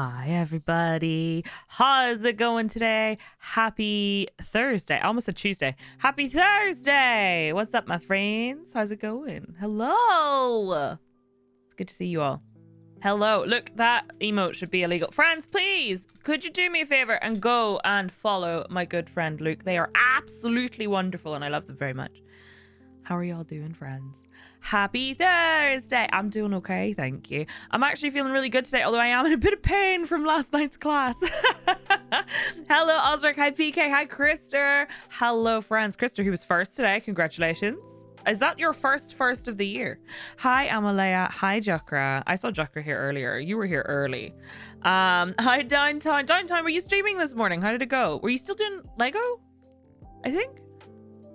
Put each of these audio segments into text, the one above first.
Hi, everybody. How's it going today? Happy Thursday. I almost said Tuesday. Happy Thursday. What's up, my friends? How's it going? Hello. It's good to see you all. Hello. Look, that emote should be illegal. Friends, please, could you do me a favor and go and follow my good friend Luke? They are absolutely wonderful and I love them very much. How are y'all doing, friends? Happy Thursday. I'm doing okay, thank you. I'm actually feeling really good today, although I am in a bit of pain from last night's class. Hello, Osric. Hi, PK. Hi, Krister. Hello, friends. Krister, who was first today. Congratulations. Is that your first of the year? Hi, Amalea. Hi, Jakra. I saw Jakra here earlier. You were here early. Hi, Downtown. Downtown, were you streaming this morning? How did it go? Were you still doing Lego? I think.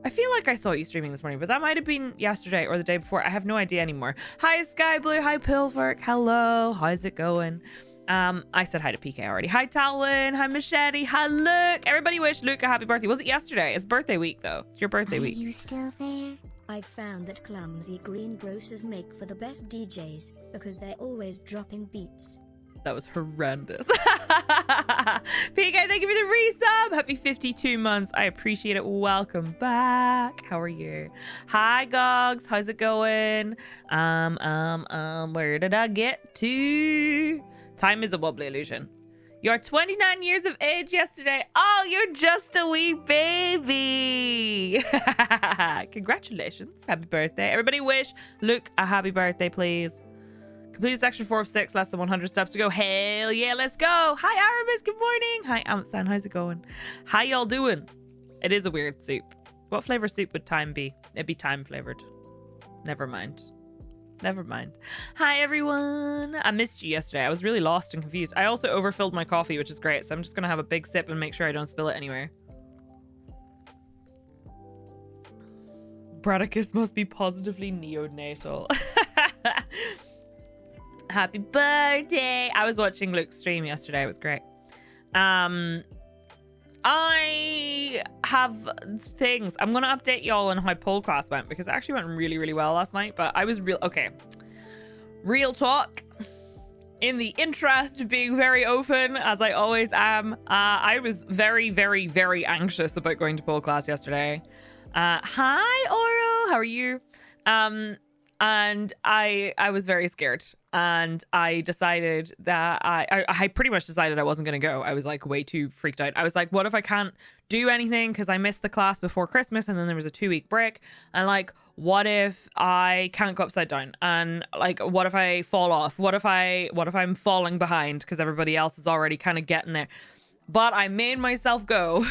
I feel like I saw you streaming this morning, but that might have been yesterday or the day before. I have no idea anymore. Hi, Sky Blue. Hi, Pilvark. Hello. How's it going? I said hi to PK already. Hi, Talwin. Hi, Machete. Hi, Luke. Everybody wish Luke a happy birthday. Was it yesterday? It's birthday week, though. It's your birthday week. Are you still there? I found that clumsy greengrocers make for the best DJs because they're always dropping beats. That was horrendous. PK, thank you for the resub. Happy 52 months. I appreciate it. Welcome back. How are you? Hi, Gogs. How's it going? Where did I get to? Time is a wobbly illusion. You're 29 years of age yesterday. Oh, you're just a wee baby. Congratulations. Happy birthday. Everybody wish Luke a happy birthday, please. Completed section 4 of 6, less than 100 steps to go. Hell yeah, let's go. Hi, Aramis. Good morning. Hi, Amtsan. How's it going? How y'all doing? It is a weird soup. What flavor soup would thyme be? It'd be thyme flavored. Never mind. Never mind. Hi, everyone. I missed you yesterday. I was really lost and confused. I also overfilled my coffee, which is great. So I'm just going to have a big sip and make sure I don't spill it anywhere. Bradicus must be positively neonatal. Happy birthday. I was watching Luke's stream yesterday. It was great. I have things. I'm going to update y'all on how poll class went because it actually went really, really well last night. But I was okay. Real talk. In the interest of being very open, as I always am, I was very, very, very anxious about going to poll class yesterday. Hi, Oro. How are you? And I was very scared. And I decided that I pretty much decided I wasn't going to go. I was like way too freaked out. I was like, what if I can't do anything because I missed the class before Christmas and then there was a 2-week break? And like, what if I can't go upside down? And like, what if I fall off? What if I'm falling behind because everybody else is already kind of getting there? But I made myself go.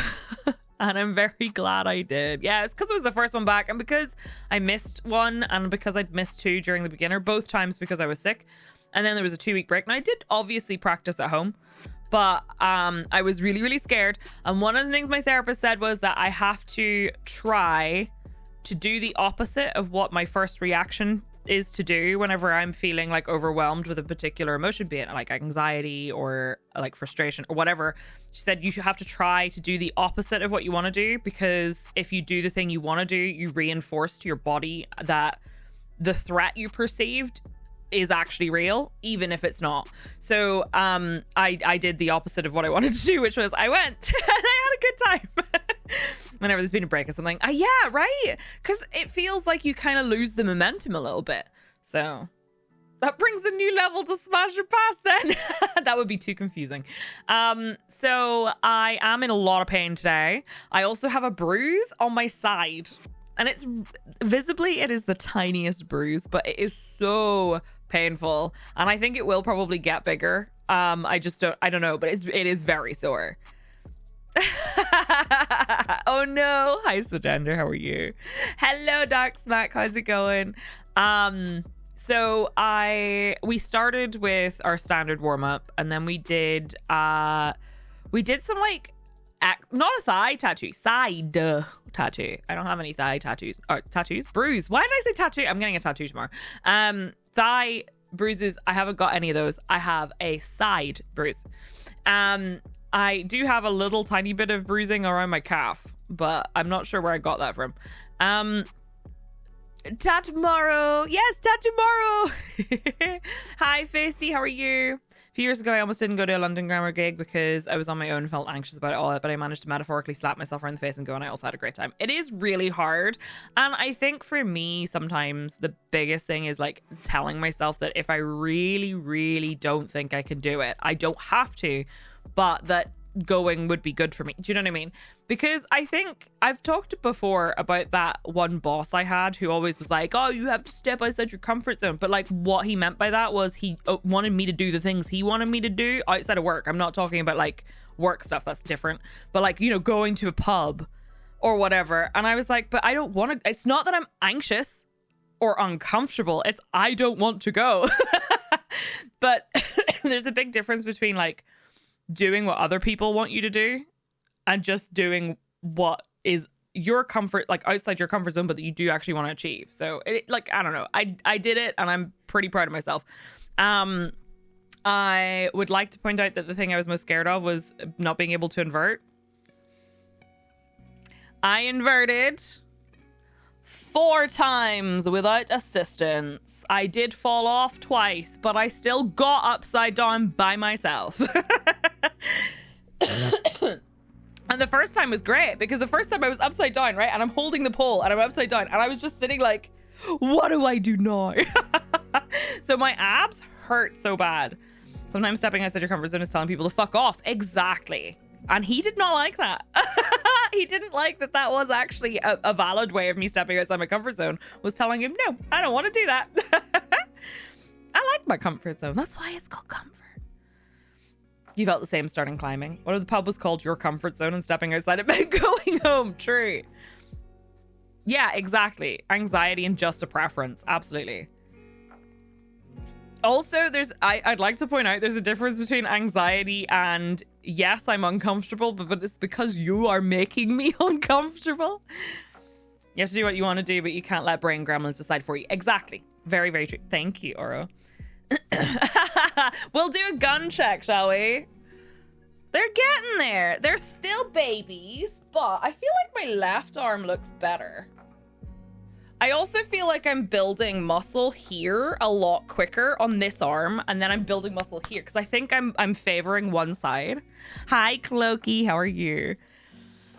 And I'm very glad I did. Yeah, it's because it was the first one back and because I missed one and because I'd missed 2 during the beginner, both times because I was sick. And then there was a 2-week break. And I did obviously practice at home, but I was really, really scared. And one of the things my therapist said was that I have to try to do the opposite of what my first reaction is to do whenever I'm feeling like overwhelmed with a particular emotion, be it like anxiety or like frustration or whatever. She said you should have to try to do the opposite of what you want to do, because if you do the thing you want to do, you reinforce to your body that the threat you perceived is actually real, even if it's not. So I did the opposite of what I wanted to do, which was I went and I had a good time. Whenever there's been a break or something. Yeah, right? Because it feels like you kind of lose the momentum a little bit. So that brings a new level to smash it past then. That would be too confusing. So I am in a lot of pain today. I also have a bruise on my side. And it's visibly, it is the tiniest bruise, but it is so painful. And I think it will probably get bigger. I don't know, but it is very sore. Oh no. Hi, Sogender. How are you? Hello, Dark Smack. How's it going? So we started with our standard warm-up and then we did some like not a thigh tattoo, side tattoo. I don't have any thigh tattoos or tattoos. Bruise. Why did I say tattoo? I'm getting a tattoo tomorrow. Thigh bruises. I haven't got any of those. I have a side bruise. I do have a little tiny bit of bruising around my calf, but I'm not sure where I got that from. Tat tomorrow. Yes, tat tomorrow. Hi, Feisty. How are you? few years ago, I almost didn't go to a London Grammar gig because I was on my own and felt anxious about it all, but I managed to metaphorically slap myself around the face and go, and I also had a great time. It is really hard. And I think for me, sometimes the biggest thing is like telling myself that if I really, really don't think I can do it, I don't have to, but that going would be good for me. Do you know what I mean? Because I think I've talked before about that one boss I had who always was like, oh, you have to step outside your comfort zone. But like what he meant by that was he wanted me to do the things he wanted me to do outside of work. I'm not talking about like work stuff, that's different, but like, you know, going to a pub or whatever. And I was like, but I don't want to. It's not that I'm anxious or uncomfortable, it's I don't want to go. But there's a big difference between like doing what other people want you to do and just doing what is your comfort, like outside your comfort zone, but that you do actually want to achieve. So it, like, I don't know, I did it and I'm pretty proud of myself. I would like to point out that the thing I was most scared of was not being able to invert. I inverted 4 times without assistance. I did fall off twice, but I still got upside down by myself. And the first time was great because the first time I was upside down, right? And I'm holding the pole and I'm upside down and I was just sitting like, what do I do now? So my abs hurt so bad. Sometimes stepping outside your comfort zone is telling people to fuck off. Exactly. And he did not like that. He didn't like that that was actually a valid way of me stepping outside my comfort zone, was telling him, no, I don't want to do that. I like my comfort zone. That's why it's called comfort. You felt the same starting climbing. What if the pub was called your comfort zone and stepping outside it meant going home? True. Yeah, exactly. Anxiety and just a preference. Absolutely. Also, I'd like to point out there's a difference between anxiety and yes, I'm uncomfortable, but it's because you are making me uncomfortable. You have to do what you want to do, but you can't let brain gremlins decide for you. Exactly. Very, very true. Thank you, Oro. We'll do a gun check, shall we? They're getting there. They're still babies, but I feel like my left arm looks better. I also feel like I'm building muscle here a lot quicker on this arm, and then I'm building muscle here because I think I'm favoring one side. Hi, Clokey. How are you?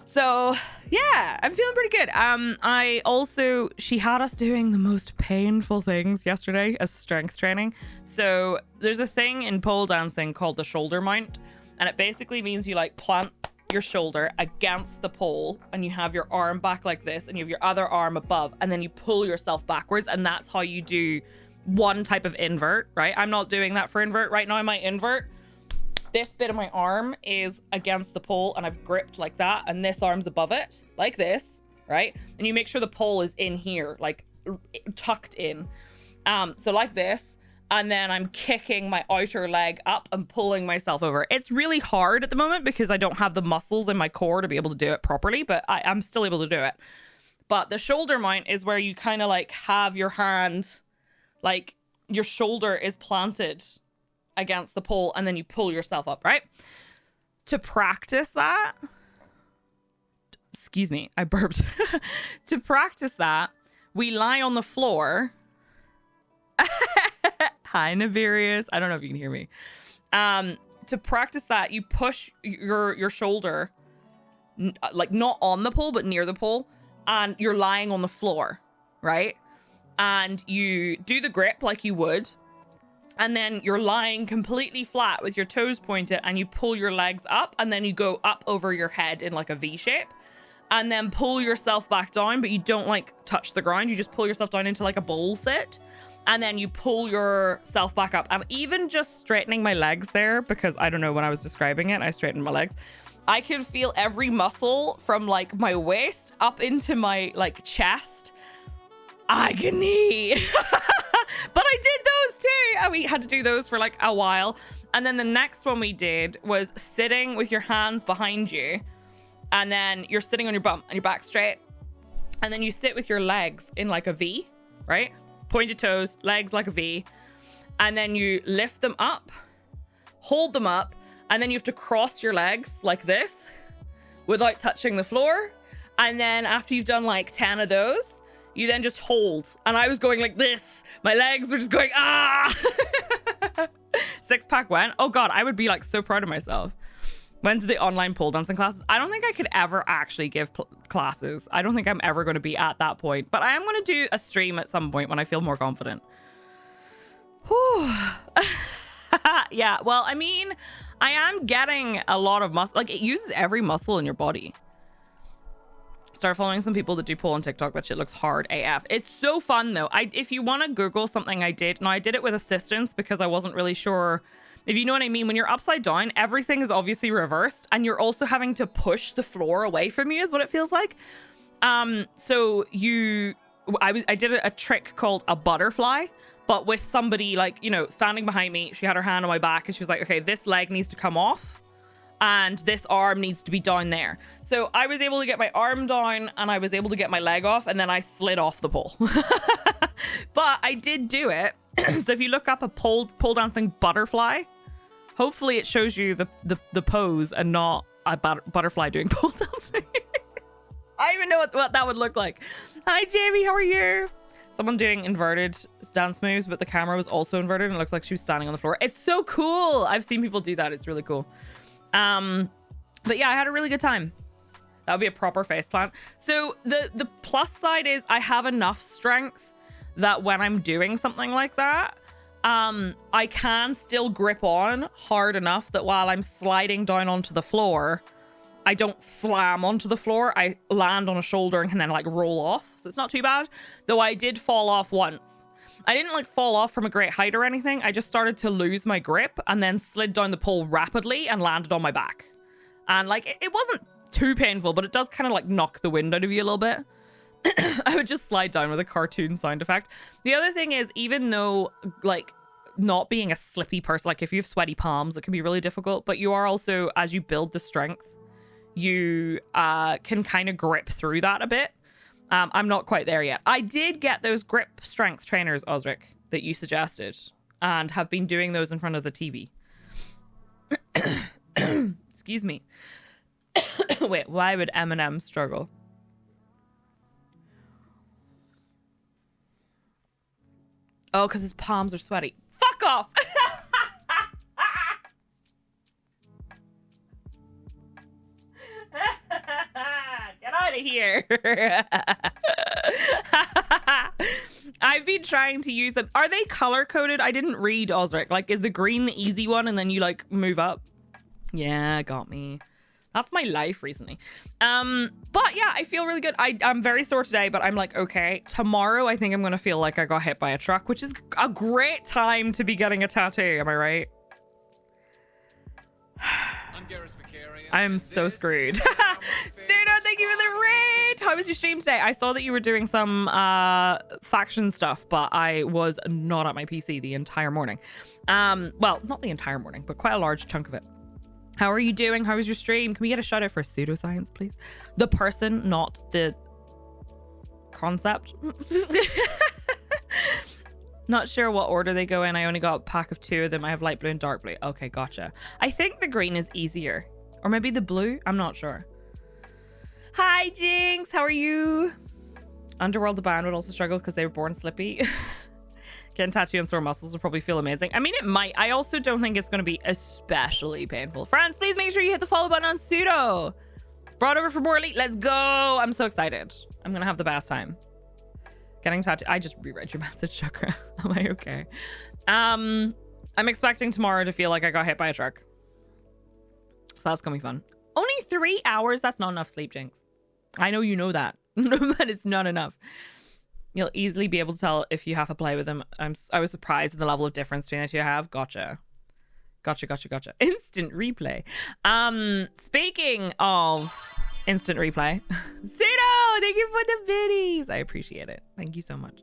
So yeah, I'm feeling pretty good. She had us doing the most painful things yesterday as strength training. So there's a thing in pole dancing called the shoulder mount, and it basically means you like plant your shoulder against the pole and you have your arm back like this and you have your other arm above and then you pull yourself backwards, and that's how you do one type of invert, right? I'm not doing that for invert right now. My invert, this bit of my arm is against the pole and I've gripped like that, and this arm's above it like this, right? And you make sure the pole is in here, like tucked in, so like this, and then I'm kicking my outer leg up and pulling myself over. It's really hard at the moment because I don't have the muscles in my core to be able to do it properly, but I'm still able to do it. But the shoulder mount is where you kind of like have your hand, like your shoulder is planted against the pole and then you pull yourself up, right? To practice that, excuse me, I burped. To practice that, we lie on the floor. Hi, Navirius. I don't know if you can hear me. To practice that, you push your shoulder, like not on the pole, but near the pole, and you're lying on the floor, right? And you do the grip like you would, and then you're lying completely flat with your toes pointed, and you pull your legs up, and then you go up over your head in like a V shape, and then pull yourself back down, but you don't like touch the ground. You just pull yourself down into like a bowl sit. And then you pull yourself back up. And even just straightening my legs there, because I don't know, when I was describing it, I straightened my legs, I could feel every muscle from like my waist up into my like chest. Agony. But I did those too. And we had to do those for like a while. And then the next one we did was sitting with your hands behind you. And then you're sitting on your bum and your back straight. And then you sit with your legs in like a V, right? Pointed toes, legs like a V, and then you lift them up, hold them up, and then you have to cross your legs like this without touching the floor. And then after you've done like 10 of those, you then just hold. And I was going like this. My legs were just going, ah! So six-pack went, oh God, I would be like so proud of myself. Went to the online pole dancing classes. I don't think I could ever actually give classes. I don't think I'm ever going to be at that point. But I am going to do a stream at some point when I feel more confident. Whew. Yeah, well, I mean, I am getting a lot of muscle. Like, it uses every muscle in your body. Start following some people that do pole on TikTok. That shit looks hard AF. It's so fun, though. If you want to Google something I did. Now, I did it with assistance because I wasn't really sure... If you know what I mean, when you're upside down, everything is obviously reversed, and you're also having to push the floor away from you is what it feels like. So I did a trick called a butterfly, but with somebody like, you know, standing behind me. She had her hand on my back and she was like, okay, this leg needs to come off and this arm needs to be down there. So I was able to get my arm down and I was able to get my leg off, and then I slid off the pole. But I did do it. So if you look up a pole dancing butterfly, hopefully it shows you the pose and not a butterfly doing pole dancing. I don't even know what that would look like. Hi, Jamie. How are you? Someone doing inverted dance moves, but the camera was also inverted and it looks like she was standing on the floor. It's so cool. I've seen people do that. It's really cool. But yeah, I had a really good time. That would be a proper face plant. So the plus side is I have enough strength that when I'm doing something like that, I can still grip on hard enough that while I'm sliding down onto the floor, I don't slam onto the floor. I land on a shoulder and can then like roll off. So it's not too bad. Though I did fall off once. I didn't like fall off from a great height or anything. I just started to lose my grip and then slid down the pole rapidly and landed on my back. And like, it wasn't too painful, but it does kind of like knock the wind out of you a little bit. I would just slide down with a cartoon sound effect. The other thing is, even though like not being a slippy person, like if you have sweaty palms, it can be really difficult, but you are also, as you build the strength, you can kind of grip through that a bit. I'm not quite there yet. I did get those grip strength trainers, Osric, that you suggested, and have been doing those in front of the TV. Excuse me. Wait, why would Eminem struggle? Oh, because his palms are sweaty. Fuck off! Get out of here. I've been trying to use them. Are they color coded? I didn't read, Osric. Like, is the green the easy one and then you like move up? Yeah, got me. That's my life recently. But yeah, I feel really good. I'm very sore today, but I'm like, okay. Tomorrow, I think I'm going to feel like I got hit by a truck, which is a great time to be getting a tattoo. Am I right? I'm so screwed. Suno, thank you for the raid. How was your stream today? I saw that you were doing some faction stuff, but I was not at my PC the entire morning. Well, not the entire morning, but quite a large chunk of it. How are you doing? How was your stream? Can we get a shout out for pseudoscience, please? The person, not the concept. Not sure what order they go in. I only got a pack of 2 of them. I have light blue and dark blue. Okay, gotcha. I think the green is easier. Or maybe the blue? I'm not sure. Hi, Jinx. How are you? Underworld, the band, would also struggle because they were born slippy. Getting tattooed on sore muscles will probably feel amazing. I mean, it might. I also don't think it's going to be especially painful. Friends, please make sure you hit the follow button on Pseudo. Brought over for more Elite. Let's go. I'm so excited. I'm going to have the best time. Getting tattooed. I just reread your message, Chakra. Am I okay? I'm expecting tomorrow to feel like I got hit by a truck. So that's going to be fun. Only 3 hours? That's not enough sleep, Jinx. I know you know that. But it's not enough. You'll easily be able to tell if you have to play with them. I was surprised at the level of difference between the two I have. Gotcha. Instant replay. Speaking of instant replay, Sudo, thank you for the biddies. I appreciate it. Thank you so much.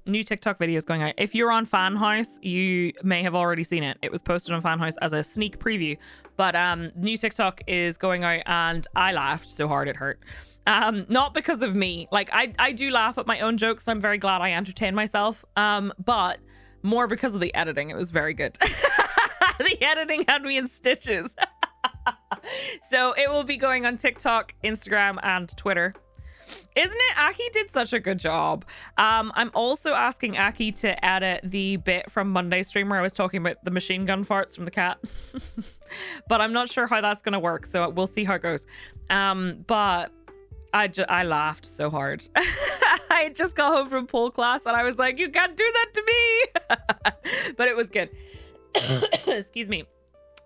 New TikTok videos going out. If you're on Fan House, you may have already seen it. It was posted on Fan House as a sneak preview. But new TikTok is going out and I laughed so hard it hurt. Not because of me. Like, I do laugh at my own jokes. So I'm very glad I entertain myself. But more because of the editing. It was very good. The editing had me in stitches. So it will be going on TikTok, Instagram, and Twitter. Isn't it? Aki did such a good job. I'm also asking Aki to edit the bit from Monday stream where I was talking about the machine gun farts from the cat. But I'm not sure how that's going to work, so we'll see how it goes. But I laughed so hard. I just got home from pole class and I was like, you can't do that to me. But it was good. Excuse me.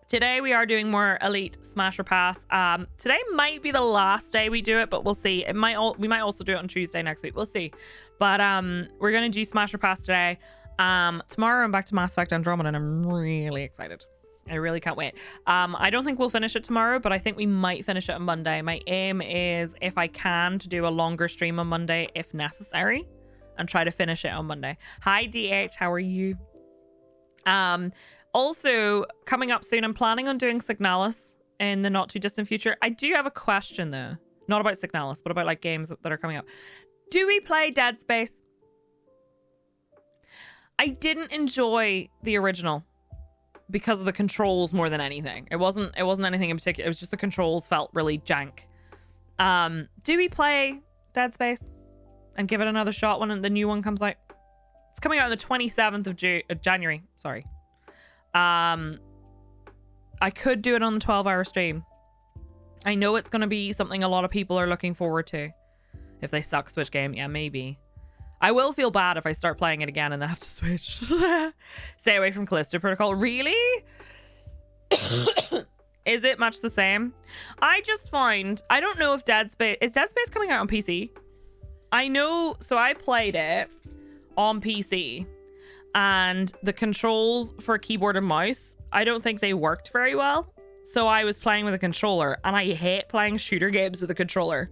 Today we are doing more Elite Smasher Pass. Today might be the last day we do it, but we'll see. We might also do it on Tuesday next week. We'll see. But we're gonna do Smasher Pass today. Tomorrow I'm back to Mass Effect Andromeda and I'm really excited. I really can't wait. I don't think we'll finish it tomorrow, but I think we might finish it on Monday. My aim is, if I can, to do a longer stream on Monday if necessary and try to finish it on Monday. Hi DH, how are you? Also, coming up soon, I'm planning on doing Signalis in the not too distant future. I do have a question though. Not about Signalis, but about like games that are coming up. Do we play Dead Space? I didn't enjoy the original because of the controls more than anything. It wasn't anything in particular. It was just the controls felt really jank. Do we play Dead Space and give it another shot when the new one comes out? It's coming out on the 27th of January. Sorry. I could do it on the 12-hour stream. I know it's going to be something a lot of people are looking forward to. If they suck Switch game, yeah, maybe. I will feel bad if I start playing it again and then have to switch. Stay away from Callisto Protocol. Really? Is it much the same? I just find, I don't know if Dead Space... Is Dead Space coming out on PC? I know, so I played it on PC. And the controls for keyboard and mouse, I don't think they worked very well. So I was playing with a controller, and I hate playing shooter games with a controller.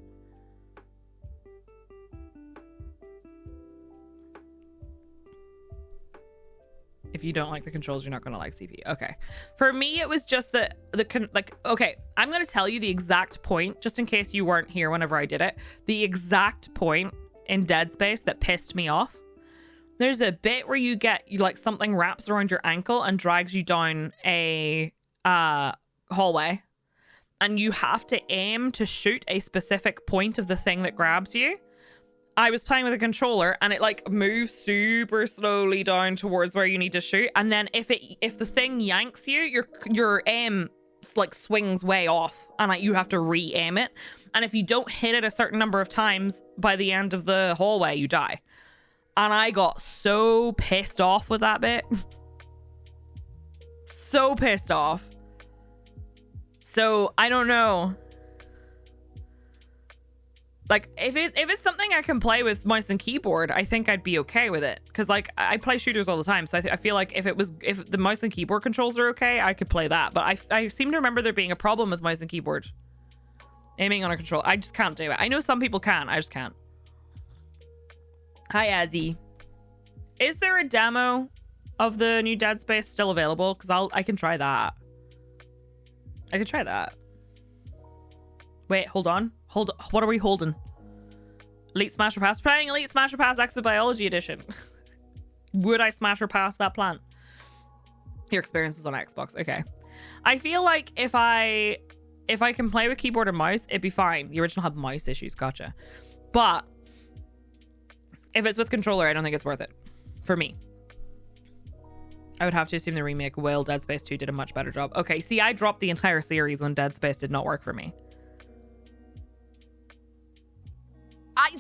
If you don't like the controls, you're not going to like CPU. Okay. For me, it was just okay, I'm going to tell you the exact point, just in case you weren't here whenever I did it. The exact point in Dead Space that pissed me off. There's a bit where you like something wraps around your ankle and drags you down a hallway, and you have to aim to shoot a specific point of the thing that grabs you. I was playing with a controller and it like moves super slowly down towards where you need to shoot, and then if the thing yanks you, your aim like swings way off and you have to re-aim it, and if you don't hit it a certain number of times by the end of the hallway, you die. And I got so pissed off with that bit. So pissed off. So, I don't know. Like, if it's something I can play with mouse and keyboard, I think I'd be okay with it. Because, like, I play shooters all the time. So, I feel like if the mouse and keyboard controls are okay, I could play that. But I seem to remember there being a problem with mouse and keyboard. Aiming on a control. I just can't do it. I know some people can. I just can't. Hi, Azzy. Is there a demo of the new Dead Space still available? Because I can try that. I can try that. Wait, hold on. What are we holding? Elite Smasher Pass. Playing Elite Smasher Pass Exobiology Edition. Would I Smasher Pass that plant? Your experience is on Xbox. Okay. I feel like if I can play with keyboard and mouse, it'd be fine. The original had mouse issues. Gotcha. But if it's with controller, I don't think it's worth it. For me. I would have to assume the remake will Dead Space 2 did a much better job. Okay, see, I dropped the entire series when Dead Space did not work for me.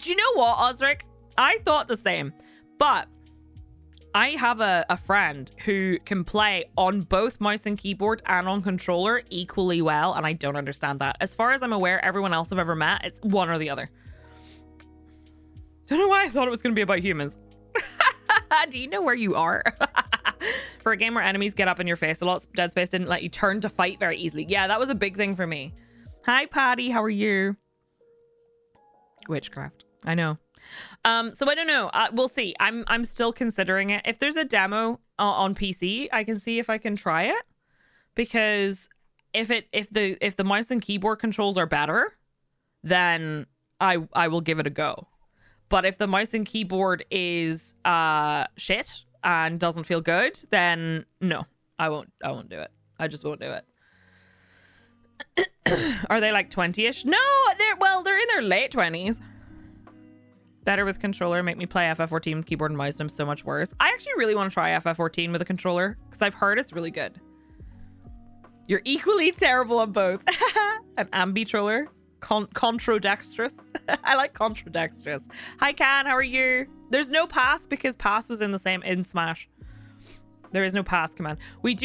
Do you know what, Osric? I thought the same. But I have a friend who can play on both mouse and keyboard and on controller equally well, and I don't understand that. As far as I'm aware, everyone else I've ever met, it's one or the other. Don't know why I thought it was going to be about humans. Do you know where you are? For a game where enemies get up in your face a lot, Dead Space didn't let you turn to fight very easily. Yeah, that was a big thing for me. Hi, Patty. How are you? Witchcraft. I know. So I don't know. We'll see. I'm still considering it. If there's a demo on PC, I can see if I can try it. Because if the mouse and keyboard controls are better, then I will give it a go. But if the mouse and keyboard is shit and doesn't feel good, then no, I won't do it. I just won't do it. Are they like 20-ish? No, they're in their late 20s. Better with controller. Make me play FF14 with keyboard and mouse and I'm so much worse. I actually really want to try FF14 with a controller because I've heard it's really good. You're equally terrible on both. An ambi-troller. Contradextrous. I like contradextrous. Hi, Can. How are you? There's no pass because pass was in the same in Smash. There is no pass command. We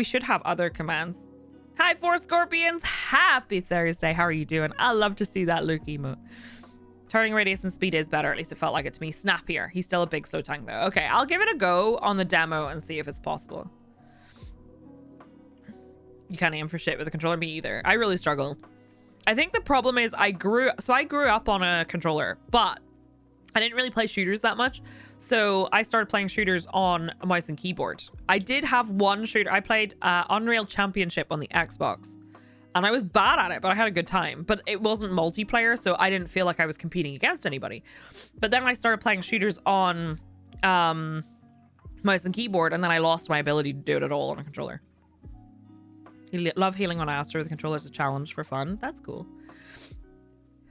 should have other commands. Hi, 4 Scorpions. Happy Thursday. How are you doing? I love to see that Luke emote. Turning radius and speed is better. At least it felt like it to me. Snappier. He's still a big slow tank though. Okay, I'll give it a go on the demo and see if it's possible. You can't aim for shit with a controller. Me either. I really struggle. I think the problem is I grew up on a controller, but I didn't really play shooters that much. So I started playing shooters on a mouse and keyboard. I did have one shooter. I played Unreal Championship on the Xbox. And I was bad at it, but I had a good time. But it wasn't multiplayer, so I didn't feel like I was competing against anybody. But then I started playing shooters on mouse and keyboard, and then I lost my ability to do it at all on a controller. Love healing on Aster with a controller as a challenge for fun. That's cool.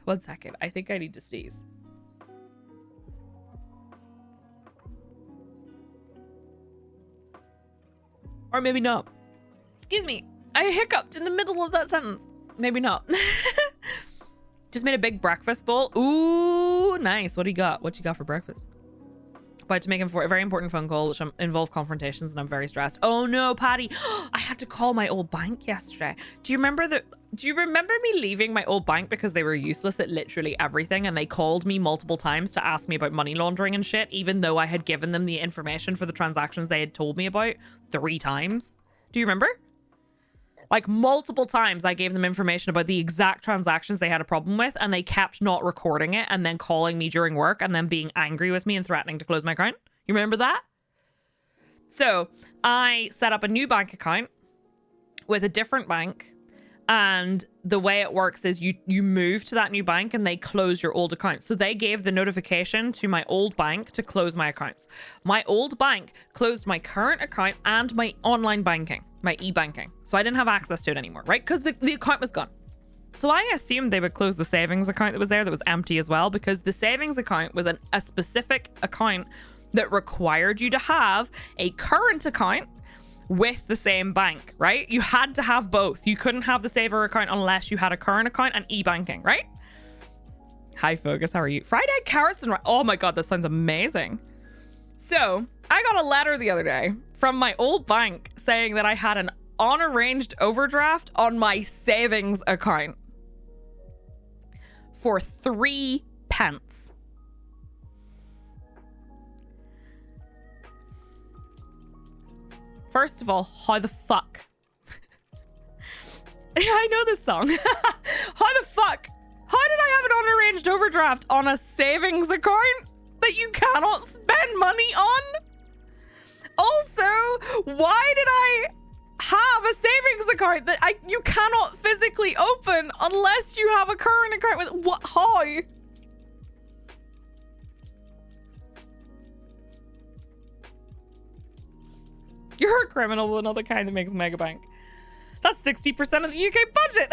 1 second. I think I need to sneeze. Or maybe not. Excuse me. I hiccuped in the middle of that sentence. Maybe not. Just made a big breakfast bowl. Ooh, nice. What do you got? What you got for breakfast? About to make a very important phone call, which involved confrontations, and I'm very stressed. Oh no, Patty. I had to call my old bank yesterday. Do you remember me leaving my old bank because they were useless at literally everything, and they called me multiple times to ask me about money laundering and shit, even though I had given them the information for the transactions they had told me about 3 times? Do you remember? Like multiple times I gave them information about the exact transactions they had a problem with, and they kept not recording it and then calling me during work and then being angry with me and threatening to close my account. You remember that? So I set up a new bank account with a different bank, and the way it works is you move to that new bank and they close your old account. So they gave the notification to my old bank to close my accounts. My old bank closed my current account and my online banking, my e-banking. So I didn't have access to it anymore, right? Because the account was gone. So I assumed they would close the savings account that was there that was empty as well, because the savings account was a specific account that required you to have a current account with the same bank, right? You had to have both. You couldn't have the saver account unless you had a current account and e-banking, right? Hi, Focus. How are you? Fried egg, carrots, and oh my God, that sounds amazing. So I got a letter the other day from my old bank saying that I had an unarranged overdraft on my savings account for 3 pence. First of all, how the fuck? Yeah, I know this song. How the fuck? How did I have an unarranged overdraft on a savings account that you cannot spend money on? Also, why did I have a savings account that you cannot physically open unless you have a current account with what? How? You're a criminal with another kind that makes megabank. That's 60% of the UK budget.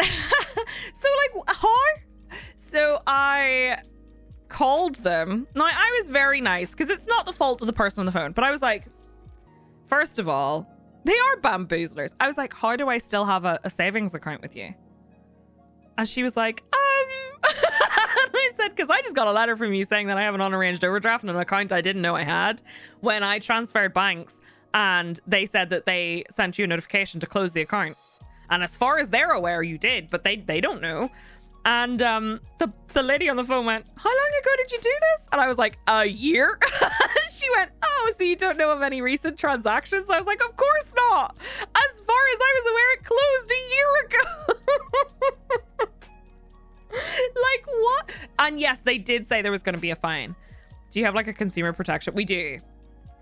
So like, how? So I called them. Now I was very nice because it's not the fault of the person on the phone, but I was like, first of all, they are bamboozlers. I was like, how do I still have a savings account with you? And she was like, and I said, because I just got a letter from you saying that I have an unarranged overdraft on an account I didn't know I had when I transferred banks. And they said that they sent you a notification to close the account. And as far as they're aware, you did, but they don't know. And the lady on the phone went, how long ago did you do this? And I was like, a year? She went, oh, so you don't know of any recent transactions? I was like, of course not. As far as I was aware, it closed a year ago. Like, what? And yes, they did say there was going to be a fine. Do you have like a consumer protection? We do.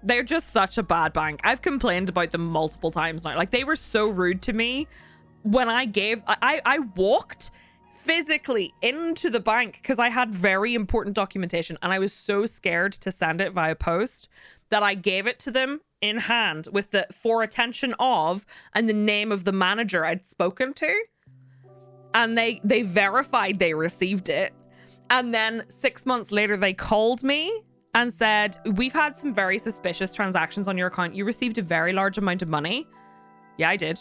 They're just such a bad bank. I've complained about them multiple times now. Like, they were so rude to me when I walked physically into the bank because I had very important documentation and I was so scared to send it via post that I gave it to them in hand with the for attention of and the name of the manager I'd spoken to. And they verified they received it. And then 6 months later, they called me and said, we've had some very suspicious transactions on your account. You received a very large amount of money. Yeah, I did.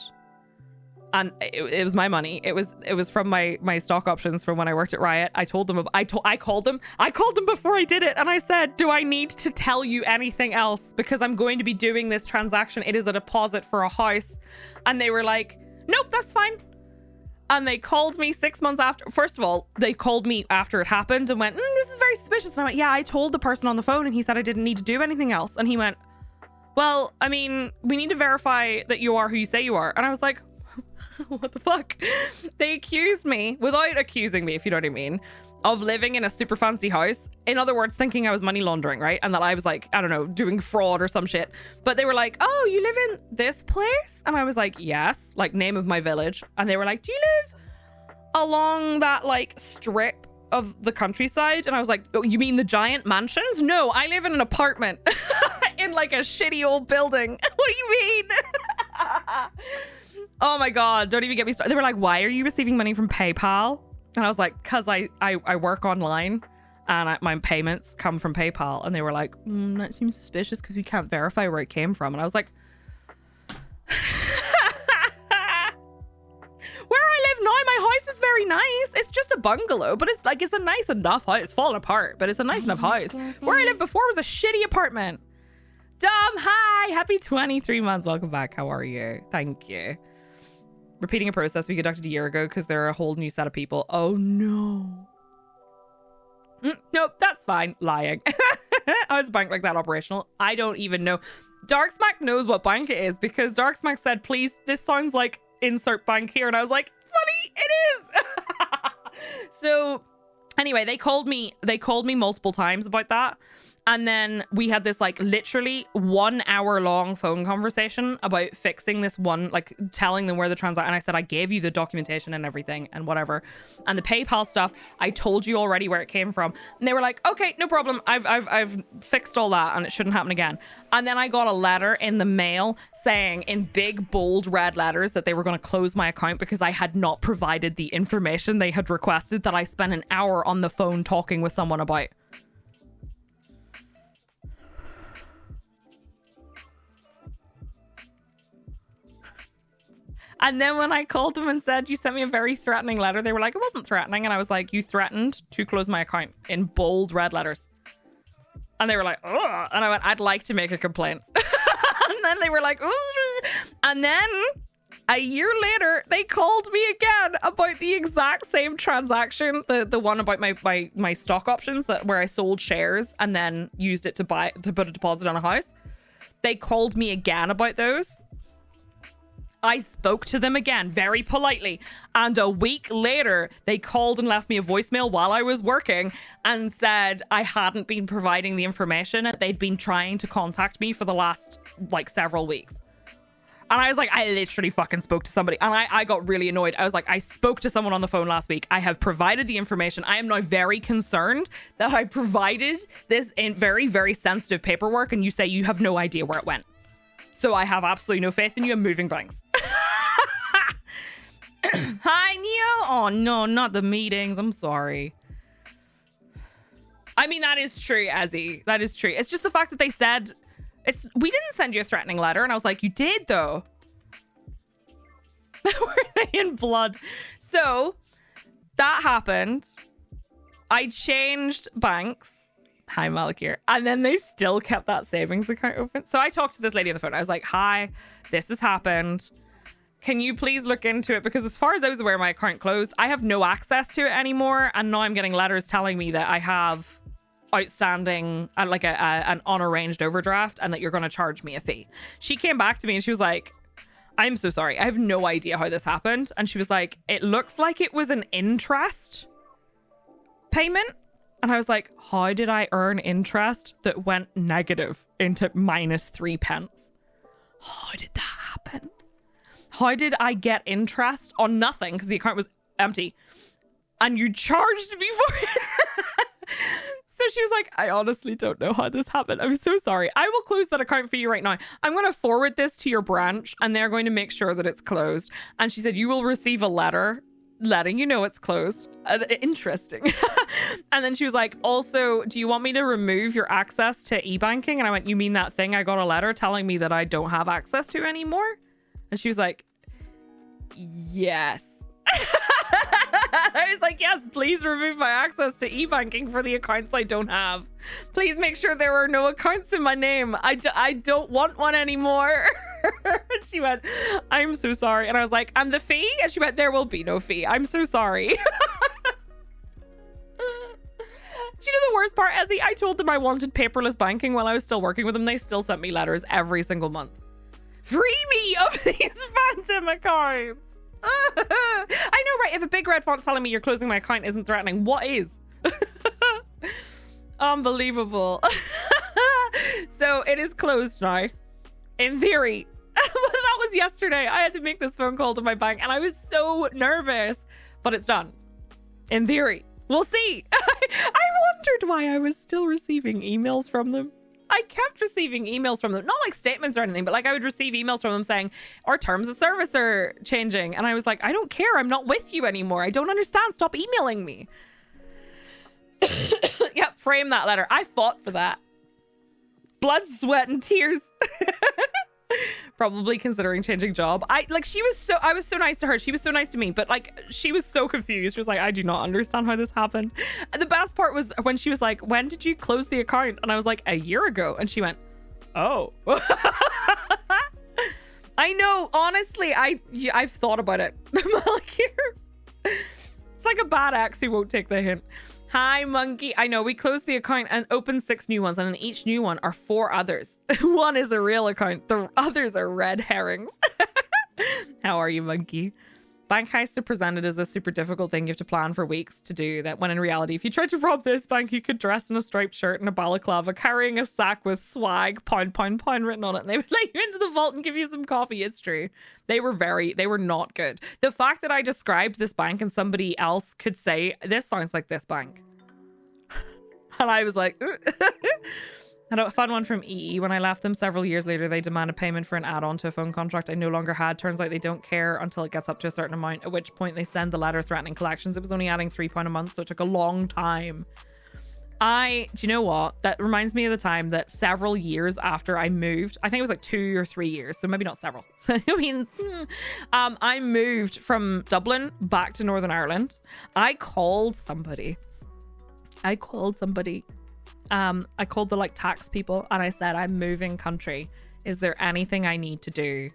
And it was my money. It was from my stock options from when I worked at Riot. I told them, I called them before I did it. And I said, do I need to tell you anything else? Because I'm going to be doing this transaction. It is a deposit for a house. And they were like, nope, that's fine. And they called me 6 months after. First of all, they called me after it happened and went, this is very suspicious. And I went, yeah, I told the person on the phone and he said I didn't need to do anything else. And he went, well, I mean, we need to verify that you are who you say you are. And I was like, what the fuck? They accused me, without accusing me, if you know what I mean, of living in a super fancy house. In other words, thinking I was money laundering, right? And that I was like, I don't know, doing fraud or some shit. But they were like, oh, you live in this place? And I was like, yes, like name of my village. And they were like, do you live along that like strip of the countryside? And I was like, oh, you mean the giant mansions? No, I live in an apartment in like a shitty old building. What do you mean? Oh my God, don't even get me started. They were like, why are you receiving money from PayPal? And I was like, because I work online and my payments come from PayPal. And they were like, that seems suspicious because we can't verify where it came from. And I was like, where I live now, my house is very nice. It's just a bungalow, but it's like, it's a nice enough house. It's fallen apart, but it's a nice enough house. Where I lived before was a shitty apartment. Dom, hi, happy 23 months. Welcome back. How are you? Thank you. Repeating a process we conducted a year ago because they're a whole new set of people. Oh no. Nope, that's fine. Lying. How is a bank like that operational? I don't even know. Darksmack knows what bank it is because Darksmack said, please, this sounds like insert bank here. And I was like, funny, it is. So anyway, they called me multiple times about that. And then we had this like literally 1 hour long phone conversation about fixing this one, like telling them where the transaction. And I said, I gave you the documentation and everything and whatever. And the PayPal stuff, I told you already where it came from. And they were like, okay, no problem. I've fixed all that and it shouldn't happen again. And then I got a letter in the mail saying in big, bold red letters that they were going to close my account because I had not provided the information they had requested that I spent an hour on the phone talking with someone about. And then when I called them and said, you sent me a very threatening letter, they were like, it wasn't threatening. And I was like, you threatened to close my account in bold red letters. And they were like, ugh. And I went, I'd like to make a complaint. And then they were like, ugh. And then a year later, they called me again about the exact same transaction. The one about my stock options where I sold shares and then used it to put a deposit on a house. They called me again about those. I spoke to them again very politely, and a week later they called and left me a voicemail while I was working and said I hadn't been providing the information. They'd been trying to contact me for the last like several weeks. And I was like, I literally fucking spoke to somebody. And I got really annoyed. I was like, I spoke to someone on the phone last week. I have provided the information. I am now very concerned that I provided this in very, very sensitive paperwork and you say you have no idea where it went. So I have absolutely no faith in you. I'm moving banks. Hi, Neo. Oh, no, not the meetings. I'm sorry. I mean, that is true, Ezzy. That is true. It's just the fact that they said, we didn't send you a threatening letter. And I was like, you did, though. Were they in blood? So that happened. I changed banks. Hi, Malakir. And then they still kept that savings account open. So I talked to this lady on the phone. I was like, hi, this has happened. Can you please look into it? Because as far as I was aware, my account closed. I have no access to it anymore. And now I'm getting letters telling me that I have outstanding, like an unarranged overdraft and that you're going to charge me a fee. She came back to me and she was like, I'm so sorry. I have no idea how this happened. And she was like, it looks like it was an interest payment. And I was like, how did I earn interest that went negative into -3 pence? How did that happen? How did I get interest on nothing? Because the account was empty. And you charged me for it. So she was like, I honestly don't know how this happened. I'm so sorry. I will close that account for you right now. I'm going to forward this to your branch and they're going to make sure that it's closed. And she said, you will receive a letter letting you know it's closed. Interesting. And then she was like, also, do you want me to remove your access to e-banking? And I went, you mean that thing I got a letter telling me that I don't have access to anymore? And she was like, yes. I was like, yes, please remove my access to e-banking for the accounts I don't have. Please make sure there are no accounts in my name. I don't want one anymore. And she went, I'm so sorry. And I was like, and the fee? And she went, there will be no fee. I'm so sorry. Do you know the worst part, Ezzy? I told them I wanted paperless banking while I was still working with them. They still sent me letters every single month. Free me of these phantom accounts. I know, right? If a big red font telling me you're closing my account isn't threatening, what is? Unbelievable. So it is closed now. In theory. That was yesterday. I had to make this phone call to my bank and I was so nervous, but it's done. In theory. We'll see. I wondered why I was still receiving emails from them. I kept receiving emails from them, not like statements or anything, but like I would receive emails from them saying, our terms of service are changing. And I was like, I don't care. I'm not with you anymore. I don't understand. Stop emailing me. Yep, frame that letter. I fought for that. Blood, sweat, and tears. Probably considering changing job. I was so nice to her. She was so nice to me, but like she was so confused. She was like, I do not understand how this happened. And the best part was when she was like, when did you close the account? And I was like, a year ago. And she went, oh. I know, honestly, I've thought about it. It's like a bad ex who won't take the hint. Hi, monkey. I know, we closed the account and opened 6 new ones, and in each new one are 4 others. One is a real account. The others are red herrings. How are you, monkey? Bank heists are presented as a super difficult thing you have to plan for weeks to do, that when in reality, if you tried to rob this bank, you could dress in a striped shirt and a balaclava, carrying a sack with swag, pound, pound, pound written on it, and they would let you into the vault and give you some coffee. It's true. They were not good. The fact that I described this bank and somebody else could say, this sounds like this bank. And I was like, I had a fun one from EE. When I left them several years later, they demanded payment for an add-on to a phone contract I no longer had. Turns out they don't care until it gets up to a certain amount, at which point they send the letter threatening collections. It was only adding £3 a month, so it took a long time. Do you know what? That reminds me of the time that several years after I moved, I think it was like 2 or 3 years, so maybe not several. I mean, I moved from Dublin back to Northern Ireland. I called somebody. I called the like tax people and I said, I'm moving country. Is there anything I need to do?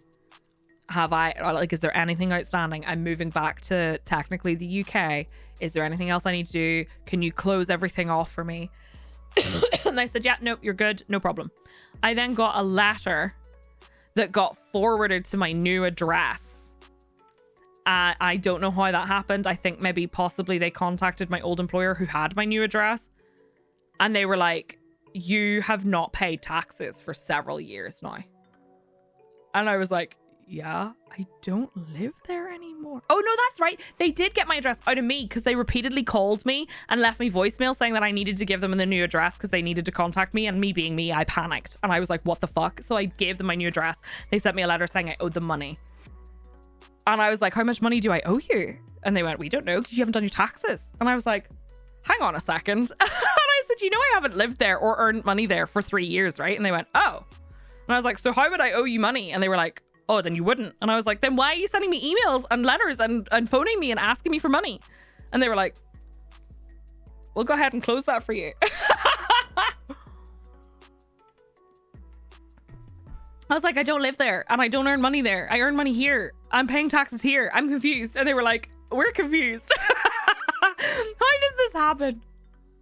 Is there anything outstanding? I'm moving back to technically the UK. Is there anything else I need to do? Can you close everything off for me? And they said, yeah, no, you're good. No problem. I then got a letter that got forwarded to my new address. I don't know how that happened. I think maybe possibly they contacted my old employer who had my new address. And they were like, you have not paid taxes for several years now. And I was like, yeah, I don't live there anymore. Oh, no, that's right. They did get my address out of me because they repeatedly called me and left me voicemail saying that I needed to give them the new address because they needed to contact me. And me being me, I panicked. And I was like, what the fuck? So I gave them my new address. They sent me a letter saying I owed them money. And I was like, how much money do I owe you? And they went, we don't know because you haven't done your taxes. And I was like, hang on a second. And I said, you know, I haven't lived there or earned money there for 3 years, right? And they went, oh. And I was like, so how would I owe you money? And they were like, oh, then you wouldn't. And I was like, then why are you sending me emails and letters and phoning me and asking me for money? And they were like, we'll go ahead and close that for you. I was like, I don't live there and I don't earn money there. I earn money here. I'm paying taxes here. I'm confused. And they were like, we're confused. How does this happen?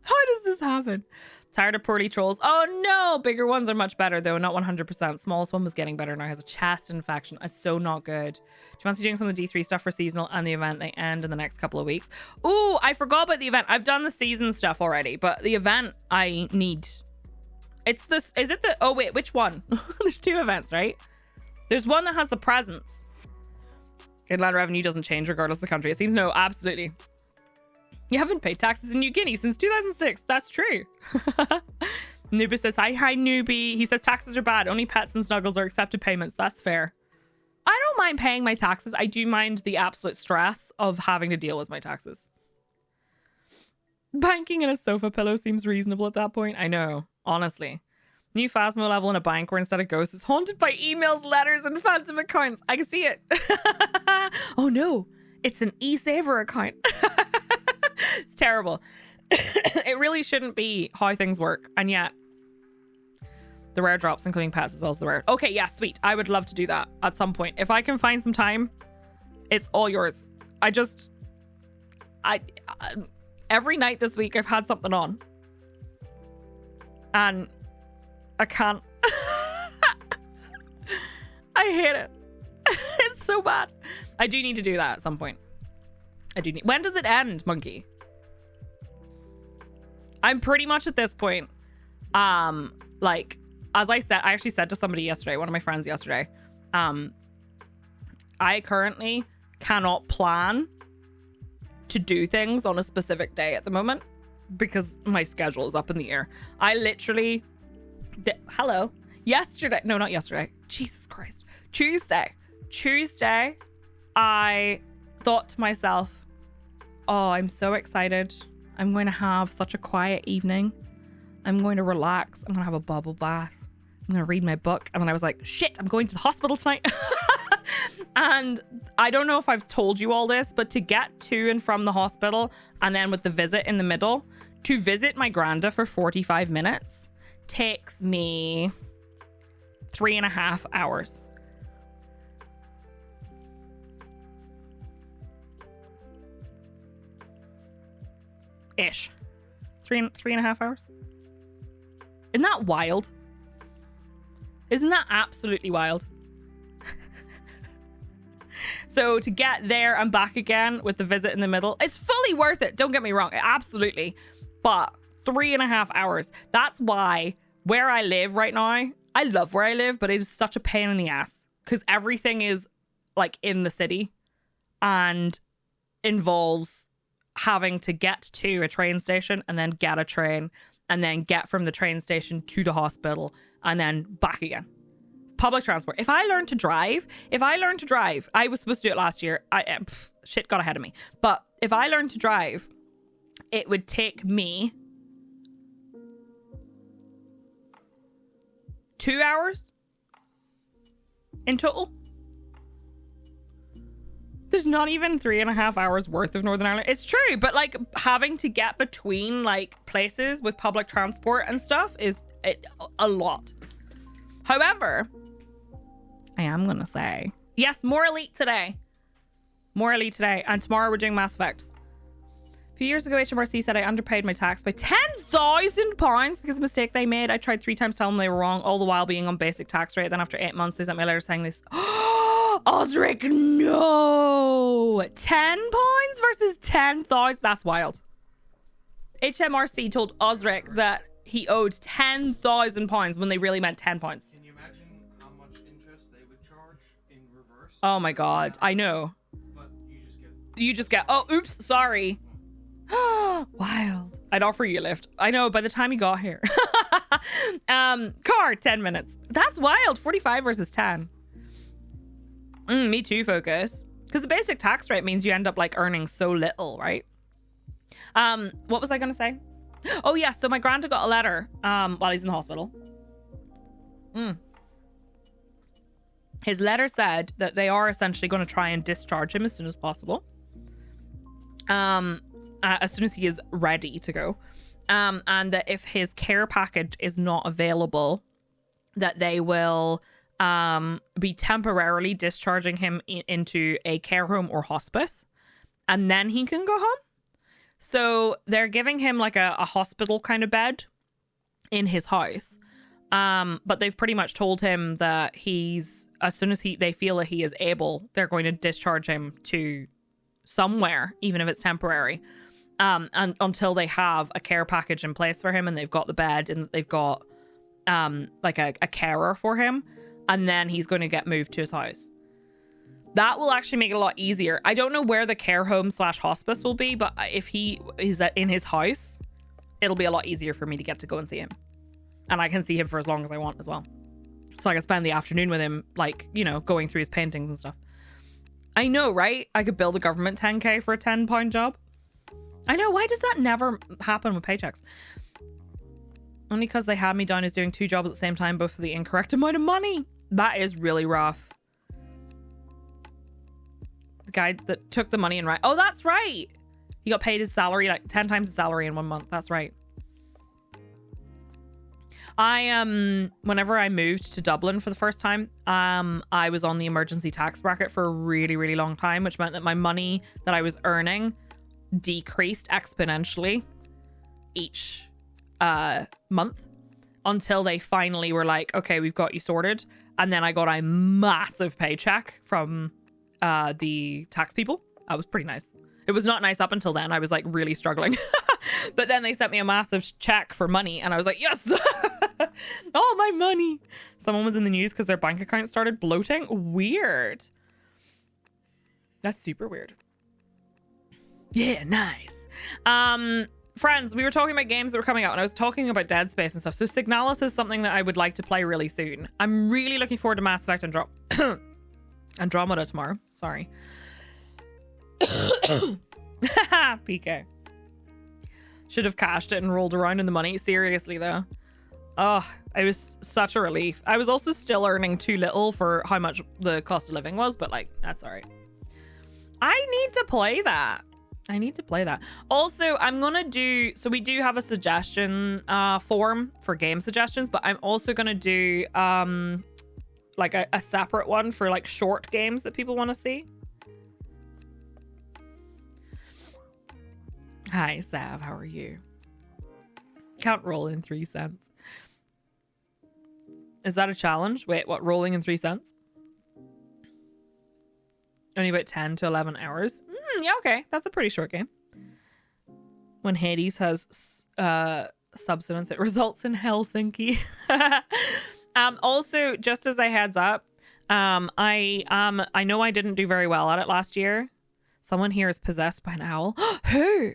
How does this happen? Tired of poorly trolls. Oh no, bigger ones are much better though, not 100%. Smallest one was getting better, now has a chest infection. It's so not good. Do you fancy doing some of the D3 stuff for seasonal and the event? They end in the next couple of weeks. Ooh, I forgot about the event. I've done the season stuff already, but the event I need. It's this, is it the, oh wait, which one? There's 2 events, right? There's one that has the presents. Inland revenue doesn't change regardless of the country. It seems no, absolutely. You haven't paid taxes in New Guinea since 2006. That's true. Newbie says, hi, newbie. He says taxes are bad. Only pets and snuggles are accepted payments. That's fair. I don't mind paying my taxes. I do mind the absolute stress of having to deal with my taxes. Banking in a sofa pillow seems reasonable at that point. I know, honestly. New Phasmo level in a bank where instead of ghosts is haunted by emails, letters, and phantom accounts. I can see it. Oh no, it's an e-saver account. It's terrible. It really shouldn't be how things work. And yet, the rare drops, including pets as well as the rare. Okay, yeah, sweet. I would love to do that at some point. If I can find some time, it's all yours. Every night this week, I've had something on. And I can't. I hate it. It's so bad. I do need to do that at some point. When does it end, Monkey? I'm pretty much at this point. Like, as I said, I actually said to somebody yesterday, one of my friends yesterday, I currently cannot plan to do things on a specific day at the moment because my schedule is up in the air. I literally yesterday, no, not yesterday, Jesus Christ, Tuesday, I thought to myself, oh, I'm so excited. I'm going to have such a quiet evening. I'm going to relax. I'm going to have a bubble bath. I'm going to read my book. And then I was like, shit, I'm going to the hospital tonight. And I don't know if I've told you all this, but to get to and from the hospital and then with the visit in the middle, to visit my granda for 45 minutes takes me 3.5 hours. Ish. 3.5 hours. Isn't that wild? Isn't that absolutely wild? So to get there and back again with the visit in the middle, it's fully worth it. Don't get me wrong. Absolutely. But 3.5 hours. That's why where I live right now, I love where I live, but it is such a pain in the ass because everything is like in the city and involves having to get to a train station and then get a train and then get from the train station to the hospital and then back again. Public transport. If I learned to drive, I was supposed to do it last year. Shit got ahead of me. But if I learned to drive, it would take me 2 hours in total. There's not even 3.5 hours worth of Northern Ireland. It's true, but like having to get between like places with public transport and stuff is a lot. However, I am going to say, yes, more elite today. And tomorrow we're doing Mass Effect. A few years ago, HMRC said I underpaid my tax by £10,000 because of a mistake they made. I tried 3 times to tell them they were wrong, all the while being on basic tax rate. Then after 8 months, they sent me a letter saying this. Osric, no! £10 versus 10,000. That's wild. HMRC told Osric that he owed £10,000 when they really meant £10. Can you imagine how much interest they would charge in reverse? Oh my god, I know. But you just get, oh, oops, sorry. Wild. I'd offer you a lift. I know, by the time you got here. Car, 10 minutes. That's wild. 45 versus 10. Me too, Focus. Because the basic tax rate means you end up like earning so little, right? What was I going to say? Oh, yeah. So my grandpa got a letter while he's in the hospital. His letter said that they are essentially going to try and discharge him as soon as possible. As soon as he is ready to go. And that if his care package is not available, that they will be temporarily discharging him into a care home or hospice. And then he can go home. So they're giving him like a hospital kind of bed in his house. But they've pretty much told him that as soon as they feel that he is able, they're going to discharge him to somewhere, even if it's temporary. And until they have a care package in place for him and they've got the bed and they've got like a carer for him, and then he's going to get moved to his house. That will actually make it a lot easier. I don't know where the care home / hospice will be, but if he is in his house, it'll be a lot easier for me to get to go and see him. And I can see him for as long as I want as well. So I can spend the afternoon with him, like, you know, going through his paintings and stuff. I know, right? I could bill the government 10k for a £10 job. I know, why does that never happen with paychecks? Only because they had me down as doing 2 jobs at the same time, both for the incorrect amount of money. That is really rough. The guy that took the money and oh, that's right. He got paid his salary, like 10 times his salary in 1 month. That's right. Whenever I moved to Dublin for the first time, I was on the emergency tax bracket for a really, really long time, which meant that my money that I was earning decreased exponentially each month until they finally were like, okay, we've got you sorted. And then I got a massive paycheck from the tax people. That was pretty nice. It was not nice up until then. I was like really struggling. But then they sent me a massive check for money and I was like, yes, all my money. Someone was in the news because their bank account started bloating. Weird. That's super weird. Yeah, nice. Friends, we were talking about games that were coming out and I was talking about Dead Space and stuff. So Signalis is something that I would like to play really soon. I'm really looking forward to Mass Effect Andromeda tomorrow. Sorry. PK. Should have cashed it and rolled around in the money. Seriously though. Oh, it was such a relief. I was also still earning too little for how much the cost of living was, but like, that's all right. I need to play that. I need to play that. Also, I'm gonna do, so we do have a suggestion form for game suggestions, but I'm also gonna do like a separate one for like short games that people want to see. Hi, Sav. How are you? Can't roll in 3 cents. Is that a challenge? Wait, what? Rolling in 3 cents? Only about 10 to 11 hours. Yeah, okay. That's a pretty short game. When Hades has substance, it results in Helsinki. Also, just as a heads up, I know I didn't do very well at it last year. Someone here is possessed by an owl. Who?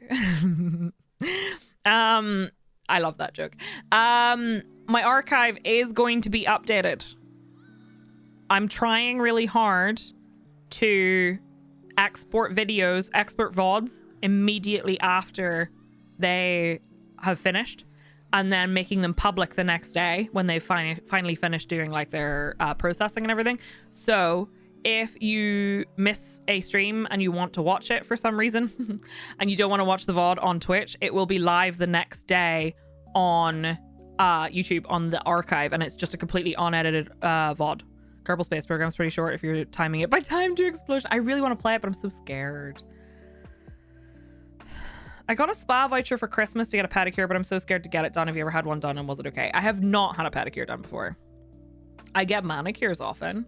I love that joke. My archive is going to be updated. I'm trying really hard to export videos, export VODs immediately after they have finished, and then making them public the next day when they finally finish doing like their processing and everything. So if you miss a stream and you want to watch it for some reason and you don't want to watch the VOD on Twitch, it will be live the next day on YouTube on the archive, and it's just a completely unedited VOD. Kerbal Space Program's pretty short if you're timing it by time to explosion. I really want to play it, but I'm so scared. I got a spa voucher for Christmas to get a pedicure, but I'm so scared to get it done. Have you ever had one done and was it okay? I have not had a pedicure done before. I get manicures often.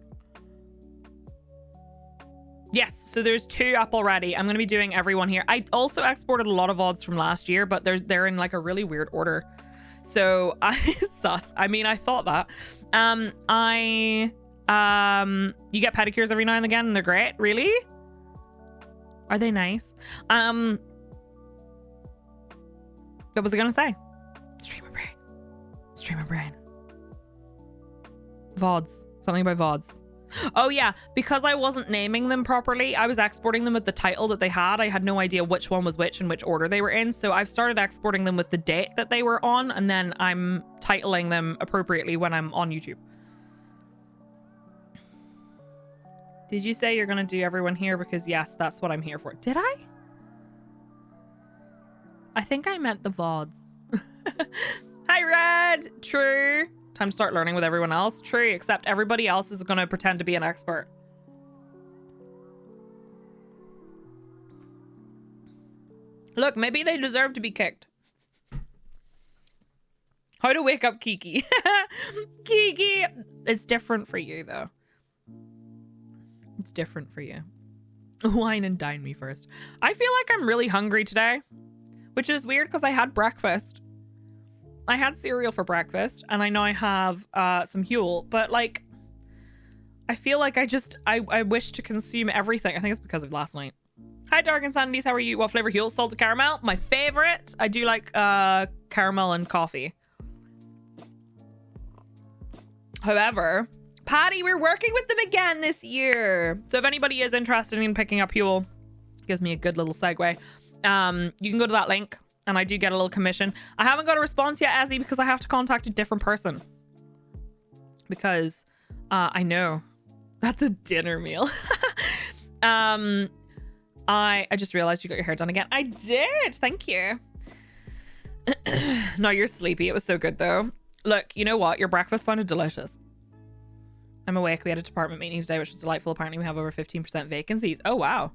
Yes, so there's 2 up already. I'm going to be doing everyone here. I also exported a lot of VODs from last year, but they're in like a really weird order. So sus. I mean, I thought that. You get pedicures every now and again and they're great. Really? Are they nice? What was I going to say? Streamer brain. Streamer brain. VODs. Something about VODs. Oh yeah, because I wasn't naming them properly, I was exporting them with the title that they had. I had no idea which one was which and which order they were in, so I've started exporting them with the date that they were on, and then I'm titling them appropriately when I'm on YouTube. Did you say you're gonna do everyone here? Because yes, that's what I'm here for. Did I? I think I meant the VODs. Hi Red! True. Time to start learning with everyone else. True, except everybody else is going to pretend to be an expert. Look, maybe they deserve to be kicked. How to wake up Kiki. Kiki! It's different for you, though. It's different for you. Wine and dine me first. I feel like I'm really hungry today, which is weird because I had breakfast. I had cereal for breakfast, and I know I have some Huel, but like, I feel like I wish to consume everything. I think it's because of last night. Hi, Dark Insanities. How are you? What flavor Huel? Salted caramel. My favorite. I do like caramel and coffee. However, Patty, we're working with them again this year. So if anybody is interested in picking up Huel, gives me a good little segue. You can go to that link and I do get a little commission. I haven't got a response yet, Ezzy, because I have to contact a different person. Because I know that's a dinner meal. I just realized you got your hair done again. I did. Thank you. No, you're sleepy. It was so good though. Look, you know what? Your breakfast sounded delicious. I'm awake. We had a department meeting today, which was delightful. Apparently we have over 15% vacancies. Oh, wow.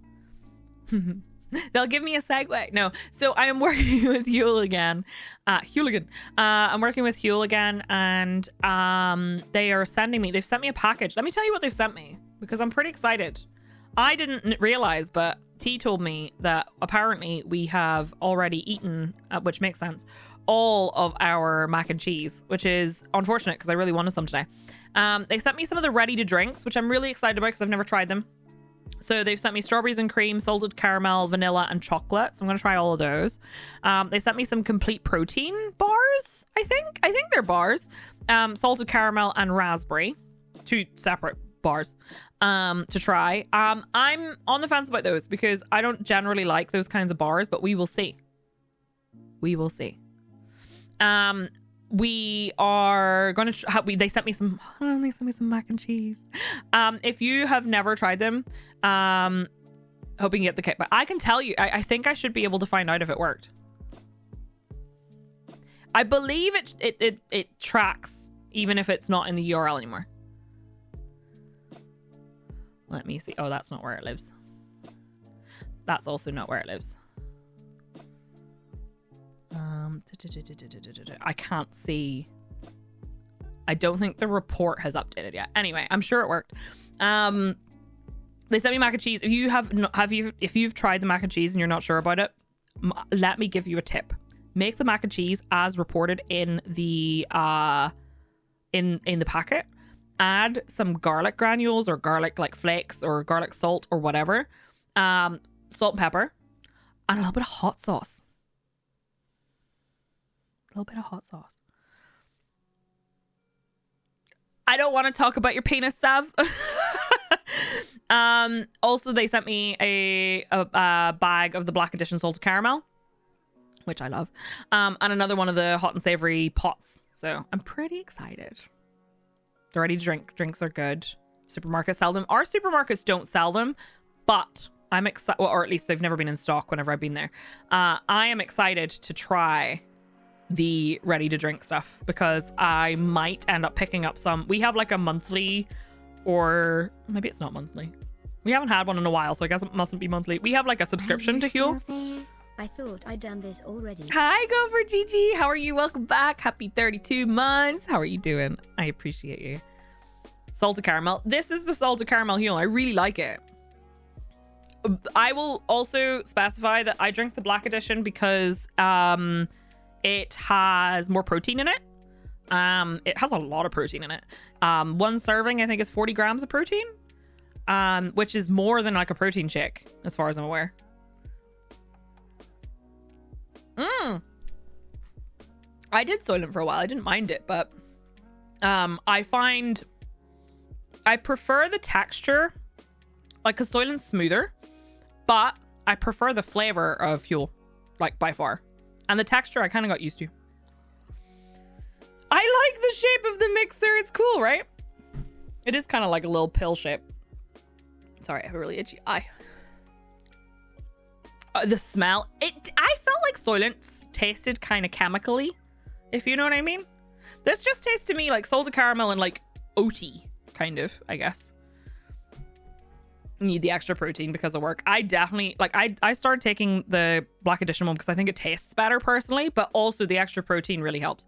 They'll give me a segue. No. So I am working with Huel again. Hooligan. I'm working with Huel again and they've sent me a package. Let me tell you what they've sent me because I'm pretty excited. I didn't realize, but T told me that apparently we have already eaten, which makes sense, all of our mac and cheese, which is unfortunate because I really wanted some today. They sent me some of the ready to drinks, which I'm really excited about because I've never tried them. So they've sent me strawberries and cream, salted caramel, vanilla, and chocolate. So I'm going to try all of those. They sent me some complete protein bars, I think they're bars. Salted caramel and raspberry. 2 separate bars to try. I'm on the fence about those because I don't generally like those kinds of bars, but we will see. We will see. We are going to they sent me some mac and cheese. If you have never tried them, hoping you get the kit, but I can tell you, I think I should be able to find out if it worked. I believe it tracks even if it's not in the URL anymore. Let me see. Oh, that's not where it lives. That's also not where it lives. I can't see. I don't think the report has updated yet. Anyway, I'm sure it worked. They sent me mac and cheese. If you've tried the mac and cheese and you're not sure about it, let me give you a tip. Make the mac and cheese as reported in the in the packet. Add some garlic granules or garlic like flakes or garlic salt or whatever. Salt and pepper and a little bit of hot sauce. A little bit of hot sauce. I don't want to talk about your penis, Sav. Also, they sent me a bag of the Black Edition salted caramel, which I love, and another one of the hot and savory pots. So I'm pretty excited. They're ready to drink. Drinks are good. Supermarkets sell them. Our supermarkets don't sell them, but I'm excited, well, or at least they've never been in stock whenever I've been there. I am excited to try the ready to drink stuff because I might end up picking up some. We have like a monthly, or maybe it's not monthly. We haven't had one in a while, so I guess it mustn't be monthly. We have like a subscription to Huel. I thought I'd done this already. Hi, Gopher Gigi. How are you? Welcome back. Happy 32 months. How are you doing? I appreciate you. Salted caramel. This is the salted caramel Huel. I really like it. I will also specify that I drink the Black Edition because it has more protein in it. It has a lot of protein in it. One serving, I think, is 40 grams of protein, which is more than like a protein shake, as far as I'm aware. I did Soylent for a while. I didn't mind it, but I find I prefer the texture, like, because Soylent's smoother, but I prefer the flavor of Huel, like, by far. And the texture I kind of got used to. I like the shape of the mixer. It's cool, right? It is kind of like a little pill shape. Sorry, I have a really itchy eye. The smell. I felt like Soylent tasted kind of chemically, if you know what I mean. This just tastes to me like salted caramel and like oaty, kind of, I guess. Need the extra protein because of work. I definitely, like, I started taking the Black Edition one because I think it tastes better personally, but also the extra protein really helps.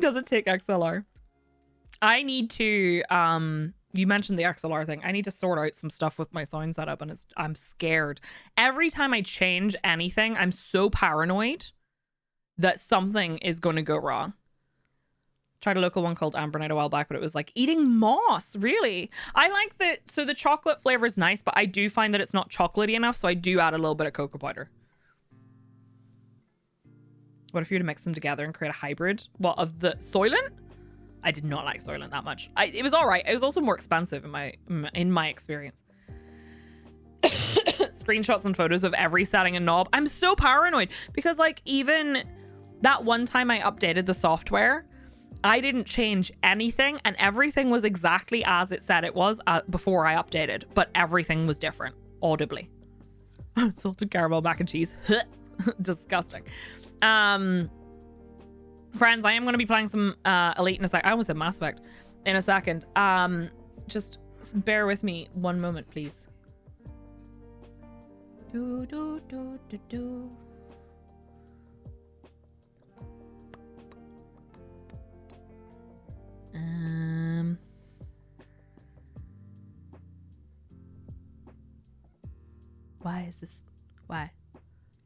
Does it take XLR? I need to, you mentioned the XLR thing. I need to sort out some stuff with my sound setup, and I'm scared. Every time I change anything, I'm so paranoid that something is going to go wrong. Tried a local one called Amber Night a while back, but it was like eating moss. Really? I like so the chocolate flavor is nice, but I do find that it's not chocolatey enough, so I do add a little bit of cocoa powder. What if you were to mix them together and create a hybrid? Well, of the Soylent I did not like Soylent that much. It was all right. It was also more expensive in my experience. Screenshots and photos of every setting and knob. I'm so paranoid because like even that one time I updated the software, I didn't change anything and everything was exactly as it said it was before I updated, but everything was different audibly. Salted caramel mac and cheese. Disgusting. Friends, I am going to be playing some Elite in a sec. I almost said Mass Effect in a second. Just bear with me one moment, please. Do, do, do, do, do. Why is this? Why?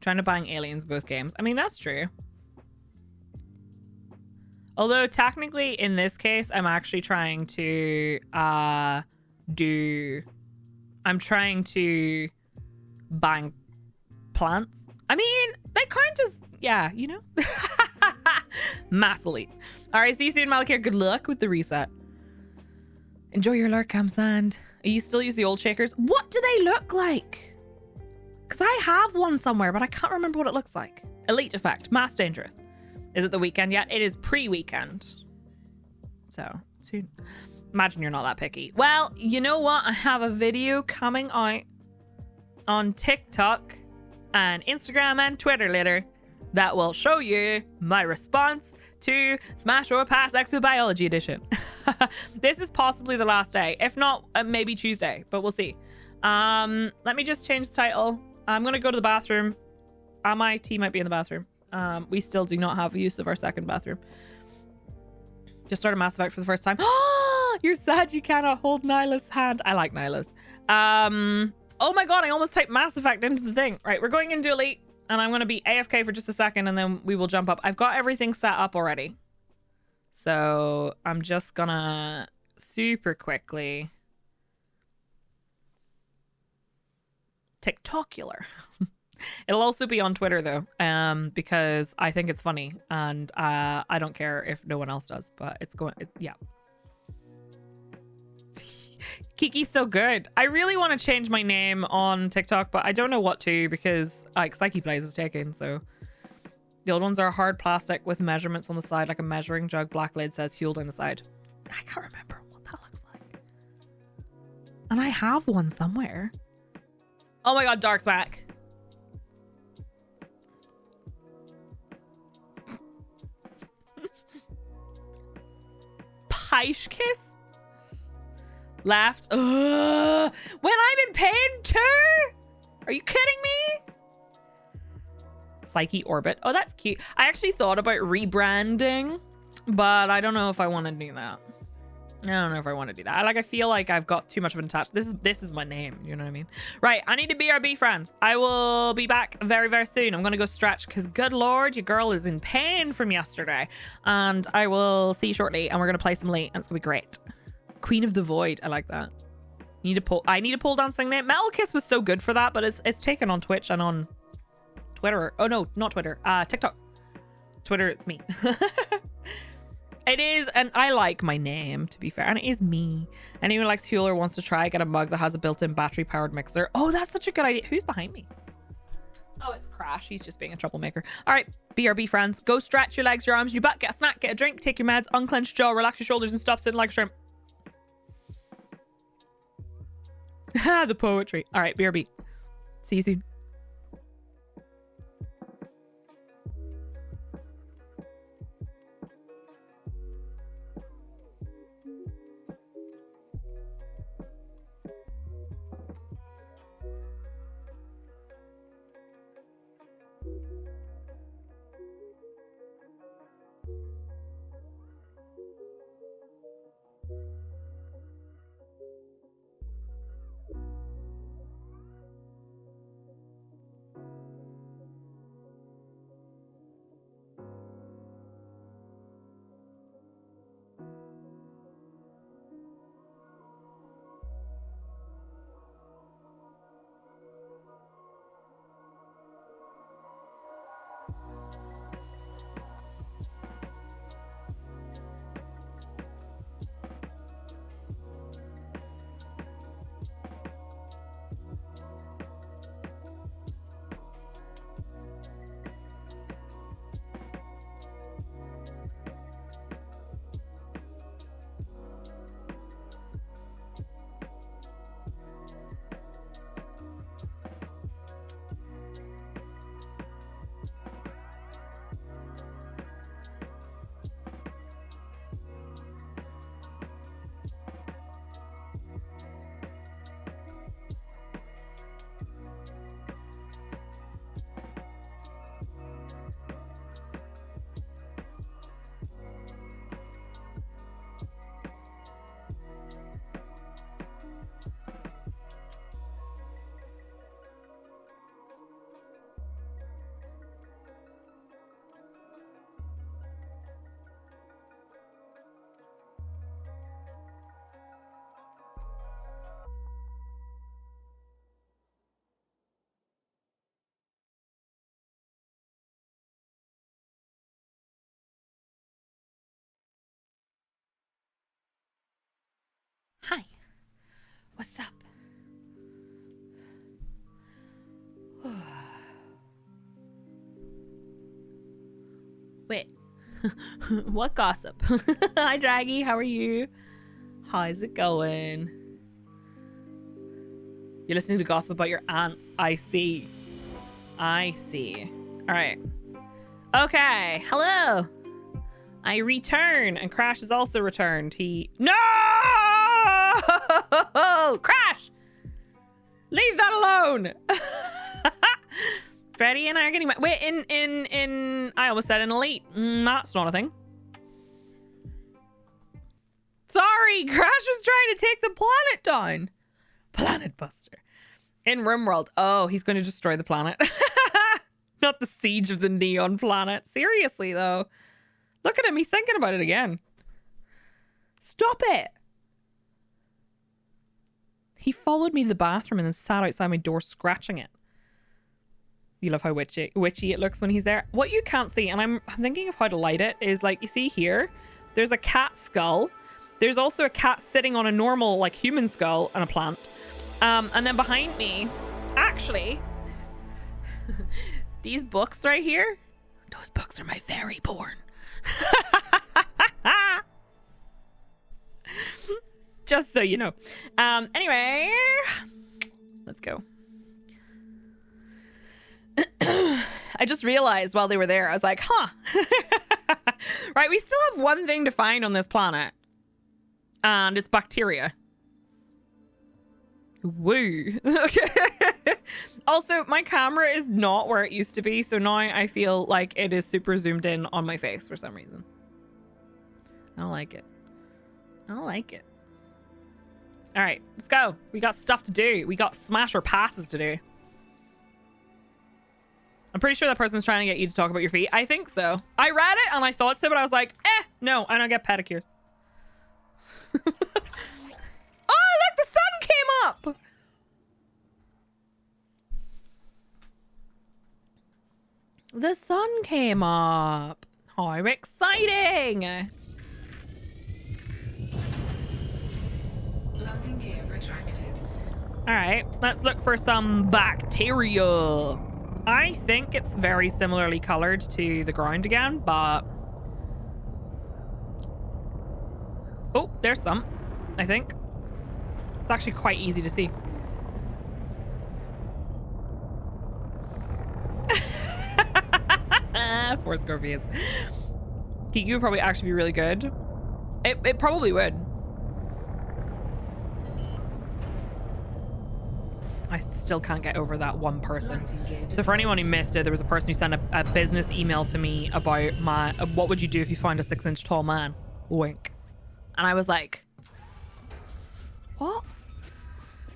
Trying to bang aliens both games. I mean, that's true. Although technically in this case, I'm actually trying to I'm trying to bang plants. I mean, they kind of, yeah, you know? Mass Elite. All right, see you soon, Malakir. Good luck with the reset. Enjoy your lurk, Cam Sand. You still use the old shakers? What do they look like? Because I have one somewhere, but I can't remember what it looks like. Elite effect. Mass dangerous. Is it the weekend yet? It is pre-weekend. So, soon. Imagine you're not that picky. Well, you know what? I have a video coming out on TikTok and Instagram and Twitter later that will show you my response to Smash or Pass Exobiology Edition. This is possibly the last day. If not, maybe Tuesday, but we'll see. Let me just change the title. I'm going to go to the bathroom. MIT might be in the bathroom. We still do not have use of our second bathroom. Just started Mass Effect for the first time. You're sad you cannot hold Nyla's hand. I like Nyla's. Oh my god, I almost typed Mass Effect into the thing. Right, we're going into Elite, and I'm going to be AFK for just a second, and then we will jump up. I've got everything set up already. So I'm just gonna super quickly... TikTokular. It'll also be on Twitter though, because I think it's funny, and I don't care if no one else does, but it's going. Yeah. Kiki's so good. I really want to change my name on TikTok, but I don't know what to because like Psyche Plays is taken. So the old ones are hard plastic with measurements on the side, like a measuring jug. Black lid says fueled on the side. I can't remember what that looks like, and I have one somewhere. Oh my god, Dark Smack. Paish kiss? Laughed. When I'm in pain too? Are you kidding me? Psyche Orbit. Oh, that's cute. I actually thought about rebranding, but I don't know if I want to do that. I don't know if I want to do that. I feel like I've got too much of an attachment. This is my name. You know what I mean? Right. I need to BRB, friends. I will be back very, very soon. I'm going to go stretch because good Lord, your girl is in pain from yesterday. And I will see you shortly. And we're going to play some Elite and it's going to be great. Queen of the Void. I like that. I need a pole dancing name. Metal Kiss was so good for that, but it's taken on Twitch and on Twitter. Oh no, not Twitter. TikTok. Twitter, it's me. It is, and I like my name, to be fair, and it is me. Anyone who likes fuel or wants to try, get a mug that has a built-in battery-powered mixer. Oh, that's such a good idea. Who's behind me? Oh, it's Crash. He's just being a troublemaker. All right, BRB friends. Go stretch your legs, your arms, your butt. Get a snack, get a drink, take your meds, unclench jaw, relax your shoulders, and stop sitting like a shrimp. The poetry. All right, BRB. See you soon. Hi. What's up? Wait. What gossip? Hi, Draggy. How are you? How's it going? You're listening to gossip about your aunts. I see. I see. All right. Okay. Hello. I return, and Crash is also returned. No! Crash! Leave that alone. Freddy and I are getting wait in I almost said in Elite. That's not a thing. Sorry, Crash was trying to take the planet down. Planet Buster. In RimWorld. Oh, he's going to destroy the planet. Not the siege of the neon planet. Seriously, though. Look at him. He's thinking about it again. Stop it. He followed me to the bathroom and then sat outside my door scratching it. You love how witchy it looks when he's there. What you can't see, and I'm thinking of how to light it, is like, you see here, there's a cat skull. There's also a cat sitting on a normal, like, human skull and a plant. And then behind me, actually, these books right here, those books are my very born. Just so you know. Anyway, let's go. I just realized while they were there, I was like, huh. Right, we still have one thing to find on this planet. And it's bacteria. Woo. Okay. Also, my camera is not where it used to be, so now I feel like it is super zoomed in on my face for some reason. I don't like it. I don't like it. All right, let's go. We got stuff to do. We got smash or passes to do. I'm pretty sure that person's trying to get you to talk about your feet. I think so. I read it and I thought so, but I was like, no, I don't get pedicures. Oh, look, the sun came up. The sun came up. How exciting. Landing gear retracted. All right, let's look for some bacteria. I think it's very similarly colored to the ground again, but... Oh, there's some, I think. It's actually quite easy to see. Four scorpions. Kiku would probably actually be really good. It probably would. I still can't get over that one person. So for anyone who missed it, there was a person who sent a business email to me about what would you do if you found a 6-inch tall man? Wink. And I was like, what?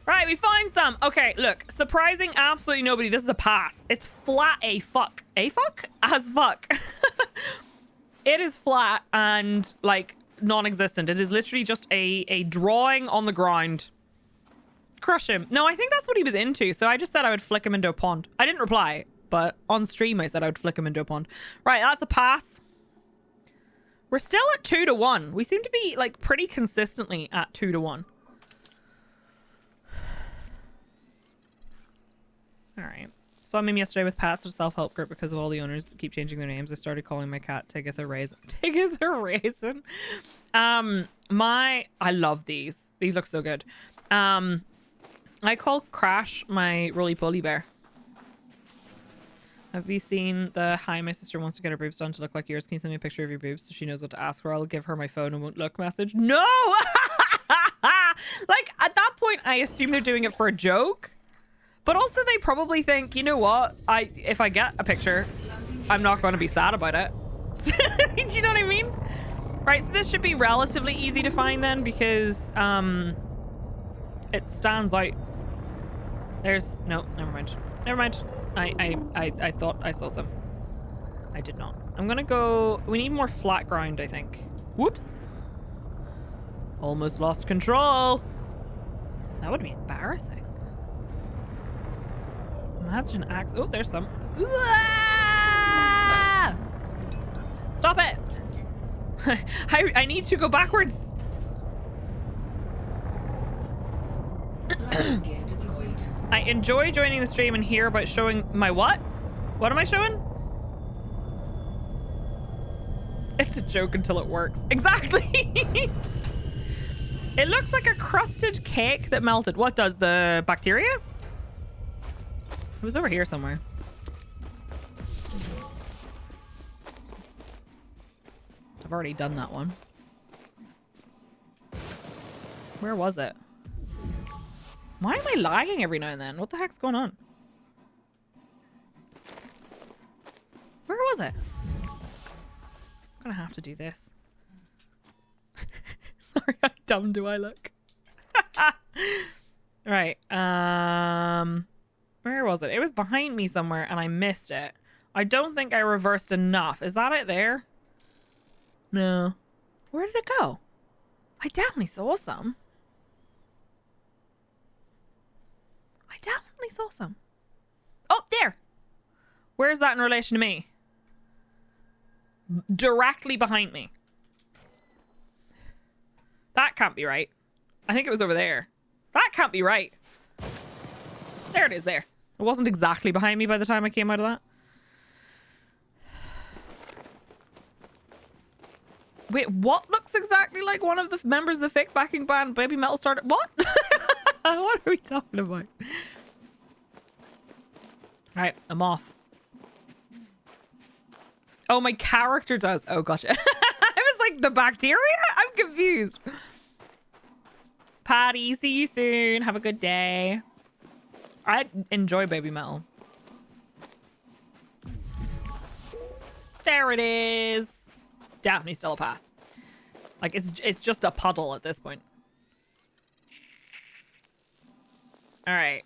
Right, we found some. Okay, look, surprising absolutely nobody. This is a pass. It's flat a fuck. A fuck? As fuck. It is flat and like non-existent. It is literally just a drawing on the ground. Crush him. No, I think that's what he was into. So I just said I would flick him into a pond. I didn't reply, but on stream I said I would flick him into a pond. Right, that's a pass. We're still at 2-1. We seem to be like pretty consistently at 2-1. All right. Saw a meme yesterday with Pats at a self-help group because of all the owners that keep changing their names. I started calling my cat Tigitha Raisin. Tigitha Raisin. I love these. These look so good. I call Crash my roly-poly bear. Have you seen the hi, my sister wants to get her boobs done to look like yours? Can you send me a picture of your boobs so she knows what to ask for? I'll give her my phone and won't look message. No! Like, at that point, I assume they're doing it for a joke. But also they probably think, you know what? If I get a picture, I'm not going to be sad about it. Do you know what I mean? Right, so this should be relatively easy to find then because it stands out. There's no, never mind. Never mind. I thought I saw some. I did not. I'm gonna go. We need more flat ground, I think. Whoops. Almost lost control. That would be embarrassing. Imagine axe. Oh, there's some. Ah! Stop it. I need to go backwards. Landing gear deployed. I enjoy joining the stream and hear about showing my what? What am I showing? It's a joke until it works. Exactly. It looks like a crusted cake that melted. What does the bacteria? It was over here somewhere. I've already done that one. Where was it? Why am I lagging every now and then? What the heck's going on? Where was it? I'm gonna have to do this. Sorry, how dumb do I look? Right. Where was it? It was behind me somewhere and I missed it. I don't think I reversed enough. Is that it there? No. Where did it go? I definitely saw some. I definitely saw some. Oh, there. Where's that in relation to me? Directly behind me. That can't be right. I think it was over there. That can't be right. There it is there. It wasn't exactly behind me by the time I came out of that. Wait, what looks exactly like one of the members of the fake backing band Baby Metal started? What? What are we talking about? Right, I'm off. Oh, my character does. Oh, gotcha. I was like, the bacteria? I'm confused. Patty, see you soon. Have a good day. I enjoy Baby Metal. There it is. It's definitely still a pass. Like, it's just a puddle at this point. All right.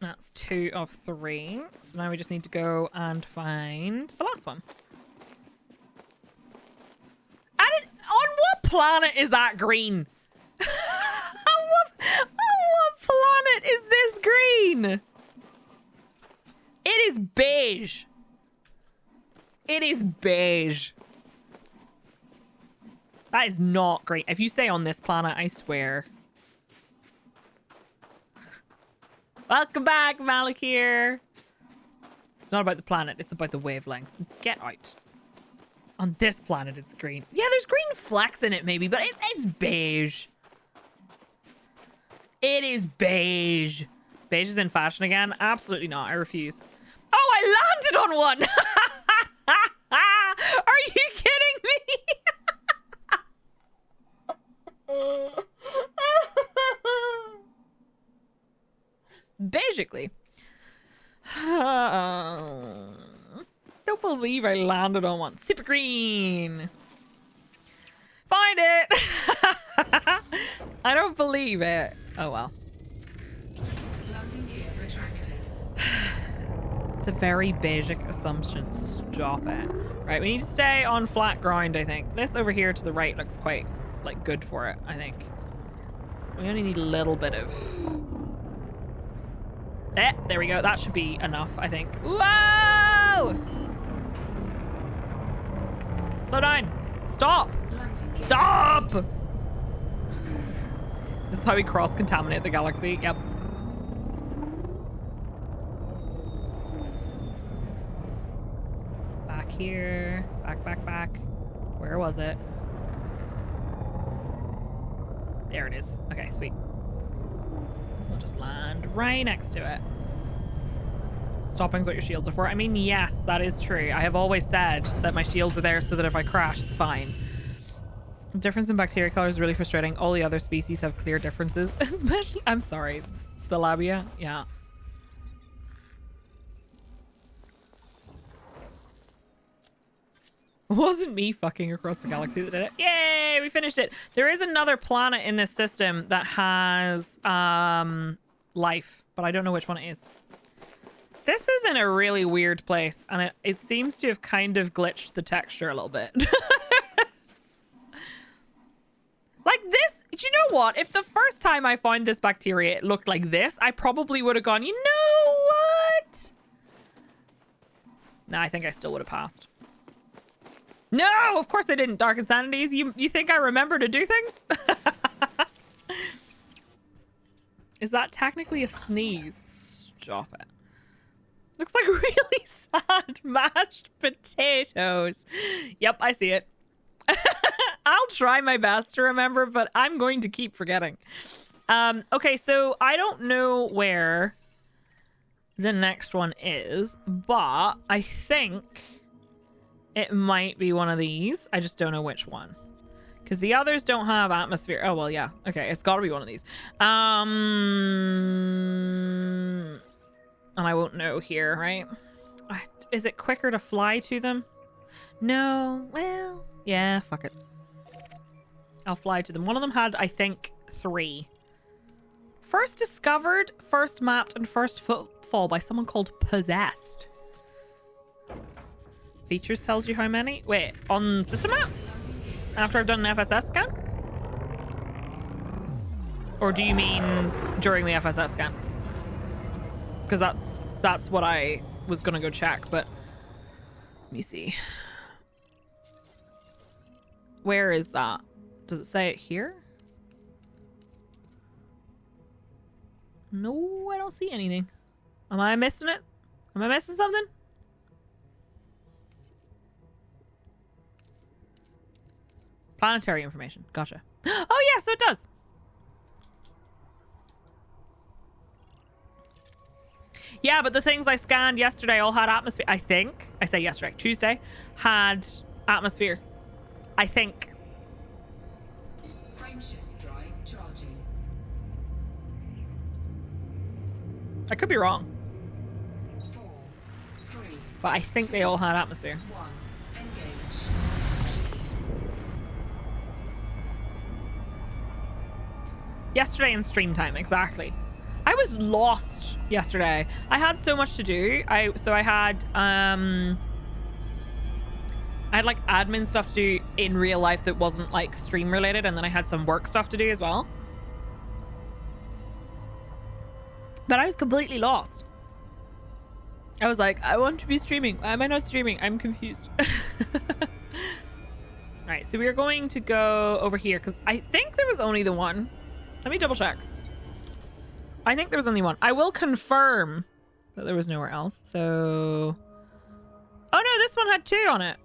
That's 2 of 3. So now we just need to go and find the last one. And on what planet is that green? on what planet is this green? It is beige. It is beige. That is not great. If you say on this planet, I swear. Welcome back, Malakir. It's not about the planet. It's about the wavelength. Get out. On this planet, it's green. Yeah, there's green flecks in it, maybe, but it's beige. It is beige. Beige is in fashion again? Absolutely not. I refuse. Oh, I landed on one. Are you kidding me? Basically. Don't believe I landed on one. Super green. Find it. I don't believe it. Oh well. Landing gear retracted. It's a very basic assumption. Stop it. Right, we need to stay on flat ground, I think. This over here to the right looks quite, like, good for it, I think. We only need a little bit of... there we go. That should be enough, I think. Whoa! Slow down. Stop. Stop! This is how we cross-contaminate the galaxy. Yep. Back here. Back. Where was it? There it is. Okay, sweet. We'll just land right next to it. Stopping's what your shields are for. I mean, yes, that is true. I have always said that my shields are there so that if I crash, it's fine. The difference in bacteria color is really frustrating. All the other species have clear differences. Especially, I'm sorry, the labia. Yeah. It wasn't me fucking across the galaxy that did it. Yay, we finished it. There is another planet in this system that has life, but I don't know which one it is. This is in a really weird place, and it seems to have kind of glitched the texture a little bit. Like this, do you know what? If the first time I found this bacteria it looked like this, I probably would have gone, you know what? Nah, I think I still would have passed. No, of course I didn't. Dark Insanities. You think I remember to do things? Is that technically a sneeze? Stop it. Looks like really sad mashed potatoes. Yep, I see it. I'll try my best to remember, but I'm going to keep forgetting. Okay, so I don't know where the next one is, but I think it might be one of these. I just don't know which one. Because the others don't have atmosphere. Oh, well, yeah. Okay, it's got to be one of these. And I won't know here, right? Is it quicker to fly to them? No. Well, yeah, fuck it. I'll fly to them. One of them had, I think, 3. First discovered, first mapped, and first footfall by someone called Possessed. Features tells you how many? Wait, on system map? After I've done an FSS scan? Or do you mean during the FSS scan? Because that's what I was gonna go check, but let me see. Where is that? Does it say it here? No, I don't see anything. Am I missing it? Am I missing something? Planetary information. Gotcha. Oh, yeah, so it does. Yeah, but the things I scanned yesterday all had atmosphere. I think. I say yesterday. Tuesday had atmosphere. I think. Frameshift drive charging. I could be wrong. 4, 3, But I think they all had atmosphere. 1. Engage. Yesterday in stream time, exactly. I was lost yesterday. I had so much to do. I had like admin stuff to do in real life that wasn't like stream related, and then I had some work stuff to do as well. But I was completely lost. I was like, I want to be streaming. Why am I not streaming? I'm confused. Alright, so we are going to go over here because I think there was only the one. Let me double check. I think there was only one. I will confirm that there was nowhere else. So... Oh no, this one had 2 on it.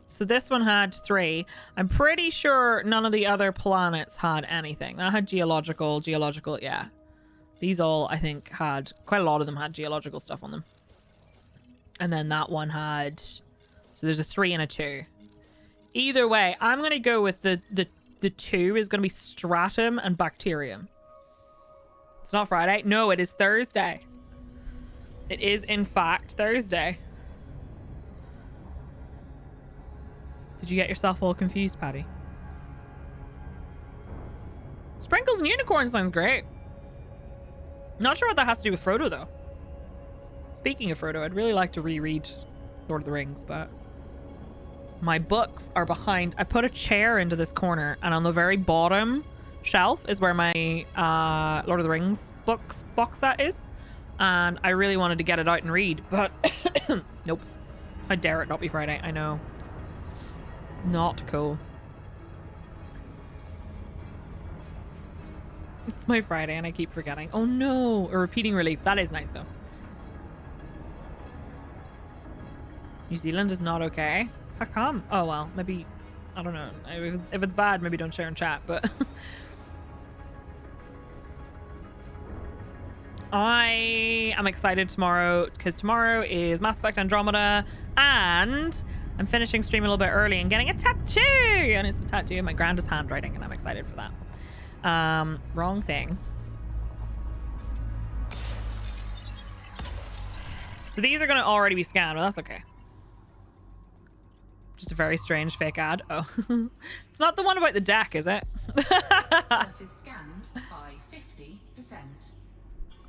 So this one had 3. I'm pretty sure none of the other planets had anything. That had geological, yeah. These all, I think, had... Quite a lot of them had geological stuff on them. And then that one had... So there's a 3 and a 2. Either way, I'm going to go with the 2 is going to be stratum and bacterium. It's not Friday. No, it is Thursday. It is, in fact, Thursday. Did you get yourself all confused, Patty? Sprinkles and unicorn sounds great. Not sure what that has to do with Frodo, though. Speaking of Frodo, I'd really like to reread Lord of the Rings, but my books are behind. I put a chair into this corner, and on the very bottom shelf is where my Lord of the Rings box set is. And I really wanted to get it out and read, but nope. How dare it not be Friday? I know. Not cool. It's my Friday and I keep forgetting. Oh no, a repeating relief. That is nice though. New Zealand is not okay. How come? Oh well, maybe, I don't know. If it's bad, maybe don't share in chat, but I am excited tomorrow because tomorrow is Mass Effect Andromeda and I'm finishing stream a little bit early and getting a tattoo, and it's a tattoo of my grandest handwriting, and I'm excited for that. Wrong thing. So these are going to already be scanned, but that's okay. Just a very strange fake ad. Oh, it's not the one about the deck, is it? Stuff is scanned by 50%.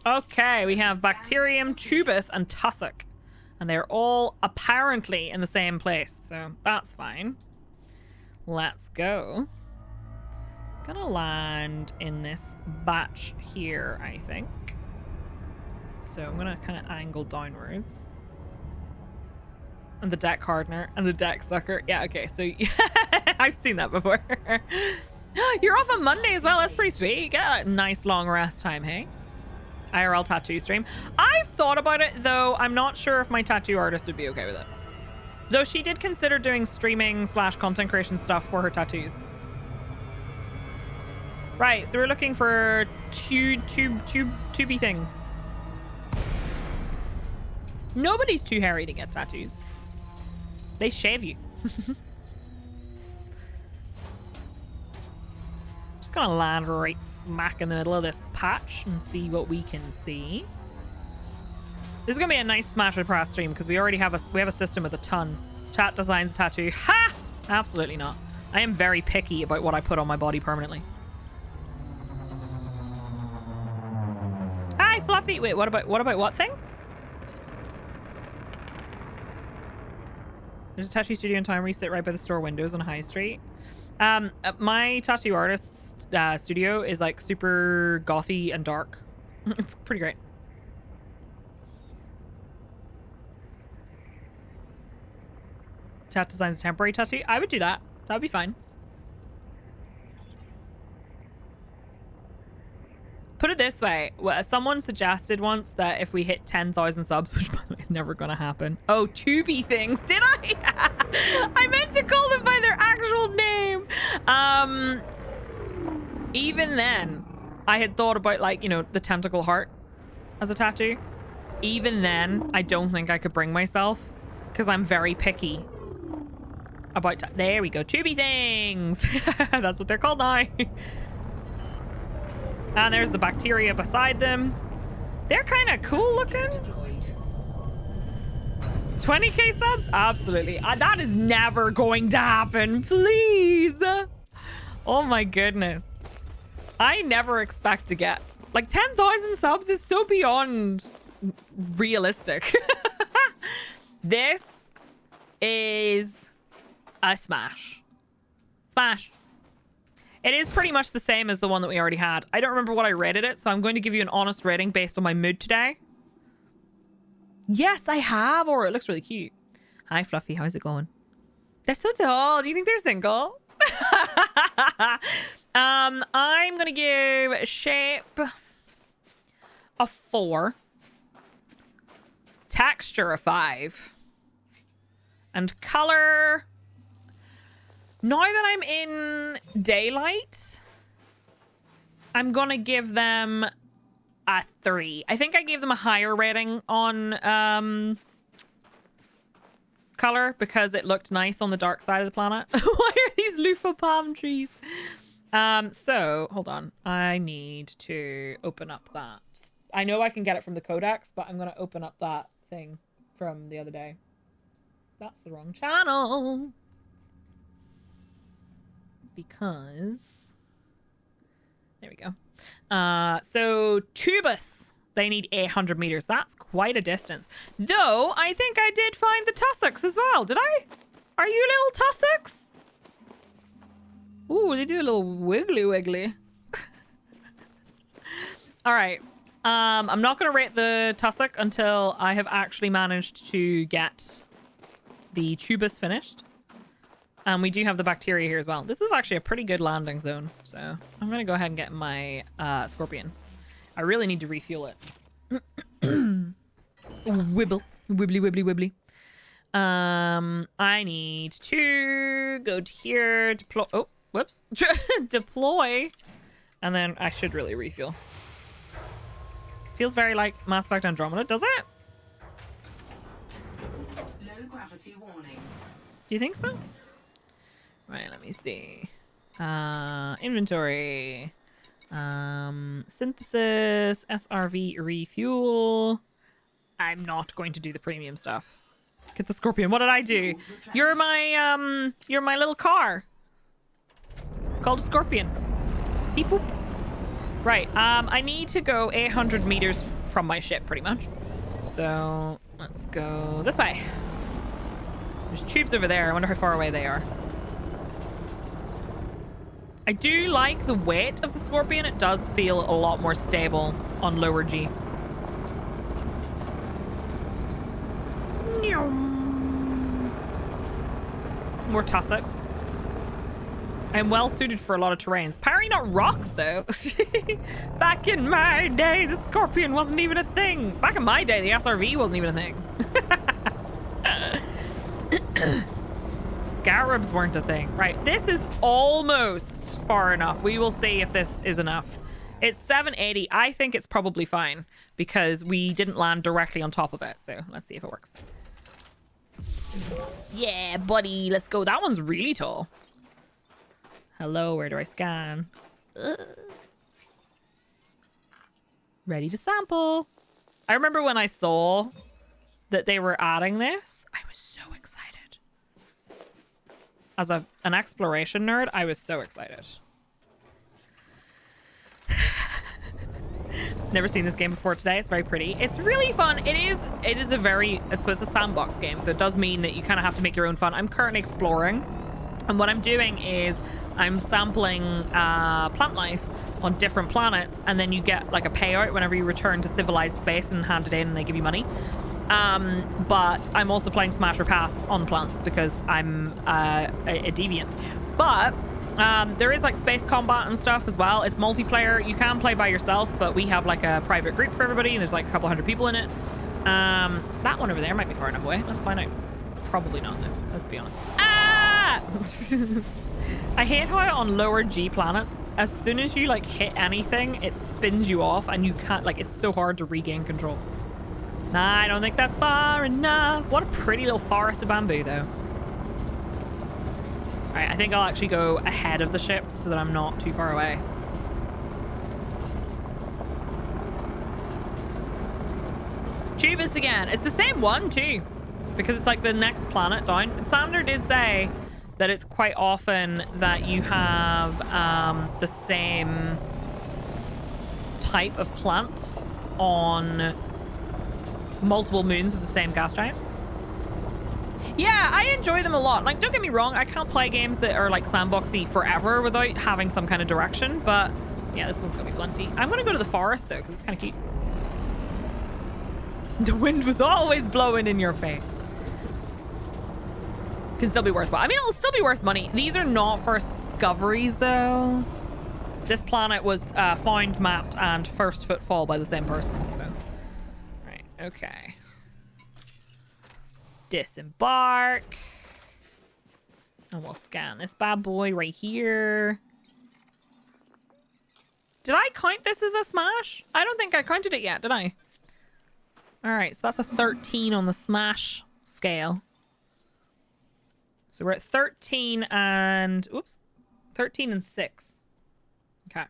Okay, we have Bacterium, Tubus, and Tussock. And they're all apparently in the same place, so that's fine. Let's go. Gonna land in this batch here, I think. So I'm gonna kind of angle downwards. And the deck hardener and the deck sucker. Yeah, okay, so I've seen that before. You're off on Monday as well. That's pretty sweet. You get a nice long rest time, hey? IRL tattoo stream. I've thought about it, though. I'm not sure if my tattoo artist would be okay with it. Though she did consider doing streaming / content creation stuff for her tattoos. Right, so we're looking for tubey things. Nobody's too hairy to get tattoos. They shave you. Just gonna land right smack in the middle of this patch and see what we can see. This is gonna be a nice smash and press stream because we already have a system with a ton. Chat designs a tattoo. Ha! Absolutely not. I am very picky about what I put on my body permanently. Hi, Fluffy. Wait, what about what things? There's a tattoo studio in town where you sit right by the store windows on High Street. My tattoo artist's studio is like super gothy and dark. It's pretty great. Chat designs a temporary tattoo. I would do that. That would be fine. Put it this way. Someone suggested once that if we hit 10,000 subs, which by the way is never going to happen. Oh, tubey things. Did I? I meant to call them by their actual name. Even then, I had thought about, like, you know, the tentacle heart as a tattoo. Even then, I don't think I could bring myself because I'm very picky about... There we go. Tubey things. That's what they're called now. And there's the bacteria beside them. They're kind of cool looking. 20k subs? Absolutely. That is never going to happen. Please. Oh my goodness. I never expect to get... Like 10,000 subs is so beyond realistic. This is a smash. Smash. It is pretty much the same as the one that we already had. I don't remember what I rated it, so I'm going to give you an honest rating based on my mood today. Yes, I have, or it looks really cute. Hi, Fluffy. How's it going? They're so tall. Do you think they're single? I'm going to give shape a 4. Texture a 5. And color... Now that I'm in daylight, I'm gonna give them a 3. I think I gave them a higher rating on color because it looked nice on the dark side of the planet. Why are these loofah palm trees? So hold on. I need to open up that. I know I can get it from the codex, but I'm gonna open up that thing from the other day. That's the wrong channel. Because there we go. So Tubus, they need 800 meters. That's quite a distance. Though I think I did find the tussocks as well. Did I? Are you little tussocks? Ooh, they do a little wiggly wiggly. All right. I'm not going to rate the tussock until I have actually managed to get the Tubus finished. And we do have the bacteria here as well. This is actually a pretty good landing zone. So I'm going to go ahead and get my scorpion. I really need to refuel it. Wibble. Wibbly, wibbly, wibbly. I need to go to here. Deploy. Oh, whoops. Deploy. And then I should really refuel. Feels very like Mass Effect Andromeda, does it? Low gravity warning. Do you think so? Right, let me see. Inventory. Synthesis, SRV, refuel. I'm not going to do the premium stuff. Get the scorpion. What did I do? You're my little car. It's called a scorpion. Beep boop. Right, I need to go 800 meters from my ship, pretty much. So let's go this way. There's tubes over there. I wonder how far away they are. I do like the weight of the scorpion. It does feel a lot more stable on lower G. More tussocks. I'm well suited for a lot of terrains. Apparently not rocks, though. Back in my day, the Scorpion wasn't even a thing. Back in my day, the SRV wasn't even a thing. Scarabs weren't a thing. Right, this is almost far enough. We will see if this is enough. It's 780. I think it's probably fine because we didn't land directly on top of it. So let's see if it works. Yeah, buddy. Let's go. That one's really tall. Hello, where do I scan? Ready to sample. I remember when I saw that they were adding this, I was so excited. As an exploration nerd, I was so excited. Never seen this game before today. It's very pretty. It's really fun. It is a very, it's a sandbox game, so it does mean that you kind of have to make your own fun. I'm currently exploring, and what I'm doing is I'm sampling plant life on different planets, and then you get like a payout whenever you return to civilized space and hand it in and they give you money. But I'm also playing Smash or Pass on plants because I'm a deviant. But there is like space combat and stuff as well. It's multiplayer. You can play by yourself, but we have like a private group for everybody, and there's like a couple hundred people in it. That one over there might be far enough away. Let's find out. Probably not, though. Let's be honest. Ah! I hate how on lower G planets, as soon as you like hit anything, it spins you off and you can't, like, it's so hard to regain control. Nah, I don't think that's far enough. What a pretty little forest of bamboo, though. All right, I think I'll actually go ahead of the ship so that I'm not too far away. Tubus again. It's the same one, too, because it's like the next planet down. And Sander did say that it's quite often that you have the same type of plant on multiple moons of the same gas giant. Yeah, I enjoy them a lot. Like, don't get me wrong, I can't play games that are like sandboxy forever without having some kind of direction, but yeah, this one's gonna be plenty. I'm gonna go to the forest though, because it's kind of cute. The wind was always blowing in your face. Can still be worthwhile. I mean, it'll still be worth money. These are not first discoveries though. This planet was found, mapped, and first footfall by the same person, so. Right, okay. Disembark. And we'll scan this bad boy right here. Did I count this as a smash? I don't think I counted it yet, did I? All right, so that's a 13 on the smash scale. So we're at 13 and, oops, 13 and 6. Okay.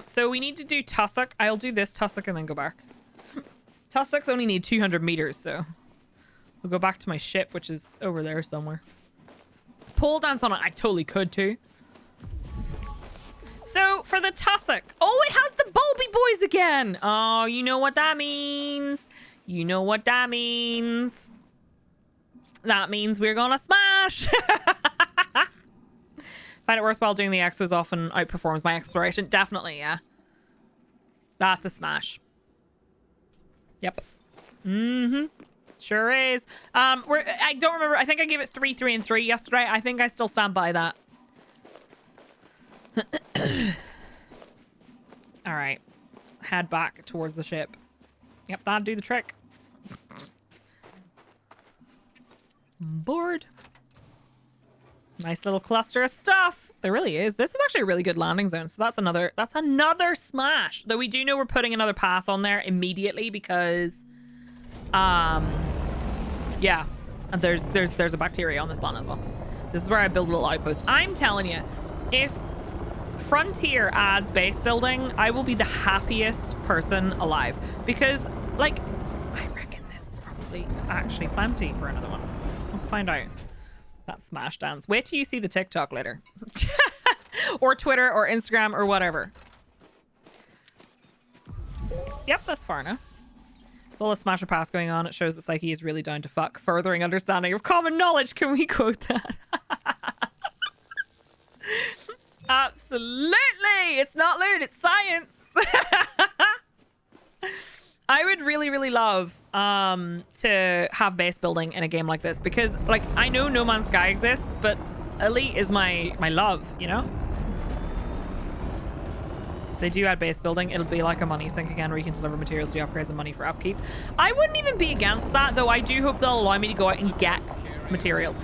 So we need to do tussock. I'll do this tussock and then go back. Tussocks only need 200 meters, so we'll go back to my ship, which is over there somewhere. Pole dance on it. I totally could too. So for the tussock, oh, it has the bulby boys again. Oh, you know what that means. You know what that means. That means we're gonna smash. Find it worthwhile doing the exos often outperforms my exploration. Definitely, yeah. That's a smash. Yep. Mm-hmm. Sure is. I don't remember. I think I gave it 3, 3, and 3 yesterday. I think I still stand by that. All right. Head back towards the ship. Yep, that'd do the trick. Board. Nice little cluster of stuff. There really is. This was actually a really good landing zone. So that's another smash. Though we do know we're putting another pass on there immediately because yeah. And there's a bacteria on this planet as well. This is where I build a little outpost. I'm telling you, if Frontier adds base building, I will be the happiest person alive. Because, like, I reckon this is probably actually plenty for another one. Let's find out. That smash dance. Wait till you see the TikTok later. Or Twitter or Instagram or whatever. Yep, that's far enough. Full of smash or pass going on. It shows that Psyche is really down to fuck. Furthering understanding of common knowledge. Can we quote that? Absolutely. It's not loot, it's science. I would really, really love to have base building in a game like this because, like, I know No Man's Sky exists, but Elite is my love, you know? They do add base building. It'll be like a money sink again where you can deliver materials to upgrades and money for upkeep. I wouldn't even be against that, though. I do hope they'll allow me to go out and get materials.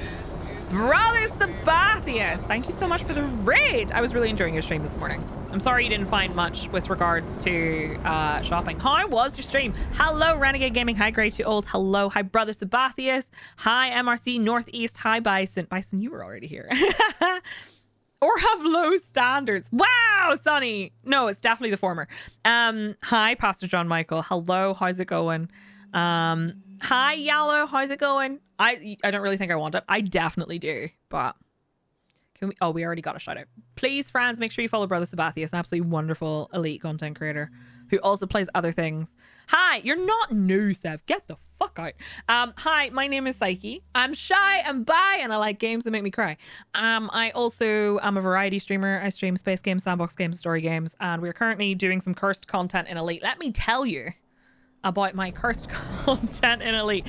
Brother Sabathius, thank you so much for the raid. I was really enjoying your stream this morning. I'm sorry you didn't find much with regards to shopping. How was your stream? Hello, Renegade Gaming. Hi, Grey 2 Old. Hello. Hi, Brother Sabathius. Hi, MRC Northeast. Hi, Bison. Bison, you were already here. Or have low standards. Wow, Sonny. No, it's definitely the former. Hi, Pastor John Michael. Hello, how's it going? Hi, Yellow. How's it going? I don't really think I want it. I definitely do, but can we? Oh, we already got a shout out. Please, friends, make sure you follow Brother Sabathius, an absolutely wonderful elite content creator who also plays other things. Hi, you're not new, Sev. Get the fuck out. Hi, my name is Psyche. I'm shy, I'm bi, and I like games that make me cry. I also am a variety streamer. I stream space games, sandbox games, story games, and we're currently doing some cursed content in Elite. Let me tell you about my cursed content in Elite.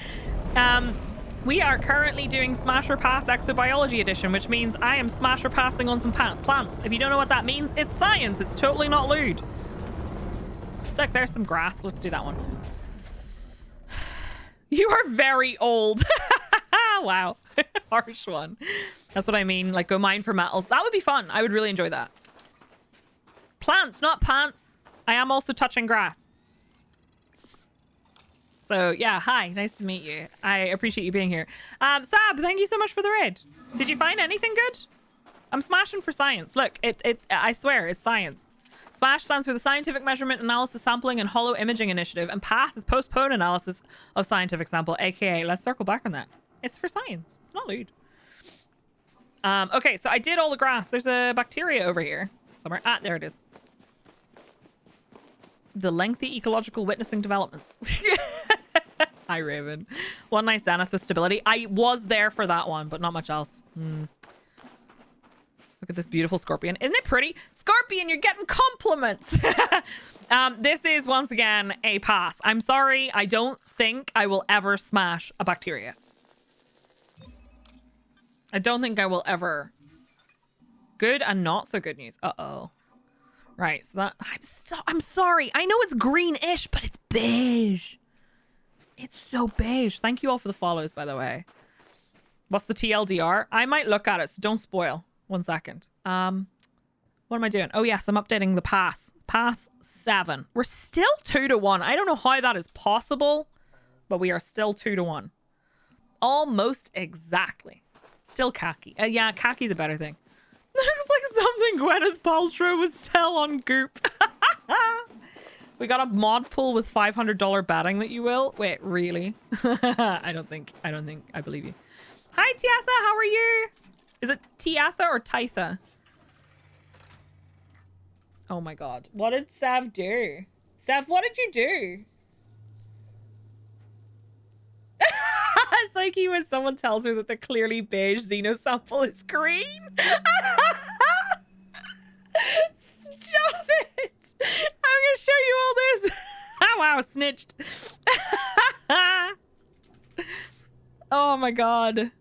We are currently doing Smasher Pass Exobiology Edition, which means I am Smasher Passing on some plants. If you don't know what that means, it's science. It's totally not lewd. Look, there's some grass. Let's do that one. You are very old. Wow. Harsh one. That's what I mean. Like, go mine for metals. That would be fun. I would really enjoy that. Plants, not pants. I am also touching grass. So, yeah. Hi. Nice to meet you. I appreciate you being here. Sab, thank you so much for the raid. Did you find anything good? I'm smashing for science. Look, I swear, it's science. SMASH stands for the Scientific Measurement, Analysis, Sampling, and Hollow Imaging Initiative, and PASS is Postponed Analysis of Scientific Sample, aka, let's circle back on that. It's for science. It's not lewd. Okay, so I did all the grass. There's a bacteria over here somewhere. Ah, there it is. The lengthy ecological witnessing developments. Hi, Raven. One nice Zenith with stability. I was there for that one, but not much else. Look at this beautiful scorpion. Isn't it pretty? Scorpion, you're getting compliments. This is, once again, a pass. I'm sorry. I don't think I will ever smash a bacteria. I don't think I will ever. Good and not so good news. Uh-oh. Right, so that... I'm sorry. I know it's greenish, but it's beige. It's so beige. Thank you all for the follows, by the way. What's the TLDR? I might look at it, so don't spoil. 1 second. What am I doing? Oh, yes, I'm updating the pass. Pass 7. We're still 2-1. I don't know how that is possible, but we are still 2-1. Almost exactly. Still khaki. Yeah, khaki's a better thing. Looks like something Gwyneth Paltrow would sell on Goop. We got a mod pool with $500 batting that you will. Wait, really? I don't think I believe you. Hi, Tiatha. How are you? Is it Tiatha or Titha? Oh my god. What did Sav do? Sav, what did you do? Psyche, when someone tells her that the clearly beige Xeno sample is green. Stop it! I'm gonna show you all this. Oh wow, snitched. Oh my god.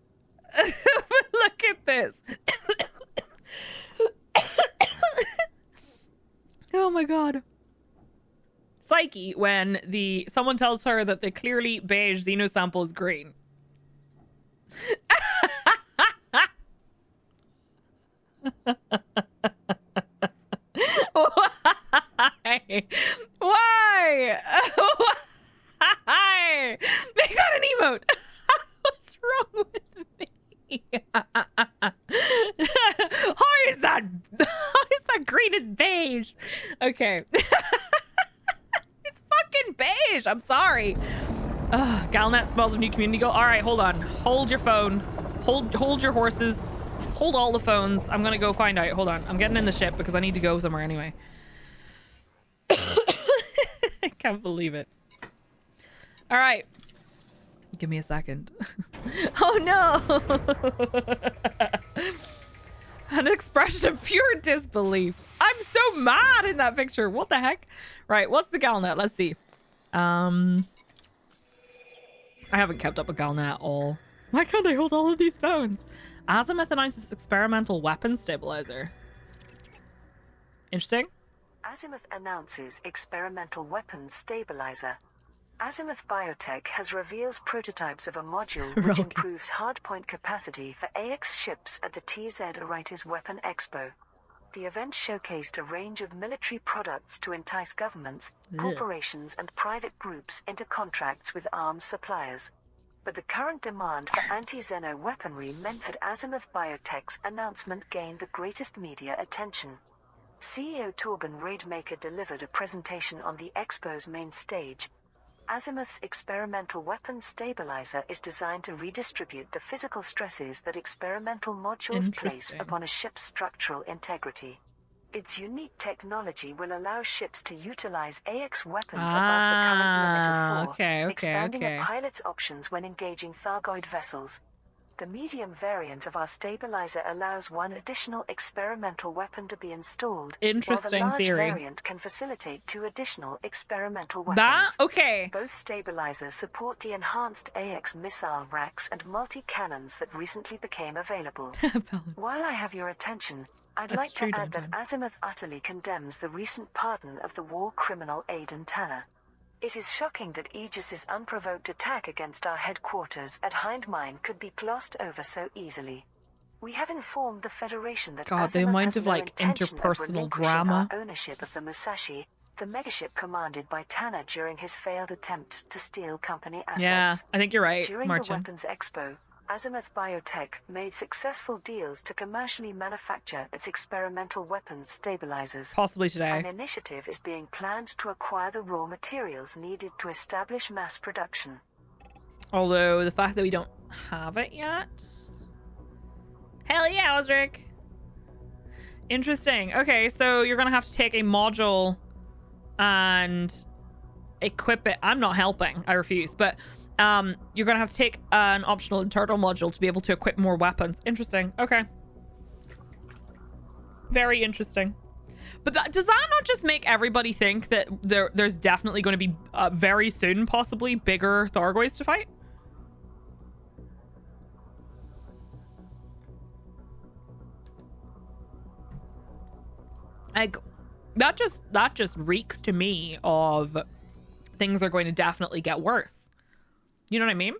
Look at this. Oh my god. Psyche, when someone tells her that the clearly beige Xeno sample is green. Why? Why? Why? Make that an emote. What's wrong with me? How is that green and beige? Okay. It's fucking beige. I'm sorry. Galnet smells of new community goal. All right, hold on. Hold your phone. Hold your horses. Hold all the phones. I'm gonna go find out. Hold on. I'm getting in the ship because I need to go somewhere anyway. I can't believe it. All right. Give me a second. Oh no! An expression of pure disbelief. I'm so mad in that picture. What the heck? Right, what's the Galnet? Let's see. I haven't kept up with Galnet at all. Why can't I hold all of these phones? Azimuth announces experimental weapon stabilizer. Interesting. Azimuth announces experimental weapons stabilizer. Azimuth Biotech has revealed prototypes of a module which improves hardpoint capacity for AX ships at the TZ Arites Weapon Expo. The event showcased a range of military products to entice governments, corporations, and private groups into contracts with arms suppliers. But the current demand for anti-Xeno weaponry meant that Azimuth Biotech's announcement gained the greatest media attention. CEO Torben Raidmaker delivered a presentation on the Expo's main stage. Azimuth's experimental weapons stabilizer is designed to redistribute the physical stresses that experimental modules place upon a ship's structural integrity. Its unique technology will allow ships to utilize AX weapons above the current limit of 4, expanding a pilot's options when engaging Thargoid vessels. The medium variant of our stabilizer allows one additional experimental weapon to be installed. Interesting while the large theory. variant can facilitate 2 additional experimental weapons. Both stabilizers support the enhanced AX missile racks and multi-cannons that recently became available. While I have your attention, I'd like to add that Azimuth utterly condemns the recent pardon of the war criminal Aidan Tanner. It is shocking that Aegis's unprovoked attack against our headquarters at Hindmine could be glossed over so easily. We have informed the Federation that God, the amount of like interpersonal drama. Our ownership of the Musashi, the megaship commanded by Tanner during his failed attempt to steal company assets. Yeah, I think you're right, During Martin. the Weapons Expo, Azimuth Biotech made successful deals to commercially manufacture its experimental weapons stabilizers. Possibly today. An initiative is being planned to acquire the raw materials needed to establish mass production. Although the fact that we don't have it yet. Hell yeah, Osric. Interesting. Okay, so you're gonna have to take a module and equip it. I'm not helping. I refuse. But you're gonna have to take an optional internal module to be able to equip more weapons. Interesting. Okay. Very interesting. But does that not just make everybody think that there's definitely going to be very soon, possibly, bigger Thargoids to fight? Like, that just reeks to me of things are going to definitely get worse. You know what I mean? All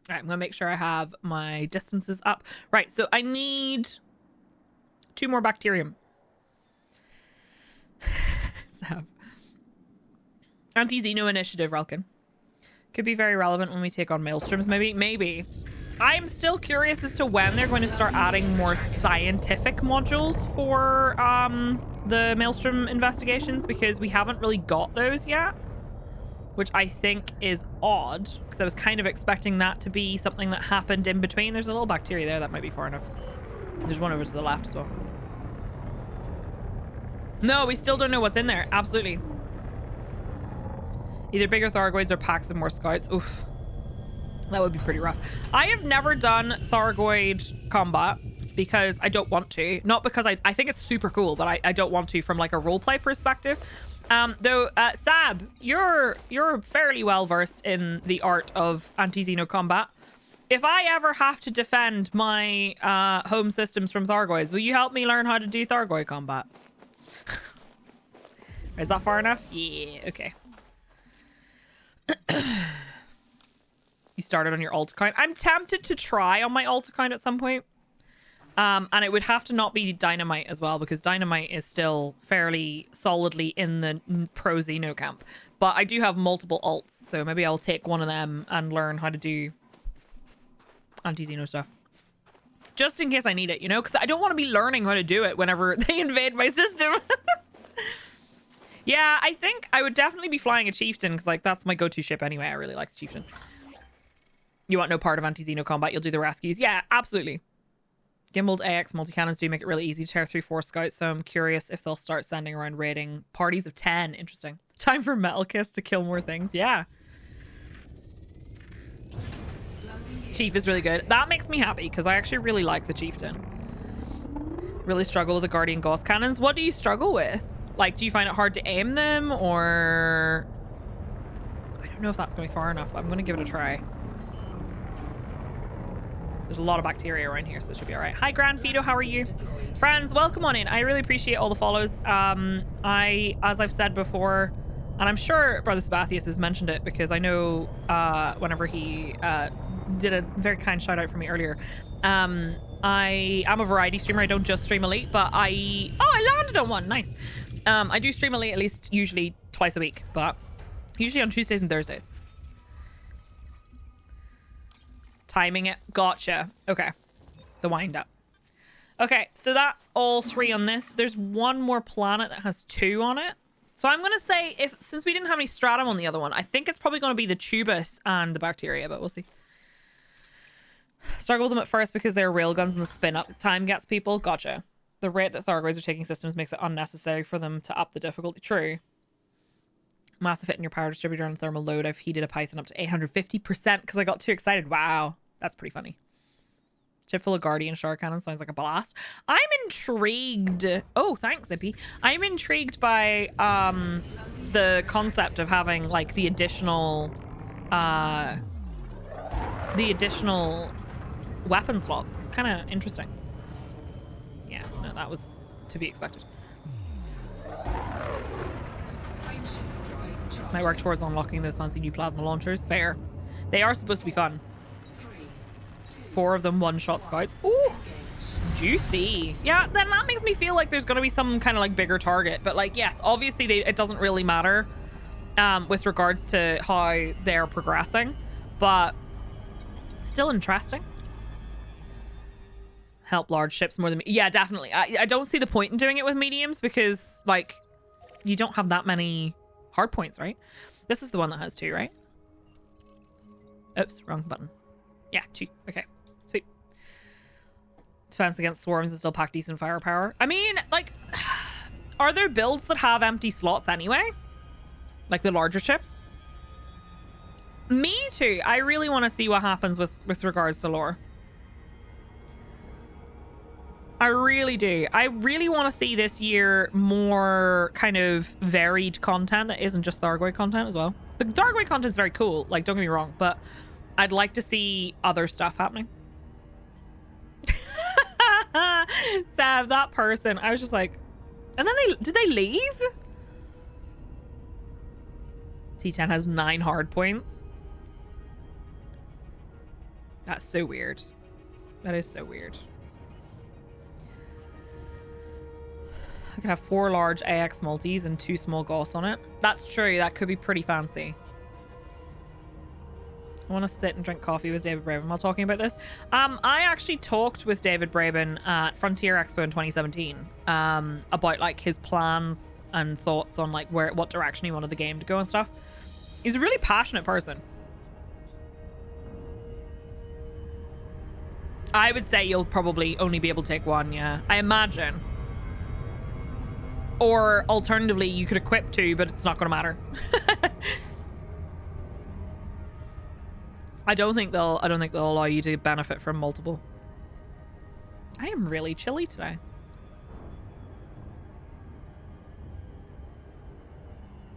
right, I'm going to make sure I have my distances up. Right, so I need 2 more bacterium. So, anti-Xeno initiative, Relkin. Could be very relevant when we take on Maelstroms. Maybe. I'm still curious as to when they're going to start adding more scientific modules for the Maelstrom investigations, because we haven't really got those yet. Which I think is odd, because I was kind of expecting that to be something that happened in between. There's a little bacteria there that might be far enough. There's one over to the left as well. No, we still don't know what's in there. Absolutely. Either bigger Thargoids or packs of more scouts. Oof. That would be pretty rough. I have never done Thargoid combat because I don't want to. Not because I think it's super cool, but I don't want to from like a roleplay perspective. Though, Sab, you're fairly well versed in the art of anti-Xeno combat. If I ever have to defend my home systems from Thargoids, will you help me learn how to do Thargoid combat? Is that far enough? Yeah, okay. You started on your alt account. I'm tempted to try on my alt account at some point. And it would have to not be Dynamite as well, because Dynamite is still fairly solidly in the pro Xeno camp. But I do have multiple alts, so maybe I'll take one of them and learn how to do anti-Xeno stuff. Just in case I need it, you know? Because I don't want to be learning how to do it whenever they invade my system. Yeah, I think I would definitely be flying a Chieftain, because like that's my go-to ship anyway. I really like the Chieftain. You want no part of anti-Xeno combat, you'll do the rescues. Yeah, absolutely. Gimbaled AX multi-cannons do make it really easy to tear through 4 scouts, so I'm curious if they'll start sending around raiding parties of 10. Interesting. Time for Metal Kiss to kill more things. Yeah. Chief is really good. That makes me happy, because I actually really like the Chieftain. Really struggle with the Guardian Gauss cannons. What do you struggle with? Like, do you find it hard to aim them, or... I don't know if that's going to be far enough, but I'm going to give it a try. There's a lot of bacteria around here, so it should be all right. Hi, Grand Fido. How are you? Friends, welcome on in. I really appreciate all the follows. As I've said before, and I'm sure Brother Sabathius has mentioned it because I know whenever he did a very kind shout out for me earlier. I am a variety streamer. I don't just stream Elite, but I landed on one. Nice. I do stream Elite at least usually twice a week, but usually on Tuesdays and Thursdays. Timing it. Gotcha. Okay. The wind up. Okay, so that's all 3 on this. There's one more planet that has 2 on it. So I'm going to say, since we didn't have any stratum on the other one, I think it's probably going to be the tubus and the bacteria, but we'll see. Struggle with them at first because they're railguns and the spin up time gets people. Gotcha. The rate that Thargoids are taking systems makes it unnecessary for them to up the difficulty. True. Massive hit in your power distributor on thermal load. I've heated a Python up to 850% because I got too excited. Wow. That's pretty funny. Chip full of Guardian Shark Cannon sounds like a blast. I'm intrigued. Oh, thanks, Zippy. I'm intrigued by the concept of having like the additional weapon slots. It's kind of interesting. Yeah, no, that was to be expected. Might work towards unlocking those fancy new plasma launchers. Fair. They are supposed to be fun. 4 of them one-shot scouts. Ooh, juicy. Yeah, then that makes me feel like there's going to be some kind of like bigger target. But like, yes, obviously it doesn't really matter with regards to how they're progressing. But still interesting. Help large ships more than... Yeah, definitely. I don't see the point in doing it with mediums because like you don't have that many hard points, right? This is the one that has 2, right? Oops, wrong button. Yeah, 2. Okay. Sweet. Defense against swarms and still pack decent firepower. I mean, like, are there builds that have empty slots anyway? Like the larger ships? Me too. I really want to see what happens with regards to lore. I really do. I really want to see this year more kind of varied content that isn't just Thargoid content as well. The Thargoid content is very cool, like, don't get me wrong, but I'd like to see other stuff happening. Sav, that person, I was just like, and then did they leave? T10 has 9 hard points. That's so weird. That is so weird. I could have 4 large AX multis and 2 small Gauss on it. That's true. That could be pretty fancy. I want to sit and drink coffee with David Braben while talking about this. I actually talked with David Braben at Frontier Expo in 2017 about like his plans and thoughts on like what direction he wanted the game to go and stuff. He's a really passionate person. I would say you'll probably only be able to take 1, yeah. I imagine. Or alternatively, you could equip 2, but it's not going to matter. I don't think they'll allow you to benefit from multiple. I am really chilly today.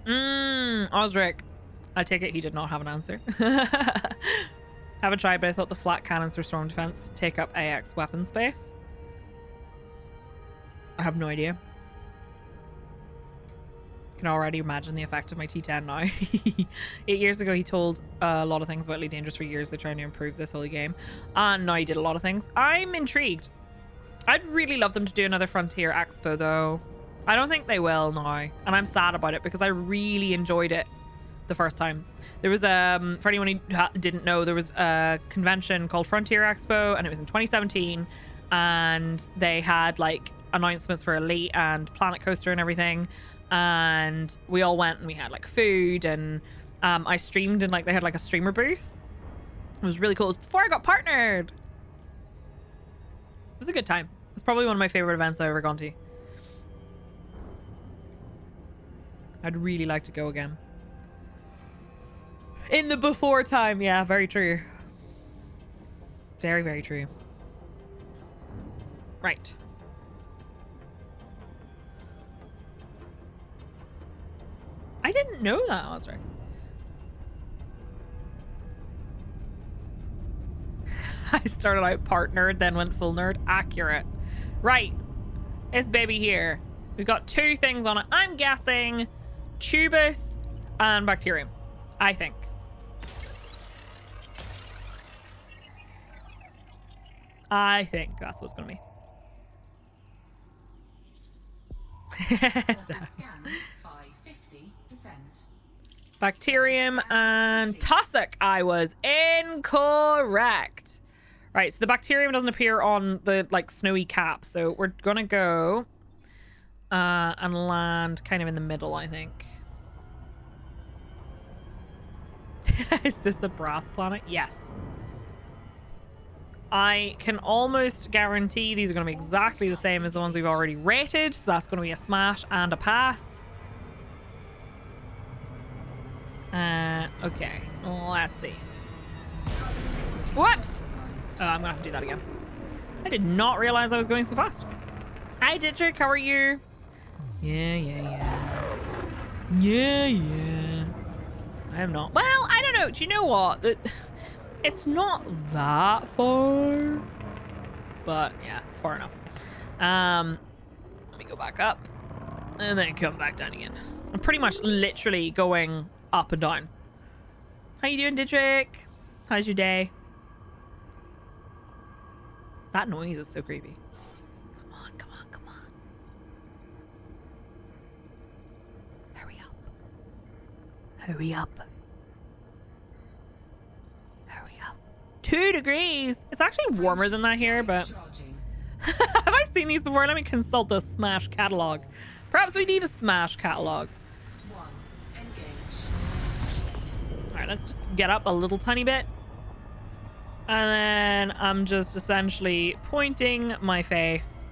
Osric. I take it he did not have an answer. Haven't tried, but I thought the flat cannons for storm defense take up AX weapon space. I have no idea. Can already imagine the effect of my T10 now. 8 years ago, he told a lot of things about Elite Dangerous for years. They're trying to improve this whole game. And now he did a lot of things. I'm intrigued. I'd really love them to do another Frontier Expo, though. I don't think they will now. And I'm sad about it because I really enjoyed it the first time. There was, for anyone who didn't know, there was a convention called Frontier Expo, and it was in 2017. And they had, like, announcements for Elite and Planet Coaster and everything. And we all went and we had like food, and I streamed, and like they had like a streamer booth. It was really cool. It was before I got partnered. It was a good time. It was probably one of my favorite events I've ever gone to. I'd really like to go again. In the before time, yeah, very true. Very, very true. Right. I didn't know that, Osric. I started out part nerd, then went full nerd. Accurate. Right. This baby here. We've got 2 things on it. I'm guessing tubus and bacterium. I think. I think that's what's going to be. Scanned by 50%. Bacterium and tussock. I was incorrect. Right, so the bacterium doesn't appear on the like snowy cap, so we're gonna go and land kind of in the middle, I think. Is this a brass planet? Yes. I can almost guarantee these are going to be exactly the same as the ones we've already rated, so that's going to be a smash and a pass. Okay, let's see. Whoops! Oh, I'm gonna have to do that again. I did not realize I was going so fast. Hi, Dietrich, how are you? Yeah. I am not. Well, I don't know. Do you know what? It's not that far. But, yeah, it's far enough. Let me go back up. And then come back down again. I'm pretty much literally going up and down. How you doing, Dietrich? How's your day? That noise is so creepy. Come on. Hurry up. 2 degrees. It's actually warmer than that here, but... Have I seen these before? Let me consult the Smash catalog. Perhaps we need a Smash catalog. Alright, let's just get up a little tiny bit. And then I'm just essentially pointing my face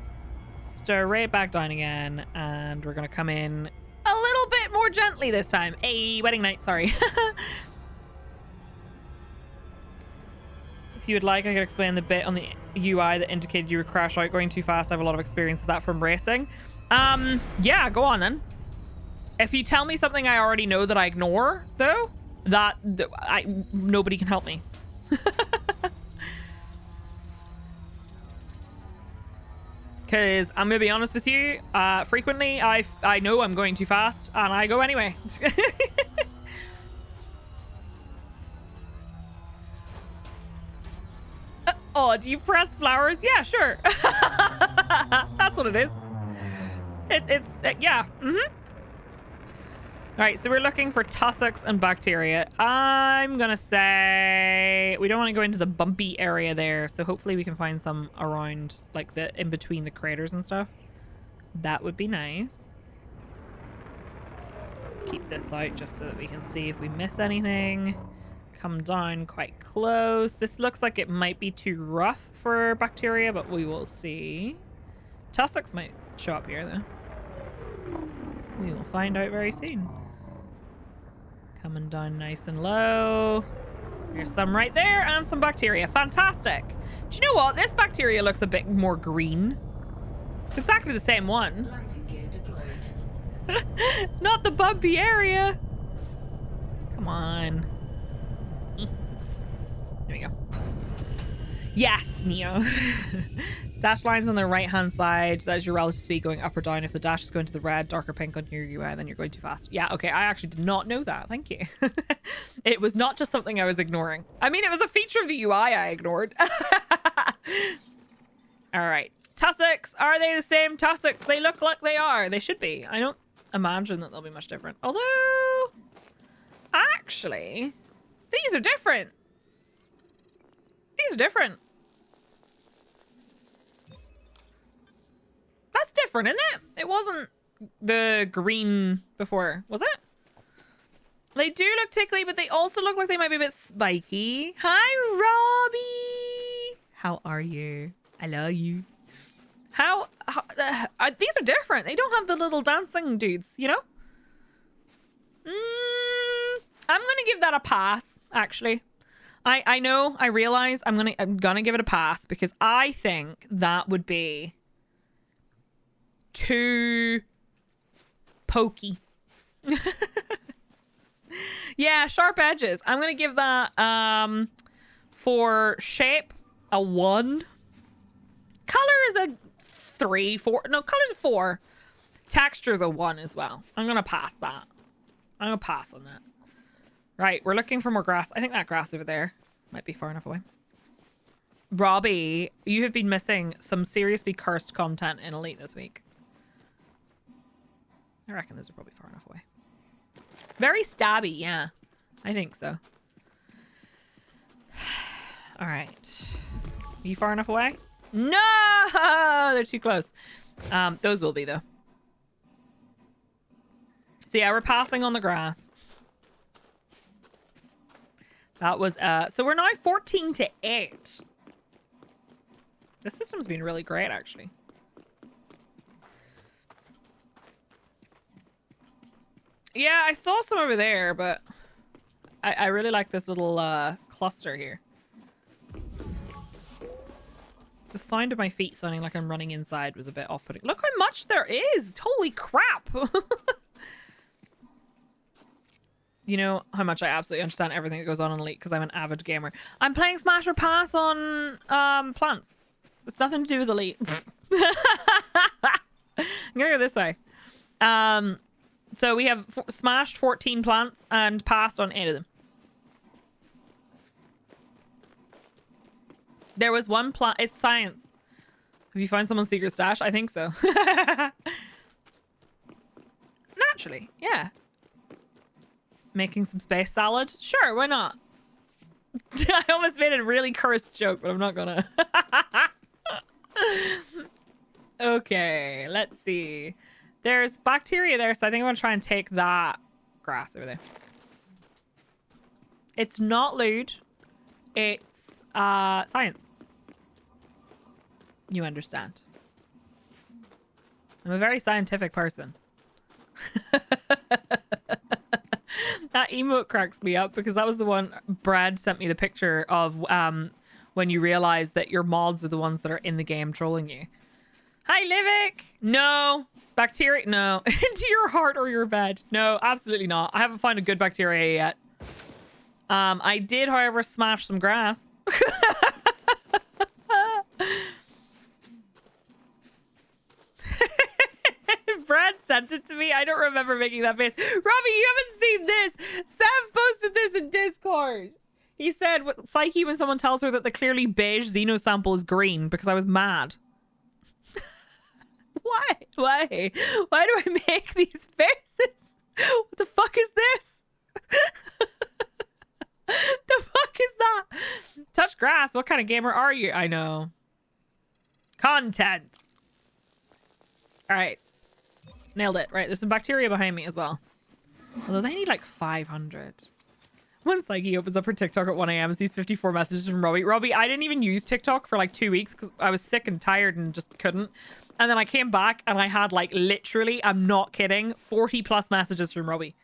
straight back down again. And we're going to come in a little bit more gently this time. Hey, wedding night, sorry. If you would like, I could explain the bit on the UI that indicated you would crash out going too fast. I have a lot of experience with that from racing. Yeah, go on then. If you tell me something I already know that I ignore, though, nobody can help me. Because I'm gonna be honest with you, frequently I know I'm going too fast and I go anyway. Oh, do you press flowers? Yeah, sure. That's what it is. Yeah. All right, so we're looking for tussocks and bacteria. I'm gonna say we don't want to go into the bumpy area there, so hopefully we can find some around, like the in between the craters and stuff. That would be nice. Keep this out just so that we can see if we miss anything. Come down quite close. This looks like it might be too rough for bacteria, but we will see. Tussocks might show up here though. We will find out very soon. Coming down nice and low. There's some right there and some bacteria. Fantastic. Do you know what? This bacteria looks a bit more green. It's exactly the same one. Landing gear deployed. Not the bumpy area. Come on. There we go. Yes, Neo. Dash lines on the right hand side. That is your relative speed going up or down. If the dash is going to the red, darker pink on your UI, then you're going too fast. Yeah, okay. I actually did not know that. Thank you. It was not just something I was ignoring. I mean, it was a feature of the UI I ignored. All right. Tussocks. Are they the same tussocks? They look like they are. They should be. I don't imagine that they'll be much different. Although, actually, these are different. These are different. That's different, isn't it? It wasn't the green before, was it? They do look tickly, but they also look like they might be a bit spiky. Hi, Robbie. How are you? I love you. These are different. They don't have the little dancing dudes, you know? I'm gonna give that a pass, actually. I know, I realize I'm gonna give it a pass because I think that would be too pokey. Yeah, sharp edges. I'm gonna give that for shape A 1. Color is a 3, 4. No, color's a 4. Texture's a 1 as well. I'm gonna pass that. I'm gonna pass on that. Right, we're looking for more grass. I think that grass over there might be far enough away. Robbie, you have been missing some seriously cursed content in Elite this week. I reckon those are probably far enough away. Very stabby, yeah. I think so. All right. Are you far enough away? No! They're too close. Those will be, though. So, yeah, we're passing on the grass. That was, so we're now 14-8. This system's been really great, actually. Yeah, I saw some over there, but I really like this little cluster here. The sound of my feet sounding like I'm running inside was a bit off-putting. Look how much there is! Holy crap! You know how much I absolutely understand everything that goes on in Elite because I'm an avid gamer. I'm playing Smash or Pass on plants. It's nothing to do with Elite. I'm gonna go this way. So we have smashed 14 plants and passed on 8 of them. There was one plant. It's science. Have you found someone's secret stash? I think so. Naturally, yeah. Making some space salad? Sure, why not? I almost made a really cursed joke, but I'm not gonna. Okay, let's see. There's bacteria there, so I think I'm gonna try and take that grass over there. It's not lewd. It's science. You understand. I'm a very scientific person. That emote cracks me up because that was the one Brad sent me the picture of when you realize that your mods are the ones that are in the game trolling you. Hi, Livik! No. Bacteria? No. Into your heart or your bed? No, absolutely not. I haven't found a good bacteria yet. I did, however, smash some grass. Brad sent it to me. I don't remember making that face. Robbie, you haven't seen this. Sev posted this in Discord. He said, Psyche when someone tells her that the clearly beige Xeno sample is green because I was mad. Why? Why? Why do I make these faces? What the fuck is this? The fuck is that? Touch grass. What kind of gamer are you? I know. Content. All right. Nailed it. Right, there's some bacteria behind me as well. Although they need like 500. When Psyche opens up her TikTok at 1 a.m. and sees 54 messages from Robbie. Robbie, I didn't even use TikTok for like 2 weeks because I was sick and tired and just couldn't. And then I came back and I had like literally, I'm not kidding, 40 plus messages from Robbie.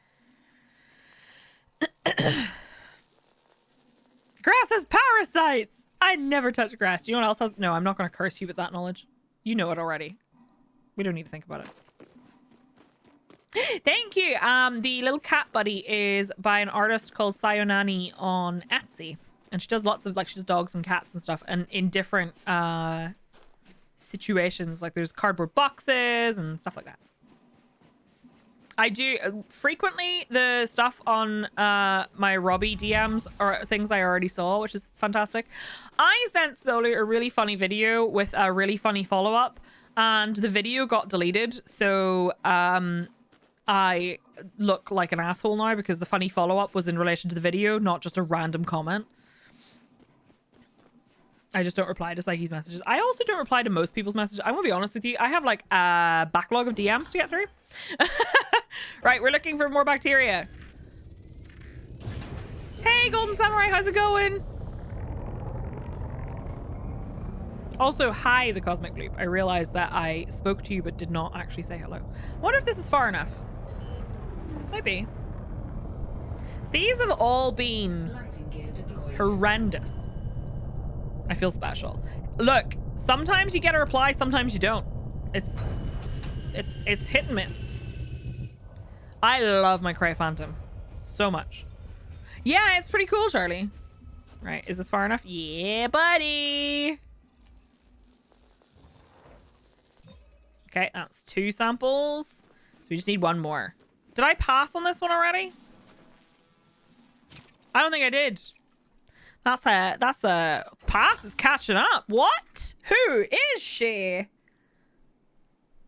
Grass has parasites! I never touch grass. Do you know what else has? No, I'm not going to curse you with that knowledge. You know it already. We don't need to think about it. Thank you. The little cat buddy is by an artist called Sayonani on Etsy. And she does lots of, like, she does dogs and cats and stuff. And in different situations. Like, there's cardboard boxes and stuff like that. I do frequently the stuff on my Robbie DMs or things I already saw, which is fantastic. I sent Solo a really funny video with a really funny follow-up. And the video got deleted. So, I look like an asshole now because the funny follow-up was in relation to the video, not just a random comment. I just don't reply to Psyche's messages. I also don't reply to most people's messages. I'm gonna be honest with you. I have like a backlog of DMs to get through. Right, we're looking for more bacteria. Hey, Golden Samurai, how's it going? Also, hi, the Cosmic Loop. I realized that I spoke to you but did not actually say hello. I wonder if this is far enough. Maybe. These have all been horrendous. I feel special. Look, sometimes you get a reply, sometimes you don't. It's hit and miss. I love my Cray Phantom so much. Yeah, it's pretty cool, Charlie. Right, is this far enough? Yeah, buddy. Okay, that's 2 samples. So we just need 1 more. Did I pass on this one already? I don't think I did. That's a pass is catching up. What? Who is she?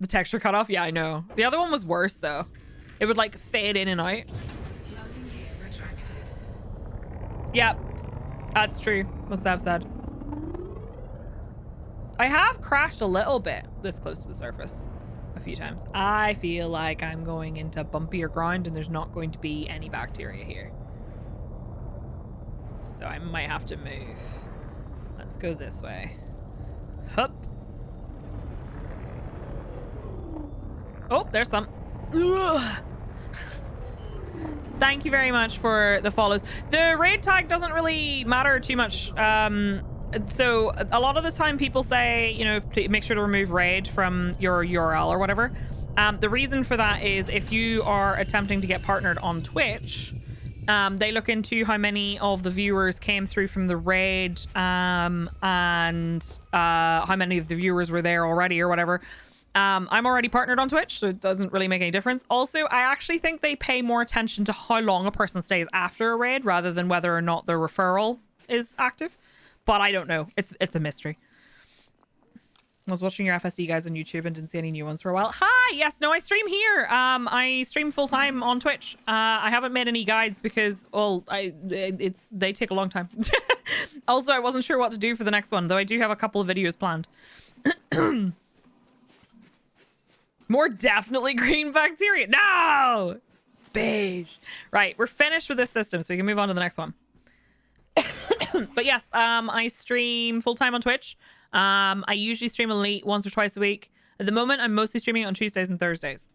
The texture cut off? Yeah, I know. The other one was worse though. It would like fade in and out. Loading gear retracted. Yep. That's true. What Sav said. I have crashed a little bit this close to the surface a few times. I feel like I'm going into bumpier ground and there's not going to be any bacteria here. So I might have to move. Let's go this way. Hup. Oh, there's some. Ugh. Thank you very much for the follows. The raid tag doesn't really matter too much. So a lot of the time people say, you know, make sure to remove raid from your URL or whatever. The reason for that is if you are attempting to get partnered on Twitch, they look into how many of the viewers came through from the raid and how many of the viewers were there already or whatever. I'm already partnered on Twitch, so it doesn't really make any difference. Also, I actually think they pay more attention to how long a person stays after a raid rather than whether or not their referral is active. But I don't know. It's a mystery. I was watching your FSD guys on YouTube and didn't see any new ones for a while. Hi! Yes, no, I stream here. I stream full time on Twitch. I haven't made any guides because, well, they take a long time. Also, I wasn't sure what to do for the next one, though I do have a couple of videos planned. More definitely green bacteria. No! It's beige. Right, we're finished with this system, so we can move on to the next one. But yes, I stream full-time on Twitch. I usually stream Elite once or twice a week. At the moment, I'm mostly streaming it on Tuesdays and Thursdays.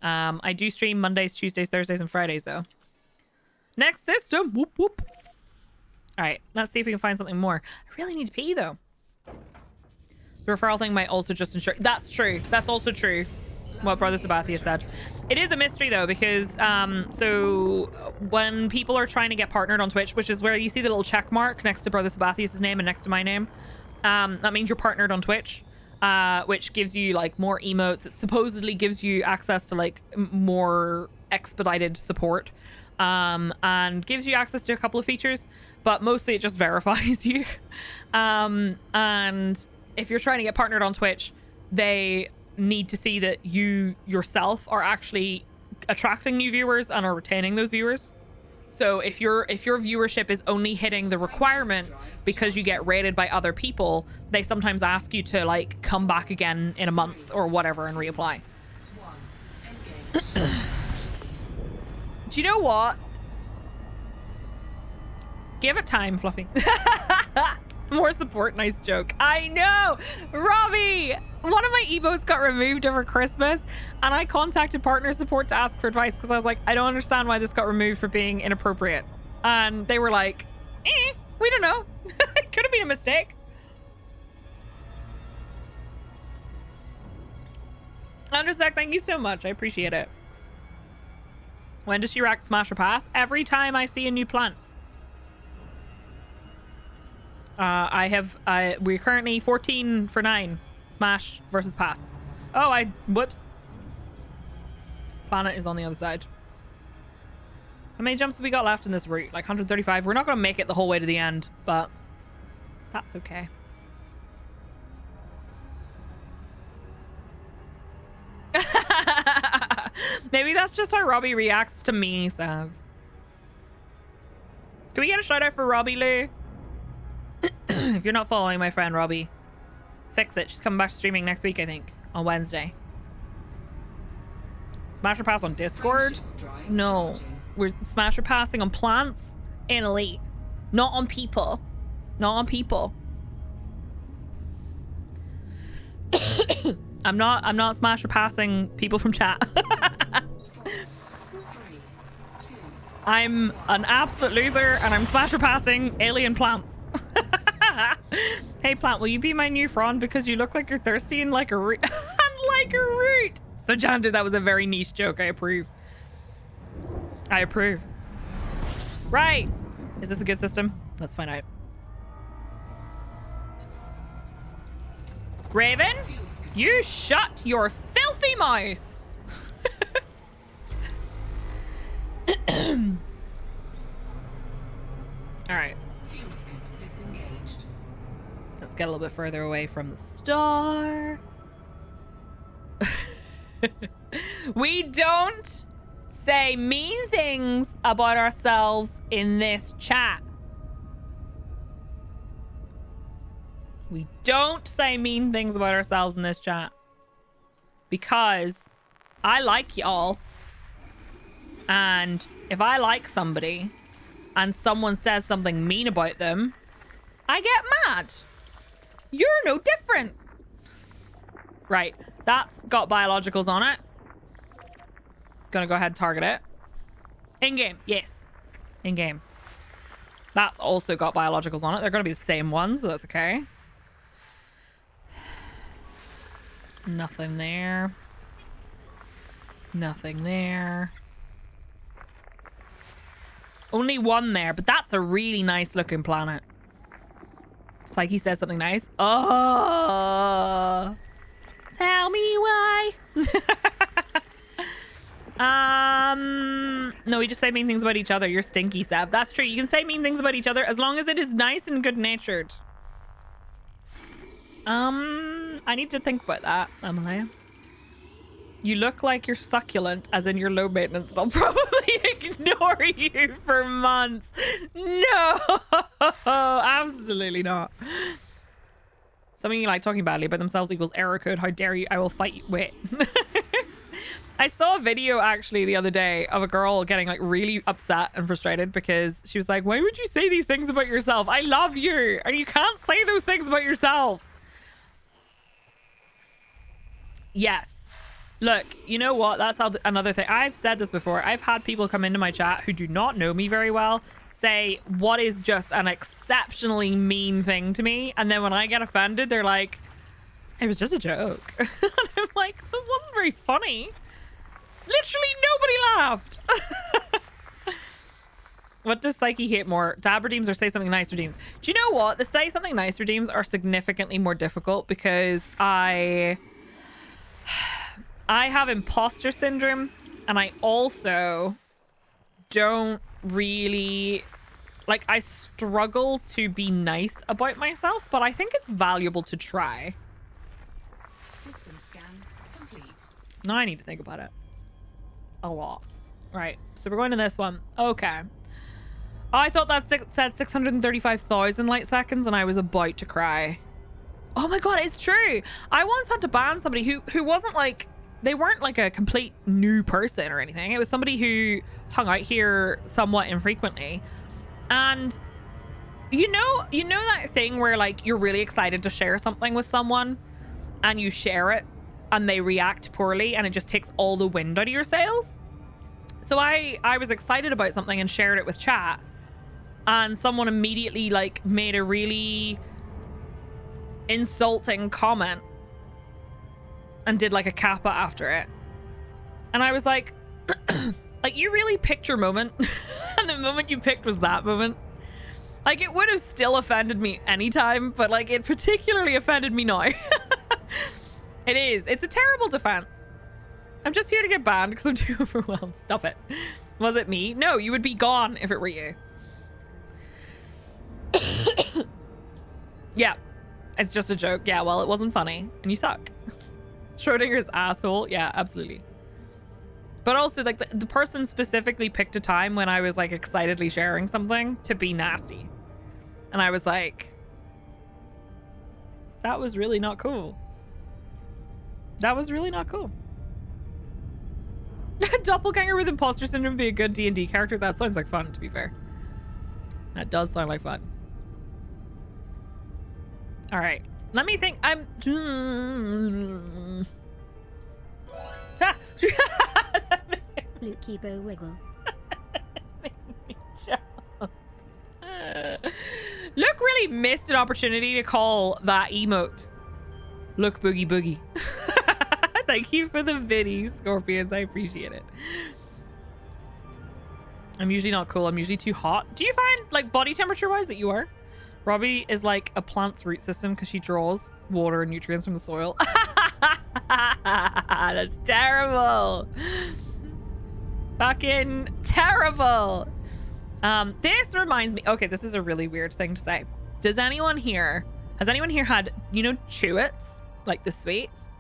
I do stream Mondays, Tuesdays, Thursdays, and Fridays, though. Next system. Whoop, whoop. All right, let's see if we can find something more. I really need to pee, though. The referral thing might also just ensure... That's true. That's also true. What Brother Sabathia said. It is a mystery though, because so when people are trying to get partnered on Twitch, which is where you see the little check mark next to Brother Sabathia's name and next to my name, that means you're partnered on Twitch, which gives you like more emotes. It supposedly gives you access to like more expedited support, and gives you access to a couple of features, but mostly it just verifies you. And if you're trying to get partnered on Twitch, they need to see that you yourself are actually attracting new viewers and are retaining those viewers. So if your viewership is only hitting the requirement because you get rated by other people, they sometimes ask you to like come back again in a month or whatever and reapply. Do you know what? Give it time, Fluffy. More support, nice joke. I know! Robbie! One of my emotes got removed over Christmas, and I contacted partner support to ask for advice because I was like, I don't understand why this got removed for being inappropriate. And they were like, we don't know. It could have been a mistake. Undersec, thank you so much. I appreciate it. When does she rack smash or pass? Every time I see a new plant. We're currently 14 for 9. Smash versus pass. Oh, whoops. Planet is on the other side. How many jumps have we got left in this route? Like 135. We're not going to make it the whole way to the end, but that's okay. Maybe that's just how Robbie reacts to me, Sav. Can we get a shout out for Robbie Lou? If you're not following my friend Robbie, fix it. She's coming back to streaming next week, I think, on Wednesday. Smash or pass on Discord? No. We're smash or passing on plants in Elite. Not on people. Not on people. I'm not smash or passing people from chat. I'm an absolute loser and I'm smash or passing alien plants. Hey plant, will you be my new frond because you look like you're thirsty and like a root? Like a root. So John did, that was a very niche joke. I approve. I approve. Right. Is this a good system? Let's find out. Raven, you shut your filthy mouth. All right. Fuel scoop disengaged. Let's get a little bit further away from the star. We don't say mean things about ourselves in this chat. We don't say mean things about ourselves in this chat. Because I like y'all. And if I like somebody and someone says something mean about them, I get mad. You're no different. Right. That's got biologicals on it. Gonna go ahead and target it. In-game. Yes. In-game. That's also got biologicals on it. They're gonna be the same ones, but that's okay. Nothing there. Nothing there. Only one there, but that's a really nice looking planet. Psyche says something nice. Oh, tell me why. No, we just say mean things about each other. You're stinky, Seb. That's true. You can say mean things about each other as long as it is nice and good-natured. I need to think about that, Emily. You look like you're succulent, as in you're low maintenance, and I'll probably ignore you for months. No, absolutely not. Something you like talking badly about themselves equals error code. How dare you? I will fight you. Wait. I saw a video actually the other day of a girl getting like really upset and frustrated because she was like, why would you say these things about yourself? I love you, and you can't say those things about yourself. Yes. Look, you know what? That's how another thing. I've said this before. I've had people come into my chat who do not know me very well say what is just an exceptionally mean thing to me. And then when I get offended, they're like, it was just a joke. And I'm like, it wasn't very funny. Literally nobody laughed. What does Psyche hate more? Dab redeems or say something nice redeems? Do you know what? The say something nice redeems are significantly more difficult because I have imposter syndrome, and I also don't really like, I struggle to be nice about myself, but I think it's valuable to try. System scan complete. Now I need to think about it a lot. Right, so we're going to this one. Okay. I thought that said 635,000 light seconds, and I was about to cry. Oh my god, it's true. I once had to ban somebody who wasn't like, they weren't like a complete new person or anything. It was somebody who hung out here somewhat infrequently. And you know that thing where like you're really excited to share something with someone and you share it and they react poorly and it just takes all the wind out of your sails? So I was excited about something and shared it with chat, and someone immediately like made a really insulting comment and did like a kappa after it, and I was like like, you really picked your moment. And the moment you picked was that moment. Like, it would have still offended me anytime, but like, it particularly offended me now. It's a terrible defense. I'm just here to get banned because I'm too overwhelmed. Stop it. Was it me? No, you would be gone if it were you. Yeah, it's just a joke. Yeah, well, it wasn't funny and you suck. Schrodinger's asshole. Yeah, absolutely. But also, like, the person specifically picked a time when I was like excitedly sharing something to be nasty, and I was like, that was really not cool. That was really not cool. Doppelganger with imposter syndrome would be a good D&D character. That sounds like fun, to be fair. That does sound like fun. All right, let me think. Lukibo wiggle. Look really missed an opportunity to call that emote Look Boogie Boogie. Thank you for the biddies, Scorpions. I appreciate it. I'm usually not cool. I'm usually too hot. Do you find, like, body temperature wise that you are? Robbie is like a plant's root system because she draws water and nutrients from the soil. That's terrible. Fucking terrible. This reminds me. Okay, this is a really weird thing to say. Has anyone here had, you know, Chewits? Like the sweets?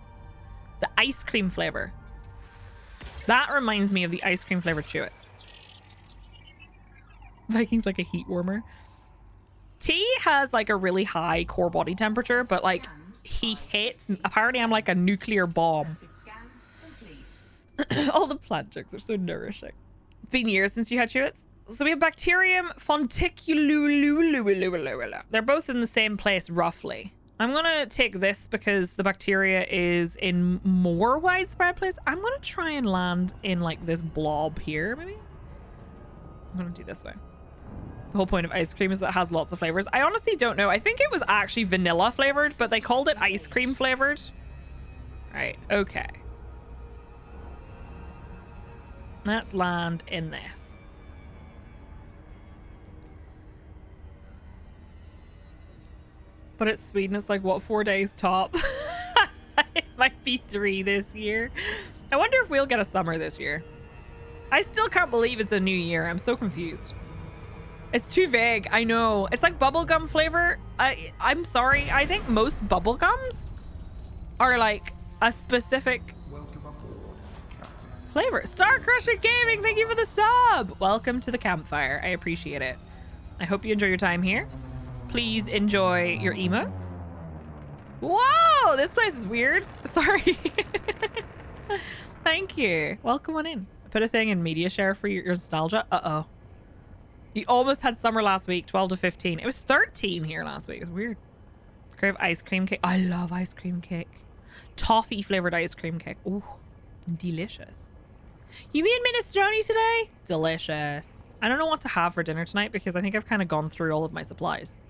The ice cream flavor. That reminds me of the ice cream flavored Chewits. Viking's like a heat warmer. T has like a really high core body temperature, but like he hates. Apparently, I'm like a nuclear bomb. All the plant jokes are so nourishing. It's been years since you had Chewits. So we have Bacterium fonticululu. They're both in the same place, roughly. I'm gonna take this because the bacteria is in more widespread place. I'm gonna try and land in like this blob here, maybe. I'm gonna do this way. The whole point of ice cream is that it has lots of flavors. I honestly don't know. I think it was actually vanilla flavored, but they called it ice cream flavored. Right, okay. Let's land in this. But it's Sweden. It's like, what, 4 days top? It might be 3 this year. I wonder if we'll get a summer this year. I still can't believe it's a new year. I'm so confused. It's too vague. I know. It's like bubblegum flavor. I'm sorry. I think most bubblegums are like a specific flavor. Star Crusher Gaming, thank you for the sub. Welcome to the campfire. I appreciate it. I hope you enjoy your time here. Please enjoy your emotes. Whoa, this place is weird. Sorry. Thank you. Welcome on in. Put a thing in media share for your nostalgia. Uh-oh. You almost had summer last week, 12 to 15. It was 13 here last week. It's weird. Crave ice cream cake. I love ice cream cake. Toffee flavored ice cream cake. Ooh, delicious. You mean minestrone today? Delicious. I don't know what to have for dinner tonight because I think I've kind of gone through all of my supplies.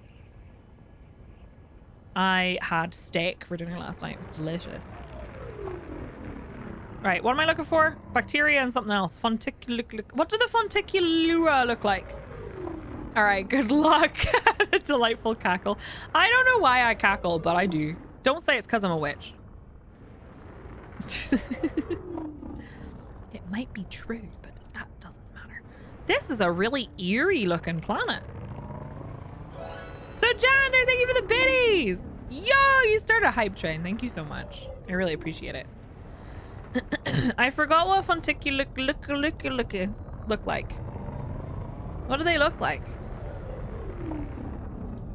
I had steak for dinner last night. It was delicious. Right, what am I looking for? Bacteria and something else. What do the fonticulura look like? All right, good luck. A delightful cackle. I don't know why I cackle, but I do. Don't say it's because I'm a witch. It might be true, but that doesn't matter. This is a really eerie looking planet. So Jander, thank you for the biddies. Yo, you started a hype train. Thank you so much. I really appreciate it. I forgot what fonticulus look like. What do they look like?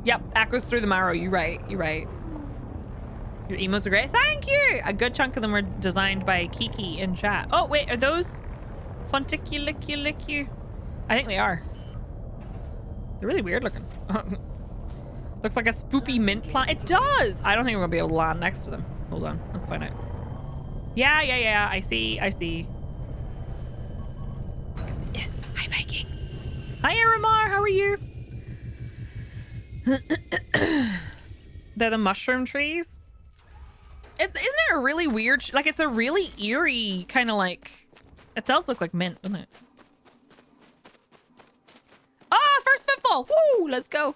Yep, echoes through the marrow. You're right. You're right. Your emotes are great. Thank you. A good chunk of them were designed by Kiki in chat. Oh wait, are those fonticulicu? I think they are. They're really weird looking. Looks like a spoopy mint plant. It does. I don't think we're gonna be able to land next to them. Hold on, let's find out. Yeah. I see. Hi, Viking. Hi, Aramar. How are you? They're the mushroom trees. Isn't it a really weird... like, it's a really eerie kind of like... It does look like mint, doesn't it? Ah, first fitfall. Woo, let's go.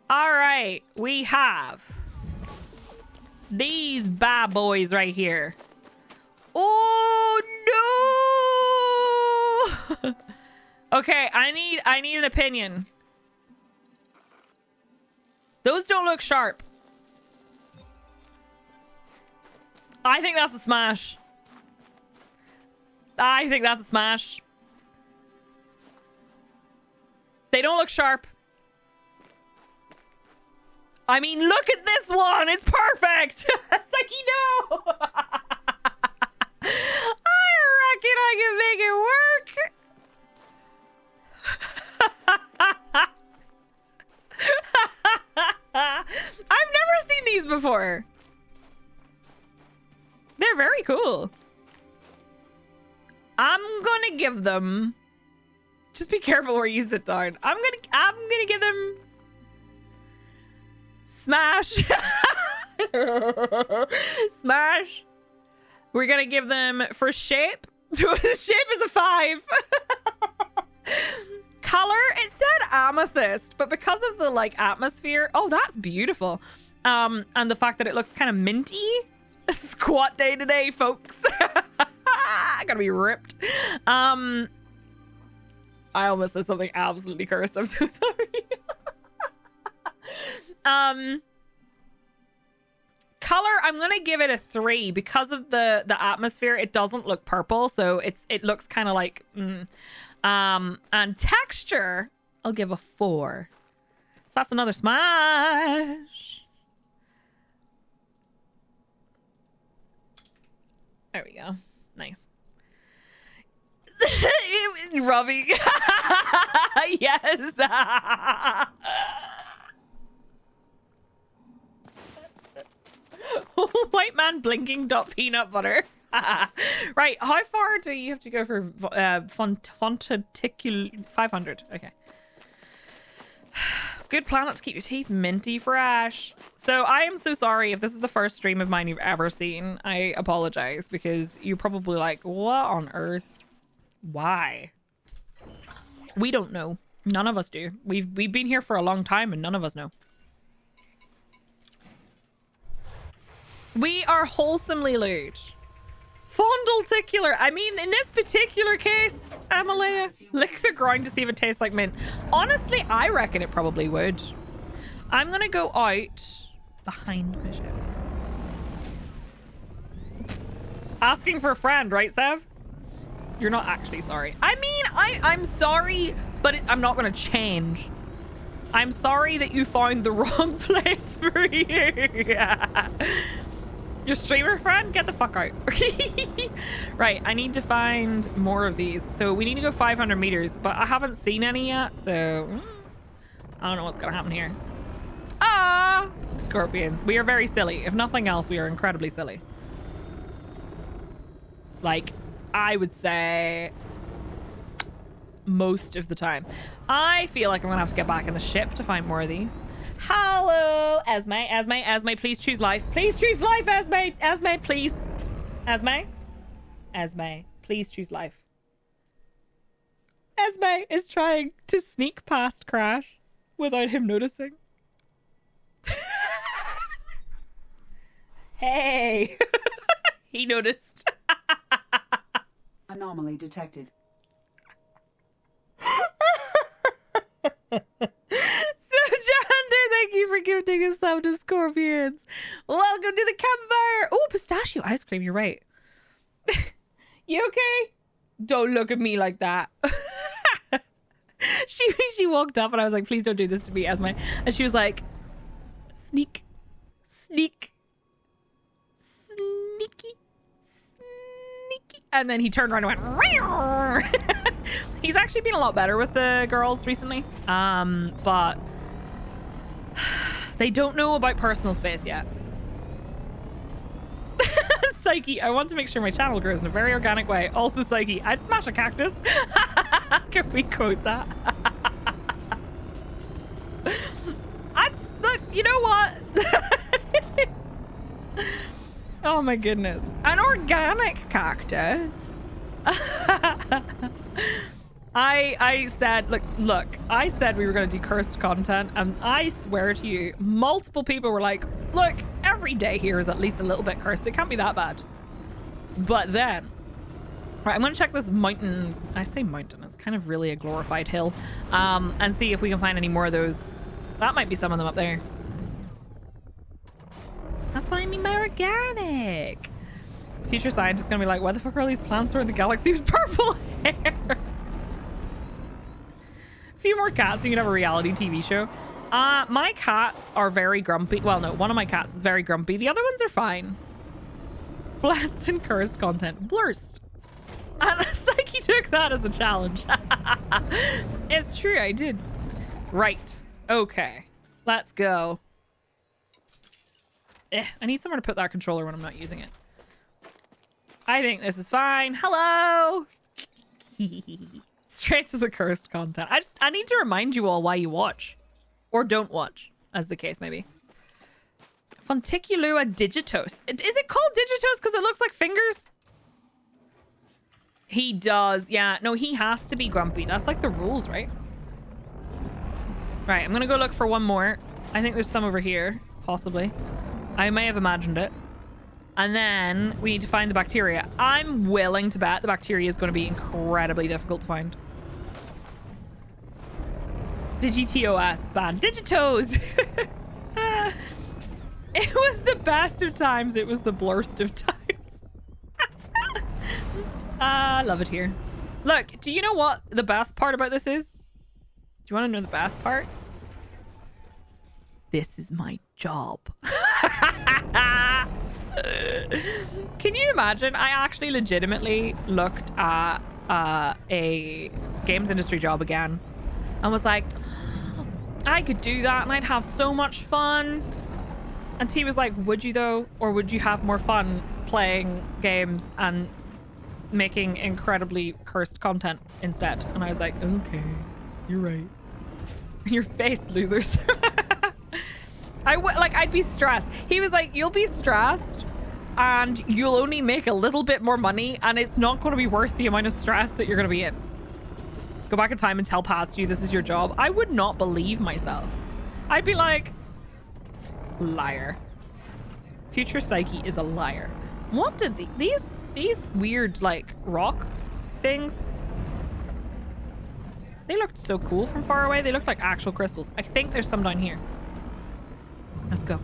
All right, we have... these bad boys right here. Oh no! Okay, I need an opinion. Those don't look sharp. I think that's a smash. I think that's a smash. They don't look sharp. I mean, look at this one. It's perfect. It's like, you know. I reckon I can make it work. I've never seen these before. They're very cool. I'm gonna give them... just be careful where you sit down. I'm gonna give them... smash. Smash. We're gonna give them for shape. The shape is a 5. Color, it said amethyst, but because of the like atmosphere, oh, that's beautiful. And the fact that it looks kind of minty. Squat day today, folks. Gotta be ripped. I almost said something absolutely cursed. I'm so sorry. Color, I'm gonna give it a 3 because of the atmosphere. It doesn't look purple, so it looks kind of like and texture, I'll give a 4. So that's another smash. There we go. Nice. Robbie. Yes. White man blinking dot peanut butter. Right, how far do you have to go for fonticular? 500. Okay. Good planet to keep your teeth minty fresh. So I am so sorry if this is the first stream of mine you've ever seen. I apologize because you're probably like, what on earth? Why? We don't know. None of us do. We've been here for a long time and none of us know. We are wholesomely lewd. Fondleticular. I mean, in this particular case, Amalea, lick the ground to see if it tastes like mint. Honestly, I reckon it probably would. I'm gonna go out behind my ship. Asking for a friend, right, Sev? You're not actually sorry. I mean, I'm sorry, but I'm not gonna change. I'm sorry that you found the wrong place for you. Yeah. Your streamer friend? Get the fuck out. Right, I need to find more of these. So we need to go 500 meters, but I haven't seen any yet, so I don't know what's gonna happen here. Ah, scorpions. We are very silly. If nothing else, we are incredibly silly. Like, I would say most of the time. I feel like I'm gonna have to get back in the ship to find more of these. Hello, Esme, please choose life. Please choose life, Esme, please. Esme, please choose life. Esme is trying to sneak past Crash without him noticing. Hey, he noticed. Anomaly detected. Thank you for gifting us some to Scorpions. Welcome to the campfire. Oh, pistachio ice cream. You're right. You okay? Don't look at me like that. She walked up and I was like, please don't do this to me, Esme. And she was like, sneak, sneaky. And then he turned around and went, he's actually been a lot better with the girls recently. But they don't know about personal space yet. Psyche, I want to make sure my channel grows in a very organic way. Also, Psyche, I'd smash a cactus. Can we quote that? Look, you know what? Oh my goodness. An organic cactus. I said, look, I said we were going to do cursed content, and I swear to you, multiple people were like, look, every day here is at least a little bit cursed. It can't be that bad. But then, right, I'm going to check this mountain. I say mountain, it's kind of really a glorified hill, and see if we can find any more of those. That might be some of them up there. That's what I mean by organic. Future scientists going to be like, why the fuck are all these plants around the galaxy with purple hair? A few more cats, you can have a reality TV show. My cats are very grumpy. Well, no, one of my cats is very grumpy. The other ones are fine. Blessed and cursed content. Blurst. And Psyche took that as a challenge. It's true, I did. Right. Okay. Let's go. I need somewhere to put that controller when I'm not using it. I think this is fine. Hello. Straight to the cursed content. I need to remind you all why you watch. Or don't watch, as the case may be. Fonticulua digitos. Is it called digitos because it looks like fingers? He does. Yeah. No, he has to be grumpy. That's like the rules, right? Right, I'm gonna go look for one more. I think there's some over here, possibly. I may have imagined it. And then we need to find the bacteria. I'm willing to bet the bacteria is going to be incredibly difficult to find. Digitos ban. Digitos! It was the best of times. It was the blurst of times. I love it here. Look, do you know what the best part about this is? Do you want to know the best part? This is my job. Can you imagine? I actually legitimately looked at a games industry job again and was like, I could do that and I'd have so much fun. And T was like, would you though? Or would you have more fun playing games and making incredibly cursed content instead? And I was like, okay, you're right. Your face, losers. I'd be stressed. He was like, you'll be stressed and you'll only make a little bit more money and it's not going to be worth the amount of stress that you're going to be in. Go back in time and tell past you this is your job. I would not believe myself. I'd be like, liar. Future Psyche is a liar. What did these weird like rock things? They looked so cool from far away. They looked like actual crystals. I think there's some down here. Let's go.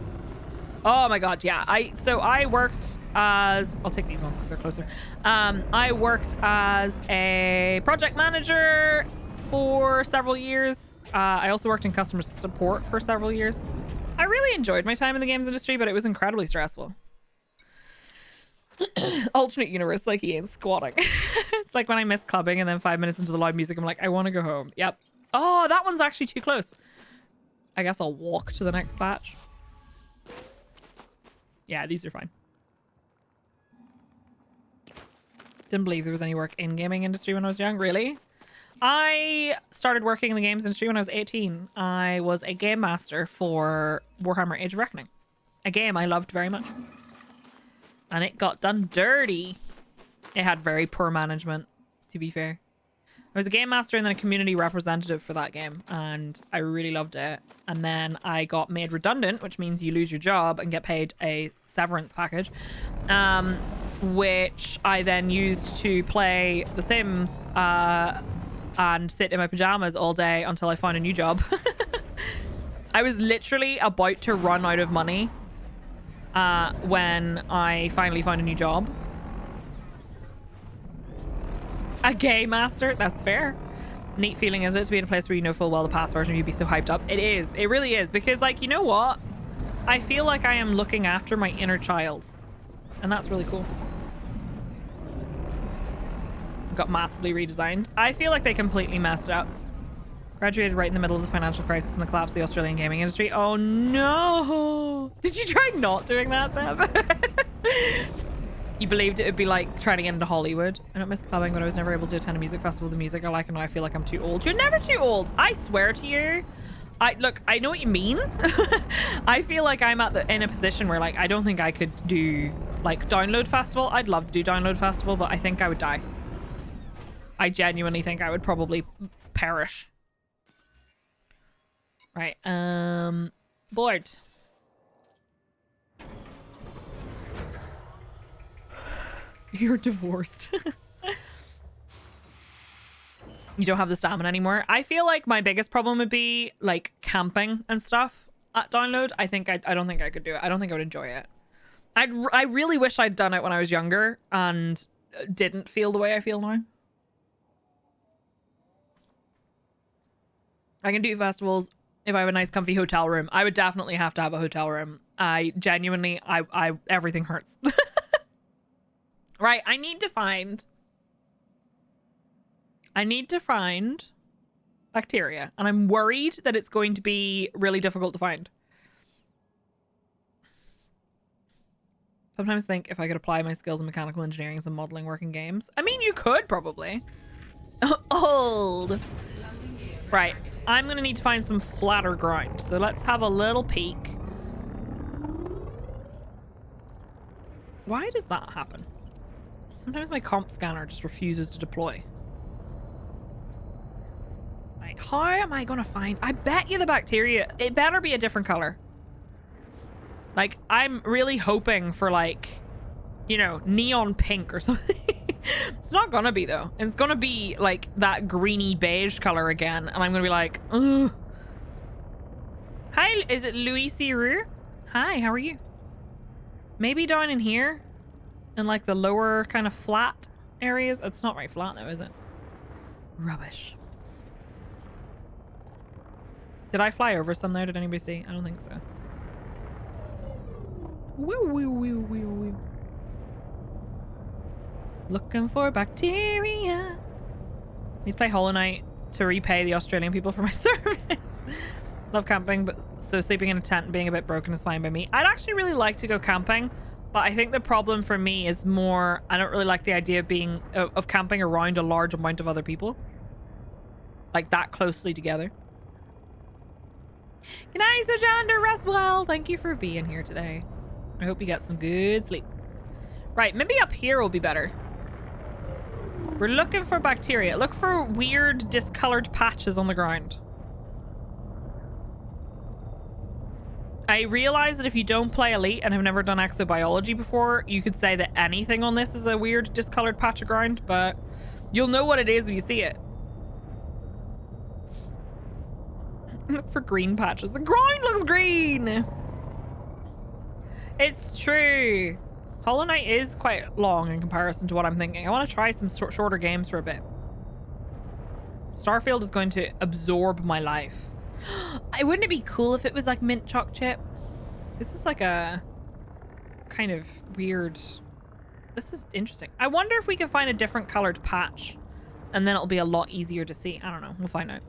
Oh my god, yeah. I worked as, I'll take these ones because they're closer. I worked as a project manager for several years. I also worked in customer support for several years. I really enjoyed my time in the games industry, but it was incredibly stressful. Alternate universe, like he ain't squatting. It's like when I miss clubbing and then 5 minutes into the loud music, I'm like, I want to go home. Yep. Oh, that one's actually too close. I guess I'll walk to the next batch. Yeah, these are fine. Didn't believe there was any work in gaming industry when I was young. Really? I started working in the games industry when I was 18. I was a game master for Warhammer Age of Reckoning. A game I loved very much. And it got done dirty. It had very poor management, to be fair. I was a game master and then a community representative for that game, and I really loved it. And then I got made redundant, which means you lose your job and get paid a severance package, which I then used to play The Sims and sit in my pajamas all day until I found a new job. I was literally about to run out of money when I finally found a new job. A gay master? That's fair. Neat feeling, is it, to be in a place where you know full well the past version of you'd be so hyped up? It is. It really is. Because, like, you know what? I feel like I am looking after my inner child. And that's really cool. Got massively redesigned. I feel like they completely messed it up. Graduated right in the middle of the financial crisis and the collapse of the Australian gaming industry. Oh, no. Did you try not doing that, Seb? You believed it would be like trying to get into Hollywood. I don't miss clubbing, but I was never able to attend a music festival. The music I like, and now I feel like I'm too old. You're never too old. I swear to you. Look, I know what you mean. I feel like I'm in a position where, like, I don't think I could do like Download Festival. I'd love to do Download Festival, but I think I would die. I genuinely think I would probably perish. Right. Bored. You're divorced. You don't have the stamina anymore. I feel like my biggest problem would be like camping and stuff at Download. I don't think I could do it. I don't think I would enjoy it. I really wish I'd done it when I was younger and didn't feel the way I feel now. I can do festivals if I have a nice comfy hotel room. I would definitely have to have a hotel room. I genuinely, everything hurts. Right, I need to find bacteria, and I'm worried that it's going to be really difficult to find. Sometimes think if I could apply my skills in mechanical engineering and some modeling work in games. I mean, you could probably. Old. Right, I'm gonna need to find some flatter ground, so let's have a little peek. Why does that happen? Sometimes my comp scanner just refuses to deploy. Right, How am I gonna find? I bet you the bacteria, it better be a different color. Like, I'm really hoping for, like, you know, neon pink or something. It's not gonna be, though. It's gonna be like that greeny beige color again, and I'm gonna be like, ugh. Hi, is it Louis Rue? Hi, how are you? Maybe down in here, in like the lower kind of flat areas. It's not very flat though, is it? Rubbish. Did I fly over some there? Did anybody see? I don't think so. Woo, woo, woo, woo, woo. Looking for bacteria. Need to play Hollow Knight to repay the Australian people for my service. Love camping, but so sleeping in a tent and being a bit broken is fine by me. I'd actually really like to go camping, but I think the problem for me is more, I don't really like the idea of being of camping around a large amount of other people, like that closely together. Good night, Sojander Ruswell. Thank you for being here today. I hope you got some good sleep. Right, maybe up here will be better. We're looking for bacteria. Look for weird discolored patches on the ground. I realize that if you don't play Elite and have never done Exobiology before, you could say that anything on this is a weird discolored patch of ground, but you'll know what it is when you see it. Look for green patches. The ground looks green! It's true. Hollow Knight is quite long in comparison to what I'm thinking. I want to try some shorter games for a bit. Starfield is going to absorb my life. Wouldn't it be cool if it was like mint choc chip? This is like a kind of weird... This is interesting. I wonder if we can find a different colored patch and then it'll be a lot easier to see. I don't know. We'll find out.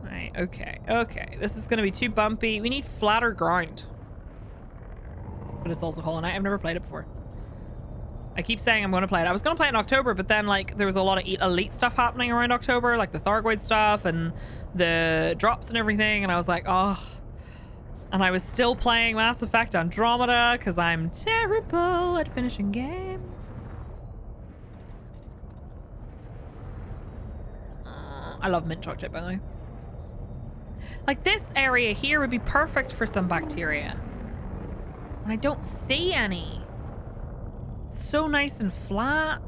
Right, okay. Okay. This is going to be too bumpy. We need flatter ground. But it's also Hollow Knight. I've never played it before. I keep saying I'm going to play it. I was going to play it in October, but then like there was a lot of Elite stuff happening around October, like the Thargoid stuff and the drops and everything, and I was like, oh. And I was still playing Mass Effect Andromeda because I'm terrible at finishing games. I love mint choc chip, by the way. Like this area here would be perfect for some bacteria. And I don't see any. So nice and flat.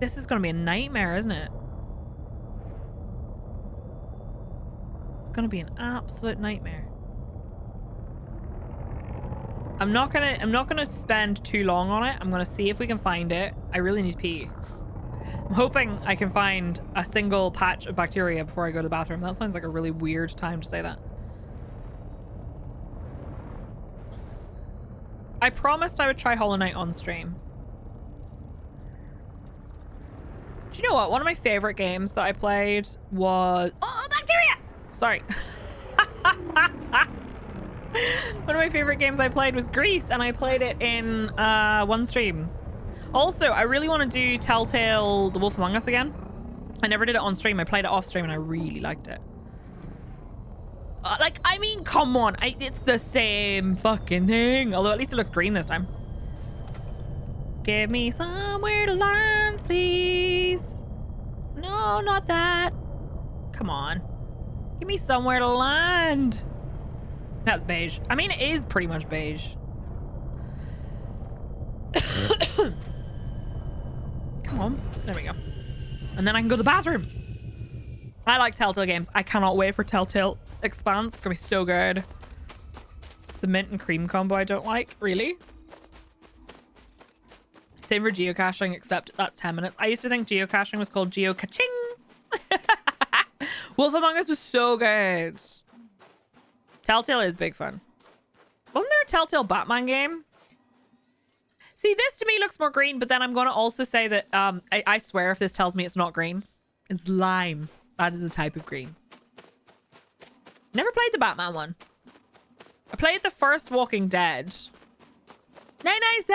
This is gonna be a nightmare, isn't it? It's gonna be an absolute nightmare. I'm not gonna spend too long on it. I'm gonna see if we can find it. I really need to pee. I'm hoping I can find a single patch of bacteria before I go to the bathroom. That sounds like a really weird time to say that. I promised I would try Hollow Knight on stream. Do you know what? One of my favorite games that I played was... Oh, bacteria! Sorry. One of my favorite games I played was Grease, and I played it in one stream. Also, I really want to do Telltale The Wolf Among Us again. I never did it on stream. I played it off stream, and I really liked it. Like, I mean, come on. It's the same fucking thing. Although at least it looks green this time. Give me somewhere to land, please. No, not that. Come on. Give me somewhere to land. That's beige. I mean, it is pretty much beige. Come on. There we go. And then I can go to the bathroom. I like Telltale games. I cannot wait for Telltale Expanse. It's gonna be so good. It's a mint and cream combo I don't like. Really? Same for geocaching, except that's 10 minutes. I used to think geocaching was called geocaching. Wolf Among Us was so good. Telltale is big fun. Wasn't there a Telltale Batman game? See, this to me looks more green, but then I'm going to also say that I swear if this tells me it's not green, it's lime. That is the type of green. Never played the Batman one. I played the first Walking Dead. Nice,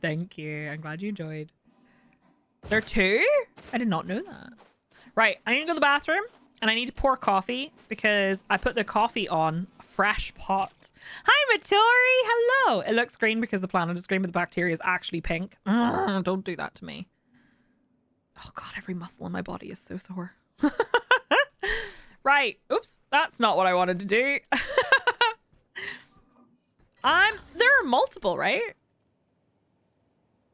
thank you. I'm glad you enjoyed. There are two? I did not know that. Right, I need to go to the bathroom and I need to pour coffee because I put the coffee on a fresh pot. Hi, Matori. Hello. It looks green because the planet is green, but the bacteria is actually pink. Don't do that to me. Every muscle in my body is so sore. Right. Oops. That's not what I wanted to do. There are multiple, right?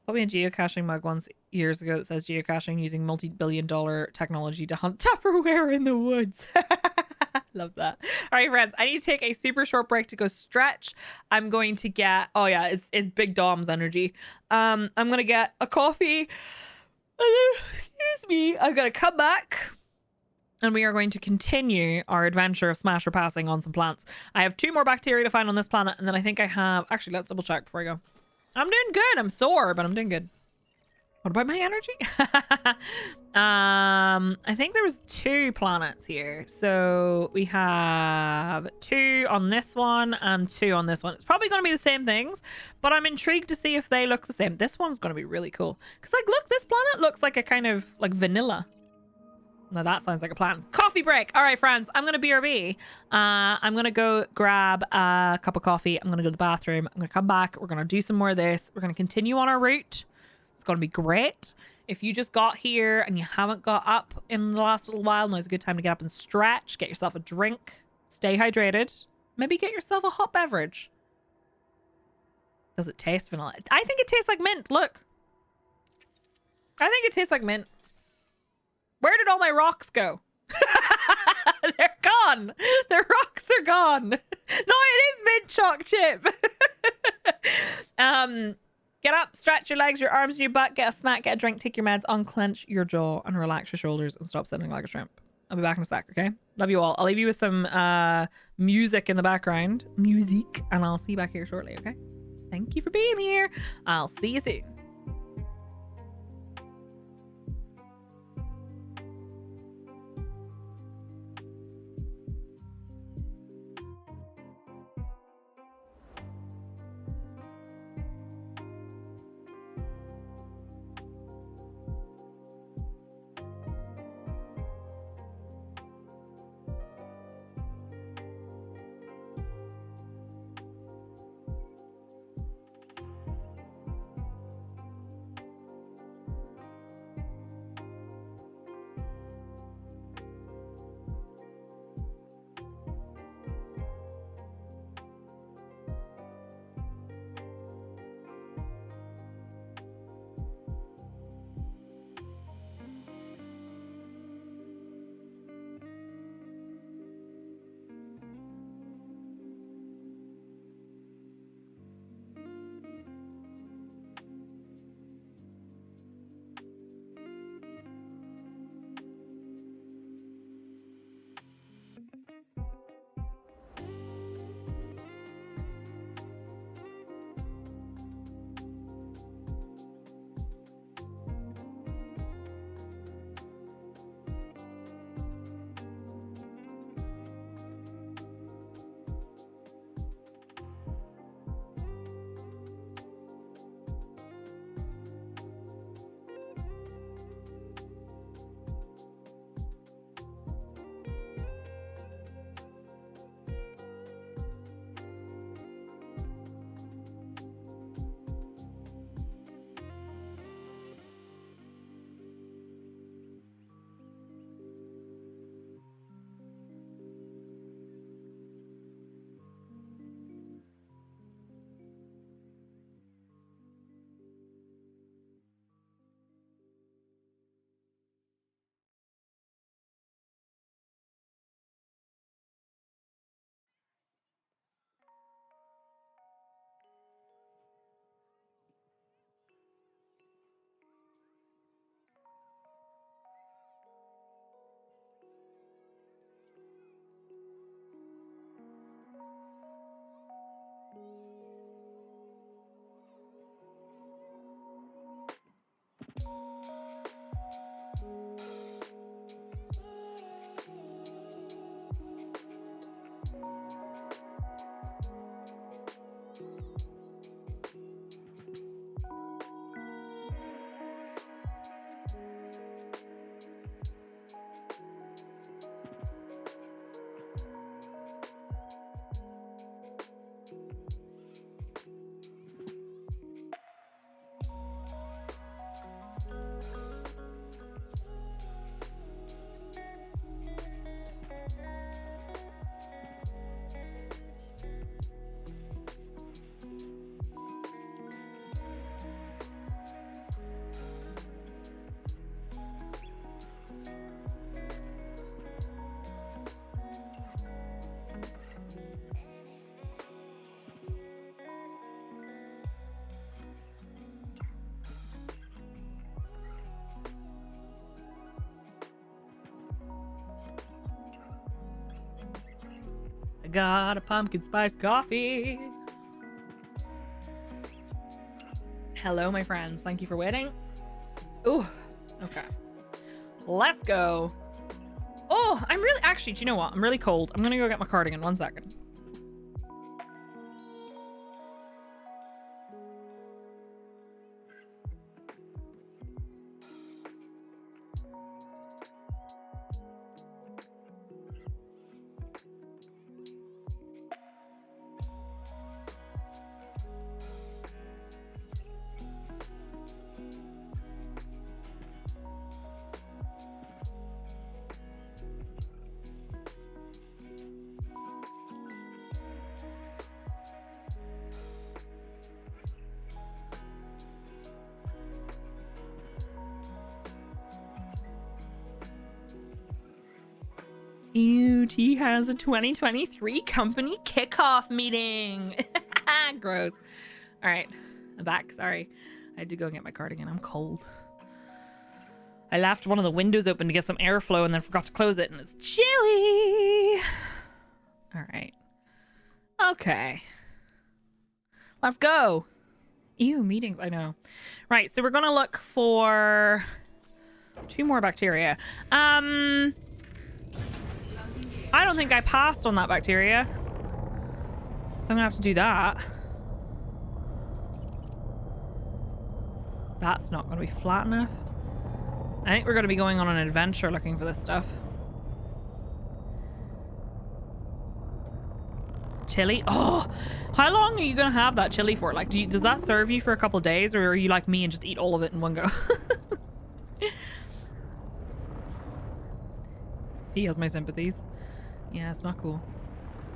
Probably a geocaching mug once years ago that says geocaching using multi-billion-dollar technology to hunt Tupperware in the woods. Love that. All right, friends, I need to take a super short break to go stretch. I'm going to get, oh yeah, it's Big Dom's energy. I'm going to get a coffee. Excuse me. I'm going to come back and we are going to continue our adventure of smash or passing on some plants. I have 2 more bacteria to find on this planet, and then I think I have, actually, let's double check before I go. I'm doing good. I'm sore, but I'm doing good. What about my energy? I think there was 2 planets here. So we have 2 on this one and 2 on this one. It's probably going to be the same things, but I'm intrigued to see if they look the same. This one's going to be really cool. Because, like, look, this planet looks like a kind of, like, vanilla. Now that sounds like a plan. Coffee break. All right, friends. I'm going to BRB. I'm going to go grab a cup of coffee. I'm going to go to the bathroom. I'm going to come back. We're going to do some more of this. We're going to continue on our route. It's going to be great. If you just got here and you haven't got up in the last little while, now's a good time to get up and stretch. Get yourself a drink. Stay hydrated. Maybe get yourself a hot beverage. Does it taste vanilla? I think it tastes like mint. Look. I think it tastes like mint. Where did all my rocks go? They're gone. The rocks are gone. No, it is mint chalk chip. Get up, stretch your legs, your arms, and your butt. Get a snack, get a drink, take your meds, unclench your jaw, and relax your shoulders, and stop sitting like a shrimp. I'll be back in a sec, okay? Love you all. I'll leave you with some music in the background. Music. And I'll see you back here shortly, okay? Thank you for being here. I'll see you soon. got a pumpkin spice coffee. Hello, my friends. Thank you for waiting. Ooh, okay. Let's go. Oh, I'm really, actually, do you know what? I'm really cold. I'm gonna go get my cardigan. 1 second. UT has a 2023 company kickoff meeting. Gross. All right, I'm back. Sorry. I had to go and get my cardigan. I'm cold. I left one of the windows open to get some airflow and then forgot to close it, and it's chilly. All right. Okay. Let's go. Ew, meetings. I know. Right, so we're going to look for 2 more bacteria. I don't think I passed on that bacteria. So I'm gonna have to do that. That's not gonna be flat enough. I think we're gonna be going on an adventure looking for this stuff. Chili? Oh, how long are you gonna have that chili for? Like, does that serve you for a couple days, or are you like me and just eat all of it in one go? He has my sympathies. Yeah, it's not cool.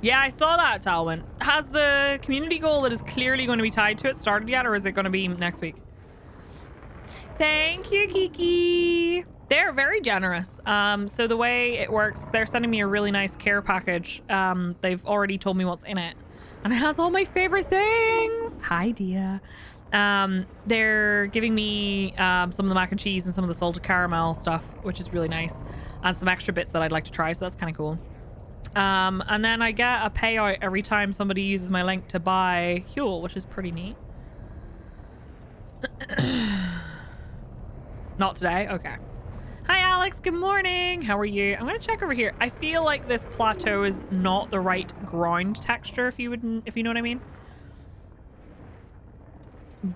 Yeah, I saw that, Talwyn. Has the community goal that is clearly going to be tied to it started yet, or is it going to be next week? Thank you, Kiki. They're very generous. So the way it works, they're sending me a really nice care package. They've already told me what's in it. And it has all my favorite things. Hi, Dia. They're giving me some of the mac and cheese and some of the salted caramel stuff, which is really nice. And some extra bits that I'd like to try, so that's kind of cool. And then I get a payout every time somebody uses my link to buy Huel, which is pretty neat. Not today? Okay. Hi, Alex. Good morning. How are you? I'm going to check over here. I feel like this plateau is not the right ground texture, if you know what I mean.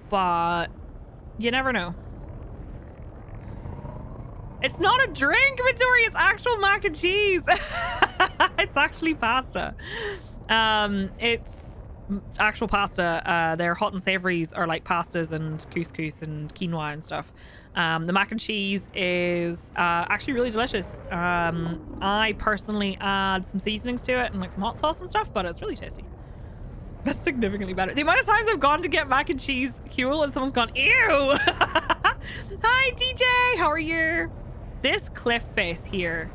But you never know. It's not a drink, Victoria. It's actual mac and cheese. It's actually pasta. It's actual pasta. Their hot and savories are like pastas and couscous and quinoa and stuff. The mac and cheese is actually really delicious. I personally add some seasonings to it and like some hot sauce and stuff, but it's really tasty. That's significantly better. The amount of times I've gone to get mac and cheese Huel and someone's gone, ew. Hi, DJ. How are you? This cliff face here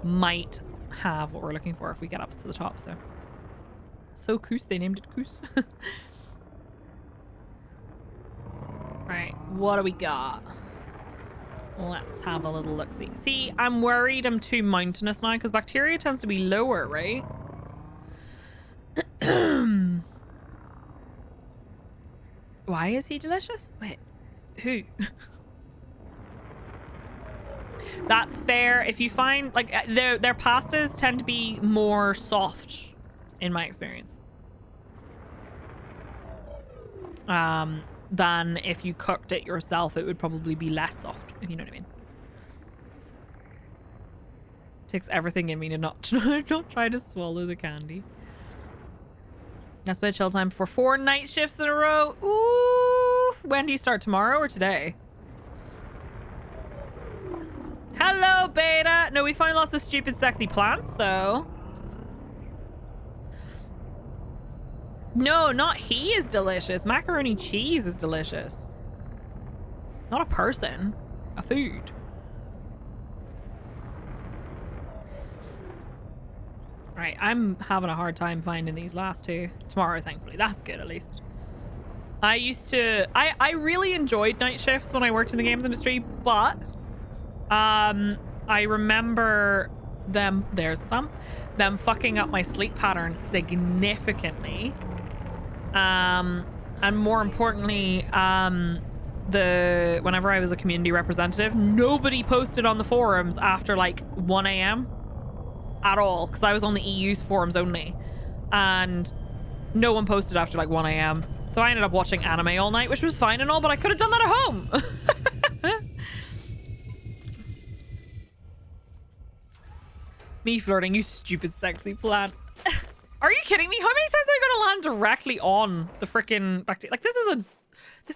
might have what we're looking for if we get up to the top. So Koos, they named it Koos. Right, what do we got? Let's have a little look-see. See, I'm worried I'm too mountainous now because bacteria tends to be lower, right? Why is he delicious? Wait, who? That's fair. If you find like their pastas tend to be more soft in my experience than if you cooked it yourself. It would probably be less soft, if you know what I mean. Takes everything in me to not try to swallow the candy. That's been a chill time for 4 night shifts in a row. Ooh, when do you start, tomorrow or today? Hello, Beta. No, we find lots of stupid, sexy plants, though. No, not he is delicious. Macaroni cheese is delicious. Not a person. A food. Right, I'm having a hard time finding these last 2. Tomorrow, thankfully. That's good, at least. I really enjoyed night shifts when I worked in the games industry, but I remember there's some, them fucking up my sleep pattern significantly. And more importantly, whenever I was a community representative, nobody posted on the forums after like 1 a.m. at all, because I was on the EU's forums only, and no one posted after like 1 a.m. So I ended up watching anime all night, which was fine and all, but I could have done that at home. Me flirting, you stupid sexy plant. Are you kidding me? How many times are I gonna land directly on the freaking bacteria? Like, this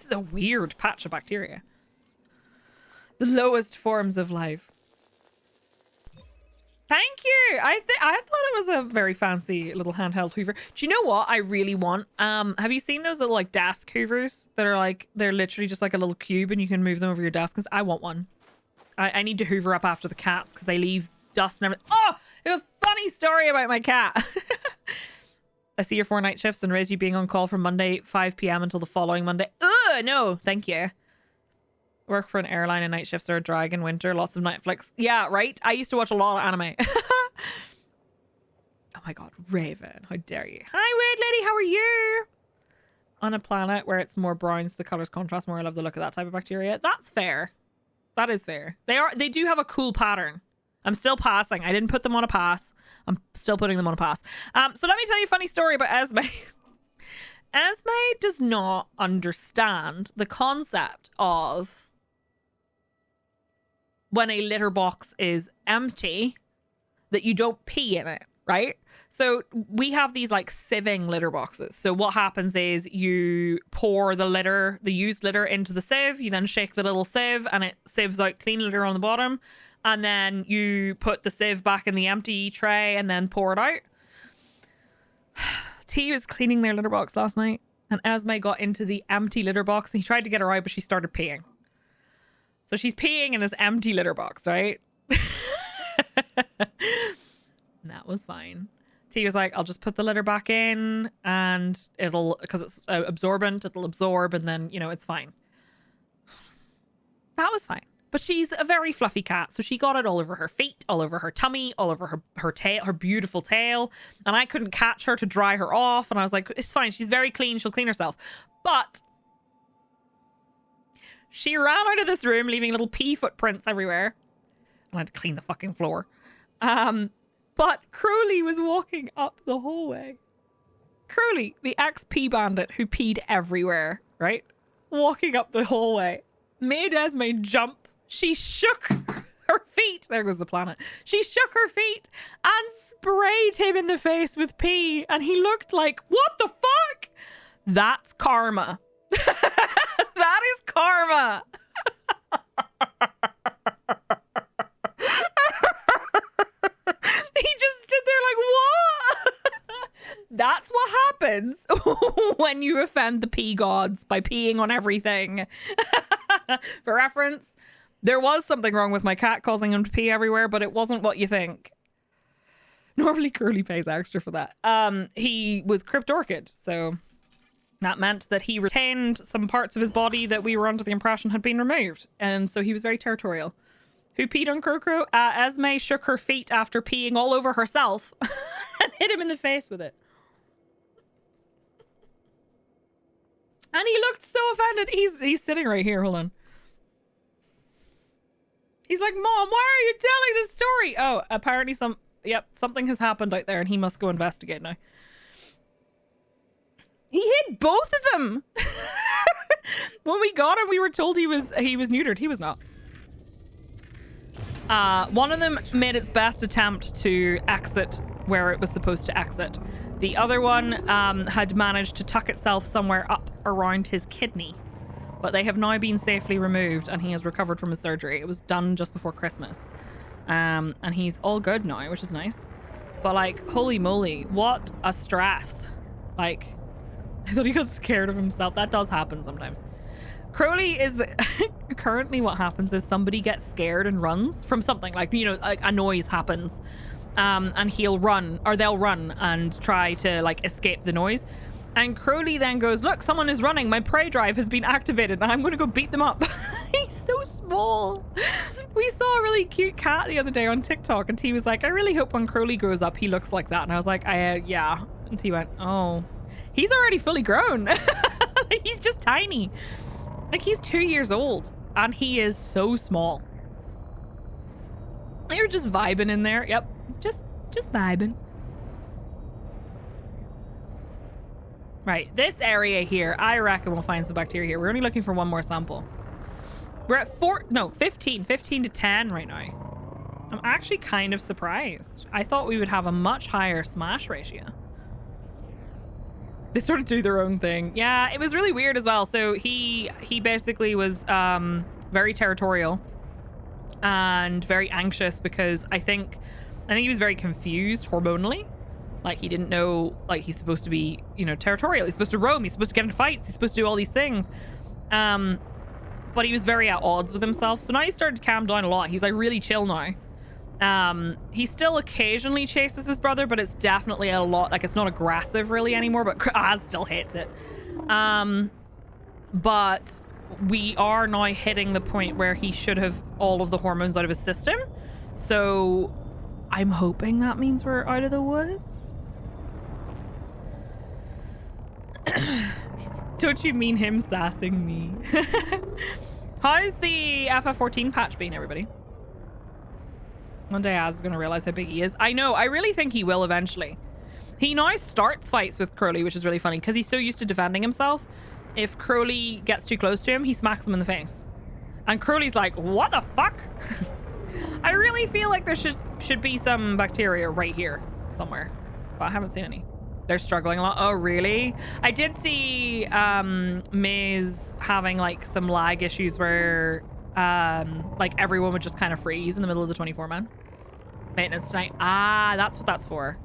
is a weird patch of bacteria. The lowest forms of life. Thank you. I thought it was a very fancy little handheld hoover. Do you know what I really want? Have you seen those little like desk hoovers that are like, they're literally just like a little cube and you can move them over your desk? Because I want one. I need to hoover up after the cats because they leave dust and everything. Oh, I have a funny story about my cat. I see your 4 night shifts and raise you being on call from Monday 5 p.m. until the following Monday. Ugh, no, thank you. Work for an airline and night shifts are a drag in winter. Lots of Netflix. Yeah, right? I used to watch a lot of anime. Oh my god, Raven. How dare you? Hi, weird lady. How are you? On a planet where it's more brown, so the colors contrast more. I love the look of that type of bacteria. That's fair. That is fair. They do have a cool pattern. I'm still passing. I didn't put them on a pass. I'm still putting them on a pass. So let me tell you a funny story about Esme. Esme does not understand the concept of when a litter box is empty, that you don't pee in it, right? So we have these like sieving litter boxes. So what happens is you pour the used litter into the sieve. You then shake the little sieve and it sieves out clean litter on the bottom. And then you put the sieve back in the empty tray and then pour it out. T was cleaning their litter box last night and Esme got into the empty litter box and he tried to get her out, but she started peeing. So she's peeing in this empty litter box, right? That was fine. T was like, I'll just put the litter back in and it'll, because it's absorbent, it'll absorb and then, you know, it's fine. That was fine. But she's a very fluffy cat, so she got it all over her feet, all over her tummy, all over her tail, her beautiful tail. And I couldn't catch her to dry her off. And I was like, it's fine. She's very clean. She'll clean herself. But she ran out of this room, leaving little pee footprints everywhere. And I had to clean the fucking floor. But Crowley was walking up the hallway. Crowley, the ex-pee bandit who peed everywhere, right? Walking up the hallway. Made Esme jump. She shook her feet. There goes the planet. She shook her feet and sprayed him in the face with pee. And he looked like, what the fuck? That's karma. That is karma. He just stood there like, what? That's what happens when you offend the pee gods by peeing on everything. For reference, there was something wrong with my cat causing him to pee everywhere, but it wasn't what you think. Normally Curly pays extra for that. He was Crypt Orchid, so that meant that he retained some parts of his body that we were under the impression had been removed. And so he was very territorial. Who peed on Crocro? Esme shook her feet after peeing all over herself and hit him in the face with it. And he looked so offended. He's sitting right here. Hold on. He's like, Mom, why are you telling this story? Oh, apparently something has happened out there and he must go investigate now. He hit both of them. When we got him, we were told he was neutered. He was not. One of them made its best attempt to exit where it was supposed to exit. The other one had managed to tuck itself somewhere up around his kidney. But they have now been safely removed and he has recovered from his surgery. It was done just before Christmas. And he's all good now, which is nice. But like, holy moly, what a stress. Like, I thought he got scared of himself. That does happen sometimes. Crowley is currently what happens is somebody gets scared and runs from something, like, you know, like a noise happens. And he'll run, or they'll run and try to like escape the noise. And Crowley then goes, look, someone is running. My prey drive has been activated and I'm going to go beat them up. He's so small. We saw a really cute cat the other day on TikTok and he was like, I really hope when Crowley grows up, he looks like that. And I was like, yeah. And he went, oh, he's already fully grown. He's just tiny. Like he's 2 years old and he is so small. They were just vibing in there. Yep. Just vibing. Right, this area here, I reckon we'll find some bacteria here. We're only looking for one more sample. We're at 15 to 10 right now. I'm actually kind of surprised. I thought we would have a much higher smash ratio. They sort of do their own thing. Yeah, it was really weird as well. So he basically was very territorial and very anxious because I think he was very confused hormonally. Like he didn't know, like he's supposed to be, you know, territorial. He's supposed to roam. He's supposed to get into fights. He's supposed to do all these things. But he was very at odds with himself. So now he started to calm down a lot. He's like really chill now. He still occasionally chases his brother, but it's definitely a lot. Like it's not aggressive really anymore, but Az still hates it. But we are now hitting the point where he should have all of the hormones out of his system. So I'm hoping that means we're out of the woods. Don't you mean him sassing me? How's the FF14 patch been, everybody? One day Az is going to realize how big he is. I know. I really think he will eventually. He now starts fights with Crowley, which is really funny because he's so used to defending himself. If Crowley gets too close to him, he smacks him in the face. And Crowley's like, what the fuck? I really feel like there should be some bacteria right here somewhere, but I haven't seen any. They're struggling a lot. Oh, really? I did see Maze having like some lag issues where like everyone would just kind of freeze in the middle of the 24-man maintenance tonight. Ah, that's what that's for.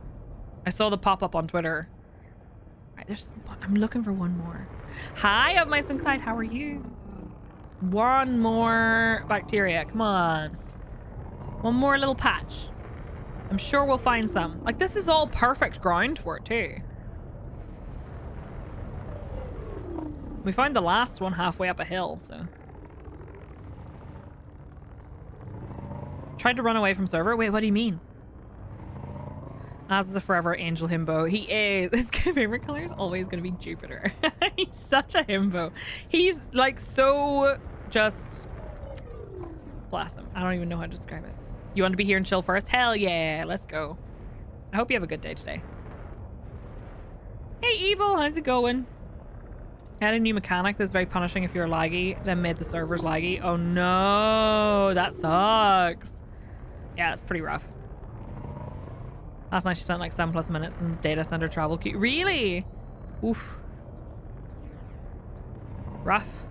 I saw the pop-up on Twitter. All right, I'm looking for one more. Hi, Of Mice and Clyde. How are you? One more bacteria. Come on. One more little patch. I'm sure we'll find some. Like, this is all perfect ground for it, too. We found the last one halfway up a hill, so. Tried to run away from server? Wait, what do you mean? Az is a forever angel himbo. He is. His favorite color is always going to be Jupiter. He's such a himbo. He's, like, so just... Bless him. I don't even know how to describe it. You want to be here and chill first? Hell yeah, let's go. I hope you have a good day today. Hey, Evil, how's it going? I had a new mechanic that's very punishing if you're laggy, then made the servers laggy. Oh no, that sucks. Yeah, it's pretty rough. Last night she spent like 7+ minutes in data center travel queue. Really? Oof. Rough.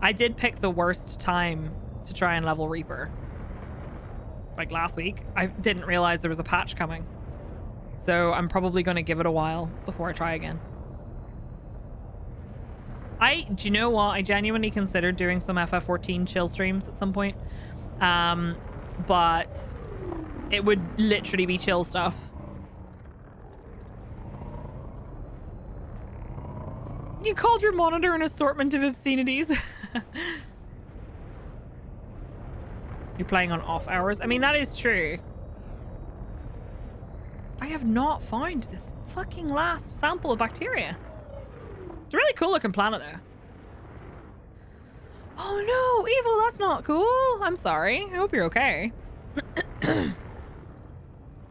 I did pick the worst time to try and level Reaper. Like last week. I didn't realize there was a patch coming. So I'm probably going to give it a while before I try again. Do you know what? I genuinely considered doing some FF14 chill streams at some point. But it would literally be chill stuff. You called your monitor an assortment of obscenities. You're playing on off hours. I mean, that is true. I have not found this fucking last sample of bacteria. It's a really cool looking planet though. Oh no, Evil, that's not cool. I'm sorry. I hope you're okay.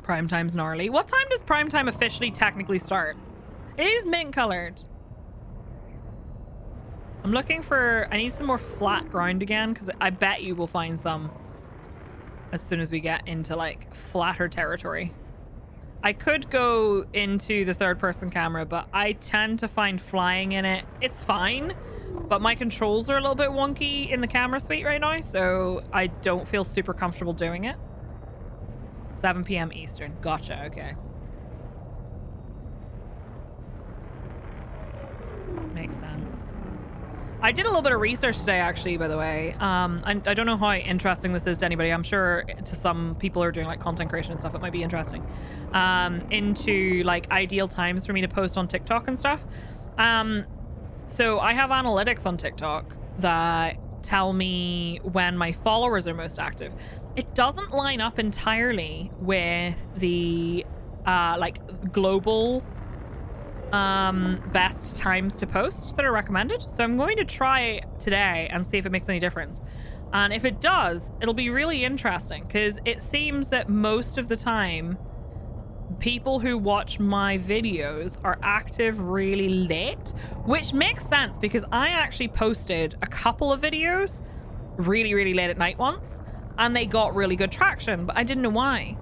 Prime time's gnarly. What time does prime time officially technically start? It is mint colored. I'm looking for... I need some more flat ground again because I bet you will find some as soon as we get into like flatter territory. I could go into the third person camera, but I tend to find flying in it. It's fine, but my controls are a little bit wonky in the camera suite right now, so I don't feel super comfortable doing it. 7 p.m. Eastern. Gotcha, okay. Makes sense. I did a little bit of research today, actually, by the way. I don't know how interesting this is to anybody. I'm sure to some people who are doing like content creation and stuff, it might be interesting. Into like ideal times for me to post on TikTok and stuff. So I have analytics on TikTok that tell me when my followers are most active. It doesn't line up entirely with the like global best times to post that are recommended. So I'm going to try today and see if it makes any difference. And if it does, it'll be really interesting because it seems that most of the time people who watch my videos are active really late, which makes sense because I actually posted a couple of videos really, really late at night once, and they got really good traction, but I didn't know why.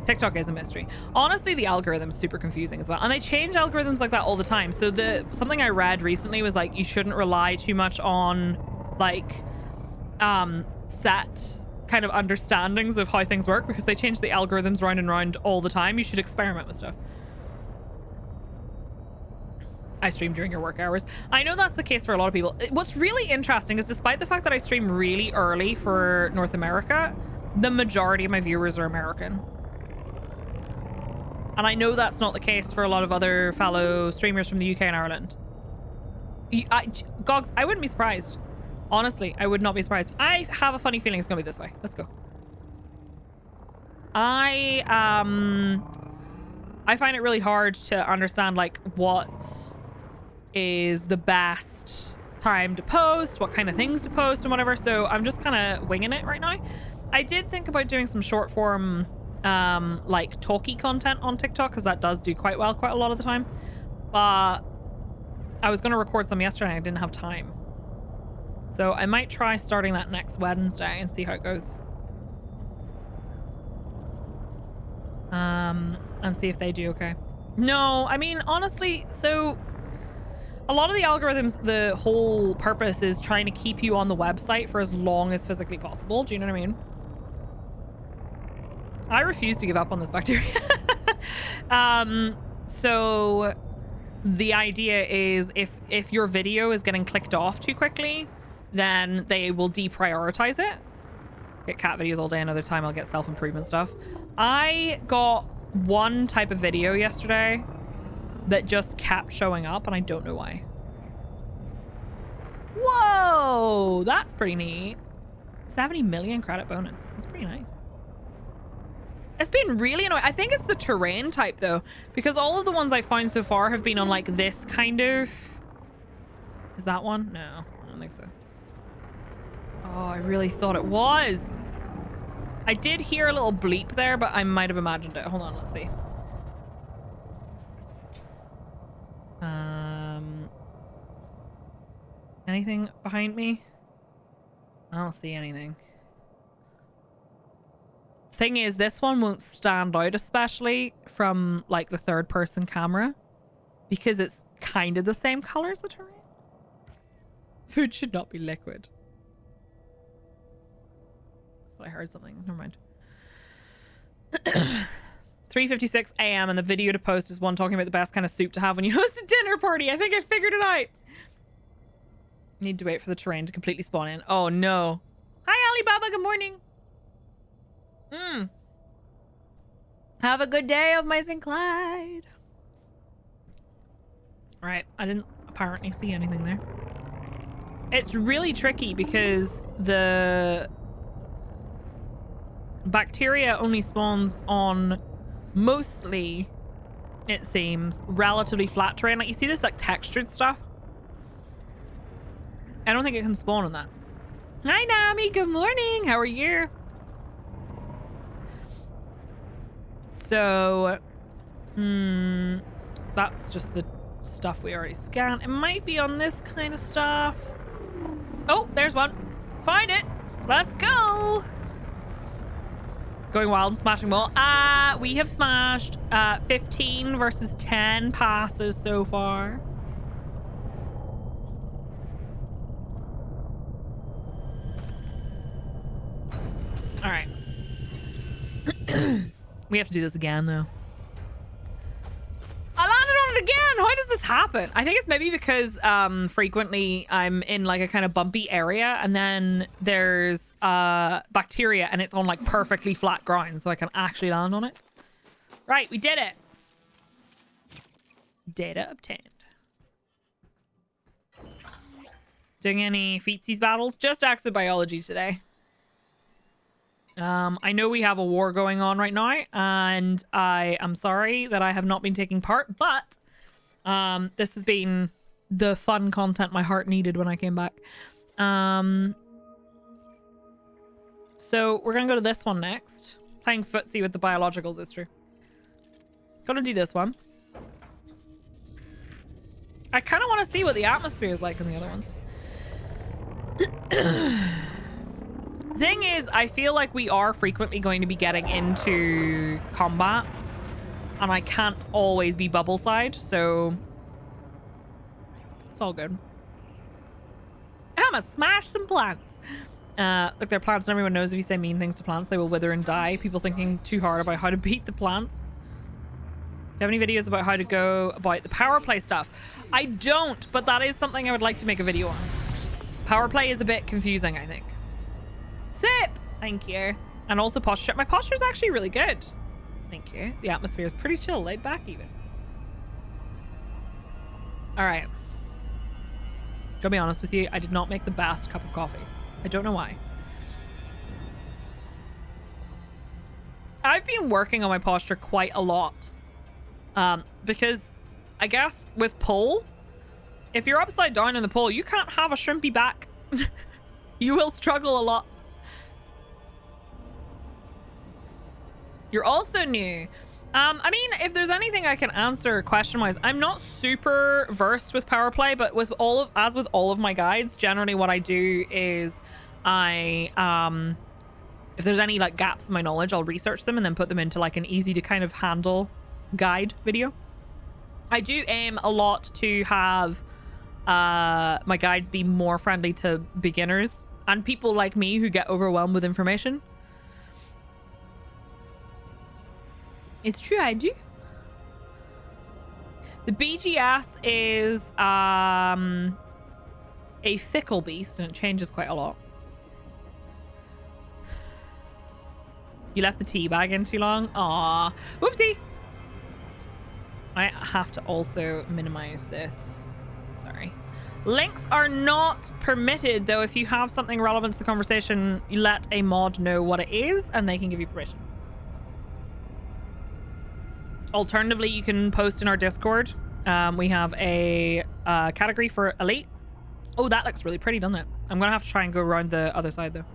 TikTok is a mystery. Honestly, the algorithm's super confusing as well, and they change algorithms like that all the time. So something I read recently was like you shouldn't rely too much on like set kind of understandings of how things work because they change the algorithms round and round all the time. You should experiment with stuff. I stream during your work hours. I know that's the case for a lot of people. What's really interesting is despite the fact that I stream really early for North America, the majority of my viewers are American. And I know that's not the case for a lot of other fellow streamers from the UK and Ireland. Gogs, I wouldn't be surprised. Honestly, I would not be surprised. I have a funny feeling it's gonna be this way. Let's go. I find it really hard to understand like what is the best time to post, what kind of things to post and whatever. So I'm just kind of winging it right now. I did think about doing some short form like talky content on TikTok because that does do quite well quite a lot of the time. But I was going to record some yesterday and I didn't have time. So I might try starting that next Wednesday and see how it goes. And see if they do okay. No, I mean, honestly, so a lot of the algorithms, the whole purpose is trying to keep you on the website for as long as physically possible. Do you know what I mean? I refuse to give up on this bacteria. So the idea is if your video is getting clicked off too quickly, then they will deprioritize it. Get cat videos all day, another time I'll get self-improvement stuff. I got one type of video yesterday that just kept showing up and I don't know why. Whoa, that's pretty neat. 70 million credit bonus. That's pretty nice. It's been really annoying. I think it's the terrain type though, because all of the ones I found so far have been on like this kind of... Is that one? No, I don't think so. Oh, I really thought it was. I did hear a little bleep there, but I might have imagined it. Hold on, let's see. Anything behind me? I don't see anything. Thing is, this one won't stand out especially from like the third person camera because it's kind of the same color as the terrain. Food should not be liquid. I heard something. Never mind. 3:56 a.m. and the video to post is one talking about the best kind of soup to have when you host a dinner party. I think I figured it out. Need to wait for the terrain to completely spawn in. Oh no. Hi Alibaba, good morning. Have a good day of Mice and Clyde. Right, I didn't apparently see anything there. It's really tricky because the bacteria only spawns on mostly, it seems, relatively flat terrain. Like you see this like textured stuff. I don't think it can spawn on that. Hi Nami, good morning. How are you? So, that's just the stuff we already scanned. It might be on this kind of stuff. Oh, there's one. Find it. Let's go. Going wild and smashing wall. We have smashed 15 versus 10 passes so far. All right. We have to do this again, though. I landed on it again! How does this happen? I think it's maybe because frequently I'm in like a kind of bumpy area and then there's bacteria and it's on like perfectly flat ground so I can actually land on it. Right, we did it. Data obtained. Doing any feetsies battles? Just exobiology today. I know we have a war going on right now, and I am sorry that I have not been taking part, but this has been the fun content my heart needed when I came back. So we're gonna go to this one next. Playing footsie with the biologicals is true. Gonna do this one. I kind of want to see what the atmosphere is like in the other ones. Thing is, I feel like we are frequently going to be getting into combat, and I can't always be bubble side, so it's all good. I'ma smash some plants. Look, they're plants, and everyone knows if you say mean things to plants, they will wither and die. People thinking too hard about how to beat the plants. Do you have any videos about how to go about the power play stuff? I don't, but that is something I would like to make a video on. Power play is a bit confusing, I think. Sip! Thank you. And also posture. My posture is actually really good. Thank you. The atmosphere is pretty chill, laid back even. Alright. Gotta be honest with you, I did not make the best cup of coffee. I don't know why. I've been working on my posture quite a lot. Because I guess with pole, if you're upside down in the pole, you can't have a shrimpy back. You will struggle a lot. You're also new. I mean, if there's anything I can answer question-wise, I'm not super versed with power play, but with all of my guides, generally what I do is I if there's any like gaps in my knowledge, I'll research them and then put them into like an easy to kind of handle guide video. I do aim a lot to have my guides be more friendly to beginners and people like me who get overwhelmed with information. It's true, I do. The BGS is a fickle beast and it changes quite a lot. You left the tea bag in too long? Aww. Whoopsie. I have to also minimize this. Sorry. Links are not permitted, though. If you have something relevant to the conversation, you let a mod know what it is and they can give you permission. Alternatively, you can post in our Discord. We have a category for Elite. Oh, that looks really pretty, doesn't it? I'm going to have to try and go around the other side, though.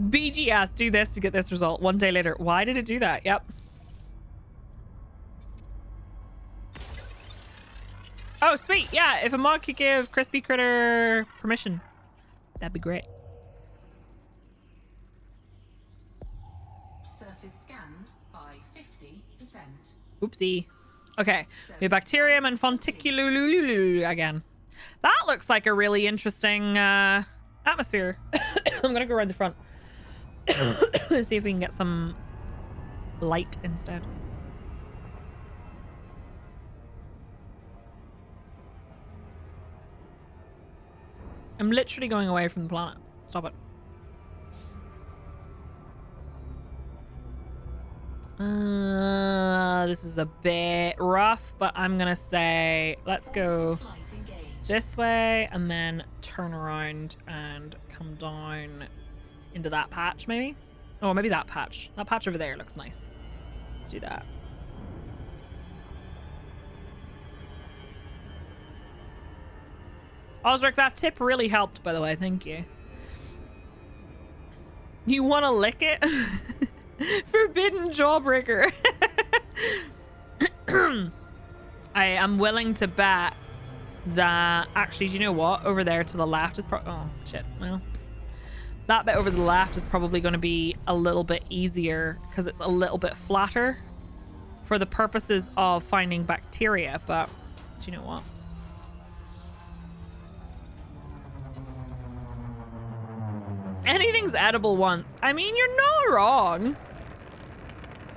BGS, do this to get this result. 1 day later. Why did it do that? Yep. Oh, sweet. Yeah, if a mod could give Crispy Critter permission, that'd be great. Surface scanned by 50%. Oopsie. Okay. We have Bacterium and Fonticulululu again. That looks like a really interesting atmosphere. I'm going to go around the front. Let's see if we can get some light instead. I'm literally going away from the planet. Stop it. This is a bit rough, but I'm gonna say let's go this way and then turn around and come down into that patch, maybe? Oh, maybe that patch. That patch over there looks nice. Let's do that. Osric, that tip really helped, by the way. Thank you. You want to lick it? Forbidden jawbreaker. I am willing to bet that... Actually, do you know what? Over there to the left is probably... Oh, shit. Well, that bit over to the left is probably going to be a little bit easier because it's a little bit flatter for the purposes of finding bacteria. But do you know what? Anything's edible once. I mean, you're not wrong.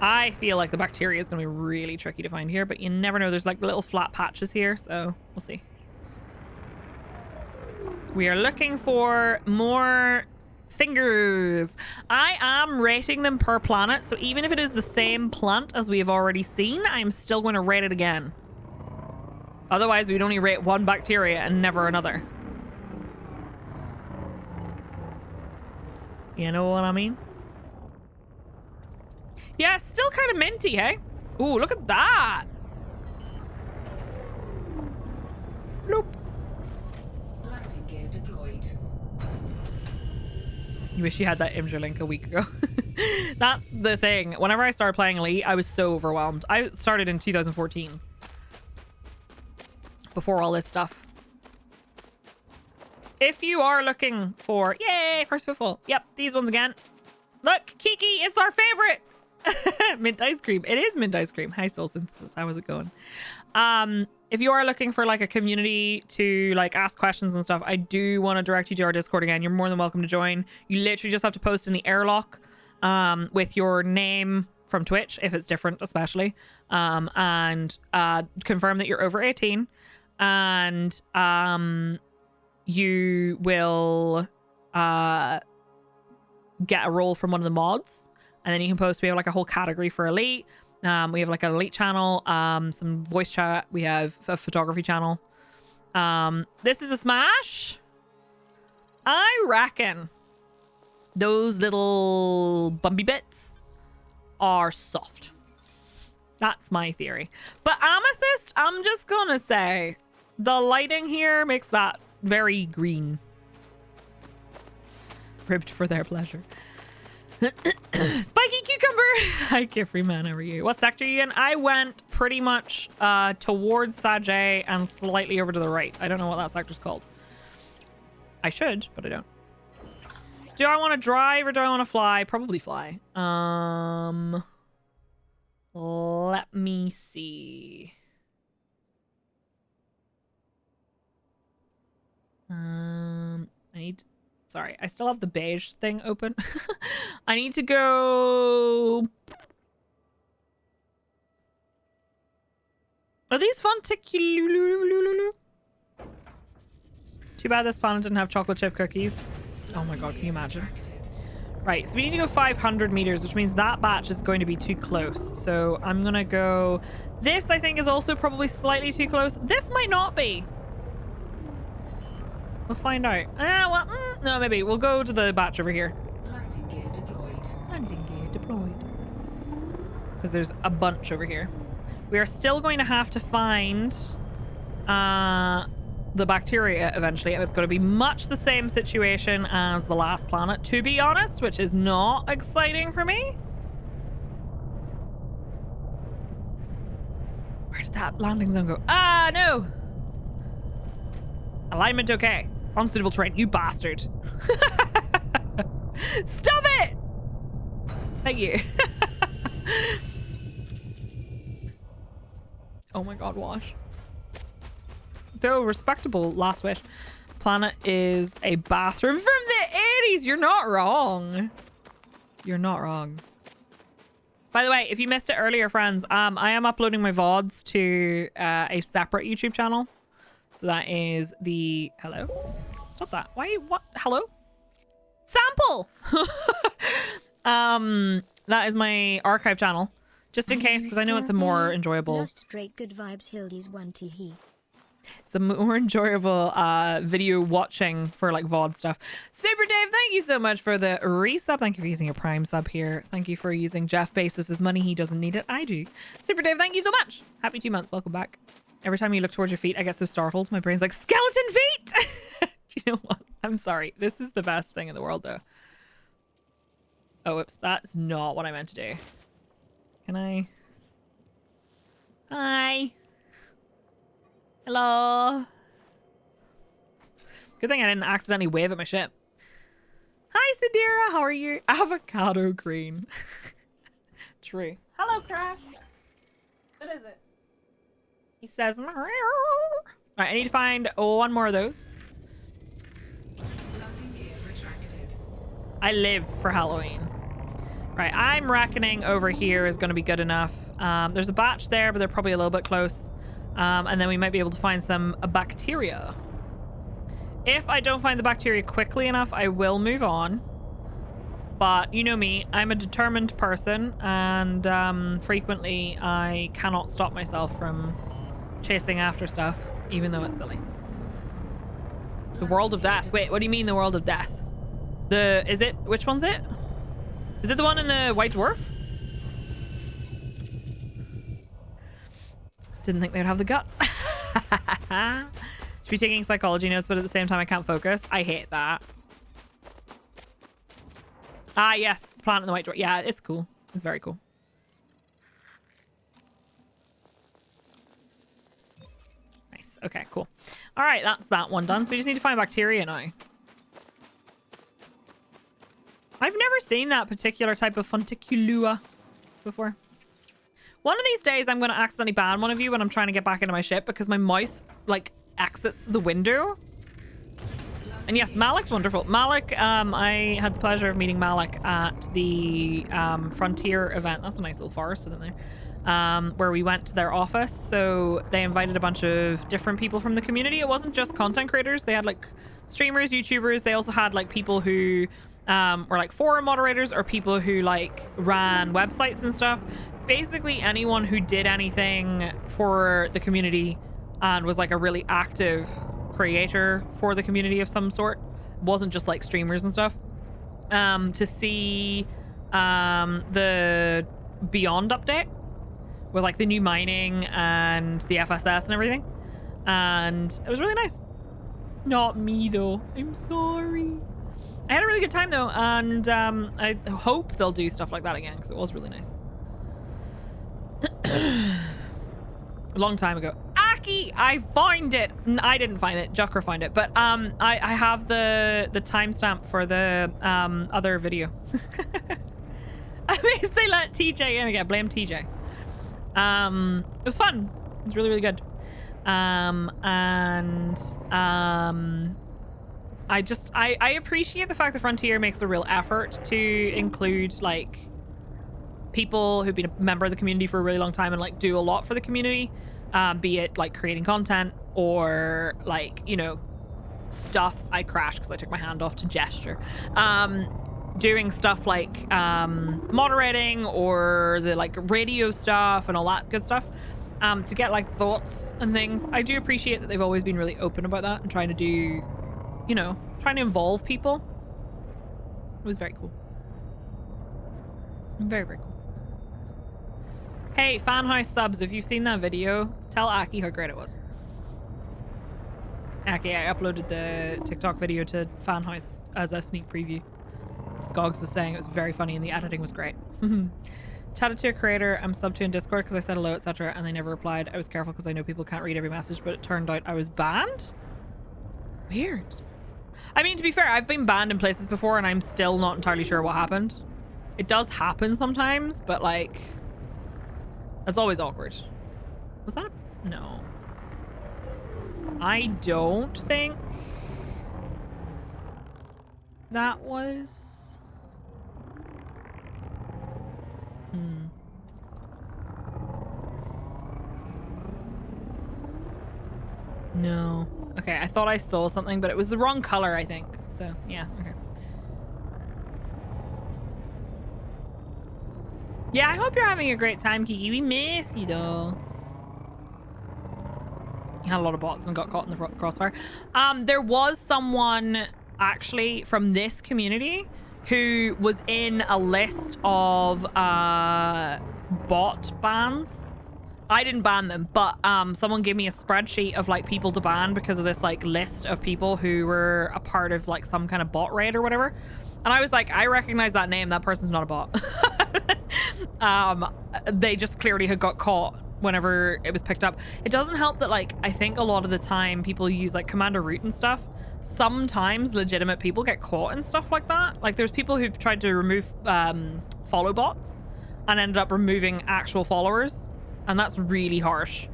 I feel like the bacteria is going to be really tricky to find here, but you never know. There's like little flat patches here, so we'll see. We are looking for more fingers. I am rating them per planet, so even if it is the same plant as we have already seen, I'm still going to rate it again. Otherwise, we'd only rate one bacteria and never another. You know what I mean? Yeah, still kind of minty, hey? Ooh, look at that. Nope. Landing gear deployed. You wish you had that Imgur link a week ago. That's the thing. Whenever I started playing Elite, I was so overwhelmed. I started in 2014. Before all this stuff. If you are looking for... Yay! First footfall. Yep, these ones again. Look, Kiki, it's our favorite! Mint ice cream. It is mint ice cream. Hi, Soul Synthesis. How is it going? If you are looking for like a community to like ask questions and stuff, I do want to direct you to our Discord again. You're more than welcome to join. You literally just have to post in the airlock with your name from Twitch, if it's different, especially, and confirm that you're over 18, and you will get a role from one of the mods. And then you can post. We have like a whole category for Elite. We have like an Elite channel, some voice chat. We have a photography channel. This is a smash. I reckon those little bumpy bits are soft. That's my theory. But Amethyst, I'm just gonna say the lighting here makes that very green. Ribbed for their pleasure. Spiky Cucumber! Hi, Kifrey Man, how are you? What sector are you in? I went pretty much towards Psyche and slightly over to the right. I don't know what that sector's called. I should, but I don't. Do I want to drive or do I want to fly? Probably fly. Let me see. I need... Sorry, I still have the beige thing open. I need to go... Are these funticululu? It's too bad this planet didn't have chocolate chip cookies. Oh my god, can you imagine? Right, so we need to go 500 meters, which means that batch is going to be too close. So I'm gonna go... This, I think, is also probably slightly too close. This might not be. We'll find out. Well, no, maybe. We'll go to the batch over here. Landing gear deployed. Landing gear deployed. Because there's a bunch over here. We are still going to have to find the bacteria eventually, and it's going to be much the same situation as the last planet, to be honest, which is not exciting for me. Where did that landing zone go? Ah, no! Alignment okay. Unsuitable terrain. You bastard. Stop it! Thank you. Oh my god, Wash. Though respectable, last wish. Planet is a bathroom from the 80s. You're not wrong. You're not wrong. By the way, if you missed it earlier, friends, I am uploading my VODs to a separate YouTube channel. So that is the... Hello? Stop that. Why? What? Hello? Sample! That is my archive channel. Just in case, because I know it's a more enjoyable... Lost straight good vibes Hildy's one tee. It's a more enjoyable video watching for like VOD stuff. Super Dave, thank you so much for the resub. Thank you for using your Prime sub here. Thank you for using Jeff Bezos' money. He doesn't need it. I do. Super Dave, thank you so much. Happy 2 months. Welcome back. Every time you look towards your feet, I get so startled. My brain's like, skeleton feet! Do you know what? I'm sorry. This is the best thing in the world, though. Oh, whoops. That's not what I meant to do. Can I? Hi. Hello. Good thing I didn't accidentally wave at my ship. Hi, Sadira. How are you? Avocado green. True. Hello, Crash. What is it? He says, meow. All right, I need to find one more of those. Landing gear retracted. I live for Halloween. Right, I'm reckoning over here is going to be good enough. There's a batch there, but they're probably a little bit close. And then we might be able to find some bacteria. If I don't find the bacteria quickly enough, I will move on. But you know me, I'm a determined person, and frequently I cannot stop myself from chasing after stuff, even though it's silly. The world of death. Wait, what do you mean the world of death? Which one's it? Is it the one in the White Dwarf? Didn't think they'd have the guts. Should be taking psychology notes, but at the same time I can't focus. I hate that. Ah, yes. Planet in the White Dwarf. Yeah, it's cool. It's very cool. Nice. Okay, cool. All right, that's that one done. So we just need to find bacteria now. I've never seen that particular type of Funticulua before. One of these days, I'm going to accidentally ban one of you when I'm trying to get back into my ship because my mouse, like, exits the window. And yes, Malik's wonderful. Malik, I had the pleasure of meeting Malik at the Frontier event. That's a nice little forest in there. Where we went to their office. So they invited a bunch of different people from the community. It wasn't just content creators. They had, like, streamers, YouTubers. They also had, like, people who were, like, forum moderators or people who, like, ran websites and stuff. Basically anyone who did anything for the community and was like a really active creator for the community of some sort. Wasn't just like streamers and stuff. To see the Beyond update with like the new mining and the FSS and everything. And it was really nice. Not me though. I'm sorry. I had a really good time though, and I hope they'll do stuff like that again because it was really nice. A long time ago. Aki, I found it. I didn't find it. Jucker found it. But I have the timestamp for the other video. At least they let TJ in again. Blame TJ. It was fun. It was really, really good. I appreciate the fact that Frontier makes a real effort to include like people who've been a member of the community for a really long time and like do a lot for the community, be it like creating content or like, you know, stuff. I crashed because I took my hand off to gesture. Doing stuff like moderating or the like radio stuff and all that good stuff, to get like thoughts and things. I do appreciate that they've always been really open about that and trying to do, you know, trying to involve people. It was very cool. Very, very cool. Hey, Fanhouse subs, if you've seen that video, tell Aki how great it was. Aki, I uploaded the TikTok video to Fanhouse as a sneak preview. Gogs was saying it was very funny and the editing was great. Chatted to a creator I'm sub to in Discord because I said hello, etc. and they never replied. I was careful because I know people can't read every message, but it turned out I was banned? Weird. I mean, to be fair, I've been banned in places before and I'm still not entirely sure what happened. It does happen sometimes, but like, that's always awkward. Was that? No. I don't think that was... No. Okay, I thought I saw something, but it was the wrong color, I think. So, yeah, okay. Yeah, I hope you're having a great time, Kiki. We miss you, though. You had a lot of bots and got caught in the crossfire. There was someone, actually, from this community who was in a list of bot bans. I didn't ban them, but someone gave me a spreadsheet of like people to ban because of this like list of people who were a part of like some kind of bot raid or whatever. And I was like, I recognize that name. That person's not a bot. They just clearly had got caught whenever it was picked up. It doesn't help that like I think a lot of the time people use like Commander Root and stuff. Sometimes legitimate people get caught and stuff like that. Like there's people who've tried to remove follow bots and ended up removing actual followers. And that's really harsh.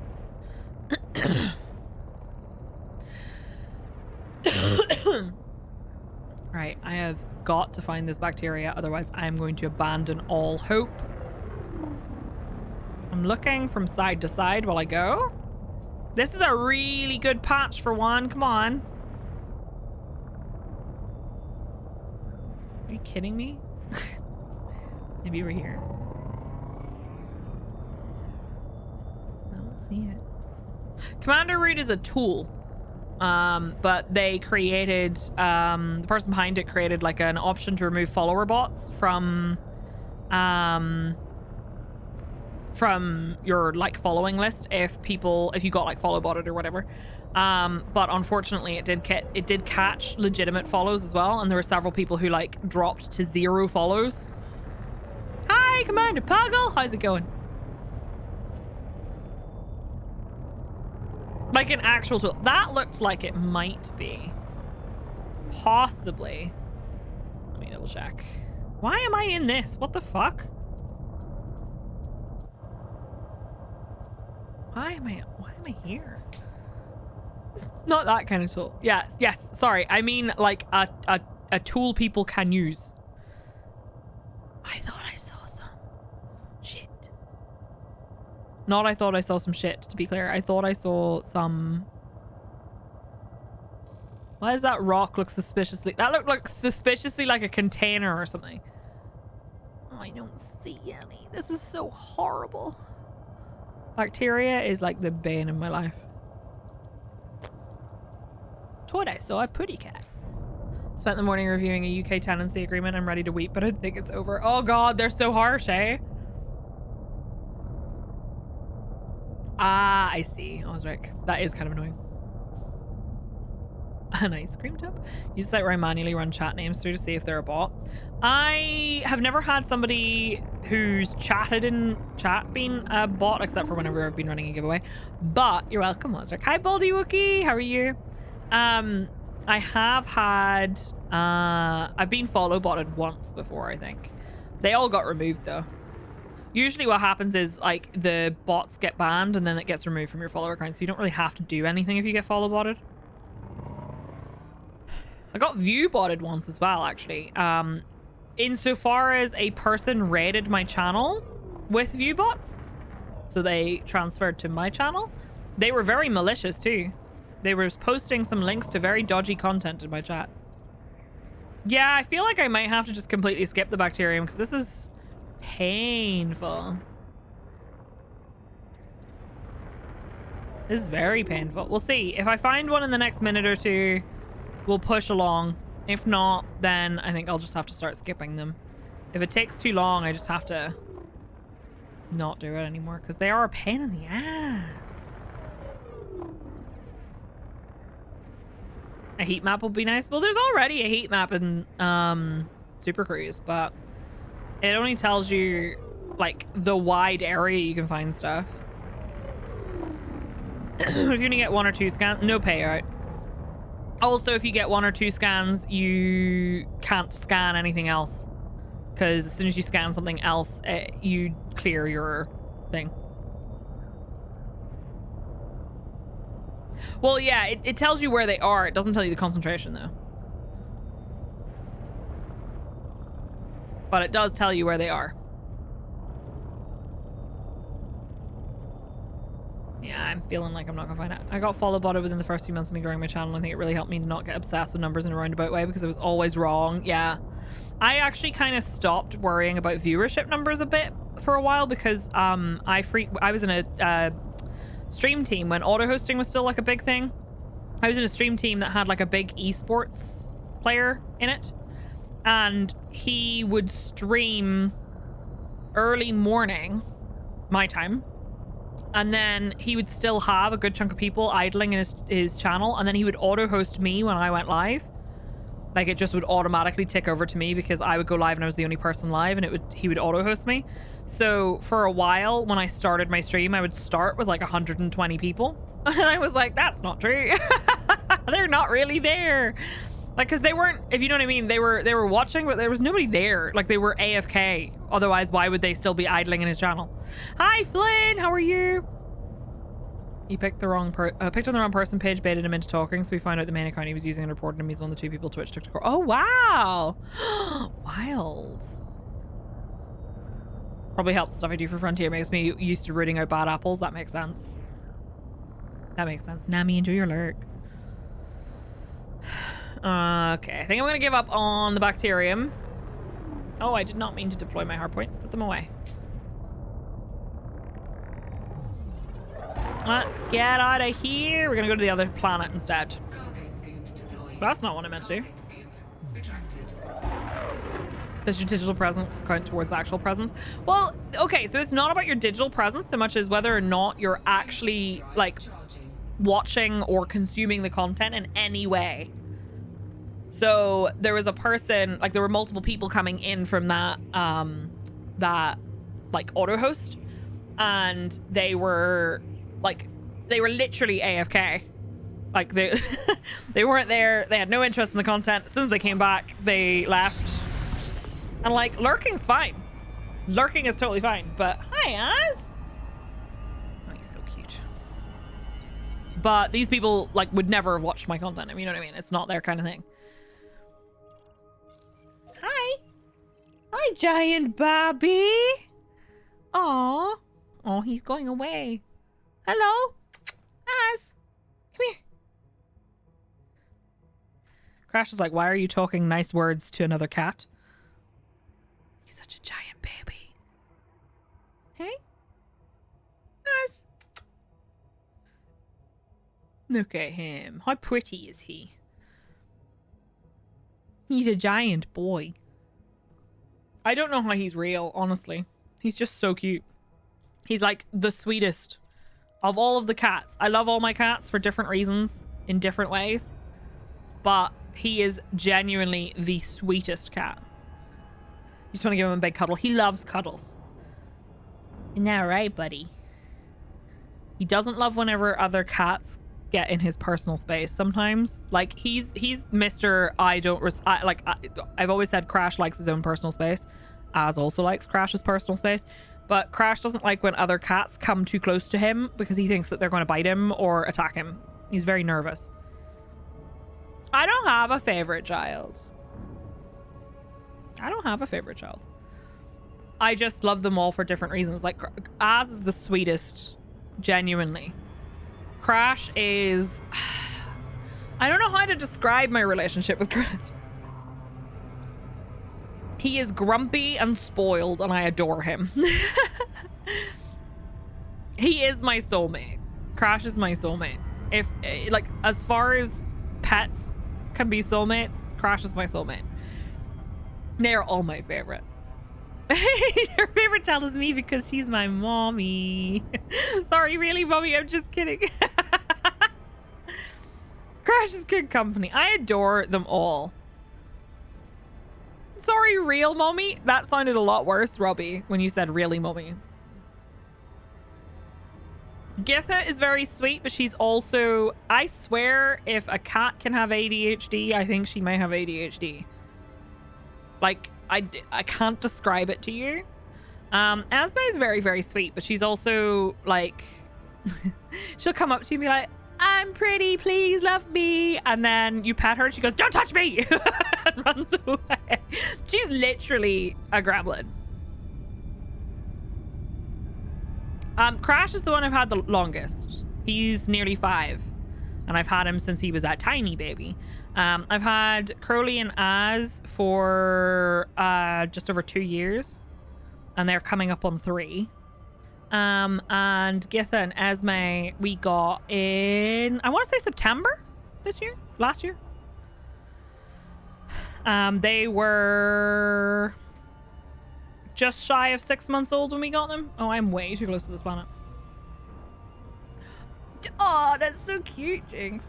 Right, I have got to find this bacteria, otherwise I am going to abandon all hope. I'm looking from side to side while I go. This is a really good patch for one, come on. Are you kidding me? Maybe we're here. See it. Commander Root is a tool. But they created, the person behind it created like an option to remove follower bots from your like following list if you got like follow botted or whatever. But unfortunately it did catch legitimate follows as well, and there were several people who like dropped to 0 follows. Hi, Commander Puggle, how's it going? Like an actual tool. That looked like it might be. Possibly. Let me double check. Why am I in this? What the fuck? Why am I here? Not that kind of tool. Yes, sorry. I mean like a tool people can use. I thought I saw some shit. Not I thought I saw some shit, to be clear. I thought I saw some... Why does that rock look suspiciously... That looked like suspiciously like a container or something. Oh, I don't see any. This is so horrible. Bacteria is like the bane of my life. Thought I saw a putty cat. Spent the morning reviewing a UK tenancy agreement. I'm ready to weep, but I think it's over. Oh god, they're so harsh, eh? Ah, I see. Osric. That is kind of annoying. An ice cream tub? Use a site where I manually run chat names through to see if they're a bot. I have never had somebody who's chatted in chat been a bot, except for whenever I've been running a giveaway. But you're welcome, Osric. Hi, Baldy Wookie. How are you? I have had... I've been follow botted once before, I think. They all got removed, though. Usually what happens is, like, the bots get banned and then it gets removed from your follower account, so you don't really have to do anything if you get follow botted. I got view botted once as well, actually. Insofar as a person raided my channel with view bots, so they transferred to my channel. They were very malicious, too. They were posting some links to very dodgy content in my chat. Yeah, I feel like I might have to just completely skip the bacterium because this is painful. This is very painful. We'll see. If I find one in the next minute or two, we'll push along. If not, then I think I'll just have to start skipping them. If it takes too long, I just have to not do it anymore because they are a pain in the ass. A heat map will be nice. Well, there's already a heat map in Super Cruise, but it only tells you like the wide area you can find stuff. If you only get 1 or 2 scans, no payout. Also, if you get 1 or 2 scans, you can't scan anything else, because as soon as you scan something else, you clear your thing. Well, yeah, it tells you where they are. It doesn't tell you the concentration, though. But it does tell you where they are. Yeah, I'm feeling like I'm not gonna find out. I got follow botted within the first few months of me growing my channel. I think it really helped me to not get obsessed with numbers in a roundabout way because I was always wrong. Yeah. I actually kind of stopped worrying about viewership numbers a bit for a while because I was in a stream team when auto hosting was still like a big thing. I was in a stream team that had like a big esports player in it, and he would stream early morning my time, and then he would still have a good chunk of people idling in his channel, and then he would auto host me when I went live. Like, it just would automatically tick over to me because I would go live and I was the only person live, and he would auto host me. So for a while, when I started my stream, I would start with like 120 people. And I was like, that's not true. They're not really there. Like, because they weren't, if you know what I mean, they were watching, but there was nobody there. Like, they were AFK. Otherwise, why would they still be idling in his channel? Hi, Flynn. How are you? He picked on the wrong person. Page baited him into talking, so we found out the main account he was using and reported him. He's one of the 2 people Twitch took to court. Oh, wow. Wild. Probably helps stuff I do for Frontier. Makes me used to rooting out bad apples. That makes sense. That makes sense. Nami, enjoy your lurk. Okay, I think I'm going to give up on the bacterium. Oh, I did not mean to deploy my hard points. Put them away. Let's get out of here. We're gonna go to the other planet instead. Cargo scoop deployed. That's not what I meant to do. Cargo scoop retracted. Does your digital presence count towards actual presence? Well, okay, so it's not about your digital presence so much as whether or not you're actually like Charging. watching or consuming the content in any way. So there was a person, like there were multiple people coming in from that like auto host, and they were literally AFK. Like they they weren't there, they had no interest in the content. As soon as they came back, they left. And like lurking's fine. Lurking is totally fine, but hi Az. Oh, he's so cute. But these people like would never have watched my content. I mean, you know what I mean? It's not their kind of thing. Hi. Hi, giant Bobby. Aw. Oh, he's going away. Hello. Az. Come here. Crash is like, why are you talking nice words to another cat? He's such a giant baby. Hey? Az. Look at him. How pretty is he? He's a giant boy. I don't know how he's real, honestly. He's just so cute. He's like the sweetest of all of the cats. I love all my cats for different reasons, in different ways. But he is genuinely the sweetest cat. You just want to give him a big cuddle. He loves cuddles. Isn't that right, buddy? He doesn't love whenever other cats get in his personal space sometimes. Like he's Mr. I've always said Crash likes his own personal space. Az also likes Crash's personal space, but Crash doesn't like when other cats come too close to him because he thinks that they're going to bite him or attack him. He's very nervous. I don't have a favorite child. I just love them all for different reasons. Like Az is the sweetest, genuinely. Crash is... I don't know how to describe my relationship with Crash. He is grumpy and spoiled, and I adore him. He is my soulmate. Crash is my soulmate. If, like, as far as pets can be soulmates, Crash is my soulmate. They're all my favorite. Her favorite child is me because she's my mommy. Sorry, really, mommy? I'm just kidding. Crash is good company. I adore them all. Sorry, real mommy? That sounded a lot worse, Robbie, when you said really mommy. Githa is very sweet, but she's also... I swear if a cat can have ADHD, I think she may have ADHD. Like, I can't describe it to you. Asma is very, very sweet, but she's also, like... she'll come up to you and be like, I'm pretty, please love me. And then you pet her and she goes, don't touch me! And runs away. She's literally a gremlin. Crash is the one I've had the longest. He's nearly 5. And I've had him since he was that tiny baby. I've had Crowley and Az for just over 2 years. And they're coming up on 3. And Githa and Esme we got in, I want to say September last year. They were just shy of 6 months old when we got them. Oh, I'm way too close to this planet. Oh, that's so cute, Jinx.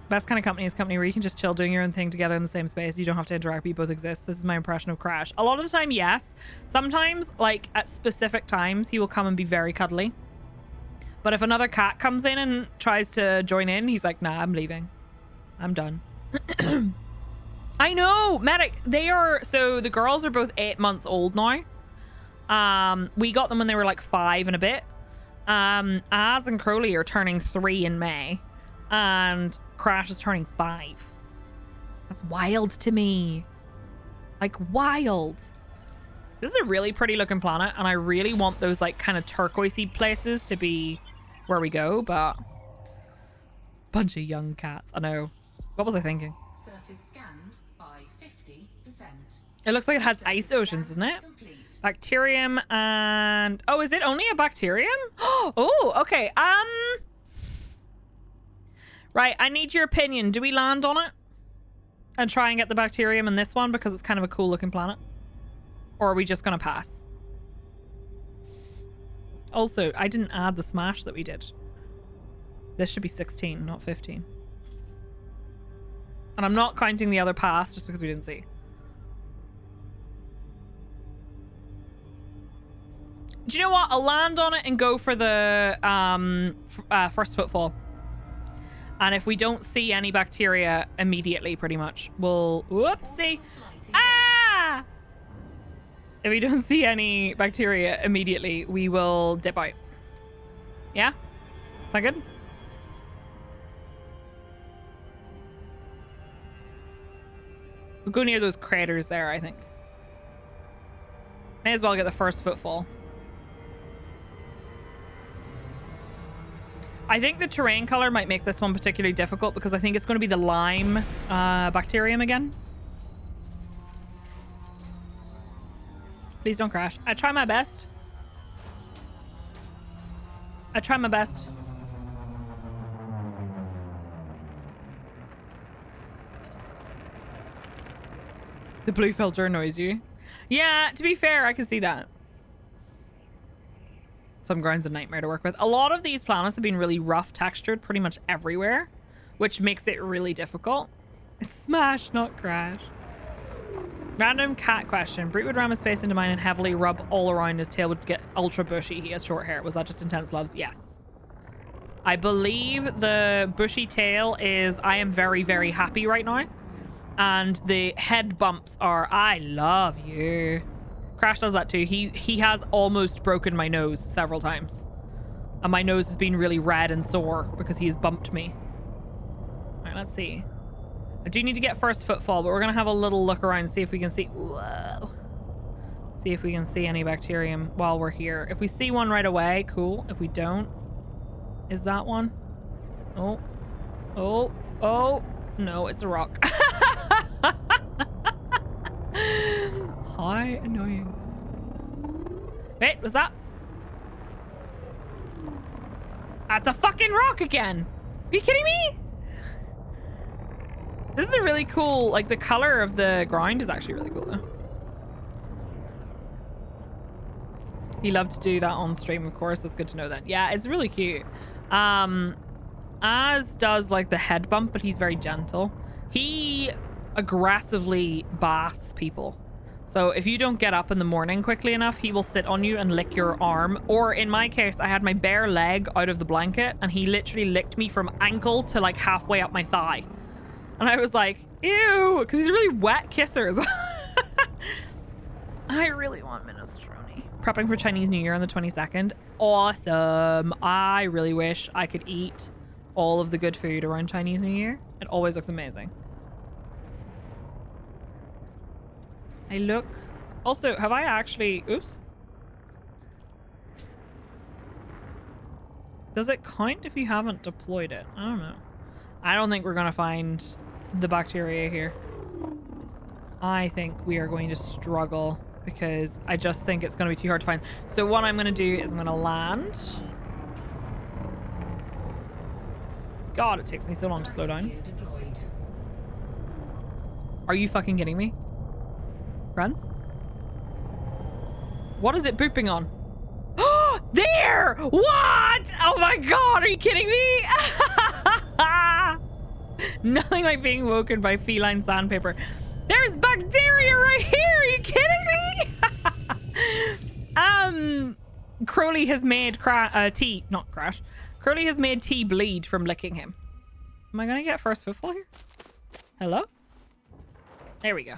Best kind of company is company where you can just chill doing your own thing together in the same space. You don't have to interact, but you both exist. This is my impression of Crash. A lot of the time, yes. Sometimes, like at specific times, he will come and be very cuddly. But if another cat comes in and tries to join in, he's like, nah, I'm leaving. I'm done. I know, Medic. They are, so the girls are both 8 months old now. We got them when they were like 5 and a bit. Az and Crowley are turning 3 in May. And Crash is turning 5. That's wild to me. Like, wild. This is a really pretty looking planet, and I really want those like kind of turquoisey places to be where we go, but bunch of young cats. I know. What was I thinking? Surface scanned by 50%. It looks like it has ice oceans, doesn't it? Complete. Bacterium and... Oh, is it only a bacterium? Oh, okay. Right, I need your opinion. Do we land on it? And try and get the bacterium in this one because it's kind of a cool looking planet? Or are we just going to pass? Also, I didn't add the smash that we did. This should be 16, not 15. And I'm not counting the other pass just because we didn't see. Do you know what? I'll land on it and go for the first footfall. And if we don't see any bacteria immediately, pretty much, we'll... Whoopsie! Ah! If we don't see any bacteria immediately, we will dip out. Yeah? Is that good? We'll go near those craters there, I think. May as well get the first footfall. I think the terrain color might make this one particularly difficult because I think it's going to be the lime bacterium again. Please don't crash. I try my best. I try my best. The blue filter annoys you. Yeah, to be fair, I can see that. Some ground's a nightmare to work with. A lot of these planets have been really rough textured pretty much everywhere, which makes it really difficult. It's smash, not crash. Random cat question. Brute would ram his face into mine and heavily rub all around. His tail would get ultra bushy. He has short hair. Was that just intense loves? Yes. I believe the bushy tail is I am very, very happy right now. And the head bumps are I love you. Crash does that too. He has almost broken my nose several times. And my nose has been really red and sore because he's bumped me. Alright, let's see. I do need to get first footfall, but we're going to have a little look around and see if we can see... Whoa. See if we can see any bacterium while we're here. If we see one right away, cool. If we don't... Is that one? Oh. Oh. Oh. No, it's a rock. How annoying. Wait, was that? That's a fucking rock again. Are you kidding me? This is a really cool, like the color of the ground is actually really cool though. He loved to do that on stream, of course. That's good to know then. Yeah, it's really cute. As does like the head bump, but he's very gentle. He aggressively baths people. So if you don't get up in the morning quickly enough, he will sit on you and lick your arm. Or in my case, I had my bare leg out of the blanket and he literally licked me from ankle to like halfway up my thigh. And I was like, ew, because he's a really wet kisser as well. I really want minestrone. Prepping for Chinese New Year on the 22nd. Awesome. I really wish I could eat all of the good food around Chinese New Year. It always looks amazing. I look... Also, have I actually... Oops. Does it count if you haven't deployed it? I don't know. I don't think we're going to find the bacteria here. I think we are going to struggle because I just think it's going to be too hard to find. So what I'm going to do is I'm going to land. God, it takes me so long to slow down. Are you fucking kidding me? Runs? What is it pooping on? There! What? Oh my god, are you kidding me? Nothing like being woken by feline sandpaper. There's bacteria right here! Are you kidding me? Crowley has made tea, not Crash. Crowley has made tea bleed from licking him. Am I gonna get first footfall here? Hello? There we go.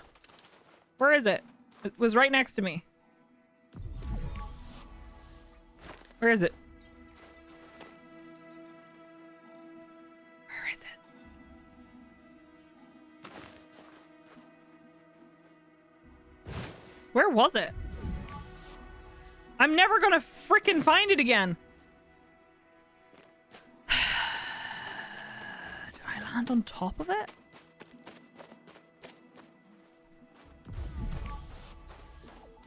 Where is it? It was right next to me. Where is it? Where is it? Where was it? I'm never gonna frickin' find it again. Did I land on top of it?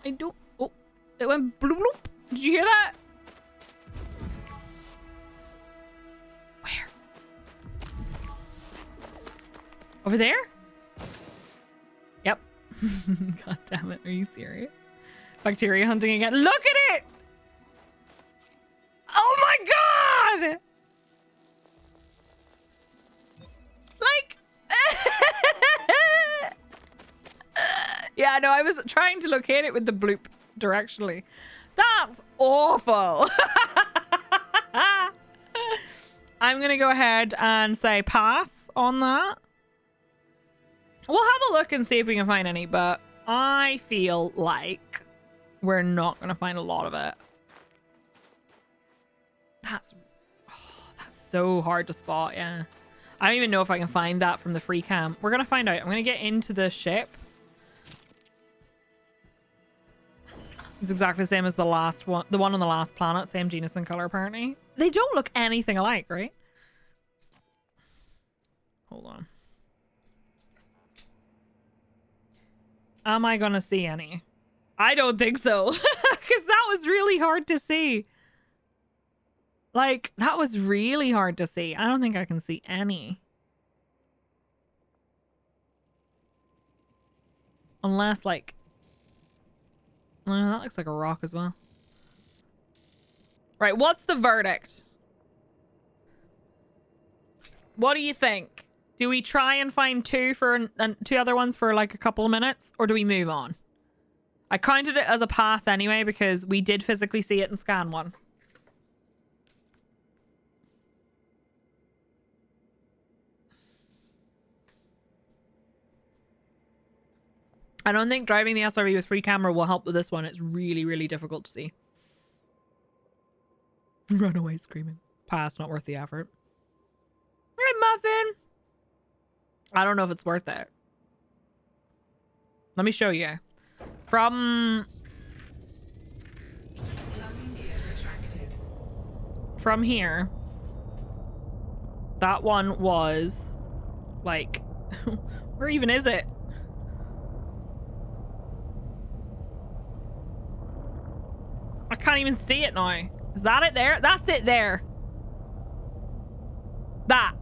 I don't... Oh, It went bloop bloop. Did you hear that? Where? Over there? Yep. God damn it. Are you serious? Bacteria hunting again. Look at it! Oh my god! Like... yeah, no, I was trying to locate it with the bloop directionally. That's awful. I'm gonna go ahead and say pass on that. We'll have a look and see if we can find any, but I feel like we're not gonna find a lot of it. That's so hard to spot. Yeah, I don't even know if I can find that from the free cam. We're gonna find out. I'm gonna get into the ship. It's exactly the same as the last one, the one on the last planet, same genus and color apparently. They don't look anything alike, right? Hold on. Am I gonna see any? I don't think so. Because that was really hard to see. Like, that was really hard to see. I don't think I can see any. Unless, like... that looks like a rock as well. Right, what's the verdict? What do you think? Do we try and find two other ones for like a couple of minutes, or do we move on? I counted it as a pass anyway because we did physically see it in scan one. I don't think driving the SRV with free camera will help with this one. It's really, really difficult to see. Run away screaming. Pass, not worth the effort. Hey, Muffin. I don't know if it's worth it. Let me show you. From here, that one was like, where even is it? I can't even see it now. Is that it there? That's it there. That.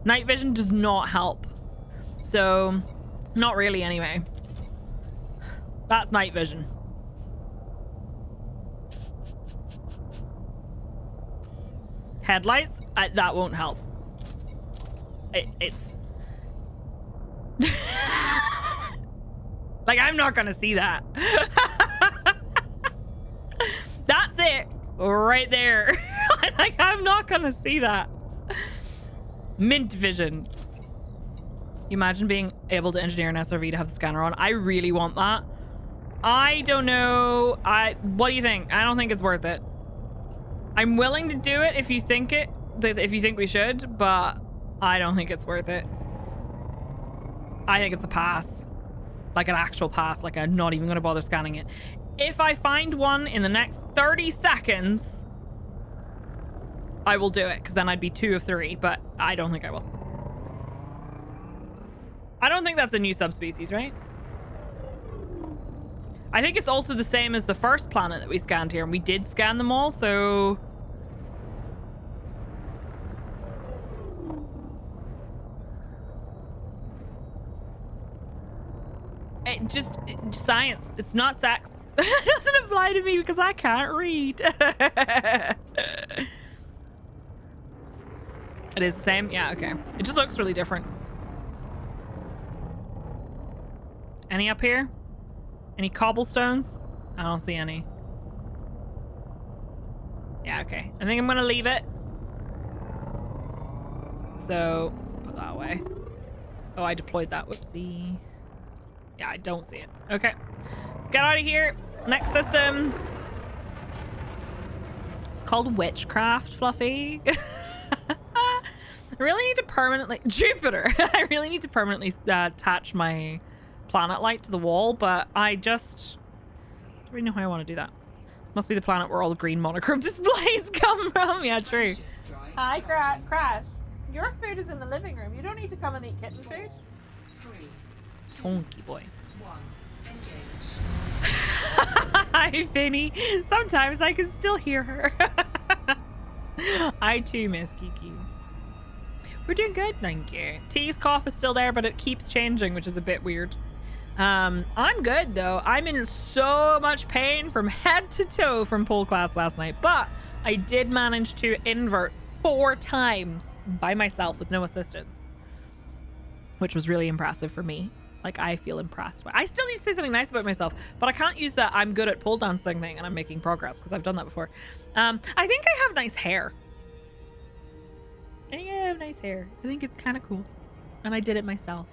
Night vision does not help. So, not really anyway. That's night vision. Headlights? That won't help. It's... like, I'm not gonna see that. That's it. Right there. Like, I'm not gonna see that. Mint vision. You imagine being able to engineer an SRV to have the scanner on? I really want that. I don't know. What do you think? I don't think it's worth it. I'm willing to do it if you think we should, but I don't think it's worth it. I think it's a pass. Like an actual pass. Like I'm not even going to bother scanning it. If I find one in the next 30 seconds, I will do it, because then I'd be 2 of 3, but I don't think I will. I don't think that's a new subspecies, right? I think it's also the same as the first planet that we scanned here, and we did scan them all, so... Just science. It's not sex. It doesn't apply to me because I can't read. It is the same? Yeah, okay. It just looks really different. Any up here? Any cobblestones? I don't see any. Yeah, okay. I think I'm gonna leave it. So, put that away. Oh, I deployed that. Whoopsie. Yeah, I don't see it. Okay. Let's get out of here. Next system. It's called Witchcraft, Fluffy. I really need to permanently... Jupiter! I really need to permanently attach my planet light to the wall, but I just... don't really know how I want to do that. Must be the planet where all the green monochrome displays come from. Yeah, true. Hi, Crash. Your food is in the living room. You don't need to come and eat kitten food. 3, 2, Chunky boy. 1, engage. Hi, Finny. Sometimes I can still hear her. I too miss Kiki. We're doing good, thank you. T's cough is still there, but it keeps changing, which is a bit weird. I'm good though. I'm in so much pain from head to toe from pole class last night, but I did manage to invert 4 times by myself with no assistance, which was really impressive for me. Like, I feel impressed. I still need to say something nice about myself, but I can't use that I'm good at pole dancing thing and I'm making progress because I've done that before. I think I have nice hair. I think I have nice hair. I think it's kind of cool. And I did it myself.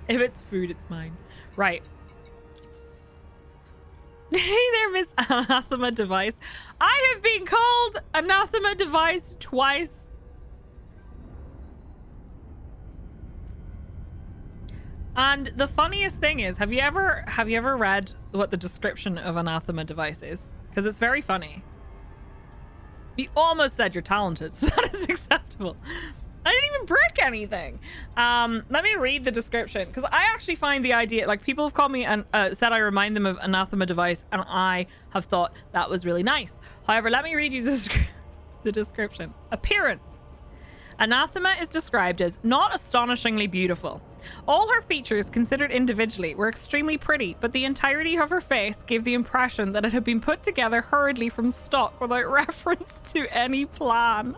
If it's food, it's mine. Right. Hey there, Miss Anathema Device. I have been called Anathema Device twice. And the funniest thing is, have you ever read what the description of Anathema Device is? Because it's very funny. You almost said you're talented, so that is acceptable. I didn't even brick anything. Let me read the description, because I actually find the idea, like, people have called me and said I remind them of Anathema Device, and I have thought that was really nice. However, let me read you the description. Appearance. Anathema is described as not astonishingly beautiful. All her features, considered individually, were extremely pretty, but the entirety of her face gave the impression that it had been put together hurriedly from stock without reference to any plan.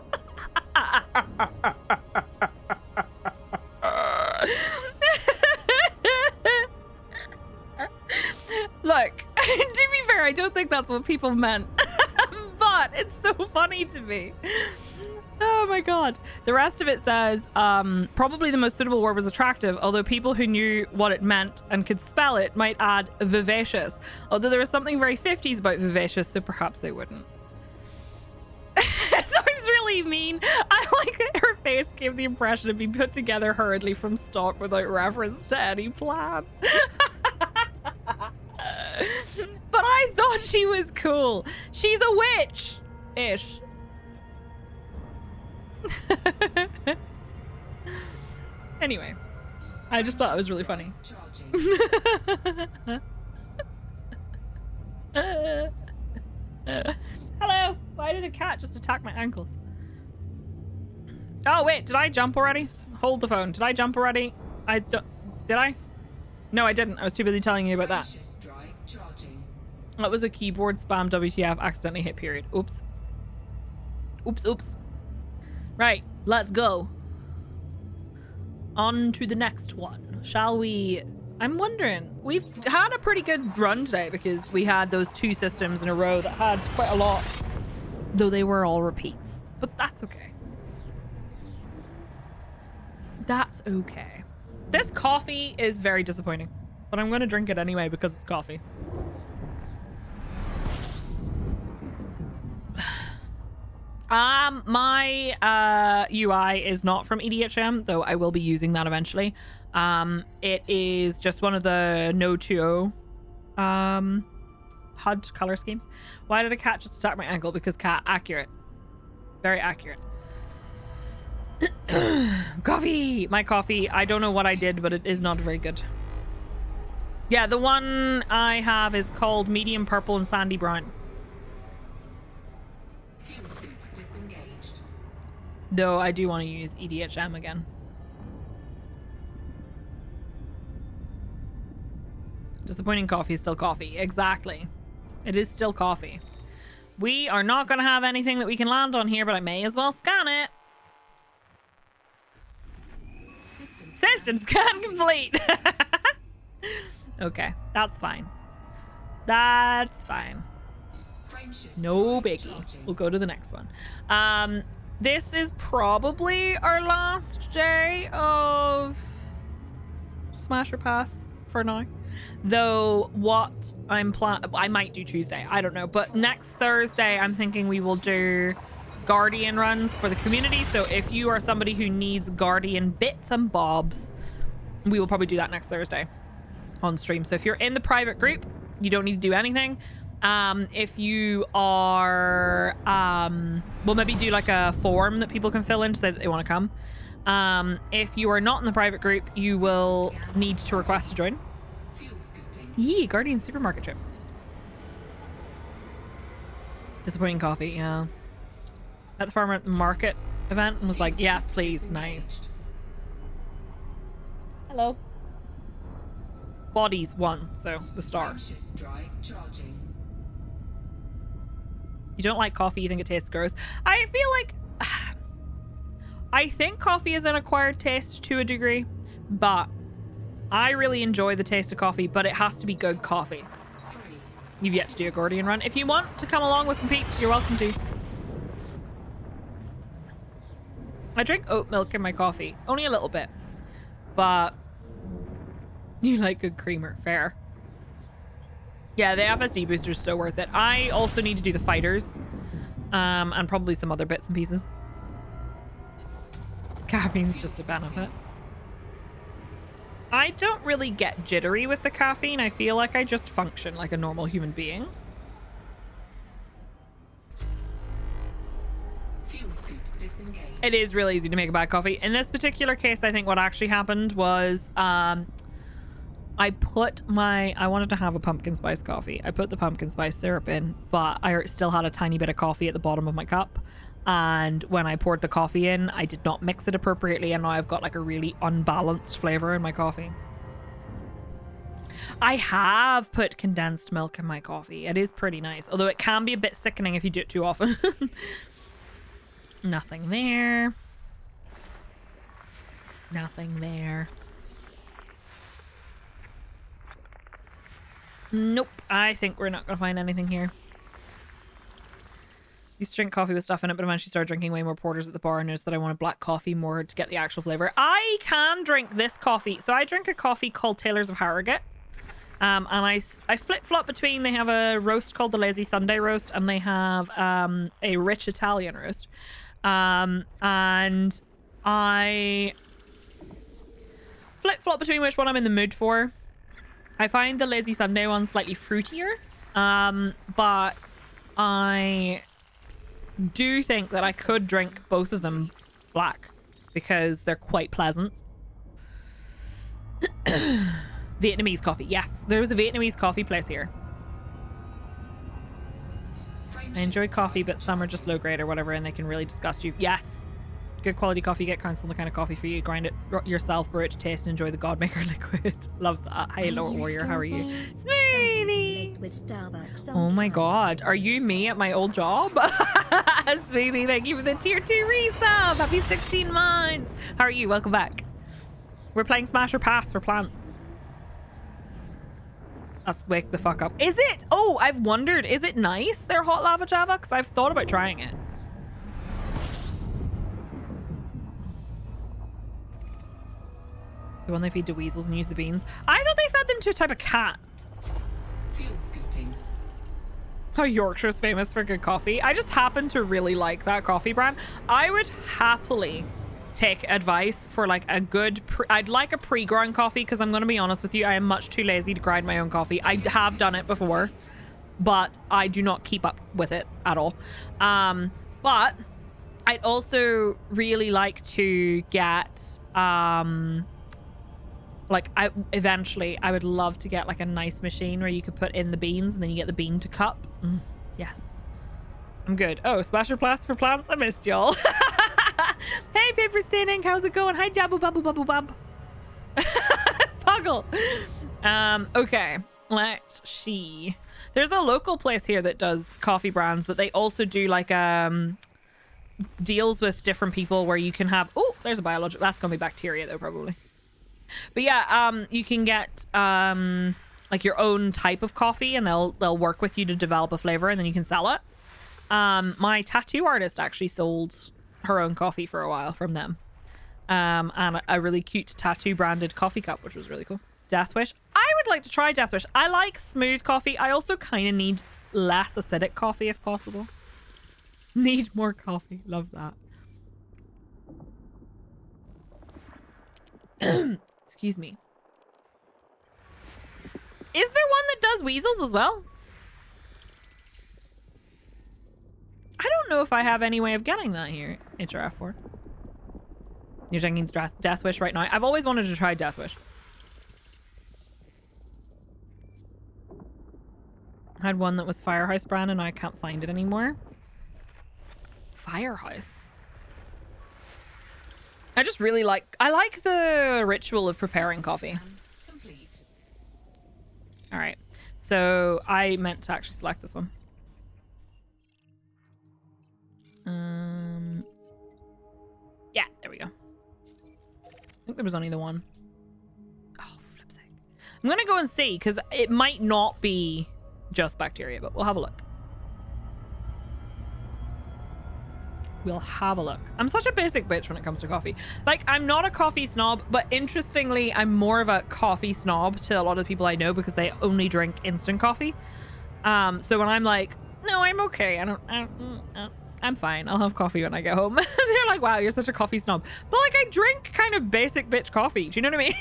Look, to be fair, I don't think that's what people meant, but it's so funny to me. Oh my god. The rest of it says, probably the most suitable word was attractive, although people who knew what it meant and could spell it might add vivacious. Although there was something very 50s about vivacious, so perhaps they wouldn't. So it's really mean. I like that her face gave the impression of being put together hurriedly from stock without reference to any plan. But I thought she was cool. She's a witch-ish. Anyway, I just thought it was really funny. Hello. Why did a cat just attack my ankles? Oh wait, did I jump already? Hold the phone. Did I jump already? Did I? No, I didn't. I was too busy telling you about that. That was a keyboard spam. WTF, accidentally hit period. Oops. Oops. Right, let's go. On to the next one, shall we? I'm wondering, we've had a pretty good run today because we had those 2 systems in a row that had quite a lot, though they were all repeats, but that's okay. That's okay. This coffee is very disappointing, but I'm going to drink it anyway because it's coffee. My UI is not from EDHM, though I will be using that eventually. It is just one of the No 2.0 HUD color schemes. Why did a cat just attack my ankle? Because cat, accurate. Very accurate. Coffee! My coffee. I don't know what I did, but it is not very good. Yeah, the one I have is called medium purple and sandy brown. Though I do want to use EDHM again. Disappointing coffee is still coffee. Exactly. It is still coffee. We are not going to have anything that we can land on here, but I may as well scan it. System scan complete. Okay, that's fine. That's fine. No biggie. We'll go to the next one. This is probably our last day of Smash or Pass for now. Though what I'm I might do Tuesday. I don't know. But next Thursday, I'm thinking we will do Guardian runs for the community. So if you are somebody who needs Guardian bits and bobs, we will probably do that next Thursday on stream. So if you're in the private group, you don't need to do anything. If you are, we'll maybe do like a form that people can fill in to say that they want to come. If you are not in the private group, you will need to request to join. Yee, Guardian supermarket trip. Disappointing coffee, yeah. At the farmer market event and was like, yes, please. Nice. Hello. Bodies 1, so the star. Frameshift drive charging. You don't like coffee, you think it tastes gross. I feel like I think coffee is an acquired taste to a degree, but I really enjoy the taste of coffee, but it has to be good coffee. 3, You've yet to do a Gordian run. If you want to come along with some peeps, you're welcome to. I drink oat milk in my coffee. Only a little bit. But you like good creamer. Fair. Yeah, the FSD booster is so worth it. I also need to do the fighters. And probably some other bits and pieces. Caffeine's just a benefit. I don't really get jittery with the caffeine. I feel like I just function like a normal human being. fuel scoop disengaged. It is really easy to make a bad coffee. In this particular case, I think what actually happened was I wanted to have a pumpkin spice coffee. I put the pumpkin spice syrup in, but I still had a tiny bit of coffee at the bottom of my cup. And when I poured the coffee in, I did not mix it appropriately, and now I've got like a really unbalanced flavor in my coffee. I have put condensed milk in my coffee. It is pretty nice, although it can be a bit sickening if you do it too often. Nothing there. Nothing there. Nope. I think we're not going to find anything here. Used to drink coffee with stuff in it, but eventually started drinking way more porters at the bar and noticed that I wanted black coffee more to get the actual flavor. I can drink this coffee. So I drink a coffee called Taylor's of Harrogate. And I flip-flop between, they have a roast called the Lazy Sunday roast, and they have a rich Italian roast. And I flip-flop between which one I'm in the mood for. I find the Lazy Sunday one slightly fruitier, but I do think that I could drink both of them black because they're quite pleasant. Vietnamese coffee. Yes, there was a Vietnamese coffee place here. I enjoy coffee, but some are just low grade or whatever, and they can really disgust you. Yes. Good quality coffee. Get counsel on the kind of coffee for you. Grind it yourself, brew it to taste, and enjoy the Godmaker liquid. Love that. Hey, Lord Warrior, how are you? Smoothie! Oh my god. Are you me at my old job? Smoothie, thank you for the tier 2 resub. Happy 16 months. How are you? Welcome back. We're playing Smash or Pass for plants. Let's wake the fuck up. Is it? Oh, I've wondered. Is it nice, their hot lava java? Because I've thought about trying it. The one they feed to weasels and use the beans. I thought they fed them to a type of cat. Fuel scooping. Oh, Yorkshire's famous for good coffee. I just happen to really like that coffee brand. I would happily take advice for like a good I'd like a pre-ground coffee, because I'm going to be honest with you, I am much too lazy to grind my own coffee. I have done it before, but I do not keep up with it at all. But I'd also really like to get like eventually I would love to get like a nice machine where you could put in the beans and then you get the bean to cup. Yes, I'm good. Oh, Splash or Blast for plants. I missed y'all. Hey, paper staining, how's it going? Hi, Jabble Bubble Bubble Bub. Puggle. Okay, let's see. There's a local place here that does coffee brands that they also do like deals with different people where you can have, oh, there's a biological, that's gonna be bacteria though probably. But yeah, you can get like your own type of coffee, and they'll work with you to develop a flavor, and then you can sell it. My tattoo artist actually sold her own coffee for a while from them, and a really cute tattoo branded coffee cup, which was really cool. Deathwish. I would like to try Deathwish. I like smooth coffee. I also kind of need less acidic coffee if possible. Need more coffee. Love that. Excuse me. Is there one that does weasels as well? I don't know if I have any way of getting that here. HRF4. You're drinking Deathwish right now. I've always wanted to try Deathwish. I had one that was Firehouse brand and I can't find it anymore. Firehouse. I just really like the ritual of preparing coffee. Complete. All right. So I meant to actually select this one. Yeah, there we go. I think there was only the one. Oh, flip's sake. I'm gonna go and see because it might not be just bacteria, but we'll have a look. We'll have a look. I'm such a basic bitch when it comes to coffee. Like, I'm not a coffee snob, but interestingly, I'm more of a coffee snob to a lot of the people I know because they only drink instant coffee. So when I'm like, no, I'm okay. I'm fine. I'll have coffee when I get home. They're like, wow, you're such a coffee snob. But like, I drink kind of basic bitch coffee. Do you know what I mean?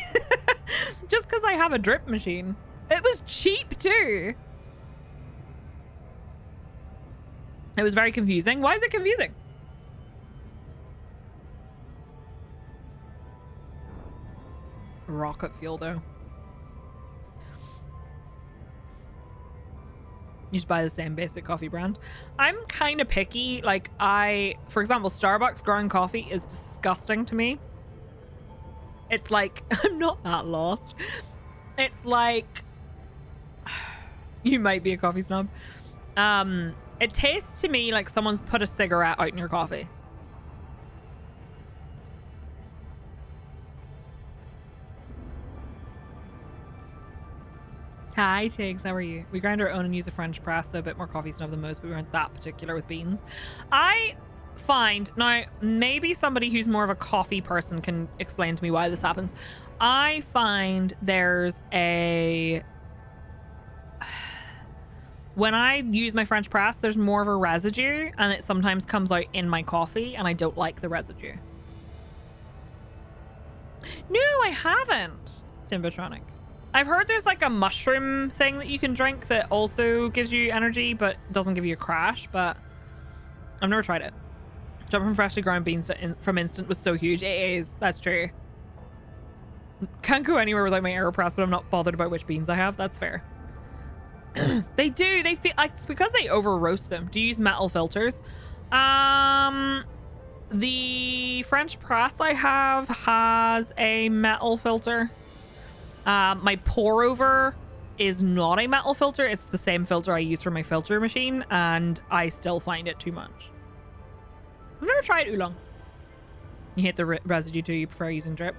Just because I have a drip machine. It was cheap too. It was very confusing. Why is it confusing? Rocket fuel though. You just buy the same basic coffee brand. I'm kind of picky. Like for example, Starbucks ground coffee is disgusting to me. It's like, I'm not that lost. It's like, you might be a coffee snob. It tastes to me like someone's put a cigarette out in your coffee. Hi, Tiggs. How are you? We grind our own and use a French press, so a bit more coffee snob than most, but we weren't that particular with beans. I find, now, maybe somebody who's more of a coffee person can explain to me why this happens. I find there's a... When I use my French press, there's more of a residue, and it sometimes comes out in my coffee, and I don't like the residue. No, I haven't, Timbertronic. I've heard there's like a mushroom thing that you can drink that also gives you energy but doesn't give you a crash, but I've never tried it. Jump from freshly ground beans from instant was so huge. It is. That's true. Can't go anywhere without my AeroPress, but I'm not bothered about which beans I have. That's fair. They do. They feel like it's because they over roast them. Do you use metal filters? The French press I have has a metal filter. My pour over is not a metal filter. It's the same filter I use for my filter machine, and I still find it too much. I've never tried oolong. You hate the residue too. You prefer using drip.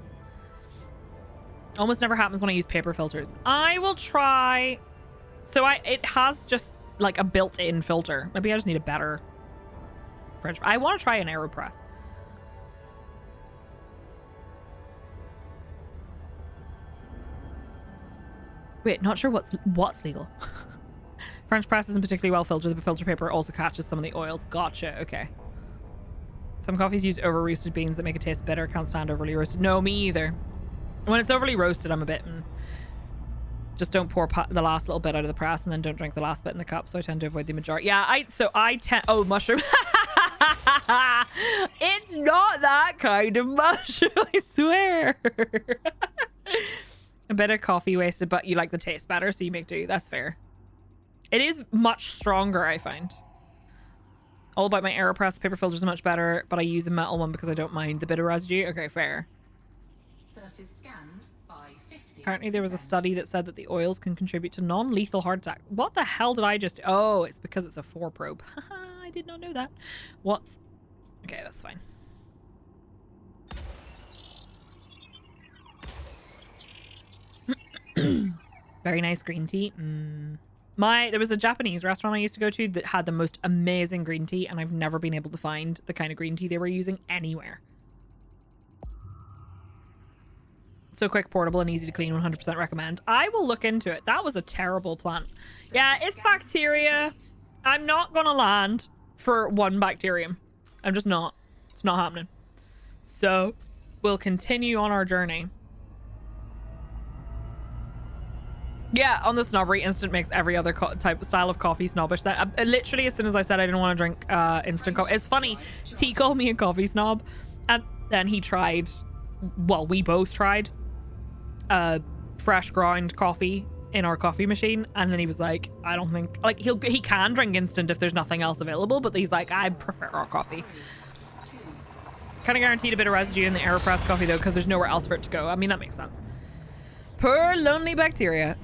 Almost never happens when I use paper filters. I will try. So it has just like a built-in filter. Maybe I just need a better French. I want to try an AeroPress. Wait, not sure what's legal. French press isn't particularly well filtered, but filter paper also catches some of the oils. Gotcha, okay. Some coffees use over-roasted beans that make it taste bitter. Can't stand overly roasted. No, me either. When it's overly roasted, I'm a bit... Just don't pour the last little bit out of the press and then don't drink the last bit in the cup, so I tend to avoid the majority. Yeah, I tend... Oh, mushroom. It's not that kind of mushroom, I swear. A bit of coffee wasted, but you like the taste better, so you make do. That's fair. It is much stronger, I find. All about my AeroPress. Paper filters are much better, but I use a metal one because I don't mind the bit of residue. Okay, fair. Surface scanned by 50%. Apparently there was a study that said that the oils can contribute to non-lethal heart attack. What the hell did I just... Oh, it's because it's a 4 probe. I did not know that. What's... Okay, that's fine. Very nice green tea. There was a Japanese restaurant I used to go to that had the most amazing green tea, and I've never been able to find the kind of green tea they were using anywhere. So quick, portable, and easy to clean. 100% recommend. I will look into it. That was a terrible plant. Yeah, it's bacteria. I'm not gonna land for one bacterium. I'm just not. It's not happening. So we'll continue on our journey. Yeah, on the snobbery, instant makes every other style of coffee snobbish. That literally, as soon as I said I didn't want to drink instant coffee, it's funny. T called me a coffee snob, and then he tried. Well, we both tried fresh ground coffee in our coffee machine, and then he was like, I don't think, like, he can drink instant if there's nothing else available, but he's like, I prefer our coffee. Kind of guaranteed a bit of residue in the AeroPress coffee though, because there's nowhere else for it to go. I mean, that makes sense. Poor lonely bacteria.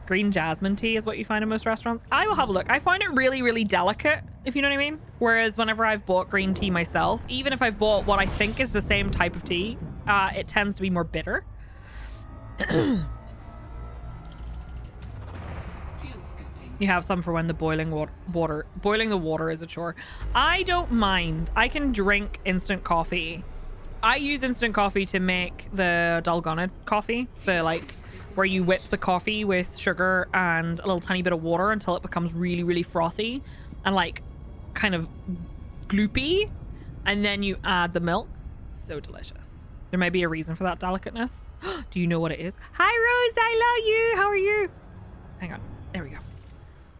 Green jasmine tea is what you find in most restaurants. I will have a look. I find it really, really delicate, if you know what I mean. Whereas whenever I've bought green tea myself, even if I've bought what I think is the same type of tea, it tends to be more bitter. You have some for when the boiling the water is a chore. I don't mind. I can drink instant coffee. I use instant coffee to make the dalgona coffee, the like where you whip the coffee with sugar and a little tiny bit of water until it becomes really, really frothy and like kind of gloopy, and then you add the milk. So delicious. There may be a reason for that delicateness. Do you know what it is? Hi Rose, I love you. How are you? Hang on. There we go.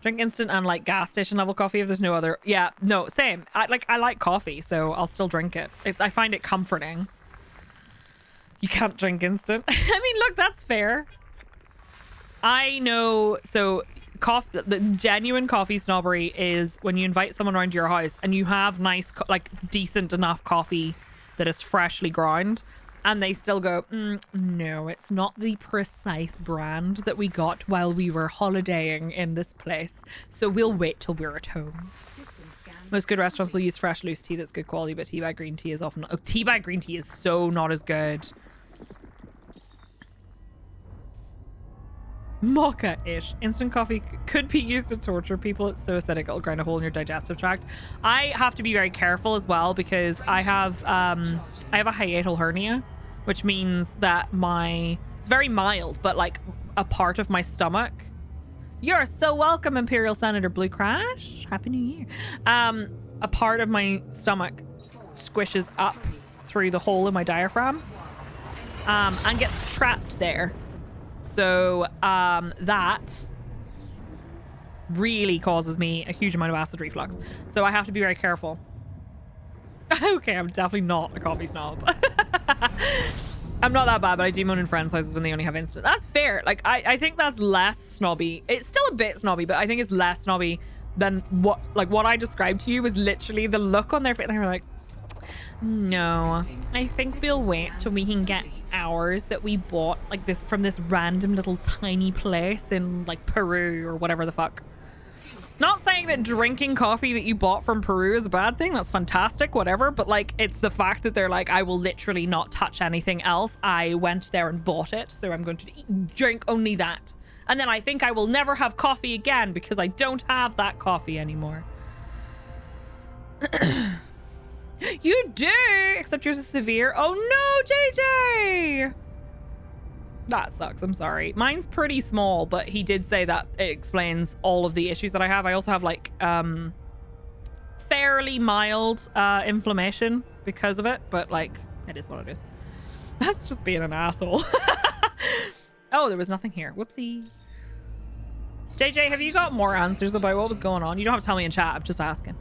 Drink instant and like gas station level coffee if there's no other. Yeah, no, same. I like coffee, so I'll still drink it. I find it comforting. You can't drink instant. I mean, look, that's fair. I know. So the genuine coffee snobbery is when you invite someone around to your house and you have nice, like decent enough coffee that is freshly ground, and they still go, no, it's not the precise brand that we got while we were holidaying in this place, so we'll wait till we're at home. Most good restaurants will use fresh loose tea that's good quality, but teabag green tea is often... Oh, teabag green tea is so not as good. Mocha-ish. Instant coffee could be used to torture people. It's so acidic it'll grind a hole in your digestive tract. I have to be very careful as well because I have a hiatal hernia, which means that it's very mild, but like a part of my stomach. You're so welcome, Imperial Senator Blue Crash. Happy New Year. A part of my stomach squishes up through the hole in my diaphragm and gets trapped there. So that really causes me a huge amount of acid reflux. So I have to be very careful. Okay, I'm definitely not a coffee snob. I'm not that bad, but I do moan in friends' houses when they only have instant. That's fair. Like, I think that's less snobby. It's still a bit snobby, but I think it's less snobby than what I described to you was literally the look on their face. They were like, no, I think we'll wait till we can get ours that we bought like this from this random little tiny place in like Peru or whatever the fuck. Not saying that drinking coffee that you bought from Peru is a bad thing. That's fantastic, whatever. But like, it's the fact that they're like, I will literally not touch anything else. I went there and bought it, so I'm going to drink only that. And then I think I will never have coffee again because I don't have that coffee anymore. You do, except yours is severe. Oh no, JJ! That sucks. I'm sorry. Mine's pretty small, but he did say that it explains all of the issues that I have. I also have like fairly mild inflammation because of it, but like it is what it is. That's just being an asshole. Oh, there was nothing here. Whoopsie. JJ, have you got more answers about what was going on? You don't have to tell me in chat. I'm just asking.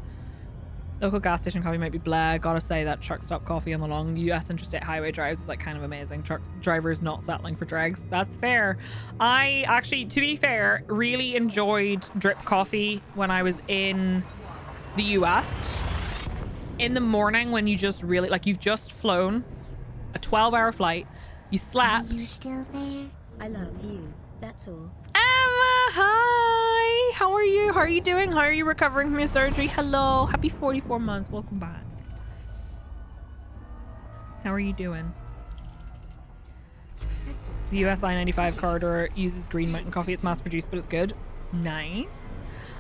Local gas station coffee might be blah. Gotta say that truck stop coffee on the long US interstate highway drives is like kind of amazing. Truck drivers not settling for dregs. That's fair. I actually, to be fair, really enjoyed drip coffee when I was in the US. In the morning when you just really, like you've just flown a 12-hour flight. You slept. Are you still there? I love you. That's all. Emma, hi. How are you? How are you doing? How are you recovering from your surgery? Hello. Happy 44 months. Welcome back. How are you doing? The US I-95 corridor uses Green Mountain coffee. It's mass produced, but it's good. Nice.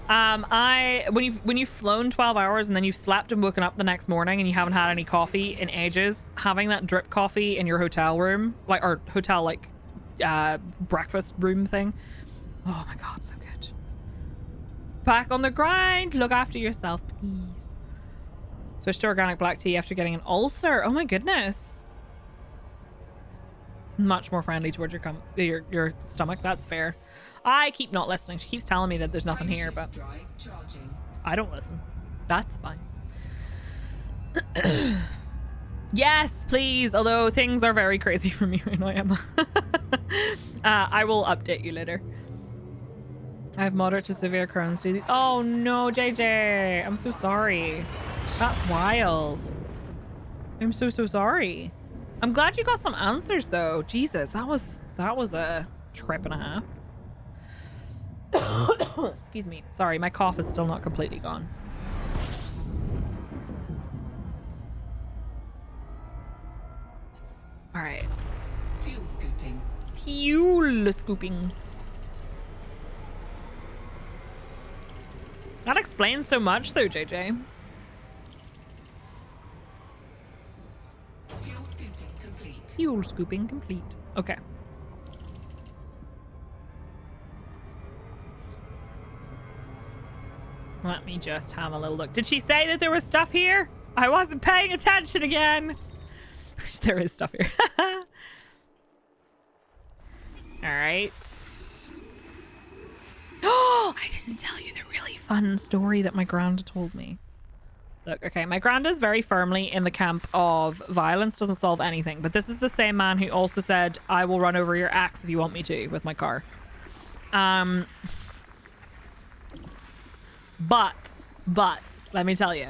When you've flown 12 hours and then you've slept and woken up the next morning and you haven't had any coffee in ages, having that drip coffee in your hotel room, like, or hotel, like, breakfast room thing. Oh my god, so good. Back on the grind. Look after yourself, please. Switch to organic black tea after getting an ulcer. Oh my goodness. Much more friendly towards your stomach. That's fair. I keep not listening. She keeps telling me that there's nothing here, but I don't listen. That's fine. Yes, please. Although things are very crazy for me right now, Emma. I will update you later. I have moderate to severe Crohn's disease. Oh no, JJ. I'm so sorry. That's wild. I'm so sorry. I'm glad you got some answers though. Jesus, that was a trip and a half. Excuse me. Sorry, my cough is still not completely gone. All right. Fuel scooping. Fuel scooping. That explains so much though, JJ. Fuel scooping complete. Fuel scooping complete. Okay. Let me just have a little look. Did she say that there was stuff here? I wasn't paying attention again. There is stuff here. All right. Oh, I didn't tell you the really fun story that my granda told me. Look, okay, my granda's very firmly in the camp of violence doesn't solve anything. But this is the same man who also said, I will run over your axe if you want me to with my car. But, let me tell you.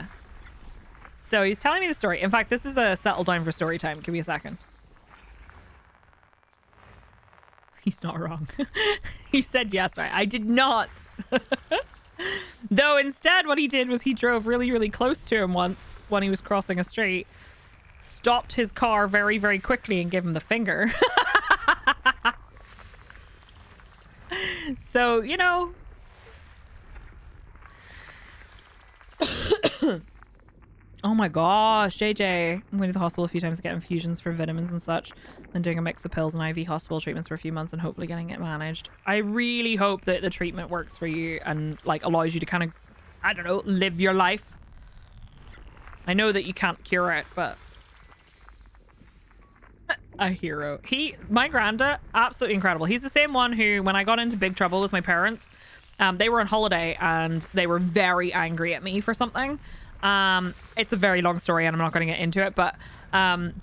So he's telling me the story. In fact, this is a settle down for story time. Give me a second. He's not wrong. He said yes, right? I did not. Though instead what he did was he drove really, really close to him once when he was crossing a street, stopped his car very, very quickly and gave him the finger. So, you know. Oh my gosh, JJ. I'm going to the hospital a few times to get infusions for vitamins and such. Then doing a mix of pills and IV hospital treatments for a few months and hopefully getting it managed. I really hope that the treatment works for you and like allows you to kind of, I don't know, live your life. I know that you can't cure it, but a hero. My granda, absolutely incredible. He's the same one who, when I got into big trouble with my parents, they were on holiday and they were very angry at me for something. It's a very long story and I'm not going to get into it, but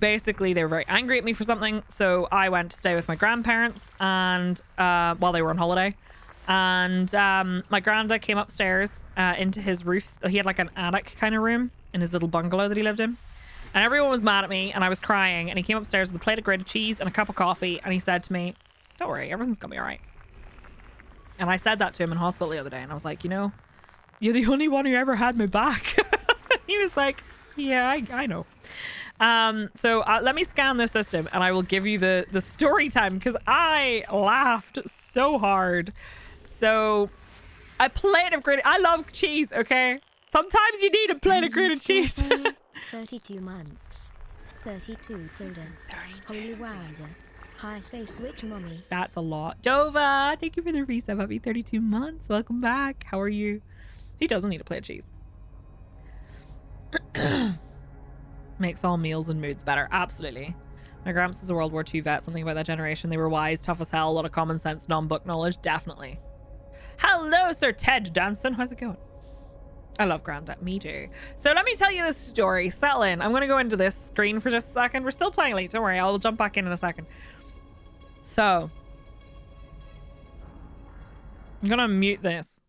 basically they were very angry at me for something, so I went to stay with my grandparents and while they were on holiday, and my granda came upstairs into his roof. He had like an attic kind of room in his little bungalow that he lived in, and everyone was mad at me and I was crying, and he came upstairs with a plate of grated cheese and a cup of coffee and he said to me, don't worry, everything's gonna be all right. And I said that to him in hospital the other day and I was like, you know, you're the only one who ever had my back. He was like, yeah, I know. So let me scan this system and I will give you the story time because I laughed so hard. So a plate of grated, I love cheese, okay? Sometimes you need a plate of grated cheese. 32 months. 32 children. Holy wowzer. High space switch mommy. That's a lot. Dova, thank you for the resub. Happy 32 months. Welcome back. How are you? He doesn't need a plate of cheese. Makes all meals and moods better. Absolutely. My gramps is a World War II vet. Something about that generation. They were wise, tough as hell, a lot of common sense, non-book knowledge. Definitely. Hello, Sir Ted Danson. How's it going? I love Granda. Me too. So let me tell you this story. Settle in. I'm going to go into this screen for just a second. We're still playing late. Don't worry. I'll jump back in a second. So I'm going to mute this.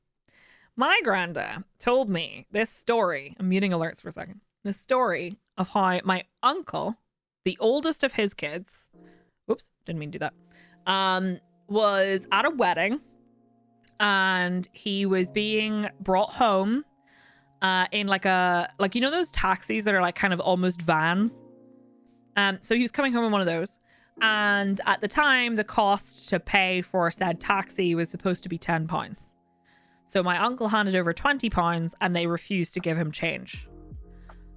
My Granda told me this story. I'm muting alerts for a second. This story of how my uncle, the oldest of his kids, whoops, didn't mean to do that, was at a wedding and he was being brought home in like you know those taxis that are like kind of almost vans. So he was coming home in one of those, and at the time the cost to pay for said taxi was supposed to be £10. So my uncle handed over £20 and they refused to give him change.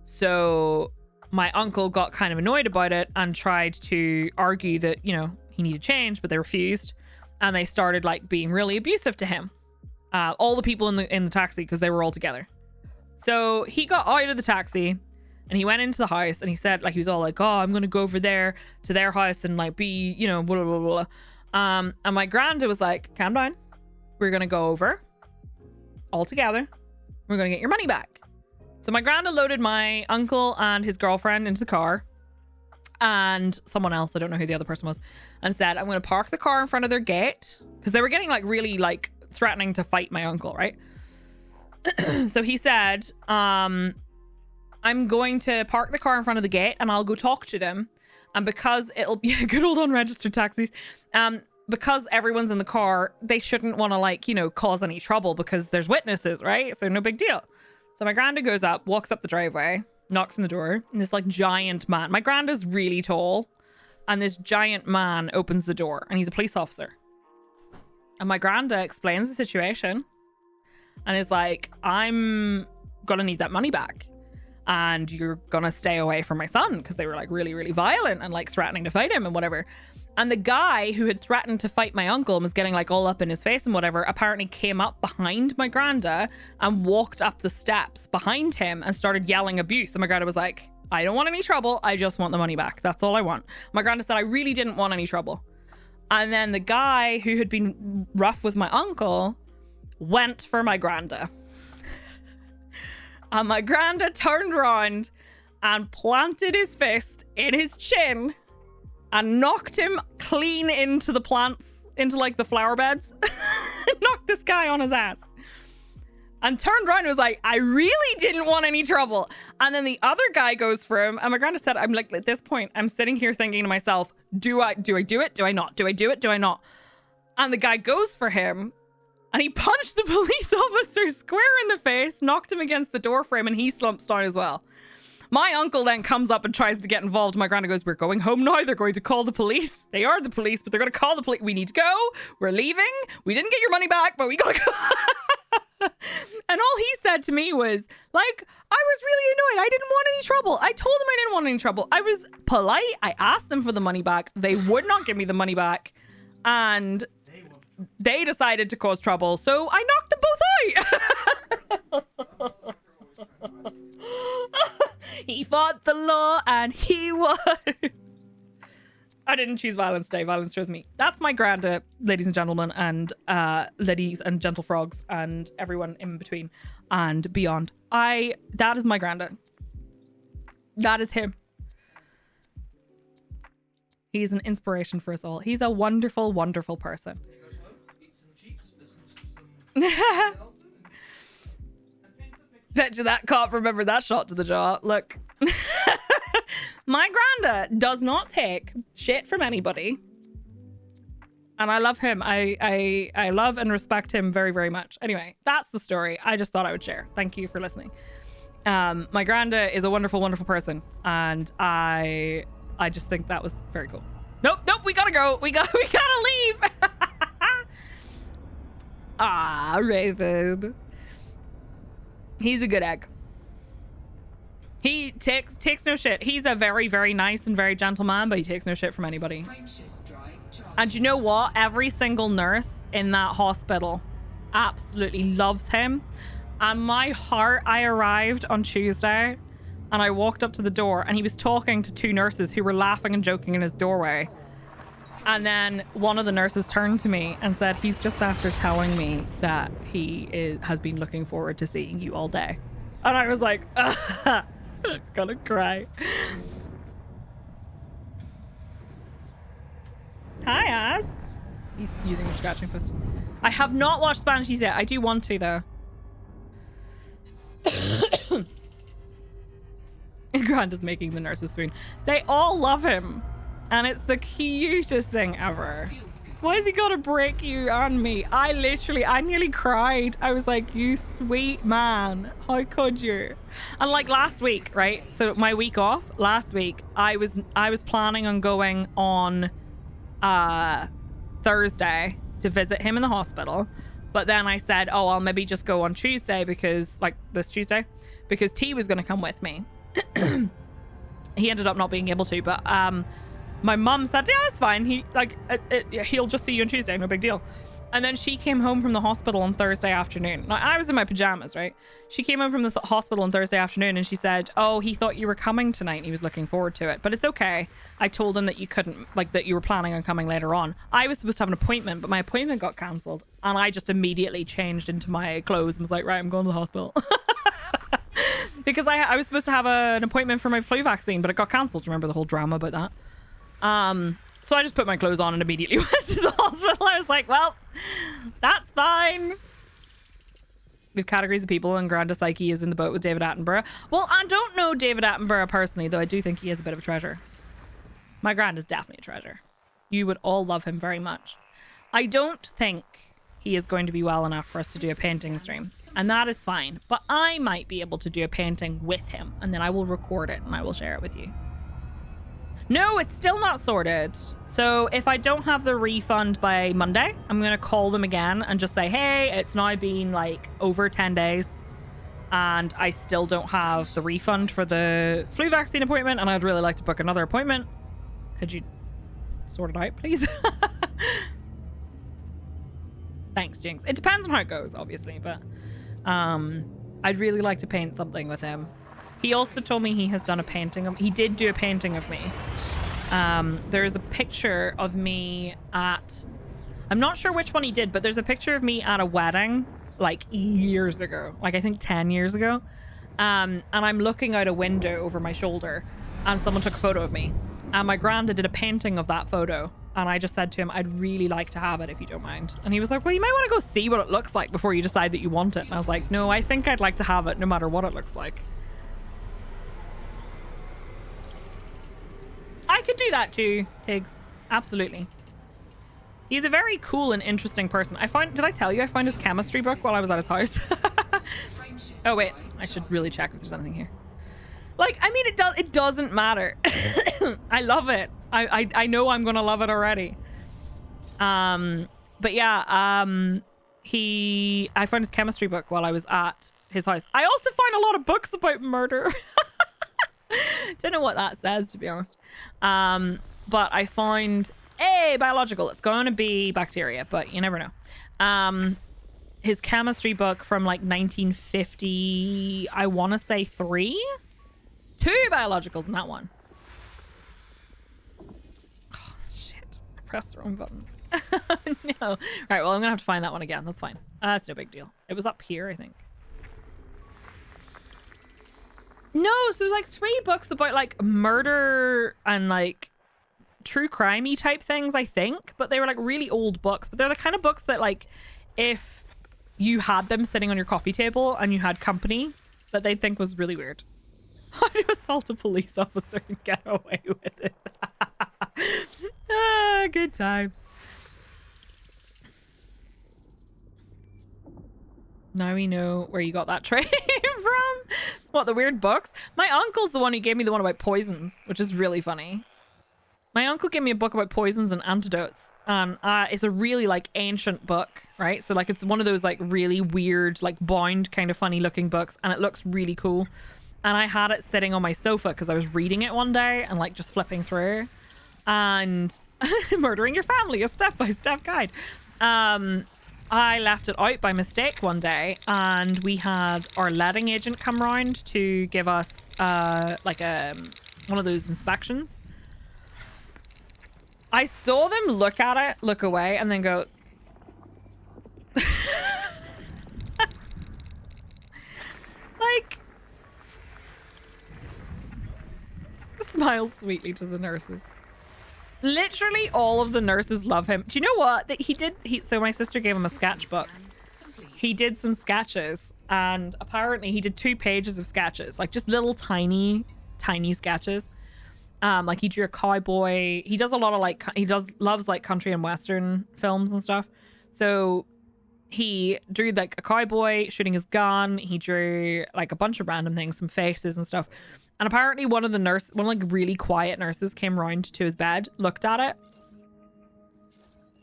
So my uncle got kind of annoyed about it and tried to argue that, you know, he needed change, but they refused. And they started like being really abusive to him. All the people in the taxi, because they were all together. So he got out of the taxi and he went into the house and he said, like, he was all like, oh, I'm going to go over there to their house and like be, you know, blah, blah, blah, blah. And my granda was like, calm down. We're going to go over all together. We're going to get your money back. So my granda loaded my uncle and his girlfriend into the car and someone else, I don't know who the other person was, and said, I'm going to park the car in front of their gate, because they were getting like really like threatening to fight my uncle, right? So he said, I'm going to park the car in front of the gate and I'll go talk to them. And because it'll be a good old unregistered taxis, because everyone's in the car, they shouldn't want to, like, you know, cause any trouble because there's witnesses, right? So no big deal. So my granda goes up, walks up the driveway, knocks on the door, and this like giant man, my granda's really tall, and this giant man opens the door, and he's a police officer. And my granda explains the situation and is like, I'm gonna need that money back. And you're gonna stay away from my son, because they were like really, really violent and like threatening to fight him and whatever. And the guy who had threatened to fight my uncle and was getting like all up in his face and whatever, apparently came up behind my granda and walked up the steps behind him and started yelling abuse. And my granda was like, I don't want any trouble. I just want the money back. That's all I want. My granda said, I really didn't want any trouble. And then the guy who had been rough with my uncle went for my granda. And my granda turned around and planted his fist in his chin and knocked him clean into the plants, into like the flower beds. Knocked this guy on his ass. And turned around and was like, I really didn't want any trouble. And then the other guy goes for him. And my granda said, I'm like, at this point, I'm sitting here thinking to myself, do I do it? Do I not? Do I do it? Do I not? And the guy goes for him. And he punched the police officer square in the face, knocked him against the door frame, and he slumps down as well. My uncle then comes up and tries to get involved. My granda goes, we're going home now. They're going to call the police. They are the police, but they're going to call the police. We need to go. We're leaving. We didn't get your money back, but we got to go. And all he said to me was, like, I was really annoyed. I didn't want any trouble. I told him I didn't want any trouble. I was polite. I asked them for the money back. They would not give me the money back. And they decided to cause trouble, so I knocked them both out. He fought the law and he won. I didn't choose violence today. Violence chose me. That's my granda, ladies and gentlemen, and ladies and gentle frogs, and everyone in between and beyond. That is my granda. That is him. He's an inspiration for us all. He's a wonderful, wonderful person. Picture that cop. Remember that shot to the jaw. Look. My granda does not take shit from anybody. And I love him. I love and respect him very, very much. Anyway, that's the story I just thought I would share. Thank you for listening. My granda is a wonderful, wonderful person. And I just think that was very cool. Nope, we gotta go. We gotta leave. Ah, Raven. He's a good egg. He takes no shit. He's a very, very nice and very gentle man, but he takes no shit from anybody. And you know what? Every single nurse in that hospital absolutely loves him. And my heart, I arrived on Tuesday and I walked up to the door and he was talking to two nurses who were laughing and joking in his doorway. And then one of the nurses turned to me and said, he's just after telling me that he has been looking forward to seeing you all day. And I was like, gonna cry. Hi, Az. He's using a scratching post. I have not watched Banshees yet. I do want to, though. Granda's making the nurses swoon. They all love him. And it's the cutest thing ever. Why has he got to break you on me? I nearly cried. I was like, you sweet man. How could you? And like last week, right? So my week off, last week, I was planning on going on Thursday to visit him in the hospital. But then I said, oh, I'll maybe just go on Tuesday because this Tuesday, because T was going to come with me. He ended up not being able to, but my mum said, yeah, it's fine. He'll just see you on Tuesday. No big deal. And then she came home from the hospital on Thursday afternoon. Now, I was in my pajamas, right? She came home from the hospital on Thursday afternoon and she said, oh, he thought you were coming tonight and he was looking forward to it. But it's okay. I told him that you couldn't, that you were planning on coming later on. I was supposed to have an appointment, but my appointment got cancelled. And I just immediately changed into my clothes and was like, right, I'm going to the hospital. Because I was supposed to have an appointment for my flu vaccine, but it got cancelled. Remember the whole drama about that? So I just put my clothes on and immediately went to the hospital. I was like, well, that's fine. We have categories of people, and Granda Psyche is in the boat with David Attenborough. Well, I don't know David Attenborough personally, though I do think he is a bit of a treasure. My grand is definitely a treasure. You would all love him very much. I don't think he is going to be well enough for us to do a painting stream, and that is fine. But I might be able to do a painting with him, and then I will record it and I will share it with you. No, it's still not sorted. So if I don't have the refund by Monday, I'm going to call them again and just say, hey, it's now been like over 10 days and I still don't have the refund for the flu vaccine appointment, and I'd really like to book another appointment. Could you sort it out, please? Thanks, Jinx. It depends on how it goes, obviously, but I'd really like to paint something with him. He also told me he has done a painting of... He did do a painting of me. There is a picture of me at... I'm not sure which one he did, but there's a picture of me at a wedding, like, years ago. Like, I think 10 years ago. And I'm looking out a window over my shoulder, and someone took a photo of me. And my granda did a painting of that photo. And I just said to him, I'd really like to have it if you don't mind. And he was like, well, you might want to go see what it looks like before you decide that you want it. And I was like, no, I think I'd like to have it no matter what it looks like. I could do that too, Tiggs. Absolutely. He's a very cool and interesting person. Did I tell you I found his chemistry book while I was at his house? Oh wait, I should really check if there's anything here. Like, I mean, it doesn't matter. I love it. I know I'm gonna love it already. But yeah, I found his chemistry book while I was at his house. I also find a lot of books about murder. Don't know what that says, to be honest. But I found biological. It's going to be bacteria, but you never know. His chemistry book from like 1950, I want to say 3. 2 biologicals in that one. Oh, shit. I pressed the wrong button. No. Right, well, I'm gonna have to find that one again. That's fine. That's no big deal. It was up here, I think. No, so there's like 3 books about like murder and like true crimey type things, I think. But they were like really old books. But they're the kind of books that like if you had them sitting on your coffee table and you had company, that they'd think was really weird. How to assault a police officer and get away with it. Good times. Now we know where you got that tray from. What, the weird books? My uncle's the one who gave me the one about poisons, which is really funny. My uncle gave me a book about poisons and antidotes. And it's a really like ancient book, right? So like it's one of those like really weird, like bound kind of funny looking books. And it looks really cool. And I had it sitting on my sofa because I was reading it one day and like just flipping through. And Murdering Your Family, a step-by-step guide. I left it out by mistake one day, and we had our letting agent come round to give us like one of those inspections. I saw them look at it, look away, and then go... like... Smiles sweetly to the nurses. Literally all of the nurses love him. Do you know what? So my sister gave him a sketchbook. He did some sketches, and apparently he did 2 pages of sketches, like just little tiny sketches. Like he drew a cowboy. He does a lot of loves like country and western films and stuff. So he drew like a cowboy shooting his gun. He drew like a bunch of random things, some faces and stuff. And apparently one of like really quiet nurses came round to his bed, looked at it,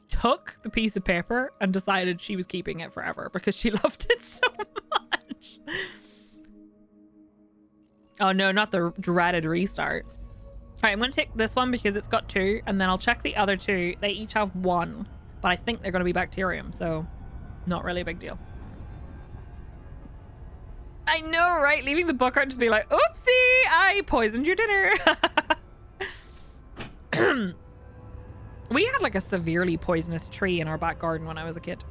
took the piece of paper and decided she was keeping it forever because she loved it so much. Oh no, not the dreaded restart. All right, I'm going to take this one because it's got 2, and then I'll check the other 2. They each have 1, but I think they're going to be bacterium, so not really a big deal. I know, right? Leaving the book out and just be like, oopsie, I poisoned your dinner. We had like a severely poisonous tree in our back garden when I was a kid.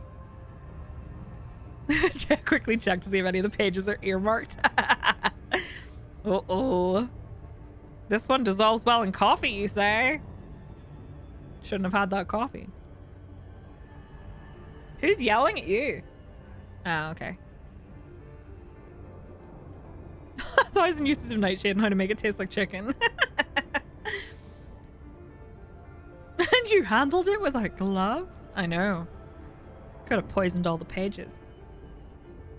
Quickly check to see if any of the pages are earmarked. Uh-oh. This one dissolves well in coffee, you say? Shouldn't have had that coffee. Who's yelling at you? Oh, okay. 1,000 uses of nightshade and how to make it taste like chicken. And you handled it without gloves? I know. Could have poisoned all the pages.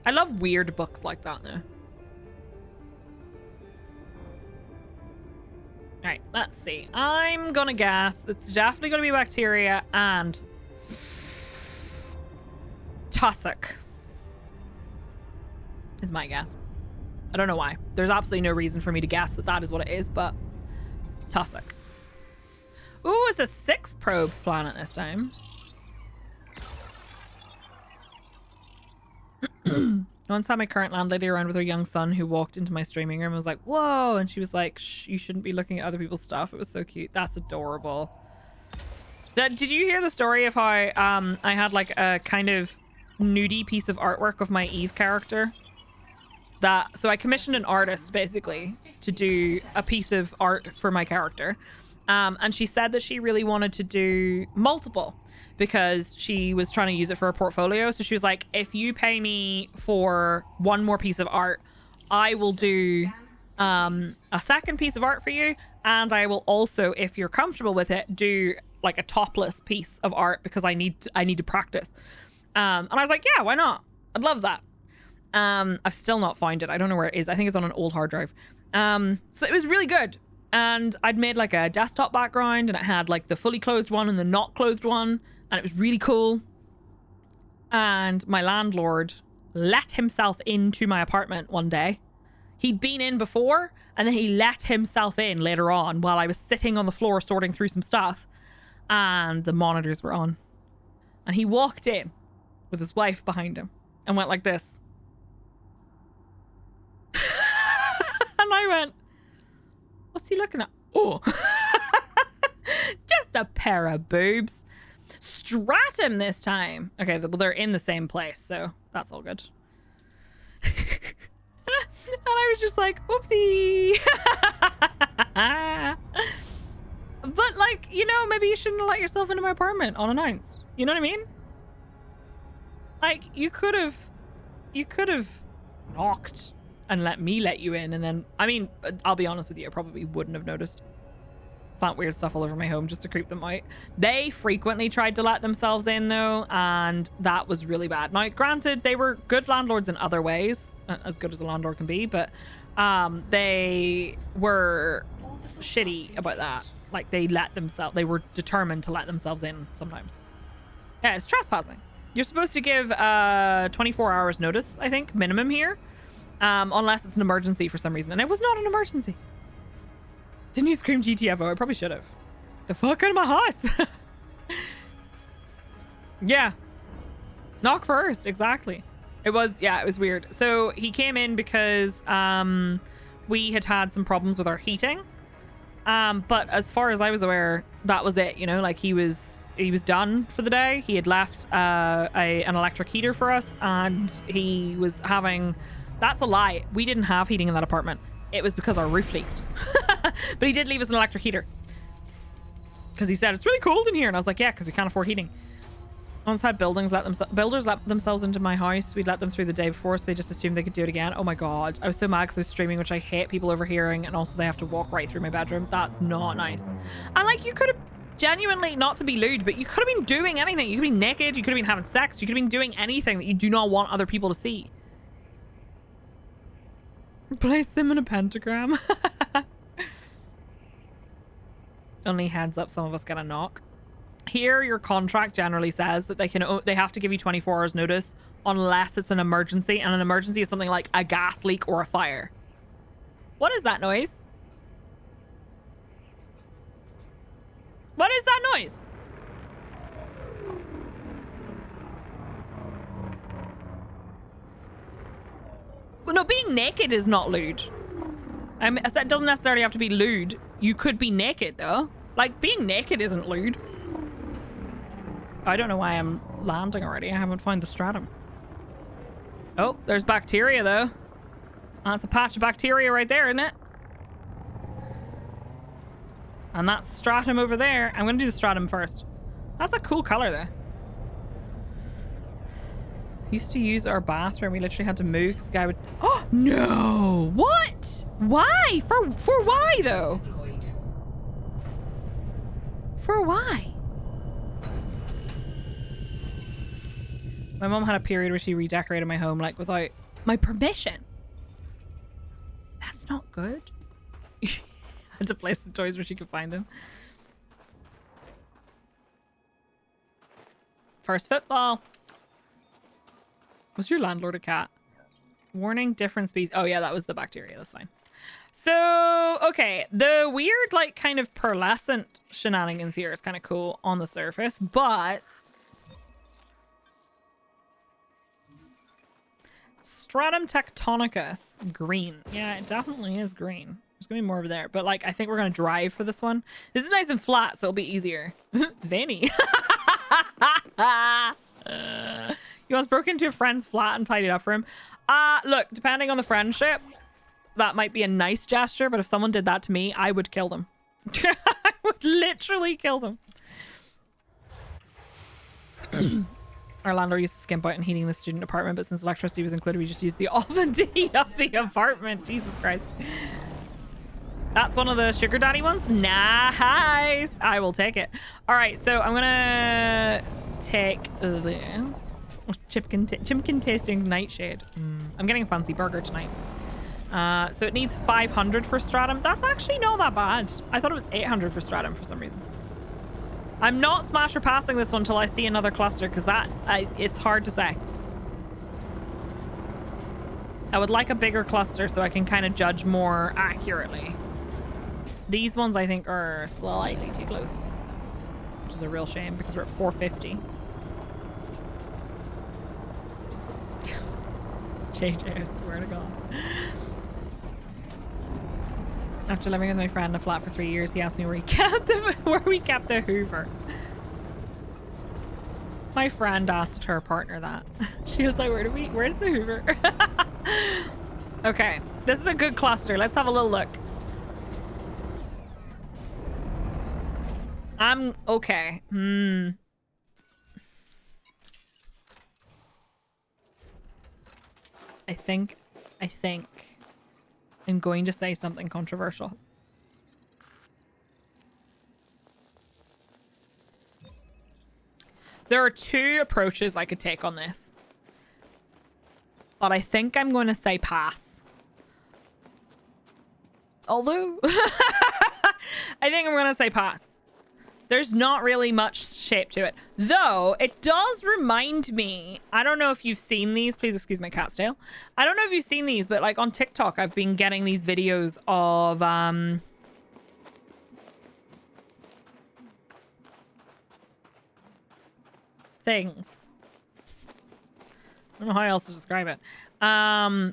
I love weird books like that though. Alright, let's see. I'm gonna guess it's definitely gonna be bacteria and tussock is my guess. I don't know why. There's absolutely no reason for me to guess that that is what it is, but tussock. Ooh, it's a 6 probe planet this time. Once had my current landlady around with her young son who walked into my streaming room and was like, whoa, and she was like, shh, you shouldn't be looking at other people's stuff. It was so cute. That's adorable. Did you hear the story of how I had like a kind of nudie piece of artwork of my Eve character? So I commissioned an artist basically to do a piece of art for my character. And she said that she really wanted to do multiple because she was trying to use it for a portfolio. So she was like, if you pay me for one more piece of art, I will do a second piece of art for you. And I will also, if you're comfortable with it, do like a topless piece of art because I need to practice. And I was like, yeah, why not? I'd love that. I've still not found it. I don't know where it is. I think it's on an old hard drive. So it was really good. And I'd made like a desktop background and it had like the fully clothed one and the not clothed one. And it was really cool. And my landlord let himself into my apartment one day. He'd been in before and then he let himself in later on while I was sitting on the floor sorting through some stuff. And the monitors were on. And he walked in with his wife behind him and went like this. And I went, what's he looking at? Oh, just a pair of boobs. Stratum this time. Okay, well, they're in the same place, so that's all good. And I was just like, oopsie. But like, you know, maybe you shouldn't have let yourself into my apartment unannounced. You know what I mean? Like, you could have knocked and let me let you in, and then, I mean, I'll be honest with you, I probably wouldn't have noticed. Plant weird stuff all over my home just to creep them out. They frequently tried to let themselves in though, and that was really bad. Now, granted, they were good landlords in other ways, as good as a landlord can be, but they were shitty about that. Like, they were determined to let themselves in sometimes. Yeah, it's trespassing. You're supposed to give 24 hours notice, I think, minimum here. Unless it's an emergency for some reason. And it was not an emergency. Didn't you scream GTFO? I probably should have. The fuck out of my house. Yeah. Knock first. Exactly. It was weird. So he came in because we had some problems with our heating. But as far as I was aware, that was it. You know, like he was done for the day. He had left an electric heater for us, and he was having... That's a lie. We didn't have heating in that apartment. It was because our roof leaked. But he did leave us an electric heater. Because he said, it's really cold in here. And I was like, yeah, because we can't afford heating. Once had builders let themselves into my house. We'd let them through the day before, so they just assumed they could do it again. Oh my God. I was so mad because I was streaming, which I hate people overhearing. And also they have to walk right through my bedroom. That's not nice. And like, you could have genuinely, not to be lewd, but you could have been doing anything. You could be naked. You could have been having sex. You could have been doing anything that you do not want other people to see. Place them in a pentagram. Only heads up, some of us get a knock. Here, your contract generally says that they have to give you 24 hours notice unless it's an emergency, and an emergency is something like a gas leak or a fire. What is that noise? What is that noise? Well, no, being naked is not lewd. It doesn't necessarily have to be lewd. You could be naked, though. Like, being naked isn't lewd. I don't know why I'm landing already. I haven't found the stratum. Oh, there's bacteria, though. That's a patch of bacteria right there, isn't it? And that stratum over there, I'm gonna do the stratum first. That's a cool color though. Used to use our bathroom. We literally had to move because the guy would. Oh no! What? Why? For why though? Deployed. For why? My mom had a period where she redecorated my home like without my permission. That's not good. I had to place some toys where she could find them. First footfall. Was your landlord a cat? Warning, different species. Oh yeah, that was the bacteria. That's fine. So, okay. The weird, like, kind of pearlescent shenanigans here is kind of cool on the surface, but... Stratum tectonicus. Green. Yeah, it definitely is green. There's gonna be more over there, but, like, I think we're gonna drive for this one. This is nice and flat, so it'll be easier. Vanny. You once broke into a friend's flat and tidied up for him. Look, depending on the friendship, that might be a nice gesture, but if someone did that to me, I would kill them. I would literally kill them. Our landlord used to skimp out on heating the student apartment, but since electricity was included, we just used the oven to heat up the apartment. Jesus Christ. That's one of the sugar daddy ones? Nice. I will take it. All right, so I'm gonna take this. Chimkin tasting nightshade. I'm getting a fancy burger tonight. So it needs 500 for stratum. That's actually not that bad. I thought it was 800 for stratum for some reason. I'm not smasher passing this one till I see another cluster because it's hard to say. I would like a bigger cluster so I can kind of judge more accurately. These ones I think are slightly too close, which is a real shame because we're at 450. JJ, I swear to God. After living with my friend in a flat for 3 years, he asked me where we kept the Hoover. My friend asked her partner that. She was like, where's the Hoover? Okay, this is a good cluster. Let's have a little look. I'm okay. I think I'm going to say something controversial. There are two approaches I could take on this, but I think I'm going to say pass. Although, I think I'm going to say pass. There's not really much shape to it. Though, it does remind me... I don't know if you've seen these. Please excuse my cat's tail. I don't know if you've seen these, but like on TikTok, I've been getting these videos of... things. I don't know how else to describe it. That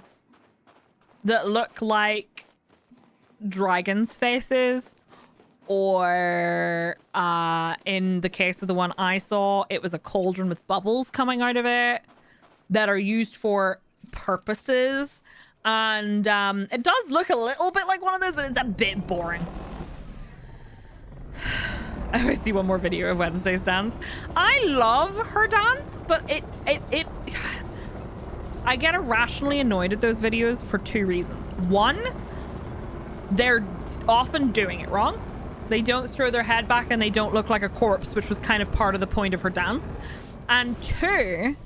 look like dragons' faces. Or in the case of the one I saw, it was a cauldron with bubbles coming out of it that are used for purposes. And it does look a little bit like one of those, but it's a bit boring. I always see one more video of Wednesday's dance. I love her dance, but it I get irrationally annoyed at those videos for two reasons. One, they're often doing it wrong. They don't throw their head back and they don't look like a corpse, which was kind of part of the point of her dance. And two,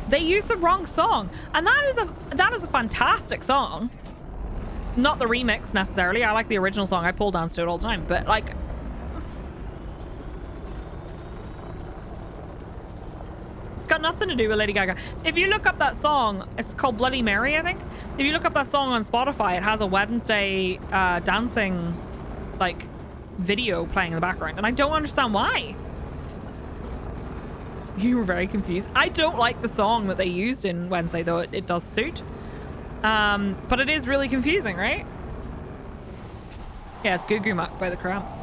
they use the wrong song. And that is a fantastic song. Not the remix necessarily. I like the original song. I pole dance to it all the time. But like... it's got nothing to do with Lady Gaga. If you look up that song, it's called Bloody Mary, I think. If you look up that song on Spotify, it has a Wednesday dancing like video playing in the background, and I don't understand why. You were very confused. I don't like the song that they used in Wednesday, though it does suit. But it is really confusing, right? Yeah, it's Goo Goo Muck by the Cramps.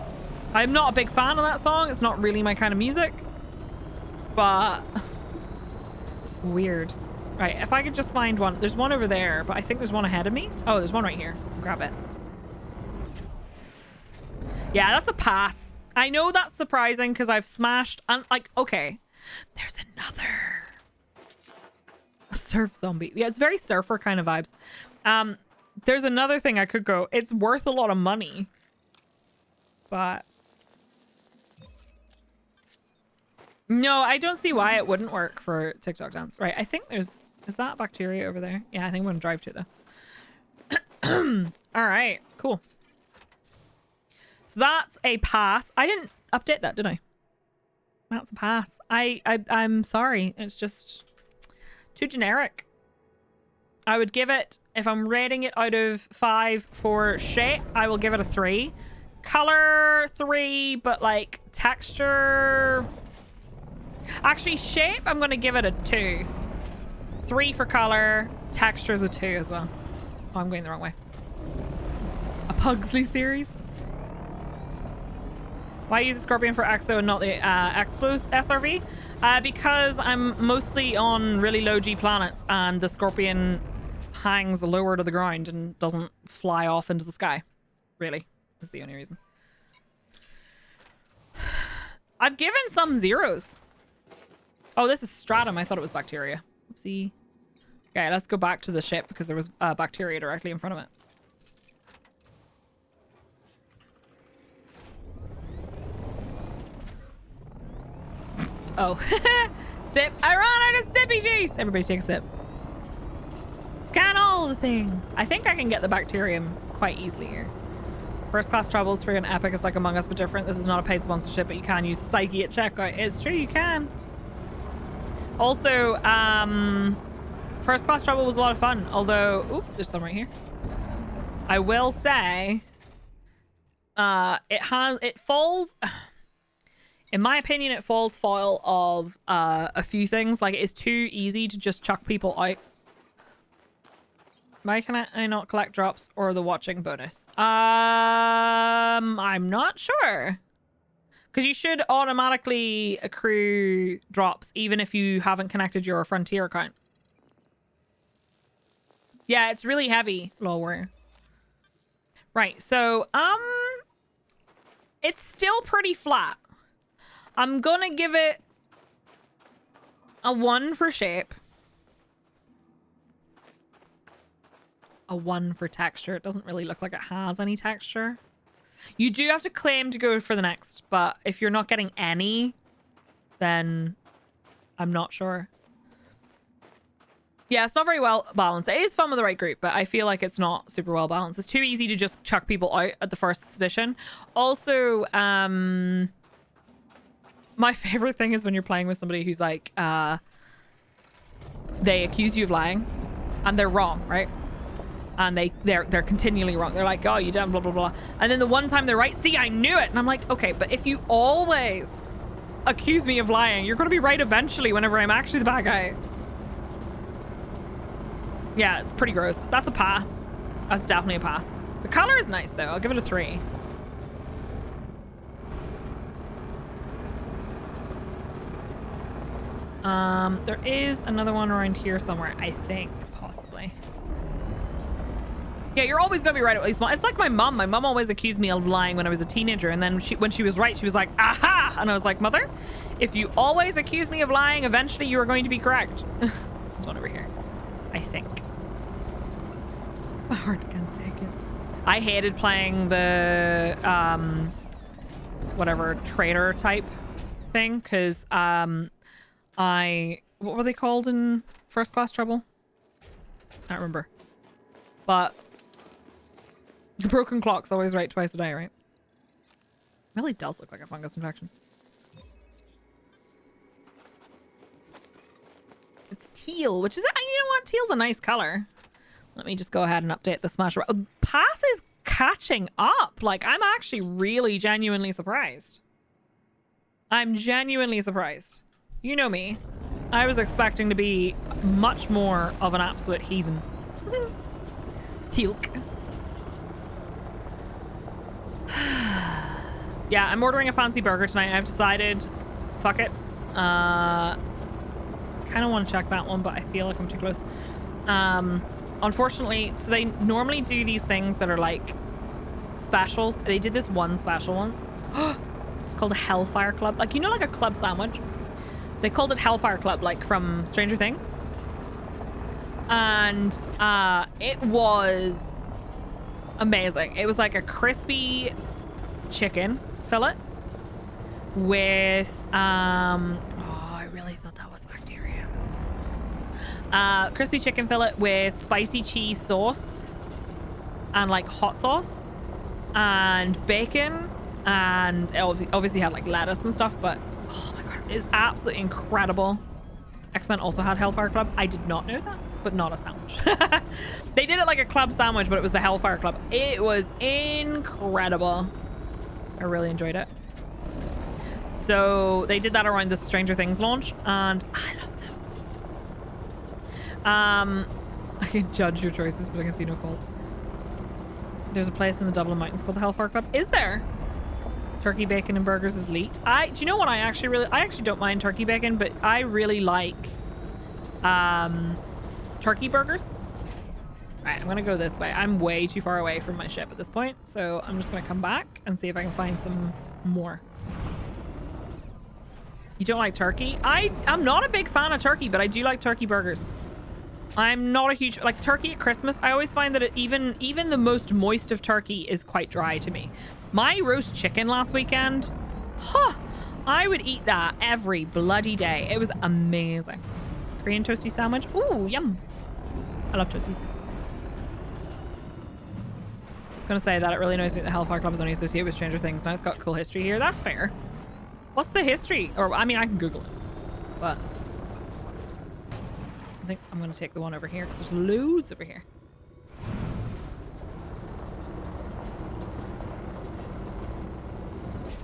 I'm not a big fan of that song. It's not really my kind of music, but weird. Right, if I could just find one. There's one over there, but I think there's one ahead of me. Oh, there's one right here. Grab it. Yeah, that's a pass. I know that's surprising because I've smashed and like, okay, there's another a surf zombie. Yeah, it's very surfer kind of vibes. There's another thing I could go. It's worth a lot of money, but no, I don't see why it wouldn't work for TikTok dance. Right, I think is that bacteria over there? Yeah, I think I'm gonna drive to it though. All right, cool. So that's a pass. I didn't update that, did I? That's a pass. I'm sorry. It's just too generic. I would give it, if I'm rating it out of 5 for shape, I will give it a 3. Color 3, but like texture. Actually, shape, I'm going to give it a 2. 3 for color. Texture is a 2 as well. Oh, I'm going the wrong way. A Pugsley series. Why use a Scorpion for Exo and not the Explos SRV? Because I'm mostly on really low G planets and the Scorpion hangs lower to the ground and doesn't fly off into the sky. Really, is the only reason. I've given some 0s. Oh, this is stratum. I thought it was bacteria. Oopsie. Okay, let's go back to the ship because there was bacteria directly in front of it. Oh. Sip. I ran out of sippy juice. Everybody take a sip. Scan all the things. I think I can get the bacterium quite easily here. First class travels for an epic is like Among Us but different. This is not a paid sponsorship, but you can use Psyche at checkout. It's true, you can. Also, first class travel was a lot of fun. Although, oop, there's some right here. I will say, it falls. In my opinion, it falls foul of a few things. Like, it is too easy to just chuck people out. Why can I not collect drops or the watching bonus? I'm not sure. Because you should automatically accrue drops even if you haven't connected your Frontier account. Yeah, it's really heavy, Law Warrior. Right, so, it's still pretty flat. I'm gonna give it a 1 for shape. A 1 for texture. It doesn't really look like it has any texture. You do have to claim to go for the next, but if you're not getting any, then I'm not sure. Yeah, it's not very well balanced. It is fun with the right group, but I feel like it's not super well balanced. It's too easy to just chuck people out at the first suspicion. Also, my favorite thing is when you're playing with somebody who's like, they accuse you of lying and they're wrong, right? And they're continually wrong. They're like, oh, you done blah, blah, blah. And then the one time they're right, see, I knew it. And I'm like, okay, but if you always accuse me of lying, you're going to be right eventually whenever I'm actually the bad guy. Yeah, it's pretty gross. That's a pass. That's definitely a pass. The color is nice, though. I'll give it a 3. There is another one around here somewhere, I think, possibly. Yeah, you're always gonna be right at least one. It's like my mom. My mom always accused me of lying when I was a teenager, and then when she was right, she was like, aha! And I was like, mother, if you always accuse me of lying, eventually you are going to be correct. There's one over here, I think. My heart can't take it. I hated playing the, whatever, trader type thing, because, what were they called in First Class Trouble? I don't remember. But the broken clock's always right twice a day, right? It really does look like a fungus infection. It's teal, which is, you know what? Teal's a nice color. Let me just go ahead and update the smash. Pass is catching up. Like, I'm actually really genuinely surprised. I'm genuinely surprised. You know me. I was expecting to be much more of an absolute heathen. Tealk. Yeah, I'm ordering a fancy burger tonight. I've decided, fuck it. Kind of want to check that one, but I feel like I'm too close. Unfortunately, so they normally do these things that are like specials. They did this one special once. It's called a Hellfire Club. Like, you know, like a club sandwich? They called it Hellfire Club, like from Stranger Things. And it was amazing. It was like a crispy chicken fillet with oh, I really thought that was bacteria. Crispy chicken fillet with spicy cheese sauce and like hot sauce and bacon, and it obviously had like lettuce and stuff, but oh my god, it was absolutely incredible. X-Men also had Hellfire Club. I did not know that, but not a sandwich. They did it like a club sandwich, but it was the Hellfire Club. It was incredible. I really enjoyed it. So they did that around the Stranger Things launch, and I love them. I can judge your choices, but I can see no fault. There's a place in the Dublin Mountains called the Hellfire Club. Is there? Turkey bacon and burgers is elite. Do you know what I actually don't mind turkey bacon, but I really like turkey burgers. All right, I'm gonna go this way. I'm way too far away from my ship at this point, so I'm just gonna come back and see if I can find some more. You don't like turkey? I'm not a big fan of turkey, but I do like turkey burgers. I'm not a huge, like, turkey at Christmas. I always find that even the most moist of turkey is quite dry to me. My roast chicken last weekend, I would eat that every bloody day. It was amazing. Korean toasty sandwich. Ooh, yum. I love toasties. I was gonna say that it really annoys me that the Hellfire Club is only associated with Stranger Things. Now it's got cool history here. That's fair. What's the history? Or, I mean, I can Google it, but I think I'm gonna take the one over here because there's loads over here.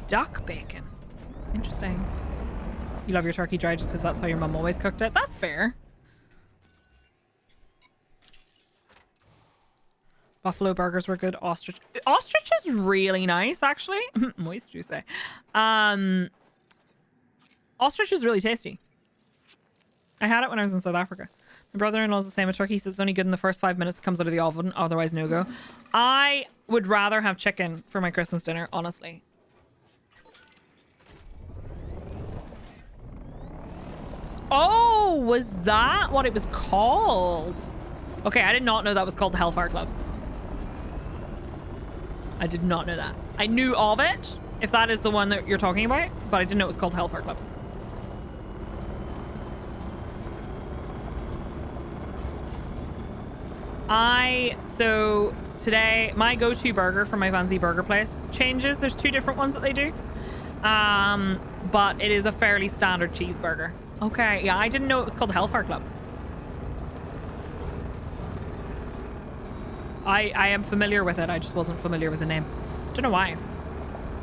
Duck bacon. Interesting. You love your turkey dry just because that's how your mum always cooked it. That's fair. Buffalo burgers were good. Ostrich is really nice, actually. Moist, you say. Ostrich is really tasty. I had it when I was in South Africa. My brother-in-law's the same with turkey. He says it's only good in the first 5 minutes it comes out of the oven. Otherwise, no go. I would rather have chicken for my Christmas dinner, honestly. Oh, was that what it was called? Okay, I did not know that was called the Hellfire Club. I did not know that. I knew of it, if that is the one that you're talking about, but I didn't know it was called the Hellfire Club. So today, my go-to burger from my fancy burger place changes. There's 2 different ones that they do. But it is a fairly standard cheeseburger. Okay, yeah, I didn't know it was called the Hellfire Club. I am familiar with it. I just wasn't familiar with the name. Don't know why.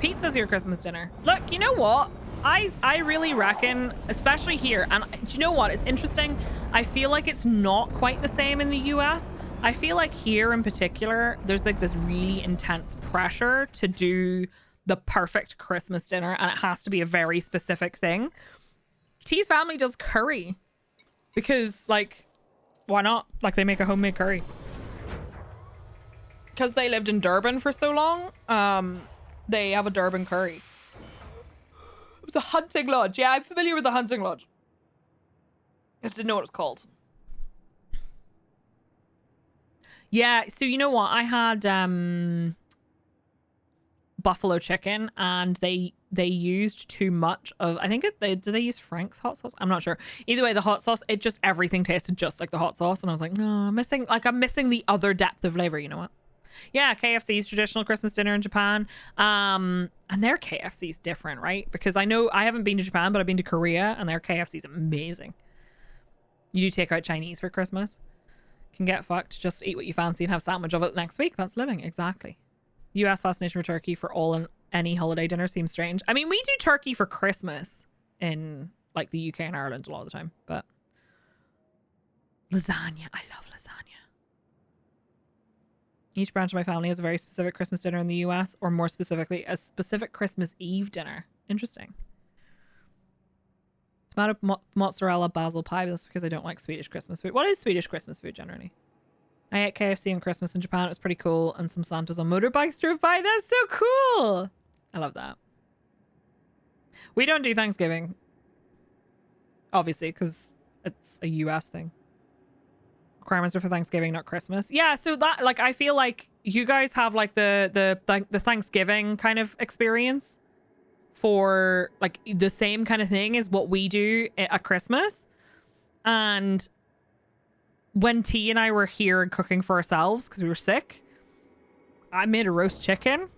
Pizza's your Christmas dinner. Look, you know what? I really reckon, especially here, and do you know what? It's interesting. I feel like it's not quite the same in the US. I feel like here in particular, there's like this really intense pressure to do the perfect Christmas dinner, and it has to be a very specific thing. T's family does curry because, like, why not? Like, they make a homemade curry. Because they lived in Durban for so long, they have a Durban curry. It was a hunting lodge. Yeah, I'm familiar with the hunting lodge. I just didn't know what it was called. Yeah, so you know what? I had buffalo chicken, and they used too much of, I think did they use Frank's hot sauce? I'm not sure. Either way, the hot sauce, everything tasted just like the hot sauce, and I was like, no, I'm missing the other depth of flavor. You know what? Yeah, KFC's traditional Christmas dinner in Japan. And their KFC's different, right? Because I know I haven't been to Japan, but I've been to Korea, and their KFC's amazing. You do take out Chinese for Christmas. Can get fucked, just eat what you fancy and have a sandwich of it next week. That's living, exactly. US fascination for turkey for all and any holiday dinner seems strange. I mean, we do turkey for Christmas in like the UK and Ireland a lot of the time, but lasagna. I love lasagna. Each branch of my family has a very specific Christmas dinner in the US, or more specifically, a specific Christmas Eve dinner. Interesting. Tomato mozzarella basil pie. That's because I don't like Swedish Christmas food. What is Swedish Christmas food generally? I ate KFC on Christmas in Japan. It was pretty cool. And some Santas on motorbikes drove by. That's so cool. I love that. We don't do Thanksgiving. Obviously, because it's a US thing. Requirements are for Thanksgiving, not Christmas. Yeah, so that, like, I feel like you guys have like the Thanksgiving kind of experience for like the same kind of thing as what we do at Christmas. And when T and I were here and cooking for ourselves because we were sick, I made a roast chicken.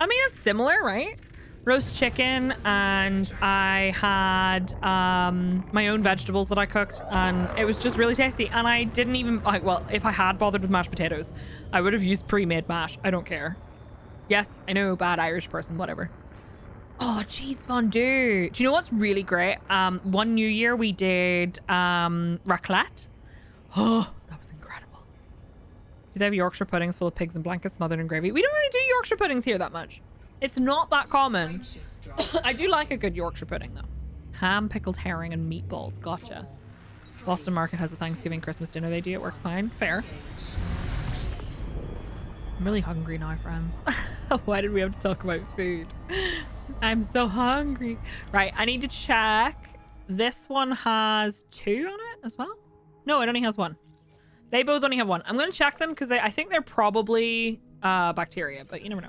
I mean, it's similar, right? Roast chicken, and I had my own vegetables that I cooked, and it was just really tasty. And I didn't even like, well, if I had bothered with mashed potatoes, I would have used pre-made mash. I don't care. Yes, I know, bad Irish person, whatever. Oh, cheese fondue. Do you know what's really great? One New Year we did raclette. Oh, that was incredible. Do they have Yorkshire puddings full of pigs and blankets smothered in gravy? We don't really do Yorkshire puddings here that much. It's not that common. I do like a good Yorkshire pudding though. Ham, pickled herring, and meatballs. Gotcha. Boston Market has a Thanksgiving Christmas dinner they do. It works fine. Fair. I'm really hungry now, friends. Why did we have to talk about food? I'm so hungry. Right, I need to check. This one has 2 on it as well. No, it only has 1. They both only have 1. I'm going to check them because I think they're probably bacteria, but you never know.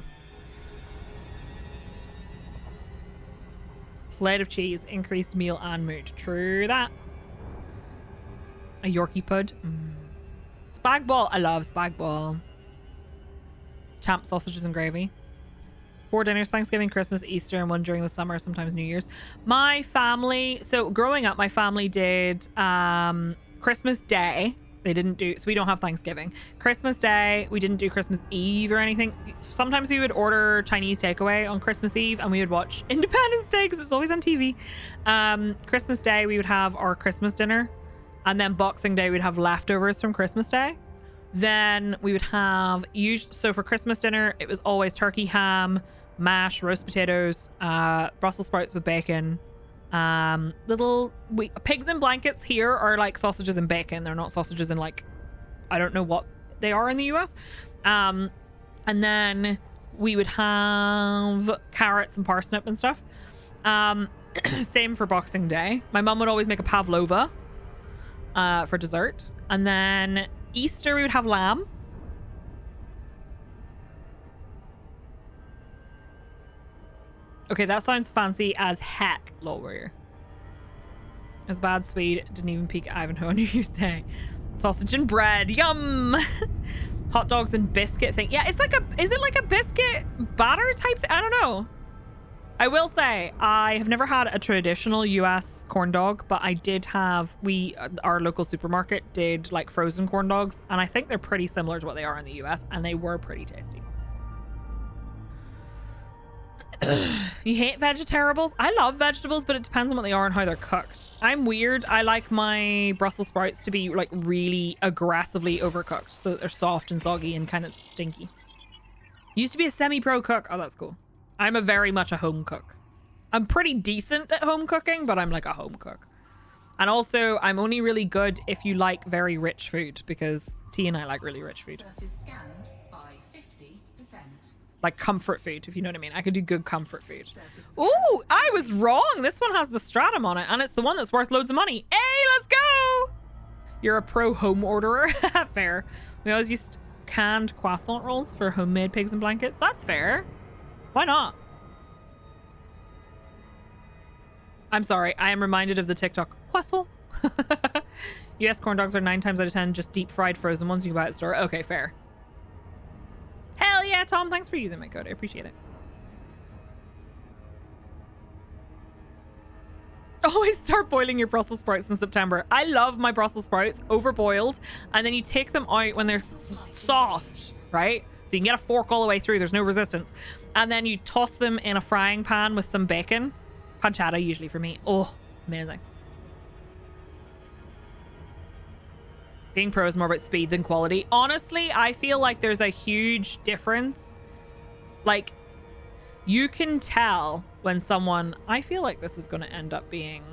Plate of cheese, increased meal and mood. True that. A Yorkie pud. Spag ball. I love spag ball. Champ sausages and gravy. 4 dinners: Thanksgiving, Christmas, Easter, and 1 during the summer, sometimes New Year's. My family, so growing up, my family did Christmas Day. They didn't do, so we don't have Thanksgiving. Christmas Day, we didn't do Christmas Eve or anything. Sometimes we would order Chinese takeaway on Christmas Eve and we would watch Independence Day because it was always on TV. Christmas Day, we would have our Christmas dinner. And then Boxing Day, we'd have leftovers from Christmas Day. Then we would have, so for Christmas dinner, it was always turkey, ham, mash, roast potatoes, Brussels sprouts with bacon. Pigs in blankets here are like sausages and bacon. They're not sausages and like, I don't know what they are in the US. And then we would have carrots and parsnip and stuff. Same for Boxing Day. My mum would always make a pavlova for dessert. And then Easter we would have lamb. Okay, that sounds fancy as heck, lol warrior. It was bad Swede, didn't even peek at Ivanhoe on New Year's Day. Sausage and bread, yum! Hot dogs and biscuit thing. Yeah, it's like is it like a biscuit batter type thing? I don't know. I will say, I have never had a traditional US corn dog, but I did have, our local supermarket did like frozen corn dogs, and I think they're pretty similar to what they are in the US, and they were pretty tasty. You hate vegetables? I love vegetables, but it depends on what they are and how they're cooked. I'm weird. I like my Brussels sprouts to be like really aggressively overcooked, so they're soft and soggy and kind of stinky. Used to be a semi-pro cook. Oh, that's cool. I'm very much a home cook. I'm pretty decent at home cooking, but I'm like a home cook. And also, I'm only really good if you like very rich food, because T and I like really rich food. Surface scanned by 50%. Like comfort food, if you know what I mean. I could do good comfort food. Ooh, I was wrong. This one has the stratum on it, and it's the one that's worth loads of money. Hey, let's go! You're a pro home orderer. Fair. We always used canned croissant rolls for homemade pigs and blankets. That's fair. Why not? I'm sorry. I am reminded of the TikTok croissant. US corn dogs are 9 times out of 10 just deep fried frozen ones you can buy at the store. Okay, fair. Hell yeah, Tom. Thanks for using my code. I appreciate it. Always start boiling your Brussels sprouts in September. I love my Brussels sprouts overboiled, and then you take them out when they're soft, right? So you can get a fork all the way through. There's no resistance. And then you toss them in a frying pan with some bacon. Pancetta usually for me. Oh, amazing. Being pro is more about speed than quality. Honestly, I feel like there's a huge difference. Like, you can tell when someone... I feel like this is going to end up being...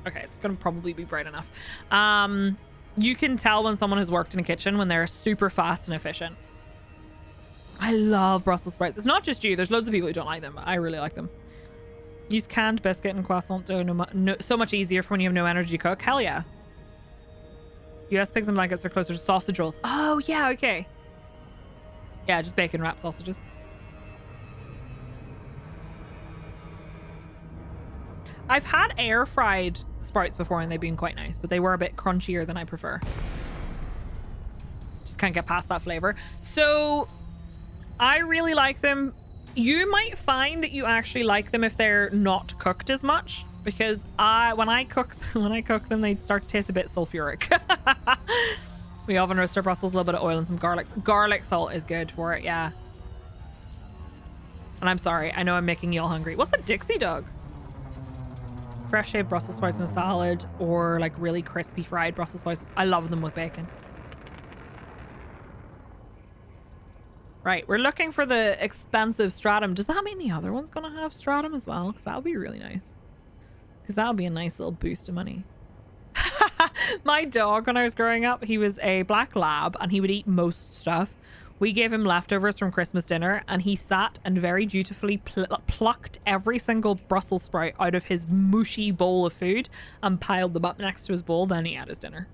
Okay, it's going to probably be bright enough. You can tell when someone has worked in a kitchen when they're super fast and efficient. I love Brussels sprouts. It's not just you. There's loads of people who don't like them, but I really like them. Use canned biscuit and croissant dough. So much easier for when you have no energy to cook. Hell yeah. US pigs and blankets are closer to sausage rolls. Oh, yeah, okay. Yeah, just bacon wrapped sausages. I've had air fried sprouts before and they've been quite nice, but they were a bit crunchier than I prefer. Just can't get past that flavor. So I really like them. You might find that you actually like them if they're not cooked as much, because when I cook them, they start to taste a bit sulfuric. We oven roast our Brussels, a little bit of oil and some garlic. Garlic salt is good for it, yeah. And I'm sorry, I know I'm making you all hungry. What's a Dixie dog? Fresh shaved Brussels sprouts in a salad, or like really crispy fried Brussels sprouts. I love them with bacon. Right, we're looking for the expensive stratum. Does that mean the other one's gonna have stratum as well? Because that would be really nice. Because that would be a nice little boost of money. My dog, when I was growing up, he was a black lab and he would eat most stuff. We gave him leftovers from Christmas dinner and he sat and very dutifully plucked every single Brussels sprout out of his mushy bowl of food and piled them up next to his bowl. Then he had his dinner.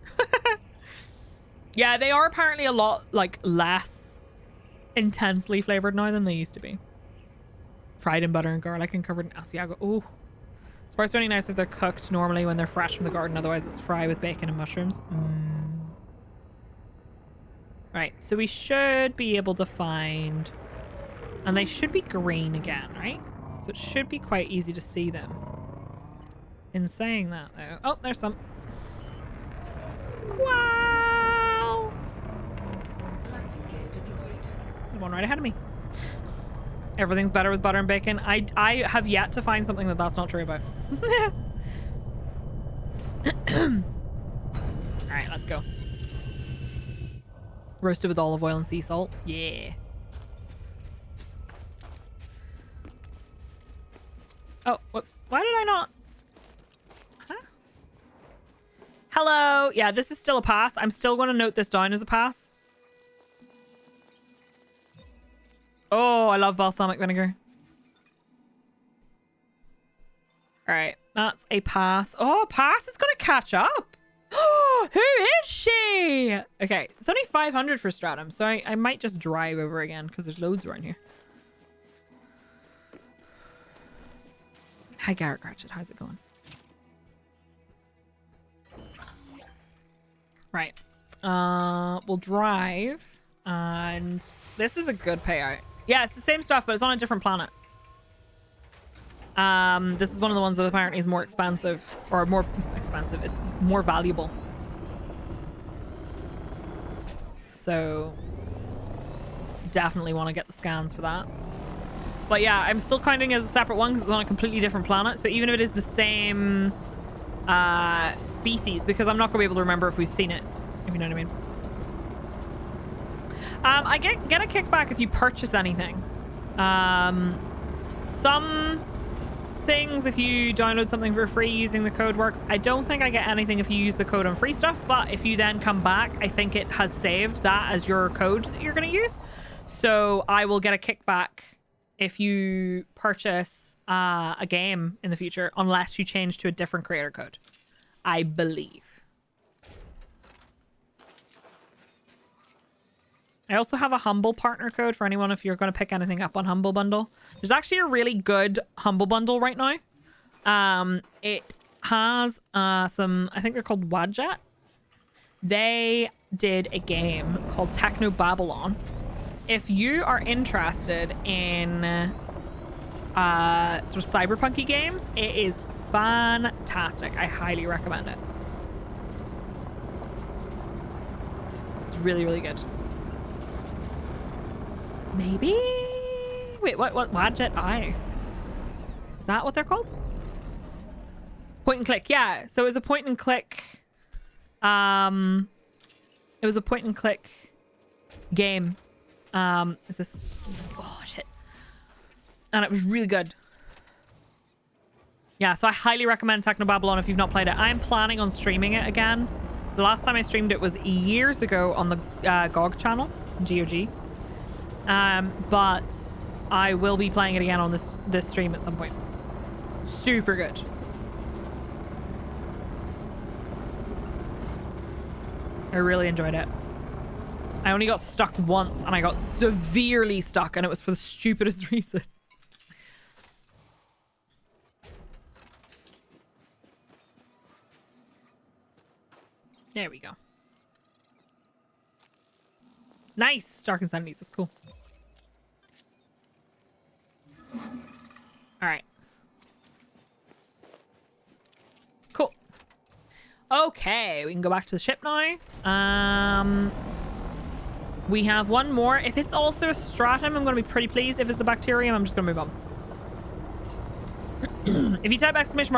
Yeah, they are apparently a lot like less intensely flavored now than they used to be. Fried in butter and garlic and covered in Asiago. Oh, sprouts are only nice if they're cooked normally when they're fresh from the garden. Otherwise, it's fried with bacon and mushrooms. Right, so we should be able to find, and they should be green again, right? So it should be quite easy to see them. In saying that, though, oh, there's some. Wow! Landing gear deployed. One right ahead of me. Everything's better with butter and bacon. I have yet to find something that's not true about. All right, let's go. Roasted with olive oil and sea salt. Yeah. Oh, whoops. Why did I not? Huh? Hello. Yeah, this is still a pass. I'm still going to note this down as a pass. Oh, I love balsamic vinegar. All right, that's a pass. Oh, pass is going to catch up. Who is she? Okay, it's only 500 for stratum, so I might just drive over again because there's loads around here. Hi, Garrett Cratchit. How's it going? Right. We'll drive, and this is a good payout. Yeah, it's the same stuff, but it's on a different planet. This is one of the ones that apparently is more expensive, or more expensive. It's more valuable. So definitely want to get the scans for that. But yeah, I'm still counting as a separate one because it's on a completely different planet. So even if it is the same species, because I'm not going to be able to remember if we've seen it, if you know what I mean. I get a kickback if you purchase anything. Some things, if you download something for free using the code works. I don't think I get anything if you use the code on free stuff, but if you then come back, I think it has saved that as your code that you're going to use. So I will get a kickback if you purchase a game in the future, unless you change to a different creator code, I believe. I also have a Humble partner code for anyone if you're going to pick anything up on Humble Bundle. There's actually a really good Humble Bundle right now. It has some, I think they're called Wadjet. They did a game called Techno Babylon. If you are interested in sort of cyberpunky games, it is fantastic. I highly recommend it. It's really, really good. Maybe? Wait, what Wadjet Eye? Is that what they're called? Point and click, yeah. So it was a point and click. It was a point and click game. Is this? Oh shit! And it was really good. Yeah, so I highly recommend Techno Babylon if you've not played it. I'm planning on streaming it again. The last time I streamed it was years ago on the GOG channel, GOG. But I will be playing it again on this stream at some point. Super good. I really enjoyed it. I only got stuck once, and I got severely stuck, and it was for the stupidest reason. There we go. Nice! Dark Insanities, that's cool. Alright. Cool. Okay, we can go back to the ship now. We have one more. If it's also a stratum, I'm going to be pretty pleased. If it's the bacterium, I'm just going to move on. If you type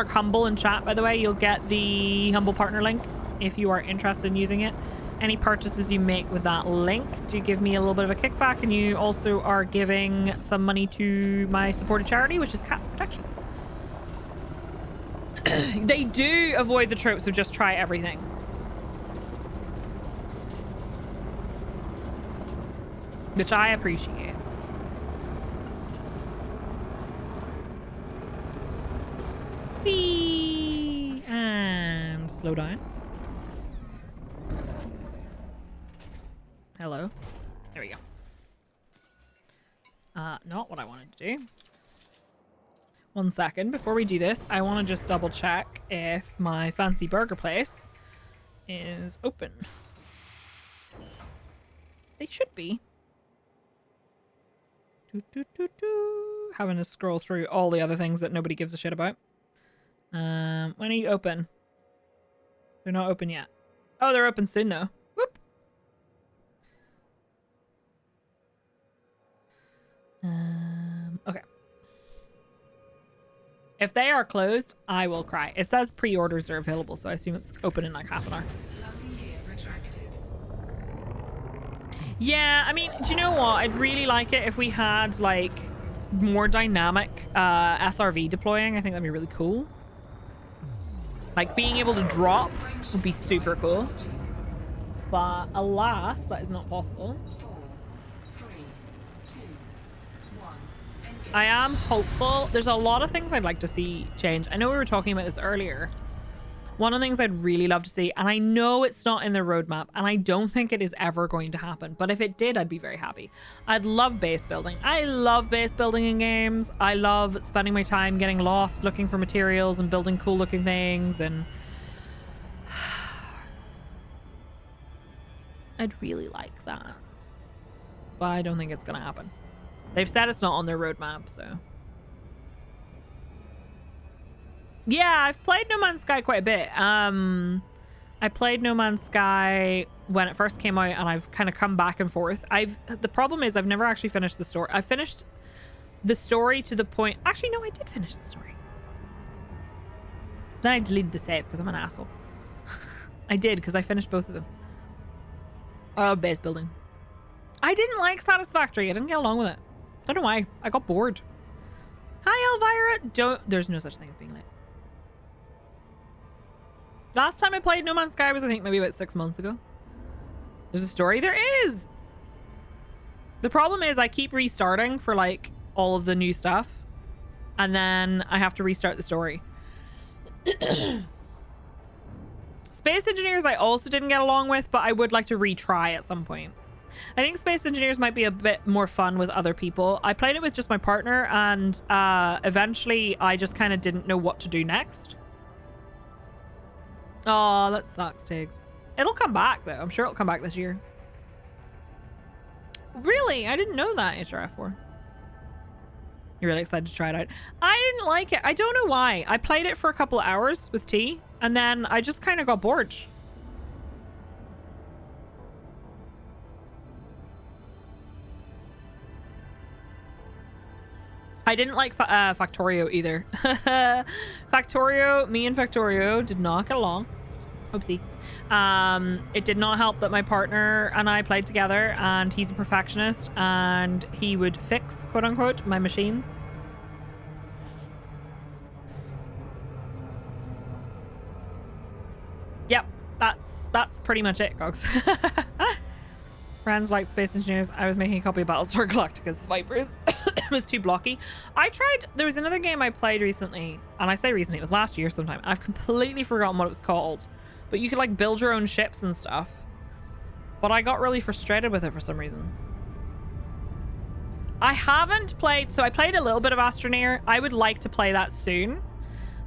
!humble in chat, by the way, you'll get the Humble Partner link if you are interested in using it. Any purchases you make with that link do give me a little bit of a kickback, and you also are giving some money to my supported charity, which is Cats Protection. They do avoid the tropes of just try everything. Which I appreciate. Whee! And slow down. Hello. There we go. Not what I wanted to do. 1 second. Before we do this, I want to just double check if my fancy burger place is open. They should be. Having to scroll through all the other things that nobody gives a shit about. When are you open? They're not open yet. Oh, they're open soon though. Whoop. Okay. If they are closed, I will cry. It says pre-orders are available, so I assume it's open in like half an hour. Yeah, I mean, do you know what? I'd really like it if we had, like, more dynamic SRV deploying. I think that'd be really cool. Like, being able to drop would be super cool. But, alas, that is not possible. 4, 3, 2, 1. I am hopeful. There's a lot of things I'd like to see change. I know we were talking about this earlier. One of the things I'd really love to see, and I know it's not in the roadmap, and I don't think it is ever going to happen, but if it did, I'd be very happy. I'd love base building. I love base building in games. I love spending my time getting lost, looking for materials and building cool looking things, and I'd really like that. But I don't think it's going to happen. They've said it's not on their roadmap, so... Yeah, I've played No Man's Sky quite a bit. I played No Man's Sky when it first came out, and I've kind of come back and forth. The problem is I've never actually finished the story. I finished the story to the point... Actually, no, I did finish the story. Then I deleted the save because I'm an asshole. I did, because I finished both of them. Oh, base building. I didn't like Satisfactory. I didn't get along with it. Don't know why. I got bored. Hi, Elvira. There's no such thing as being late. Last time I played No Man's Sky was, I think, maybe about 6 months ago. There's a story? There is! The problem is I keep restarting for, like, all of the new stuff. And then I have to restart the story. Space Engineers I also didn't get along with, but I would like to retry at some point. I think Space Engineers might be a bit more fun with other people. I played it with just my partner, and eventually I just kind of didn't know what to do next. Oh, that sucks, Tiggs. It'll come back, though. I'm sure it'll come back this year. Really? I didn't know that, HRF4. You're really excited to try it out. I didn't like it. I don't know why. I played it for a couple of hours with T, and then I just kind of got bored. I didn't like Factorio either. Factorio, me and Factorio did not get along. Oopsie. It did not help that my partner and I played together, and he's a perfectionist, and he would fix, quote unquote, my machines. Yep. that's pretty much it, Gogs. Friends like Space Engineers. I was making a copy of Battlestar Galactica's Vipers. It was too blocky. I tried, there was another game I played recently, and I say recently, it was last year sometime. I've completely forgotten what it was called, but you could like build your own ships and stuff. But I got really frustrated with it for some reason. I haven't played, so I played a little bit of Astroneer. I would like to play that soon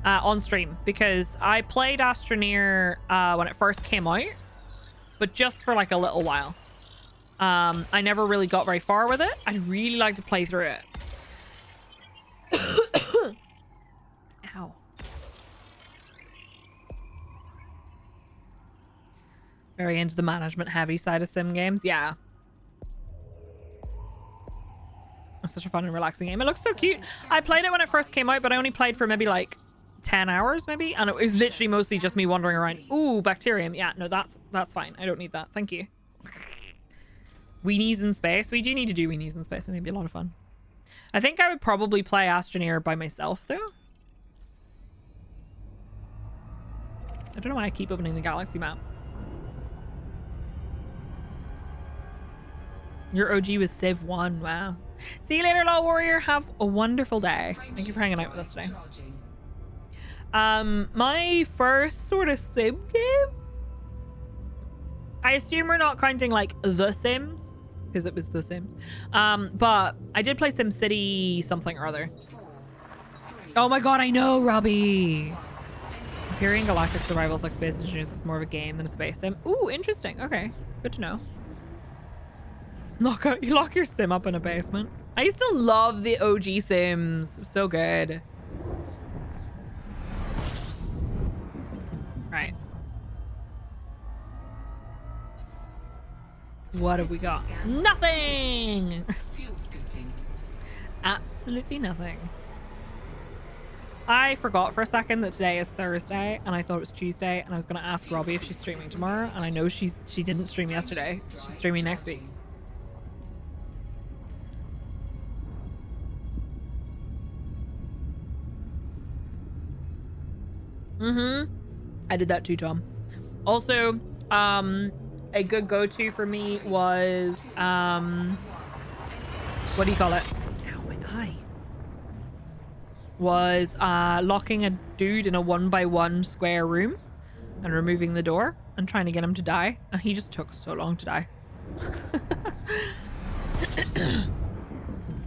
on stream, because I played Astroneer when it first came out, but just for like a little while. I never really got very far with it. I'd really like to play through it. Ow. Very into the management heavy side of sim games. Yeah. It's such a fun and relaxing game. It looks so cute. I played it when it first came out, but I only played for maybe like 10 hours maybe. And it was literally mostly just me wandering around. Ooh, bacterium. Yeah, no, that's fine. I don't need that. Thank you. Weenies in space. We do need to do weenies in space. I think it'd be a lot of fun. I think I would probably play Astroneer by myself though. I don't know why I keep opening the galaxy map. Your OG was Civ 1. Wow. See you later, Law Warrior. Have a wonderful day. Thank you for hanging out with us today. My first sort of sim game? I assume we're not counting like The Sims, because it was The Sims. But I did play SimCity something or other. Oh my god, I know, Robbie. Empyrean Galactic Survival's like Space Engineers, is more of a game than a space sim. Ooh, interesting. Okay, good to know. You lock your sim up in a basement. I used to love the OG Sims. So good. Right. What have we got? Nothing! Absolutely nothing. I forgot for a second that today is Thursday and I thought it was Tuesday, and I was going to ask Robbie if she's streaming tomorrow, and I know she didn't stream yesterday. She's streaming next week. I did that too, Tom. Also, a good go-to for me was, what do you call it? Ow, my eye. Was locking a dude in a 1x1 square room and removing the door and trying to get him to die. And he just took so long to die.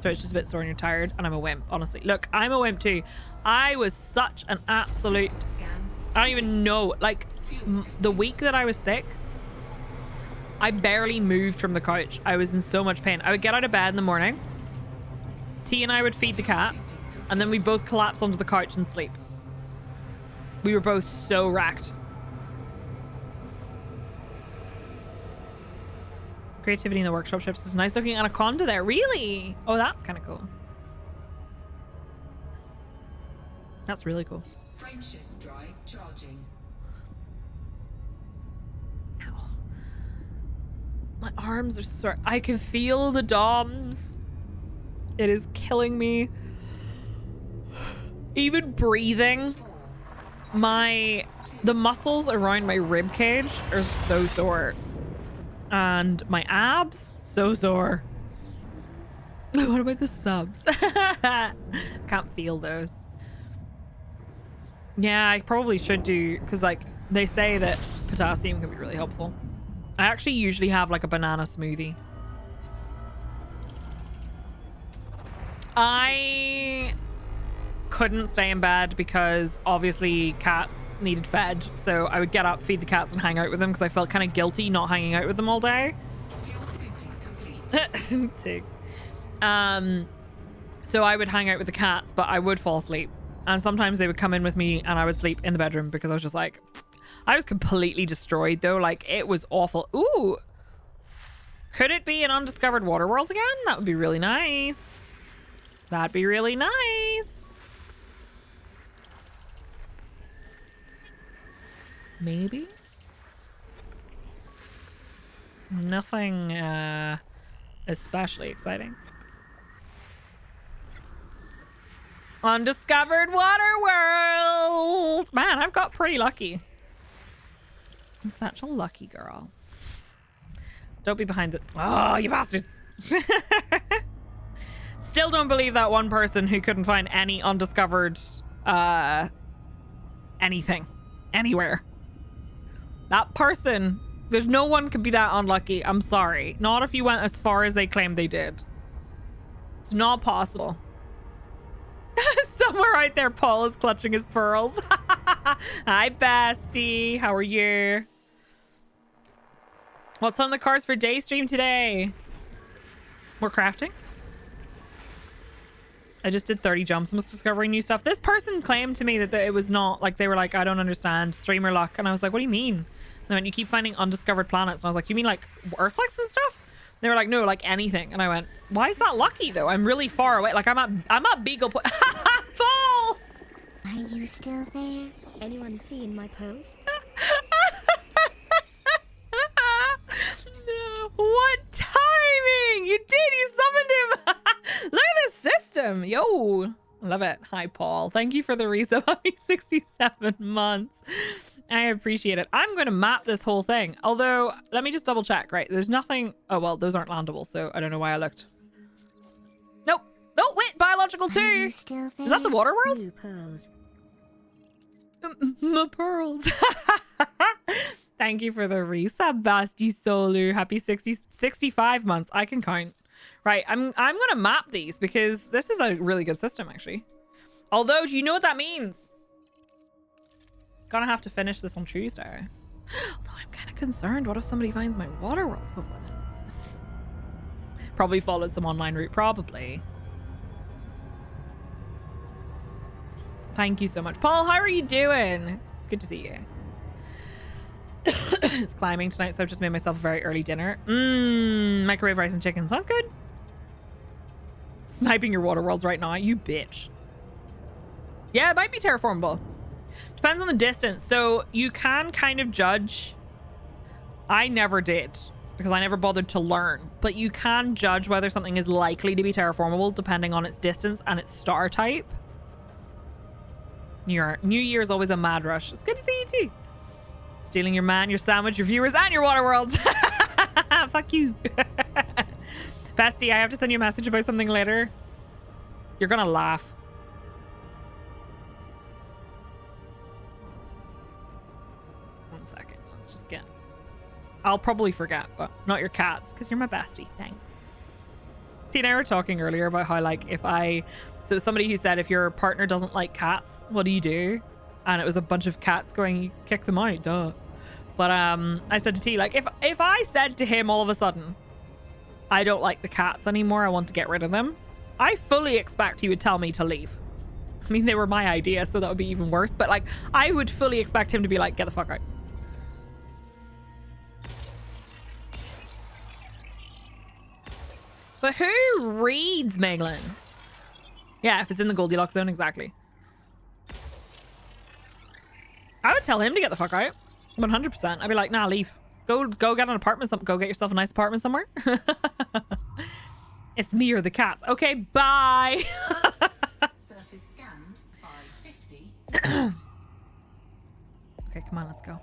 So it's just a bit sore and you're tired, and I'm a wimp, honestly. Look, I'm a wimp too. I was such an absolute... I don't even know. Like, the week that I was sick, I barely moved from the couch. I was in so much pain. I would get out of bed in the morning. T and I would feed the cats, and then we both collapse onto the couch and sleep. We were both so wrecked. Creativity in the workshop ships. There's a nice looking anaconda there. Really? Oh, that's kind of cool. That's really cool. Frameshift drive charging. Ow. My arms are so sore. I can feel the DOMs. It is killing me. Even breathing. The muscles around my rib cage are so sore. And my abs, so sore. What about the subs? Can't feel those. Yeah, I probably should do, because like they say that potassium can be really helpful. I actually usually have like a banana smoothie. I couldn't stay in bed because obviously cats needed fed, so I would get up, feed the cats, and hang out with them because I felt kind of guilty not hanging out with them all day. Tigs. So I would hang out with the cats, but I would fall asleep, and sometimes they would come in with me and I would sleep in the bedroom because I was just like, I was completely destroyed though. Like, it was awful. Ooh, could it be an undiscovered water world again? That would be really nice. That'd be really nice. Maybe? Nothing especially exciting. Undiscovered water world! Man, I've got pretty lucky. I'm such a lucky girl. Don't be behind the... Oh, you bastards. Still don't believe that one person who couldn't find any undiscovered anything anywhere. That person, there's no one could be that unlucky. I'm sorry. Not if you went as far as they claimed they did. It's not possible. Somewhere right there, Paul is clutching his pearls. Hi, bestie. How are you? What's on the cards for day stream today? More crafting? I just did 30 jumps and was discovering new stuff. This person claimed to me that it was not, like, they were like, I don't understand, streamer luck. And I was like, what do you mean? And they went, you keep finding undiscovered planets. And I was like, you mean like Earthlights and stuff? And they were like, no, like anything. And I went, why is that lucky though? I'm really far away. Like I'm at Beagle Point. Paul! Are you still there? Anyone seeing my post? What timing! You did! You summoned him! Look at this system! Yo! Love it. Hi, Paul. Thank you for the resub on me 67 months. I appreciate it. I'm going to map this whole thing. Although, let me just double check, right? There's nothing... Oh, well, those aren't landable, so I don't know why I looked. Nope. Oh, wait! Biological 2! Is that the water world? Blue pearls. My pearls. Thank you for the resub, Basti Solu. Happy 65 months. I can count. Right, I'm gonna map these because this is a really good system, actually. Although, do you know what that means? Gonna have to finish this on Tuesday. Although I'm kind of concerned. What if somebody finds my water worlds before then? Probably followed some online route. Probably. Thank you so much. Paul, how are you doing? It's good to see you. It's climbing tonight, so I've just made myself a very early dinner. Microwave rice and chicken. Sounds good. Sniping your water worlds right now, you bitch. Yeah, it might be terraformable. Depends on the distance. So you can kind of judge. I never did because I never bothered to learn. But you can judge whether something is likely to be terraformable depending on its distance and its star type. New Year is always a mad rush. It's good to see you too. Stealing your man, your sandwich, your viewers, and your water worlds. Fuck you. Bestie, I have to send you a message about something later. You're gonna laugh. One second. Let's just get... I'll probably forget, but not your cats, because you're my bestie. Thanks. T and I were talking earlier about how, like, if I... So somebody who said if your partner doesn't like cats, what do you do? And it was a bunch of cats going, you kick them out, duh. But I said to T, like, if I said to him all of a sudden, I don't like the cats anymore, I want to get rid of them, I fully expect he would tell me to leave. I mean, they were my idea, so that would be even worse. But, like, I would fully expect him to be like, get the fuck out. But who reads Meglin? Yeah, if it's in the Goldilocks zone, exactly. I would tell him to get the fuck out. 100%. I'd be like, nah, leave. Go get an apartment. Go get yourself a nice apartment somewhere. It's me or the cats. Okay, bye. Surface scanned by 50. Okay, come on, let's go.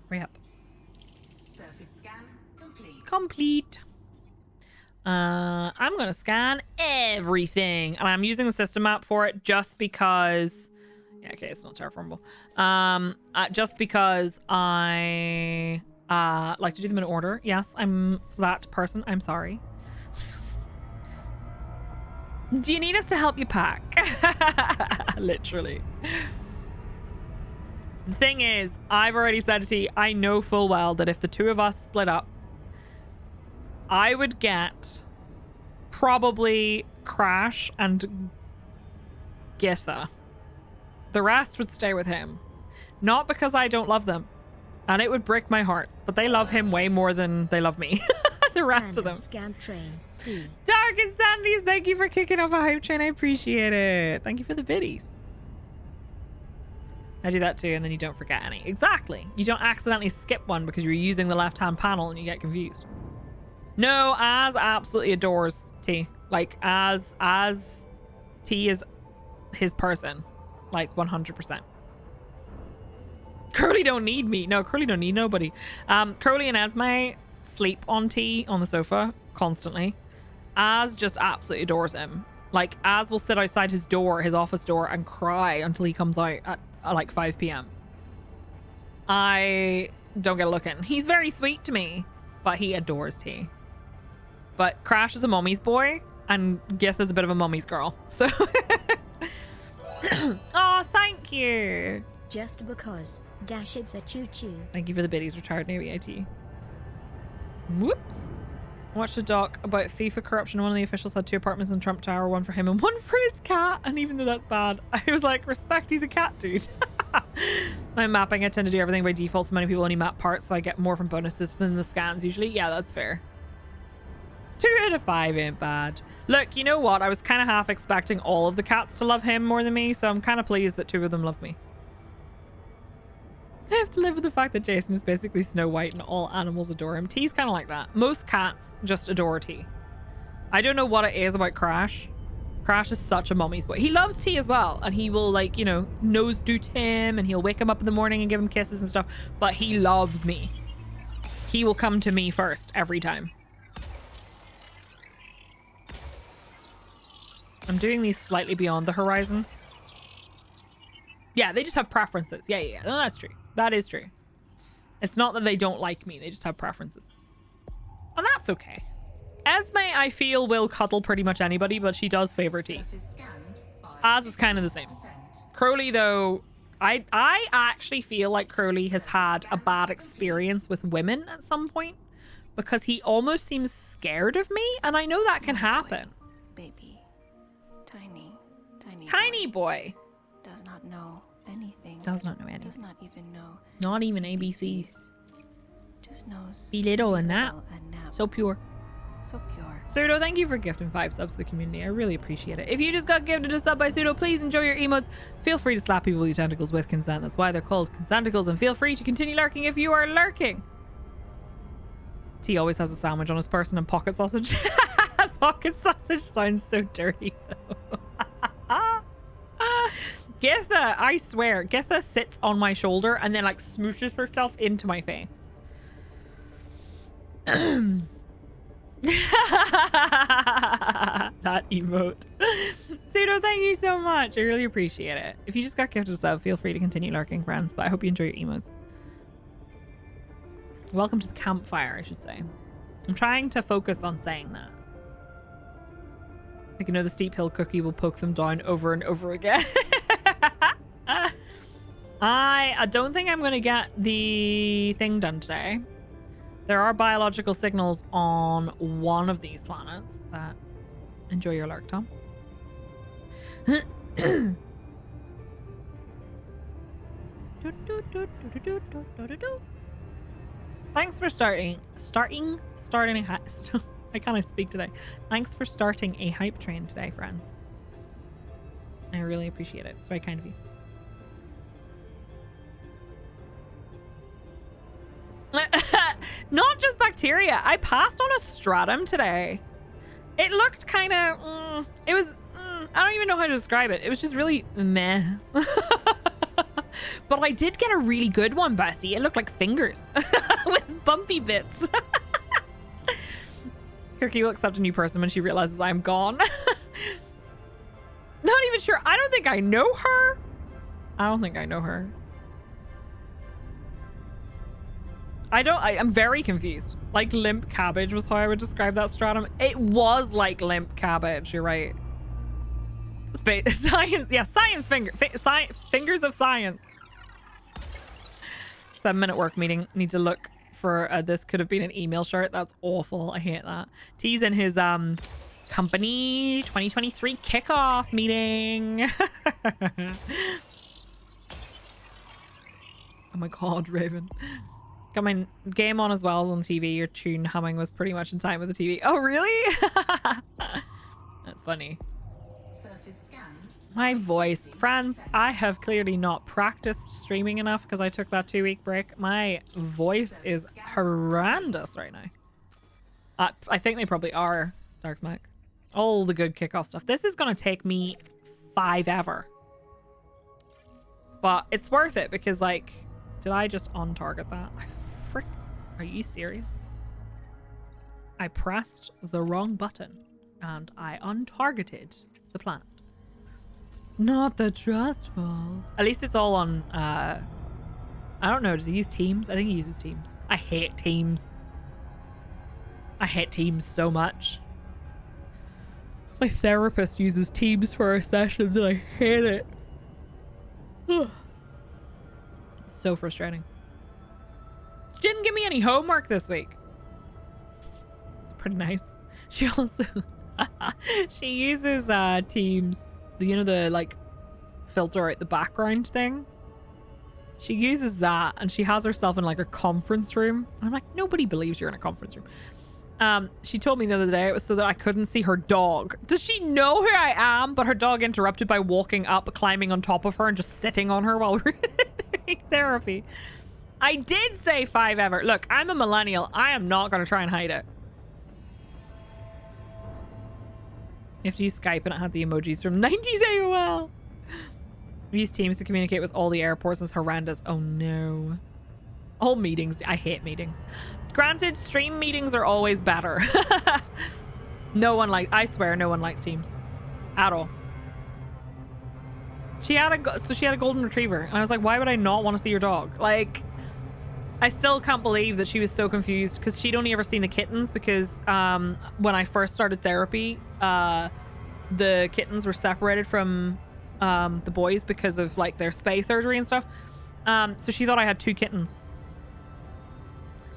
Hurry up. Surface scan complete. Complete. I'm gonna scan everything, and I'm using the system map for it just because. Yeah, okay, it's not terraformable. Just because I like to do them in order. Yes, I'm that person. I'm sorry. Do you need us to help you pack? Literally. The thing is, I've already said to T, I know full well that if the two of us split up, I would get probably Crash and Githa. The rest would stay with him. Not because I don't love them. And it would break my heart. But they love him way more than they love me. The rest of them. Scan train. D. Dark and Sandy's, thank you for kicking off a hype train. I appreciate it. Thank you for the biddies. I do that too, and then you don't forget any. Exactly. You don't accidentally skip one because you're using the left-hand panel and you get confused. No, Az absolutely adores T. Like, Az T is his person. Like, 100%. Crowley don't need me. No, Crowley don't need nobody. Crowley and Esme sleep on T on the sofa constantly. Az just absolutely adores him. Like, Az will sit outside his door, his office door, and cry until he comes out at like 5 p.m. I don't get a look in. He's very sweet to me, but he adores T. But Crash is a mummy's boy, and Gith is a bit of a mummy's girl. So, oh, thank you. Just because. Dash it's a choo-choo. Thank you for the biddies, retired Navy IT. Whoops. Watched a doc about FIFA corruption. One of the officials had 2 apartments in Trump Tower, one for him and one for his cat. And even though that's bad, I was like, respect, he's a cat dude. My mapping, I tend to do everything by default, so many people only map parts, so I get more from bonuses than the scans usually. Yeah, that's fair. 2 out of 5 ain't bad. Look, you know what? I was kind of half expecting all of the cats to love him more than me, so I'm kind of pleased that 2 of them love me. I have to live with the fact that Jason is basically Snow White and all animals adore him. T's kind of like that. Most cats just adore T. I don't know what it is about Crash. Crash is such a mummy's boy. He loves T as well, and he will, like, you know, nose do Tim, and he'll wake him up in the morning and give him kisses and stuff, but he loves me. He will come to me first every time. I'm doing these slightly beyond the horizon. Yeah, they just have preferences. Yeah. No, that's true. That is true. It's not that they don't like me. They just have preferences. And that's okay. Esme, I feel, will cuddle pretty much anybody, but she does favor T. Az is kind of the same. Crowley, though, I actually feel like Crowley has had a bad experience with women at some point because he almost seems scared of me, and I know that can happen. Baby. Tiny boy. Does not know anything. Does not know anything. Does not even know. Not even ABCs. Just knows. Be little and nap. nap. So pure. So pure. Pseudo, thank you for gifting 5 subs to the community. I really appreciate it. If you just got gifted a sub by Pseudo, please enjoy your emotes. Feel free to slap people with your tentacles with consent. That's why they're called consenticles. And feel free to continue lurking if you are lurking. T always has a sandwich on his person and pocket sausage. Pocket sausage sounds so dirty, though. Githa, I swear, Githa sits on my shoulder and then, like, smooshes herself into my face. That emote. Pseudo, thank you so much. I really appreciate it. If you just got gifted a sub, feel free to continue lurking, friends, but I hope you enjoy your emotes. Welcome to the campfire, I should say. I'm trying to focus on saying that. Like, you know, the steep hill cookie will poke them down over and over again. I don't think I'm going to get the thing done today. There are biological signals on one of these planets. But enjoy your lurk, Tom. Thanks for starting I can't speak today. Thanks for starting a hype train today, friends. I really appreciate it. It's very kind of you. Not just bacteria. I passed on a stratum today. It looked kind of... it was... I don't even know how to describe it. It was just really meh. But I did get a really good one, bestie. It looked like fingers with bumpy bits. Cookie will accept a new person when she realizes I'm gone. Not even sure. I don't think I know her. I'm very confused. Like limp cabbage was how I would describe that stratum. It was like limp cabbage. You're right. Science. Yeah, science fingers of science. 7-minute work meeting. Need to look for this could have been an email shirt. That's awful. I hate that. T's in his company 2023 kickoff meeting. Oh my god, Raven. Got my game on as well on the TV. Your tune humming was pretty much in time with the TV. Oh, really? That's funny. Surface scanned. My voice. Friends, I have clearly not practiced streaming enough because I took that 2-week break. My voice is horrendous right now. I think they probably are, Dark Smack. All the good kickoff stuff. This is going to take me 5 ever. But it's worth it because, like, Did I just on-target that? Are you serious? I pressed the wrong button and I untargeted the plant. Not the trust falls. At least it's all on, I don't know, does he use Teams? I think he uses Teams. I hate Teams. I hate Teams so much. My therapist uses Teams for our sessions and I hate it. It's so frustrating. She didn't give me any homework this week. It's pretty nice. She also she uses Teams, the like filter out the background thing. She uses that and she has herself in like a conference room. And I'm like, nobody believes you're in a conference room. She told me the other day it was so that I couldn't see her dog. Does she know who I am? But her dog interrupted by walking up, climbing on top of her and just sitting on her while we were doing therapy. I did say 5 ever. Look, I'm a millennial. I am not going to try and hide it. You have to use Skype and it had the emojis from 90s AOL. We use Teams to communicate with all the airports. It's horrendous. Oh no. All meetings. I hate meetings. Granted, stream meetings are always better. I swear no one likes Teams. At all. She had a golden retriever. And I was like, why would I not want to see your dog? Like, I still can't believe that she was so confused because she'd only ever seen the kittens because when I first started therapy, the kittens were separated from the boys because of like their spay surgery and stuff. So she thought I had 2 kittens.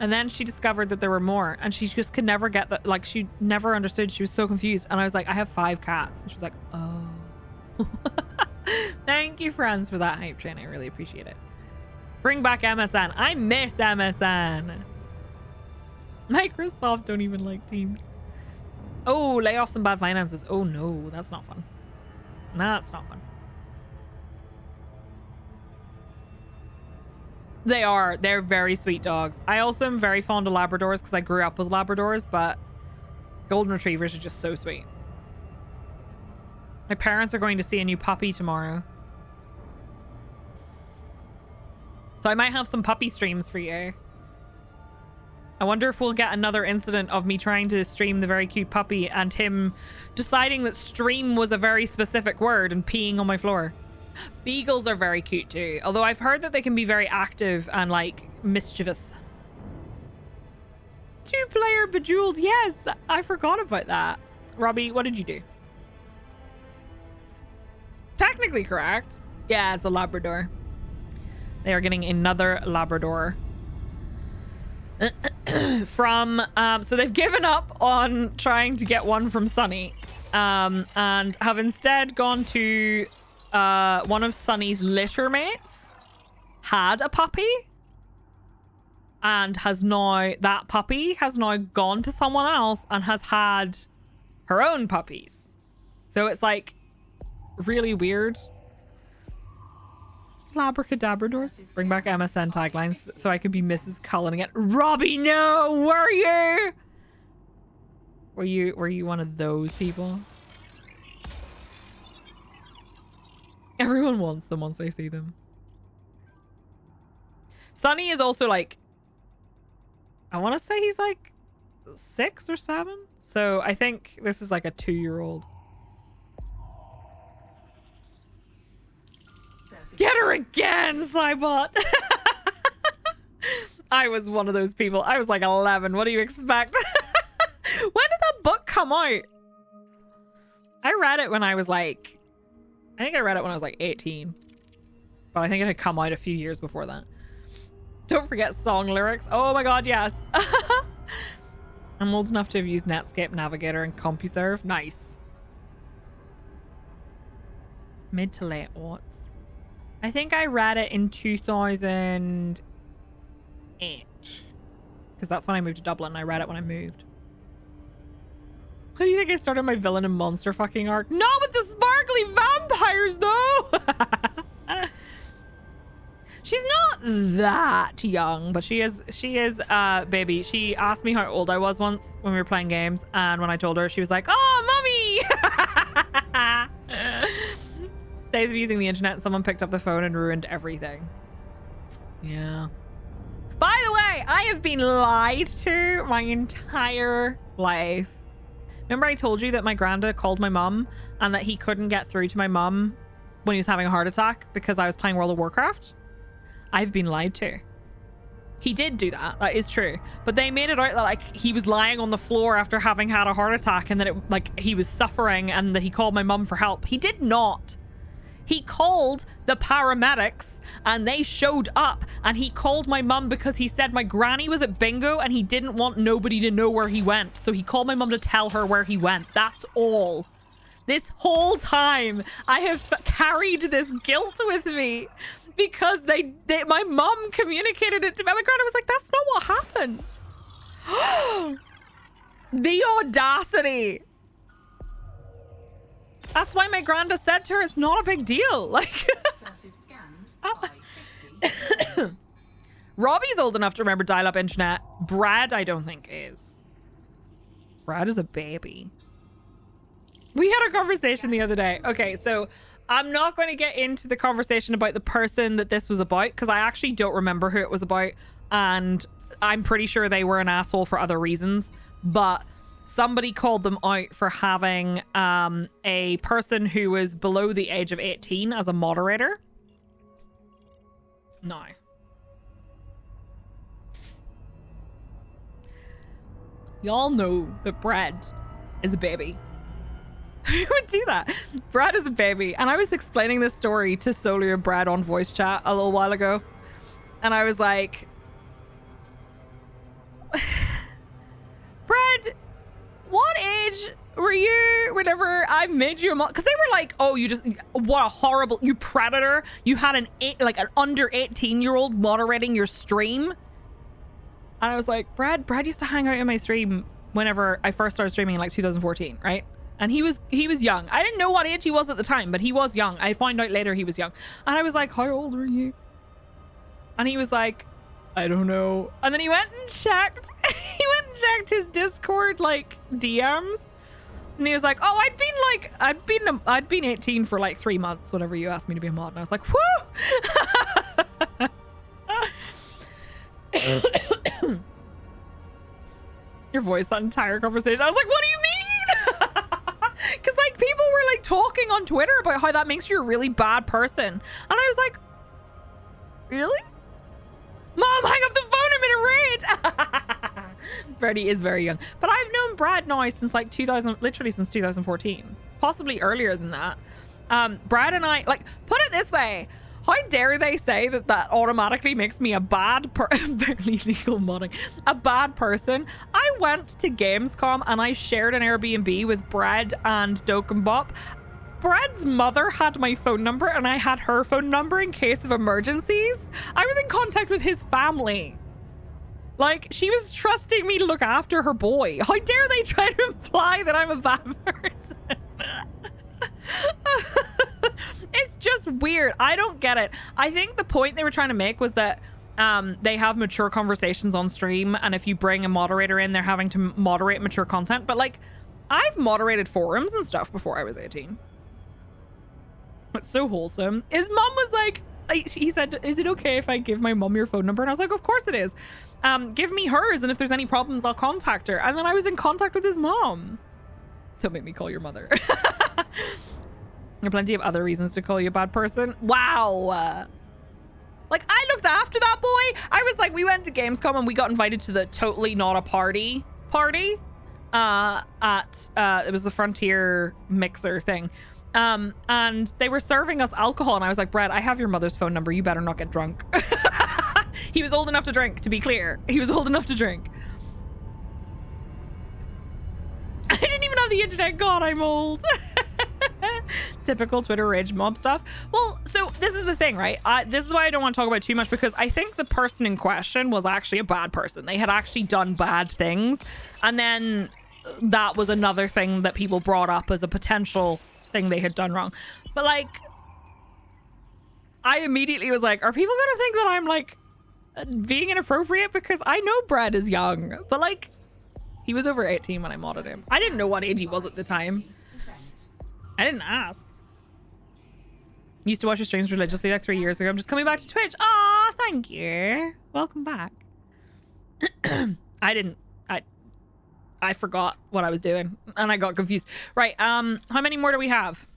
And then she discovered that there were more and she just could never get that. Like she never understood. She was so confused. And I was like, I have 5 cats. And she was like, oh. Thank you, friends, for that hype train. I really appreciate it. Bring back MSN. I miss MSN. Microsoft don't even like Teams. Oh, layoffs and bad finances. Oh no, that's not fun. That's not fun. They're very sweet dogs. I also am very fond of Labradors because I grew up with Labradors, but Golden Retrievers are just so sweet. My parents are going to see a new puppy tomorrow. So I might have some puppy streams for you. I wonder if we'll get another incident of me trying to stream the very cute puppy and him deciding that stream was a very specific word and peeing on my floor. Beagles are very cute too, although I've heard that they can be very active and like mischievous. 2-player Bejeweled. Yes, I forgot about that. Robbie, what did you do? Technically correct. Yeah, it's a Labrador. They are getting another Labrador. From so they've given up on trying to get one from Sunny and have instead gone to one of Sunny's litter mates had a puppy and that puppy has now gone to someone else and has had her own puppies. So it's like really weird. Labracadabradors. Bring back MSN taglines so I could be Mrs. Cullen again. Robbie, no! Were you? Were you one of those people? Everyone wants them once they see them. Sunny is also like, I want to say he's like 6 or 7. So I think this is like a 2-year-old. Get her again, Cybot! I was one of those people. I was like 11. What do you expect? When did that book come out? I read it when I was like... I think I read it when I was like 18. But I think it had come out a few years before that. Don't forget song lyrics. Oh my god, yes. I'm old enough to have used Netscape Navigator and CompuServe. Nice. Mid to late aughts. I think I read it in 2008. Because that's when I moved to Dublin. I read it when I moved. How do you think I started my villain and monster fucking arc? Not with the sparkly vampires, though! She's not that young, but she is, baby. She asked me how old I was once when we were playing games. And when I told her, she was like, oh, mommy! Days of using the internet, someone picked up the phone and ruined everything. Yeah. By the way, I have been lied to my entire life. Remember I told you that my granddad called my mum and that he couldn't get through to my mum when he was having a heart attack because I was playing World of Warcraft? I've been lied to. He did do that. That is true. But they made it out that like he was lying on the floor after having had a heart attack and that it like he was suffering and that he called my mum for help. He did not. He called the paramedics and they showed up, and he called my mum because he said my granny was at bingo and he didn't want nobody to know where he went. So he called my mum to tell her where he went. That's all. This whole time I have carried this guilt with me because my mum communicated it to me. My granny was like, that's not what happened. The audacity. That's why my granda said to her, it's not a big deal. Like, Surface scanned by 50%. Robbie's old enough to remember dial-up internet. Brad, I don't think is. Brad is a baby. We had a conversation the other day. Okay, so I'm not going to get into the conversation about the person that this was about because I actually don't remember who it was about. And I'm pretty sure they were an asshole for other reasons. But somebody called them out for having a person who was below the age of 18 as a moderator. No. Y'all know that Brad is a baby. Who would do that? Brad is a baby. And I was explaining this story to Soli and Brad on voice chat a little while ago. And I was like, Brad, what age were you whenever I made you a mod? Because they were like, oh, you just, what a horrible, you predator. You had an under 18-year-old moderating your stream. And I was like, Brad used to hang out in my stream whenever I first started streaming in like 2014, right? And he was young. I didn't know what age he was at the time, but he was young. I found out later he was young. And I was like, how old are you? And he was like, I don't know. And then he went and checked. He went and checked his Discord like DMs. And he was like, oh, I'd been 18 for like 3 months whenever you asked me to be a mod. And I was like, whoo! Your voice, that entire conversation. I was like, what do you mean? Because like people were like talking on Twitter about how that makes you a really bad person. And I was like, really? Mom, hang up the phone, I'm in a raid. Freddie is very young. But I've known Brad now since like literally since 2014. Possibly earlier than that. Brad and I, like, put it this way. How dare they say that automatically makes me a bad barely legal modding, a bad person? I went to Gamescom and I shared an Airbnb with Brad and Dokkenbop. Brad's mother had my phone number and I had her phone number in case of emergencies. I was in contact with his family. Like, she was trusting me to look after her boy. How dare they try to imply that I'm a bad person? It's just weird. I don't get it. I think the point they were trying to make was that they have mature conversations on stream, and if you bring a moderator in, they're having to moderate mature content. But like, I've moderated forums and stuff before I was 18. It's so wholesome. His mom was like, he said, is it okay if I give my mom your phone number? And I was like, of course it is. Give me hers, and if there's any problems, I'll contact her. And then I was in contact with his mom. Don't make me call your mother. There are plenty of other reasons to call you a bad person. Wow. Like, I looked after that boy. I was like, we went to Gamescom and we got invited to the totally not a party. It was the Frontier Mixer thing. And they were serving us alcohol, and I was like, Brad, I have your mother's phone number. You better not get drunk. He was old enough to drink, to be clear. He was old enough to drink. I didn't even have the internet. God, I'm old. Typical Twitter rage mob stuff. Well, so this is the thing, right? This is why I don't want to talk about it too much, because I think the person in question was actually a bad person. They had actually done bad things. And then that was another thing that people brought up as a potential thing they had done wrong. But like, I immediately was like, are people gonna think that I'm like being inappropriate? Because I know Brad is young, but like, he was over 18 when I modded him. I didn't know what age he was at the time. I didn't ask. Used to watch your streams religiously like 3 years ago. I'm just coming back to Twitch. Aw, thank you. Welcome back. I forgot what I was doing and I got confused. Right, how many more do we have?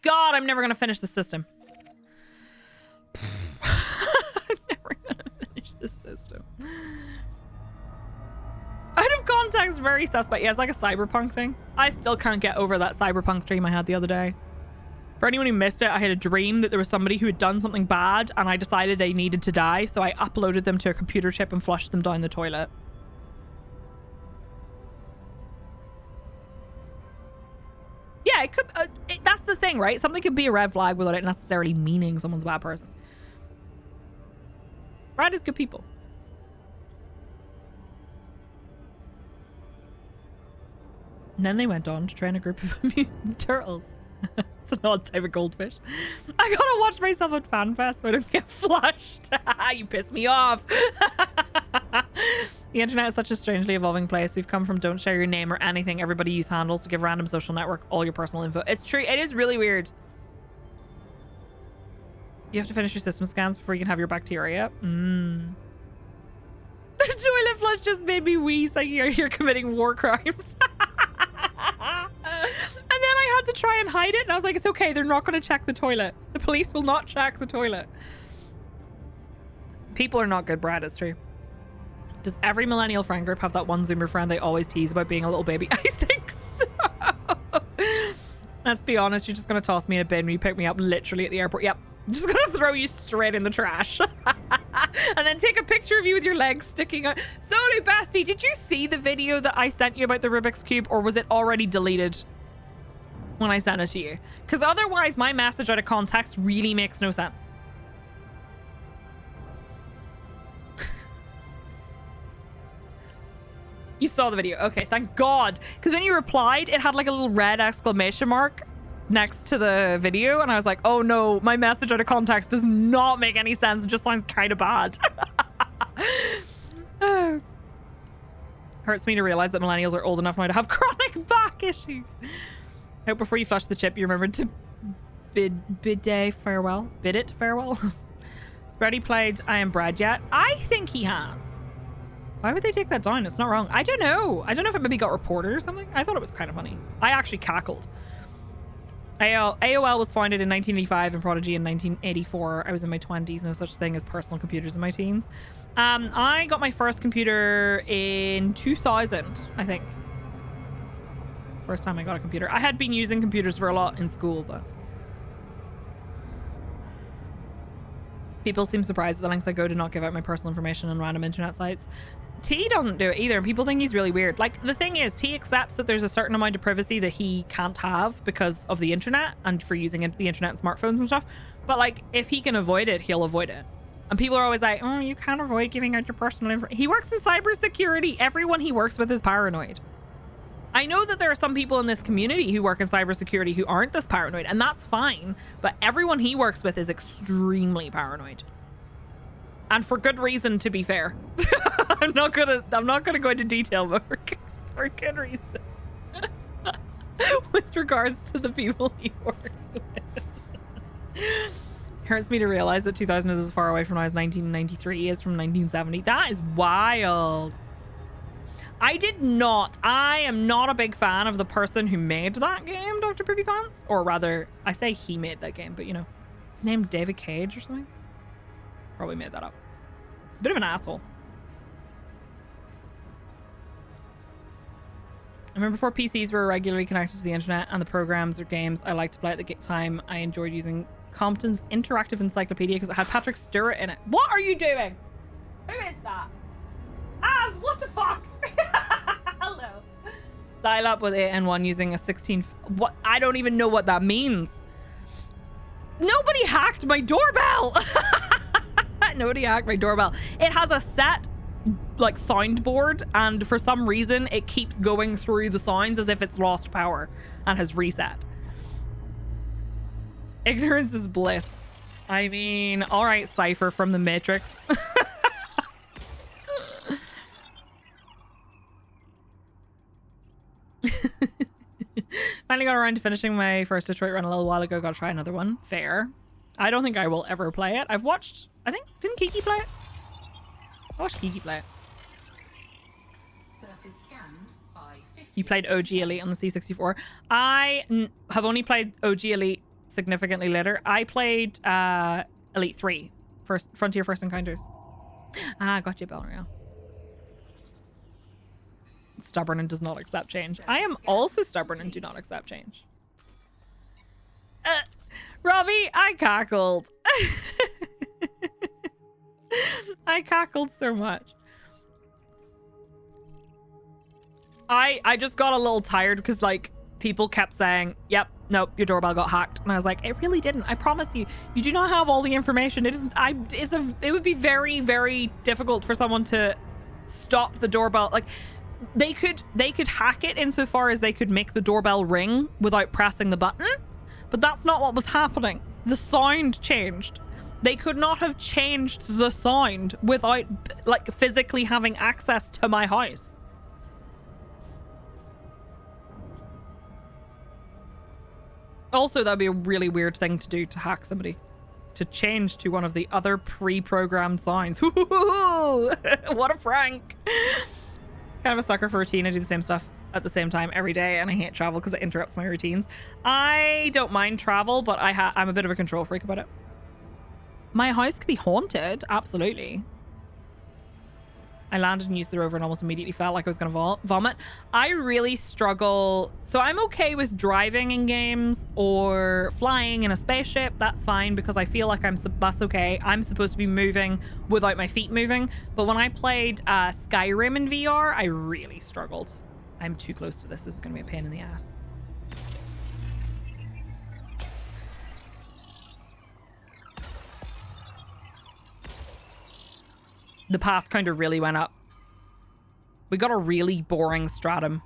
God, I'm never gonna finish the system. I'm never gonna finish this system. Out of context, very suspect. Yeah, it's like a cyberpunk thing. I still can't get over that cyberpunk dream I had the other day. For anyone who missed it, I had a dream that there was somebody who had done something bad and I decided they needed to die, so I uploaded them to a computer chip and flushed them down the toilet. Yeah, it could. That's the thing, right? Something could be a red flag without it necessarily meaning someone's a bad person. Brad is good people. And then they went on to train a group of mutant turtles. It's an odd type of goldfish. I gotta watch myself at FanFest so I don't get flushed. You piss me off. The internet is such a strangely evolving place. We've come from don't share your name or anything. Everybody use handles to give random social network all your personal info. It's true. It is really weird. You have to finish your system scans before you can have your bacteria. The toilet flush just made me wee. Psyche, you're committing war crimes. And then I had to try and hide it. And I was like, it's okay. They're not going to check the toilet. The police will not check the toilet. People are not good, Brad. It's true. Does every millennial friend group have that one Zoomer friend they always tease about being a little baby? I think so. Let's be honest. You're just going to toss me in a bin when you pick me up literally at the airport. Yep. I'm just going to throw you straight in the trash. And then take a picture of you with your legs sticking out. Solu Basti, did you see the video that I sent you about the Rubik's Cube, or was it already deleted when I sent it to you? Because otherwise my message out of context really makes no sense. You saw the video. Okay, thank God. Because when you replied, it had like a little red exclamation mark next to the video. And I was like, oh no, my message out of context does not make any sense. It just sounds kind of bad. Hurts me to realize that millennials are old enough now to have chronic back issues. I hope before you flush the chip, you remember to bid it farewell. Spready played I Am Brad yet? I think he has. Why would they take that down? It's not wrong. I don't know. I don't know if it maybe got reported or something. I thought it was kind of funny. I actually cackled. AOL was founded in 1985 and Prodigy in 1984. I was in my 20s. No such thing as personal computers in my teens. I got my first computer in 2000, I think. First time I got a computer. I had been using computers for a lot in school, but... People seem surprised at the lengths I go to not give out my personal information on random internet sites. T doesn't do it either, and people think he's really weird. Like, the thing is, T accepts that there's a certain amount of privacy that he can't have because of the internet and for using the internet and smartphones and stuff. But, like, if he can avoid it, he'll avoid it. And people are always like, oh, you can't avoid giving out your personal information. He works in cybersecurity. Everyone he works with is paranoid. I know that there are some people in this community who work in cybersecurity who aren't this paranoid, and that's fine. But everyone he works with is extremely paranoid. And for good reason, to be fair. I'm not gonna go into detail, but for good reason. With regards to the people he works with. Hurts me to realize that 2000 is as far away from now as 1993 is from 1970. That is wild. I am not a big fan of the person who made that game, Dr. Poopy Pants. Or rather, I say he made that game, but you know, it's named David Cage or something. Probably made that up. It's a bit of an asshole. I remember before PCs were regularly connected to the internet and the programs or games I liked to play at the time, I enjoyed using Compton's Interactive Encyclopedia because it had Patrick Stewart in it. What are you doing? Who is that? Az, what the fuck? Hello. Dial up with AN1 using a 16... What? I don't even know what that means. Nobody hacked my doorbell. Nobody hacked my doorbell. It has a set like soundboard, and for some reason it keeps going through the sounds as if it's lost power and has reset. Ignorance is bliss. I mean, all right, Cypher from the Matrix. Finally got around to finishing my first Detroit run a little while ago. Gotta try another one. Fair. I don't think I will ever play it. I've watched, I think, didn't Kiki play it? I watched Kiki play it. Surface scanned by 50. You played OG Elite on the C64. I have only played OG Elite significantly later. I played Elite 3, Frontier First Encounters. Ah, got you, Belreal. Stubborn and does not accept change. I am also stubborn and do not accept change. Robbie, I cackled. I cackled so much. I just got a little tired because like people kept saying, yep, nope, your doorbell got hacked. And I was like, it really didn't. I promise you, you do not have all the information. It isn't, it would be very, very difficult for someone to stop the doorbell. Like they could hack it insofar as they could make the doorbell ring without pressing the button, but that's not what was happening. The sound changed. They could not have changed the sound without like physically having access to my house. Also, that'd be a really weird thing to do, to hack somebody, to change to one of the other pre-programmed sounds. What a prank. Kind of a sucker for routine. I do the same stuff at the same time every day, and I hate travel because it interrupts my routines. I don't mind travel, but I'm a bit of a control freak about it. My house could be haunted, absolutely. I landed and used the rover and almost immediately felt like I was going to vomit. I really struggle. So I'm okay with driving in games or flying in a spaceship. That's fine because I feel like that's okay. I'm supposed to be moving without my feet moving. But when I played Skyrim in VR, I really struggled. I'm too close to this. This is going to be a pain in the ass. The pass counter really went up. We got a really boring stratum.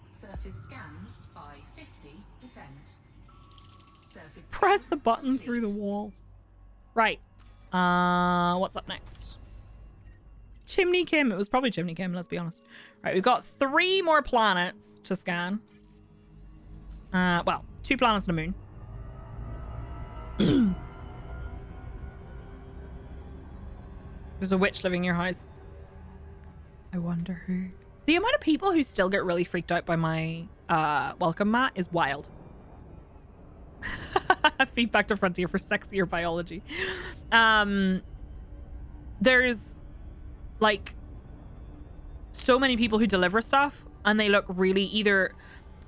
Surface scanned by 50%. Surface Press scan the button complete. through the wall. Right. What's up next? Chimney Kim. It was probably Chimney Kim, let's be honest. Right, we've got 3 more planets to scan. Well, 2 planets and a moon. There's a witch living in your house. I wonder who. The amount of people who still get really freaked out by my welcome mat is wild. Feedback to Frontier for sexier biology. There's like so many people who deliver stuff and they look really either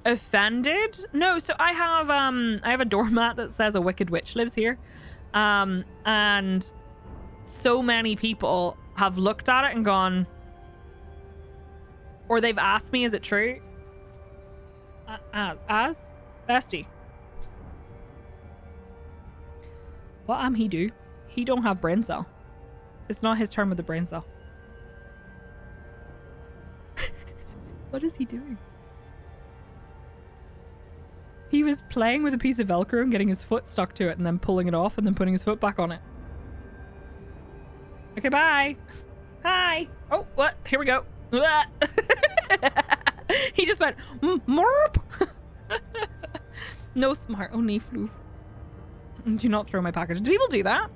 offended. No, so I have a doormat that says a wicked witch lives here. And so many people have looked at it and gone, or they've asked me, is it true? As bestie, what he do? He don't have brain cell. It's not his turn with the brain cell. What is he doing? He was playing with a piece of Velcro and getting his foot stuck to it and then pulling it off and then putting his foot back on it. Okay, bye. Hi. Oh, what? Here we go. He just went, morp. No smart, only flu. Do not throw my package. Do people do that?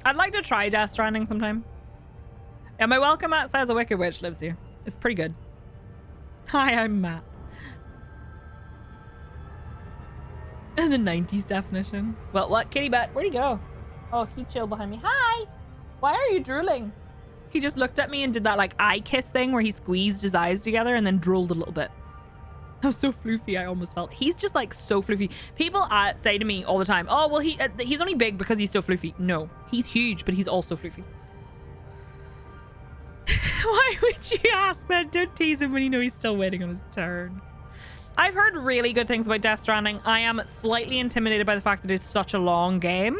I'd like to try Death Stranding sometime. Yeah, my welcome mat says a wicked witch lives here. It's pretty good. Hi, I'm Matt. And the 90s definition. Well, what? Kitty butt, where'd he go? Oh, he chilled behind me. Hi. Why are you drooling? He just looked at me and did that like eye kiss thing where he squeezed his eyes together and then drooled a little bit. That was so floofy. I almost felt. He's just like so floofy. People say to me all the time, oh, well, he's only big because he's so floofy. No, he's huge, but he's also floofy. Why would you ask that? Don't tease him when you know he's still waiting on his turn. I've heard really good things about Death Stranding. I am slightly intimidated by the fact that it's such a long game.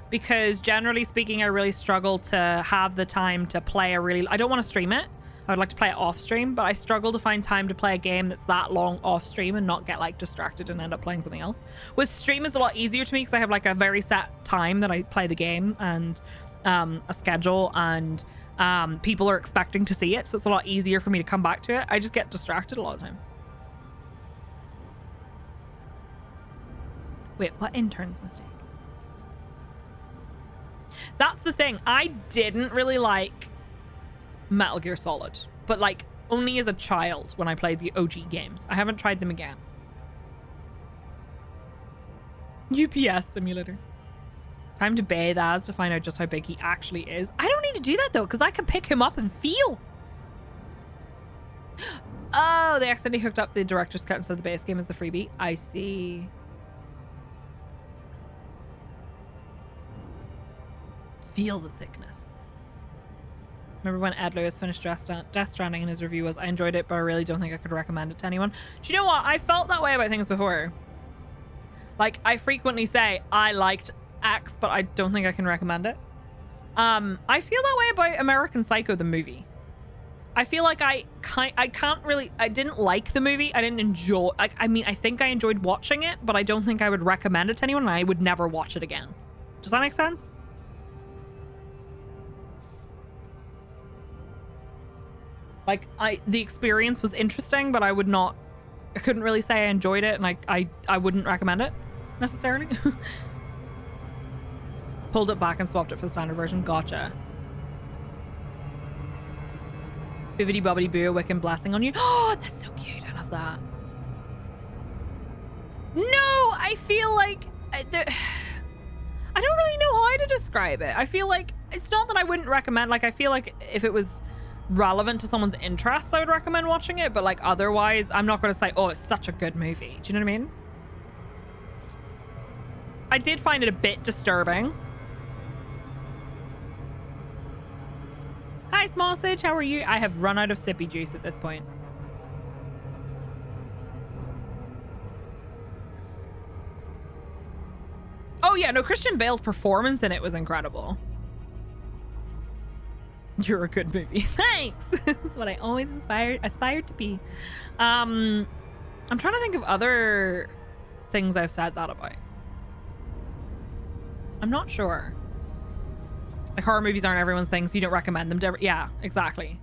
Because generally speaking, I really struggle to have the time to play I don't want to stream it. I would like to play it off stream, but I struggle to find time to play a game that's that long off stream and not get like distracted and end up playing something else. With stream is a lot easier to me because I have like a very set time that I play the game and a schedule and people are expecting to see it. So it's a lot easier for me to come back to it. I just get distracted a lot of the time. Wait, what intern's mistake? That's the thing. I didn't really like Metal Gear Solid, but like only as a child when I played the OG games. I haven't tried them again. UPS simulator. Time to bathe Az to find out just how big he actually is. I don't need to do that though, because I can pick him up and feel. Oh, they accidentally hooked up the director's cut instead of the base game as the freebie. I see. Feel the thickness. Remember when Ed Lewis finished Death Stranding and his review was, I enjoyed it, but I really don't think I could recommend it to anyone. Do you know what? I felt that way about things before. Like, I frequently say, I liked X, but I don't think I can recommend it. I feel that way about American Psycho, the movie. I feel like I didn't like the movie. I didn't enjoy, like, I mean, I think I enjoyed watching it, but I don't think I would recommend it to anyone, and I would never watch it again. Does that make sense? Like, the experience was interesting, but I couldn't really say I enjoyed it, and I wouldn't recommend it necessarily. Pulled it back and swapped it for the standard version. Gotcha. Bibbidi bobbidi boo, a Wiccan blessing on you. Oh, that's so cute. I love that. No, I feel like I don't really know how to describe it. I feel like it's not that I wouldn't recommend, like, I feel like if it was relevant to someone's interests, I would recommend watching it, but like otherwise I'm not going to say, oh, it's such a good movie. Do you know what I mean? I did find it a bit disturbing. Hi, Small Sage, how are you? I have run out of sippy juice at this point. Oh yeah, no, Christian Bale's performance in it was incredible. You're a good movie. Thanks. That's what I always aspired to be. I'm trying to think of other things I've said that about. I'm not sure. Like, horror movies aren't everyone's thing, so you don't recommend them to yeah, exactly.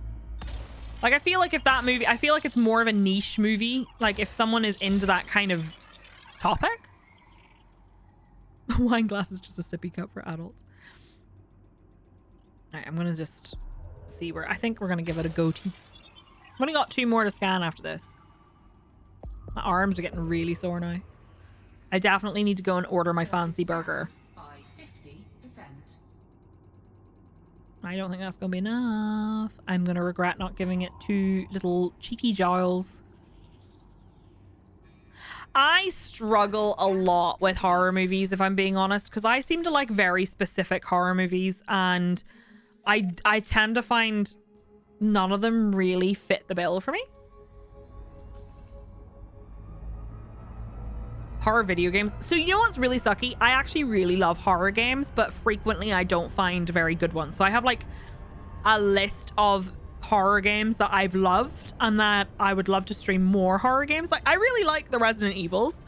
Like, I feel like if that movie, I feel like it's more of a niche movie. Like, if someone is into that kind of topic. A wine glass is just a sippy cup for adults. All right, I'm gonna just see where I think we're gonna give it a go to. I've only got 2 more to scan after this. My arms are getting really sore now. I definitely need to go and order my fancy burger. By 50%. I don't think that's gonna be enough. I'm gonna regret not giving it 2 little cheeky Giles. I struggle a lot with horror movies, if I'm being honest, because I seem to like very specific horror movies, and I tend to find none of them really fit the bill for me. Horror video games. So you know what's really sucky? I actually really love horror games, but frequently I don't find very good ones. So I have like a list of horror games that I've loved and that I would love to stream more horror games. Like, I really like the Resident Evils.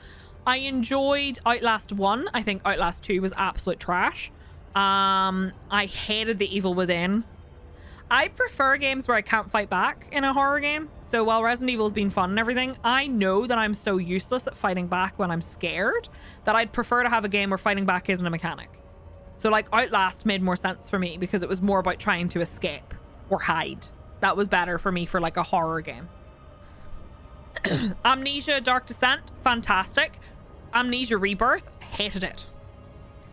I enjoyed Outlast 1. I think Outlast 2 was absolute trash. I hated The Evil Within. I prefer games where I can't fight back in a horror game. So while Resident Evil's been fun and everything, I know that I'm so useless at fighting back when I'm scared that I'd prefer to have a game where fighting back isn't a mechanic. So like Outlast made more sense for me because it was more about trying to escape or hide. That was better for me for like a horror game. Amnesia Dark Descent, fantastic. Amnesia Rebirth, hated it.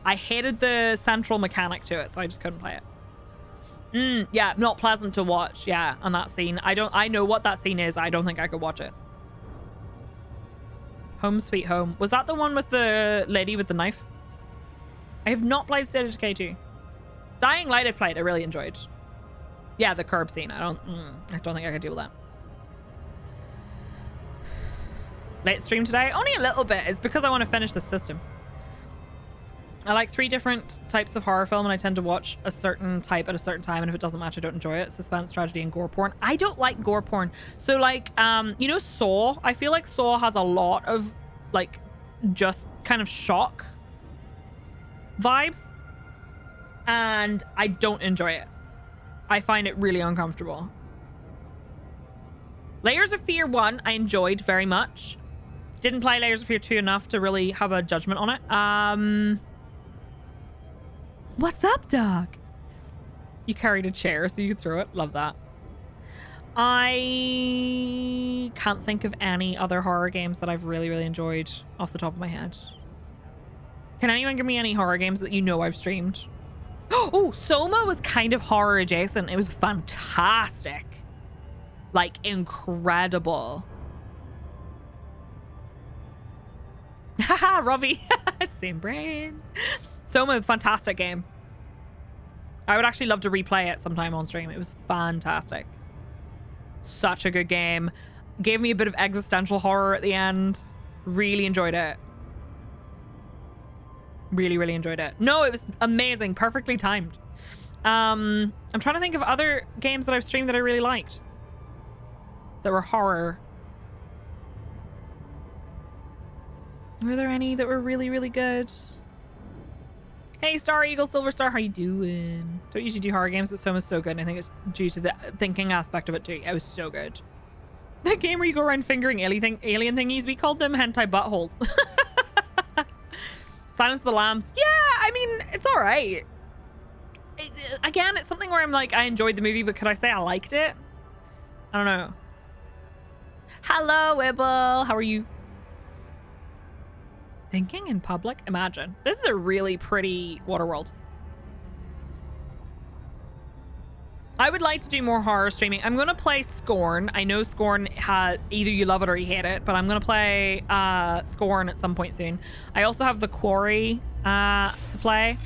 I hated the central mechanic to it, so I just couldn't play it. Yeah, not pleasant to watch. Yeah, on that scene. I know what that scene is. I don't think I could watch it. Home Sweet Home. Was that the one with the lady with the knife? I have not played State of Decay 2. Dying Light I've played. I really enjoyed. Yeah, the curb scene. I don't think I could deal with that. Late stream today? Only a little bit. It's because I want to finish the system. I like 3 different types of horror film, and I tend to watch a certain type at a certain time, and if it doesn't match, I don't enjoy it. Suspense, tragedy, and gore porn. I don't like gore porn. So like, you know, Saw? I feel like Saw has a lot of like just kind of shock vibes, and I don't enjoy it. I find it really uncomfortable. Layers of Fear 1 I enjoyed very much. Didn't play Layers of Fear 2 enough to really have a judgment on it. What's up, dog? You carried a chair so you could throw it. Love that. I can't think of any other horror games that I've really, really enjoyed off the top of my head. Can anyone give me any horror games that you know I've streamed? Oh, Soma was kind of horror adjacent. It was fantastic. Like, incredible. Haha, Robbie. Same brain. Soma, fantastic game. I would actually love to replay it sometime on stream. It was fantastic. Such a good game. Gave me a bit of existential horror at the end. Really enjoyed it. Really, really enjoyed it. No, it was amazing. Perfectly timed. I'm trying to think of other games that I've streamed that I really liked. That were horror. Were there any that were really, really good? Hey, Star Eagle, Silver Star, how you doing? Don't usually do horror games, but Soma's so good, and I think it's due to the thinking aspect of it too. It was so good. The game where you go around fingering alien thingies, we called them hentai buttholes. Silence of the Lambs. Yeah, I mean, it's all right. Again, it's something where I'm like, I enjoyed the movie, but could I say I liked it? I don't know. Hello, Wibble. How are you? Thinking in public? Imagine. This is a really pretty water world. I would like to do more horror streaming. I'm going to play Scorn. I know Scorn has either you love it or you hate it, but I'm going to play Scorn at some point soon. I also have The Quarry to play.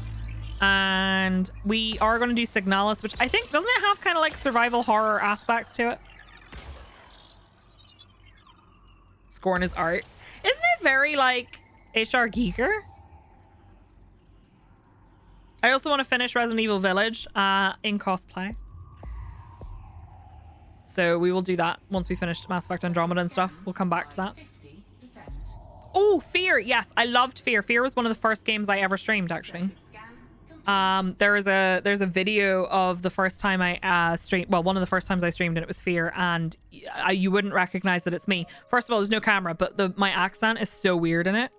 And we are going to do Signalis, which I think, doesn't it have kind of like survival horror aspects to it? Scorn is art. Isn't it very like HR Geeker? I also want to finish Resident Evil Village in cosplay. So we will do that once we finish Mass Effect Andromeda and stuff. We'll come back to that. Oh, Fear. Yes, I loved Fear. Fear was one of the first games I ever streamed, actually. There's a video of the first time I streamed. Well, one of the first times I streamed, and it was Fear, and you wouldn't recognize that it's me. First of all, there's no camera, but my accent is so weird in it.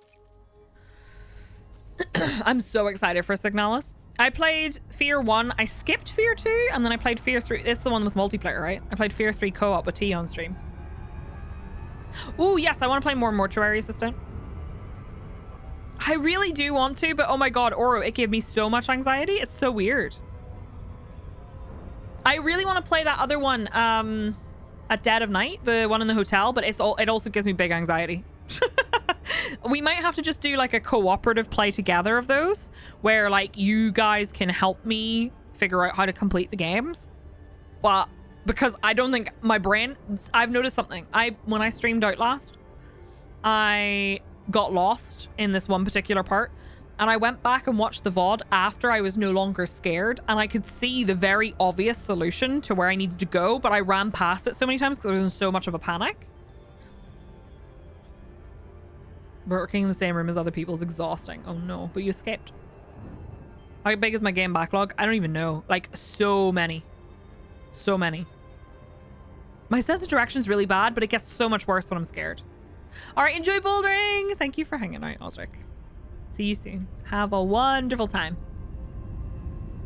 I'm so excited for Signalis. I played Fear 1. I skipped Fear 2, and then I played Fear 3. It's the one with multiplayer, right? I played Fear 3 co-op with T on stream. Oh, yes, I want to play more Mortuary Assistant. I really do want to, but oh my god, Oro, it gave me so much anxiety. It's so weird. I really want to play that other one at Dead of Night, the one in the hotel, but it also gives me big anxiety. We might have to just do like a cooperative play together of those, where like you guys can help me figure out how to complete the games. But because I don't think my brain, I've noticed something. When I streamed Outlast, I got lost in this one particular part, and I went back and watched the VOD after I was no longer scared, and I could see the very obvious solution to where I needed to go, but I ran past it so many times because I was in so much of a panic. Working in the same room as other people is exhausting. Oh no, but you escaped. How big is my game backlog? I don't even know. Like, so many. So many. My sense of direction is really bad, but it gets so much worse when I'm scared. All right, enjoy bouldering. Thank you for hanging out, Osric. See you soon. Have a wonderful time.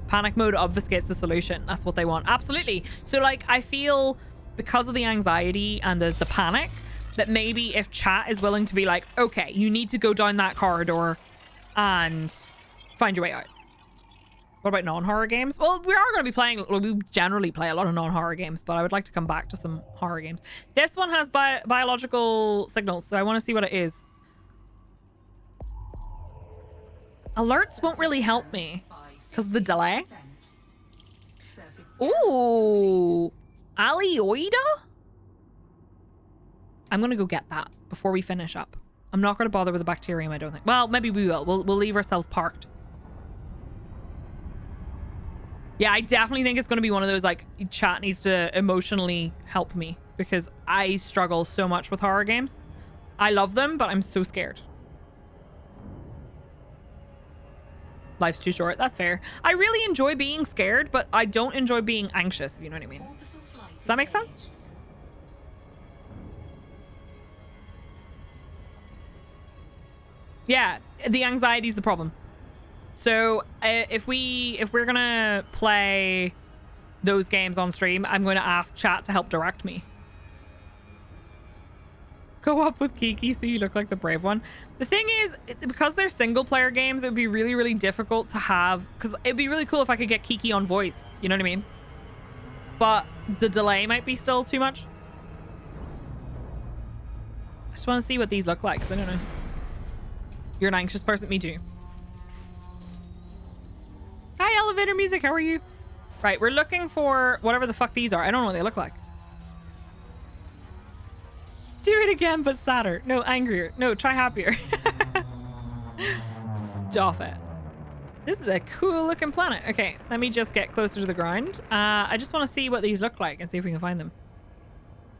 Panic mode obfuscates the solution. That's what they want. Absolutely. So, like, I feel because of the anxiety and the panic, that maybe if chat is willing to be like, okay, you need to go down that corridor and find your way out. What about non-horror games? Well, we are going to be playing, we generally play a lot of non-horror games, but I would like to come back to some horror games. This one has biological signals, so I want to see what it is. Alerts won't really help me because of the delay. Ooh, Alioida? I'm going to go get that before we finish up. I'm not going to bother with the bacterium, I don't think. Well, maybe we will. We'll leave ourselves parked. Yeah, I definitely think it's going to be one of those, like, chat needs to emotionally help me because I struggle so much with horror games. I love them, but I'm so scared. Life's too short. That's fair. I really enjoy being scared, but I don't enjoy being anxious, if you know what I mean. Does that make sense? Yeah, the anxiety is the problem. So if we're gonna play those games on stream, I'm going to ask chat to help direct me. Go up with Kiki so you look like the brave one. The thing is, because they're single player games, it would be really, really difficult to have, because it'd be really cool if I could get Kiki on voice. You know what I mean? But the delay might be still too much. I just want to see what these look like, because I don't know. You're an anxious person? Me too. Hi, elevator music. How are you? Right, we're looking for whatever the fuck these are. I don't know what they look like. Do it again, but sadder. No, angrier. No, try happier. Stop it. This is a cool looking planet. Okay, let me just get closer to the ground. I just want to see what these look like and see if we can find them.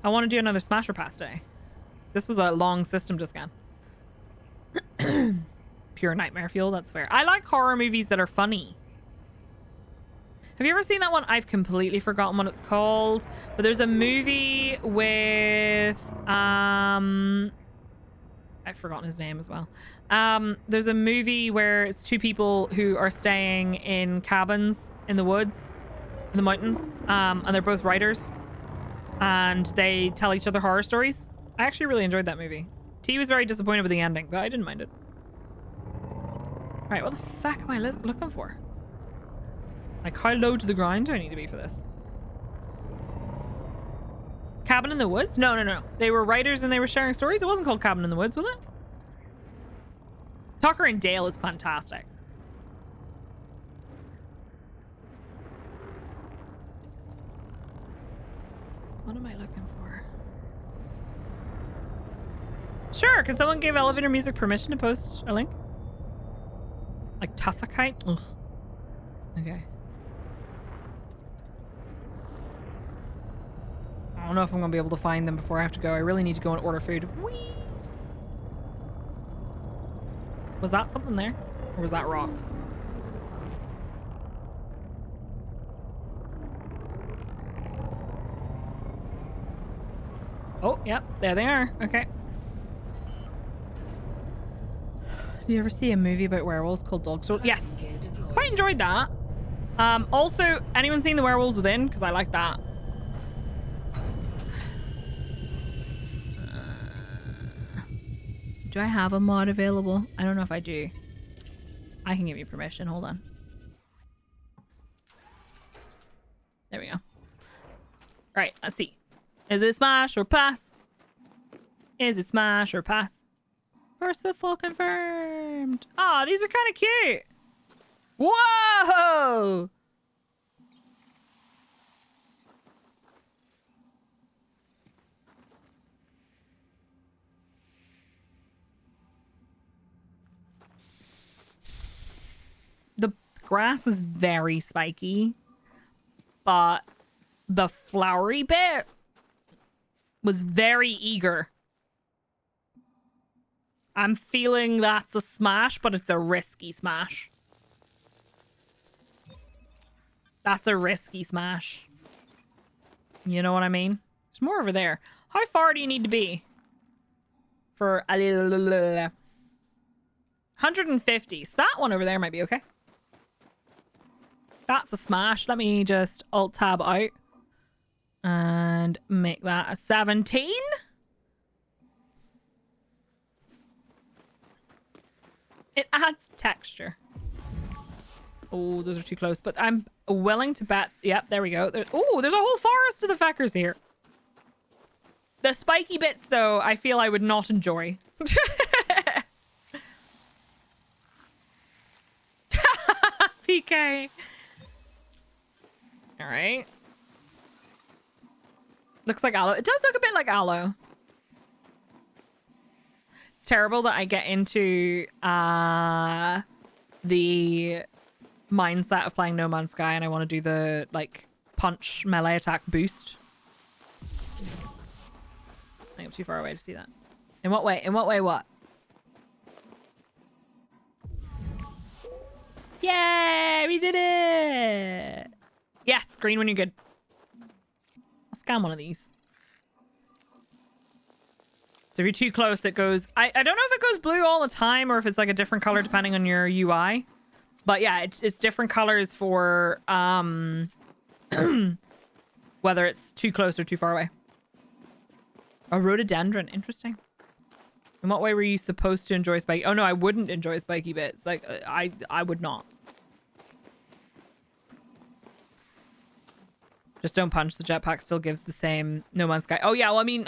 I want to do another Smasher Pass day. This was a long system to scan. Pure nightmare fuel, that's fair. I like horror movies that are funny. Have you ever seen that one? I've completely forgotten what it's called. But there's a movie with... I've forgotten his name as well. There's a movie where it's two people who are staying in cabins in the woods, in the mountains. And they're both writers. And they tell each other horror stories. I actually really enjoyed that movie. T was very disappointed with the ending, but I didn't mind it. Right, what the fuck am I looking for? Like, how low to the ground do I need to be for this? Cabin in the Woods? No, no, no. They were writers and they were sharing stories. It wasn't called Cabin in the Woods, was it? Tucker and Dale is fantastic. What am I looking for? Sure, can someone give elevator music permission to post a link? Like Tussakite? Ugh. Okay. I don't know if I'm gonna be able to find them before I have to go. I really need to go and order food. Whee! Was that something there? Or was that rocks? Oh, yep. There they are. Okay. Do you ever see a movie about werewolves called Dog Soul? Yes. Quite enjoyed that. Also, anyone seen The Werewolves Within? Because I like that. Do I have a mod available? I don't know if I do. I can give you permission. Hold on. There we go. Right, let's see. Is it smash or pass? Is it smash or pass? First footfall confirmed. Aw, these are kind of cute. Whoa! The grass is very spiky, but the flowery bit was very eager. I'm feeling that's a smash, but it's a risky smash. That's a risky smash. You know what I mean? There's more over there. How far do you need to be? For a little... 150. So that one over there might be okay. That's a smash. Let me just alt-tab out. And make that a 17. It adds texture. Oh, those are too close. But I'm willing to bet... Yep, there we go. Oh, there's a whole forest of the feckers here. The spiky bits, though, I feel I would not enjoy. PK. All right. Looks like aloe. It does look a bit like aloe. It's terrible that I get into the mindset of playing No Man's Sky and I want to do the like punch melee attack boost. I think I'm too far away to see that. In what way? In what way what? Yay! We did it! Yes, green when you're good. I'll scan one of these. So if you're too close, it goes... I don't know if it goes blue all the time or if it's like a different color depending on your UI. But yeah, it's different colors for whether it's too close or too far away. A rhododendron. Interesting. In what way were you supposed to enjoy spiky? Oh no, I wouldn't enjoy spiky bits. Like, I would not. Just don't punch. The jetpack still gives the same No Man's Sky. Oh yeah, well I mean...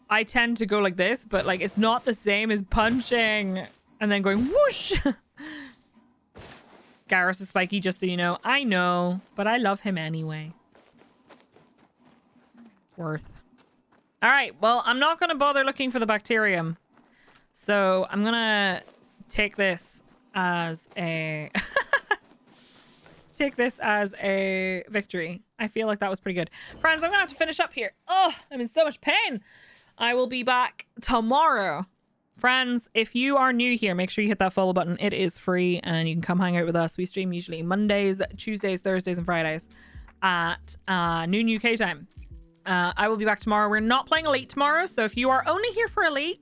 I tend to go like this, but like it's not the same as punching and then going whoosh. Garrus is spiky, just so you know. I know, but I love him anyway. Worth. All right, well, I'm not going to bother looking for the bacterium. So I'm going to take this as a... take this as a victory. I feel like that was pretty good. Friends, I'm going to have to finish up here. Oh, I'm in so much pain. I will be back tomorrow. Friends, if you are new here, make sure you hit that follow button. It is free and you can come hang out with us. We stream usually Mondays, Tuesdays, Thursdays, and Fridays at noon UK time. I will be back tomorrow. We're not playing Elite tomorrow, so if you are only here for Elite,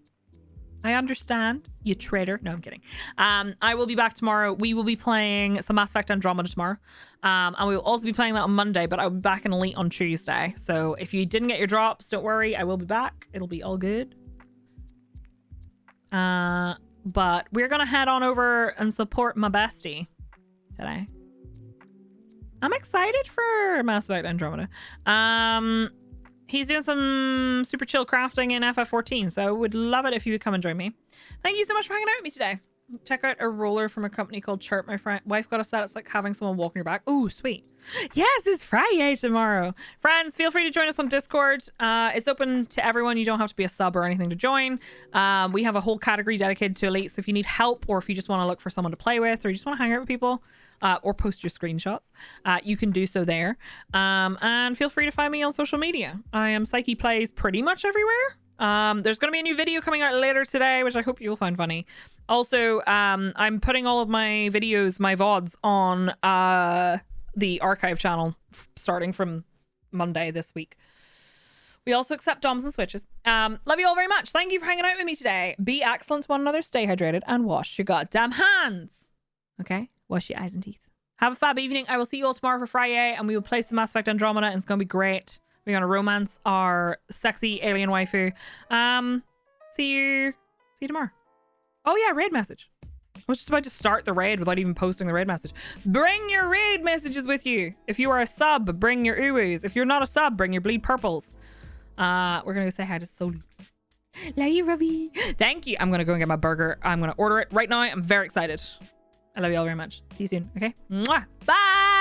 I understand, you traitor. No, I'm kidding. I will be back tomorrow. We will be playing some Mass Effect Andromeda tomorrow. And we will also be playing that on Monday, but I'll be back in Elite on Tuesday. So if you didn't get your drops, don't worry. I will be back. It'll be all good. But we're going to head on over and support my bestie today. I'm excited for Mass Effect Andromeda. He's doing some super chill crafting in FF14, so I would love it if you would come and join me. Thank you so much for hanging out with me today. Check out a roller from a company called Chirp. My wife got us that. It's like having someone walking your back. Ooh, sweet. Yes, it's Friday tomorrow. Friends, feel free to join us on Discord. It's open to everyone. You don't have to be a sub or anything to join. We have a whole category dedicated to Elite, so if you need help or if you just want to look for someone to play with or you just want to hang out with people, or post your screenshots, you can do so there. And feel free to find me on social media. I am Psyche Plays pretty much everywhere. There's going to be a new video coming out later today, which I hope you'll find funny. Also, I'm putting all of my videos, my VODs, on the archive channel starting from Monday this week. We also accept DOMs and switches. Love you all very much. Thank you for hanging out with me today. Be excellent to one another, stay hydrated, and wash your goddamn hands. Okay? Wash your eyes and teeth. Have a fab evening. I will see you all tomorrow for Friday, and we will play some Mass Effect Andromeda, and it's going to be great. We're going to romance our sexy alien waifu. See you tomorrow. Oh yeah, raid message. I was just about to start the raid without even posting the raid message. Bring your raid messages with you. If you are a sub, bring your uwus. If you're not a sub, bring your bleed purples. We're going to go say hi to Soli. Love you, Robbie. Thank you. I'm going to go and get my burger. I'm going to order it right now. I'm very excited. I love you all very much. See you soon. Okay? Mwah. Bye.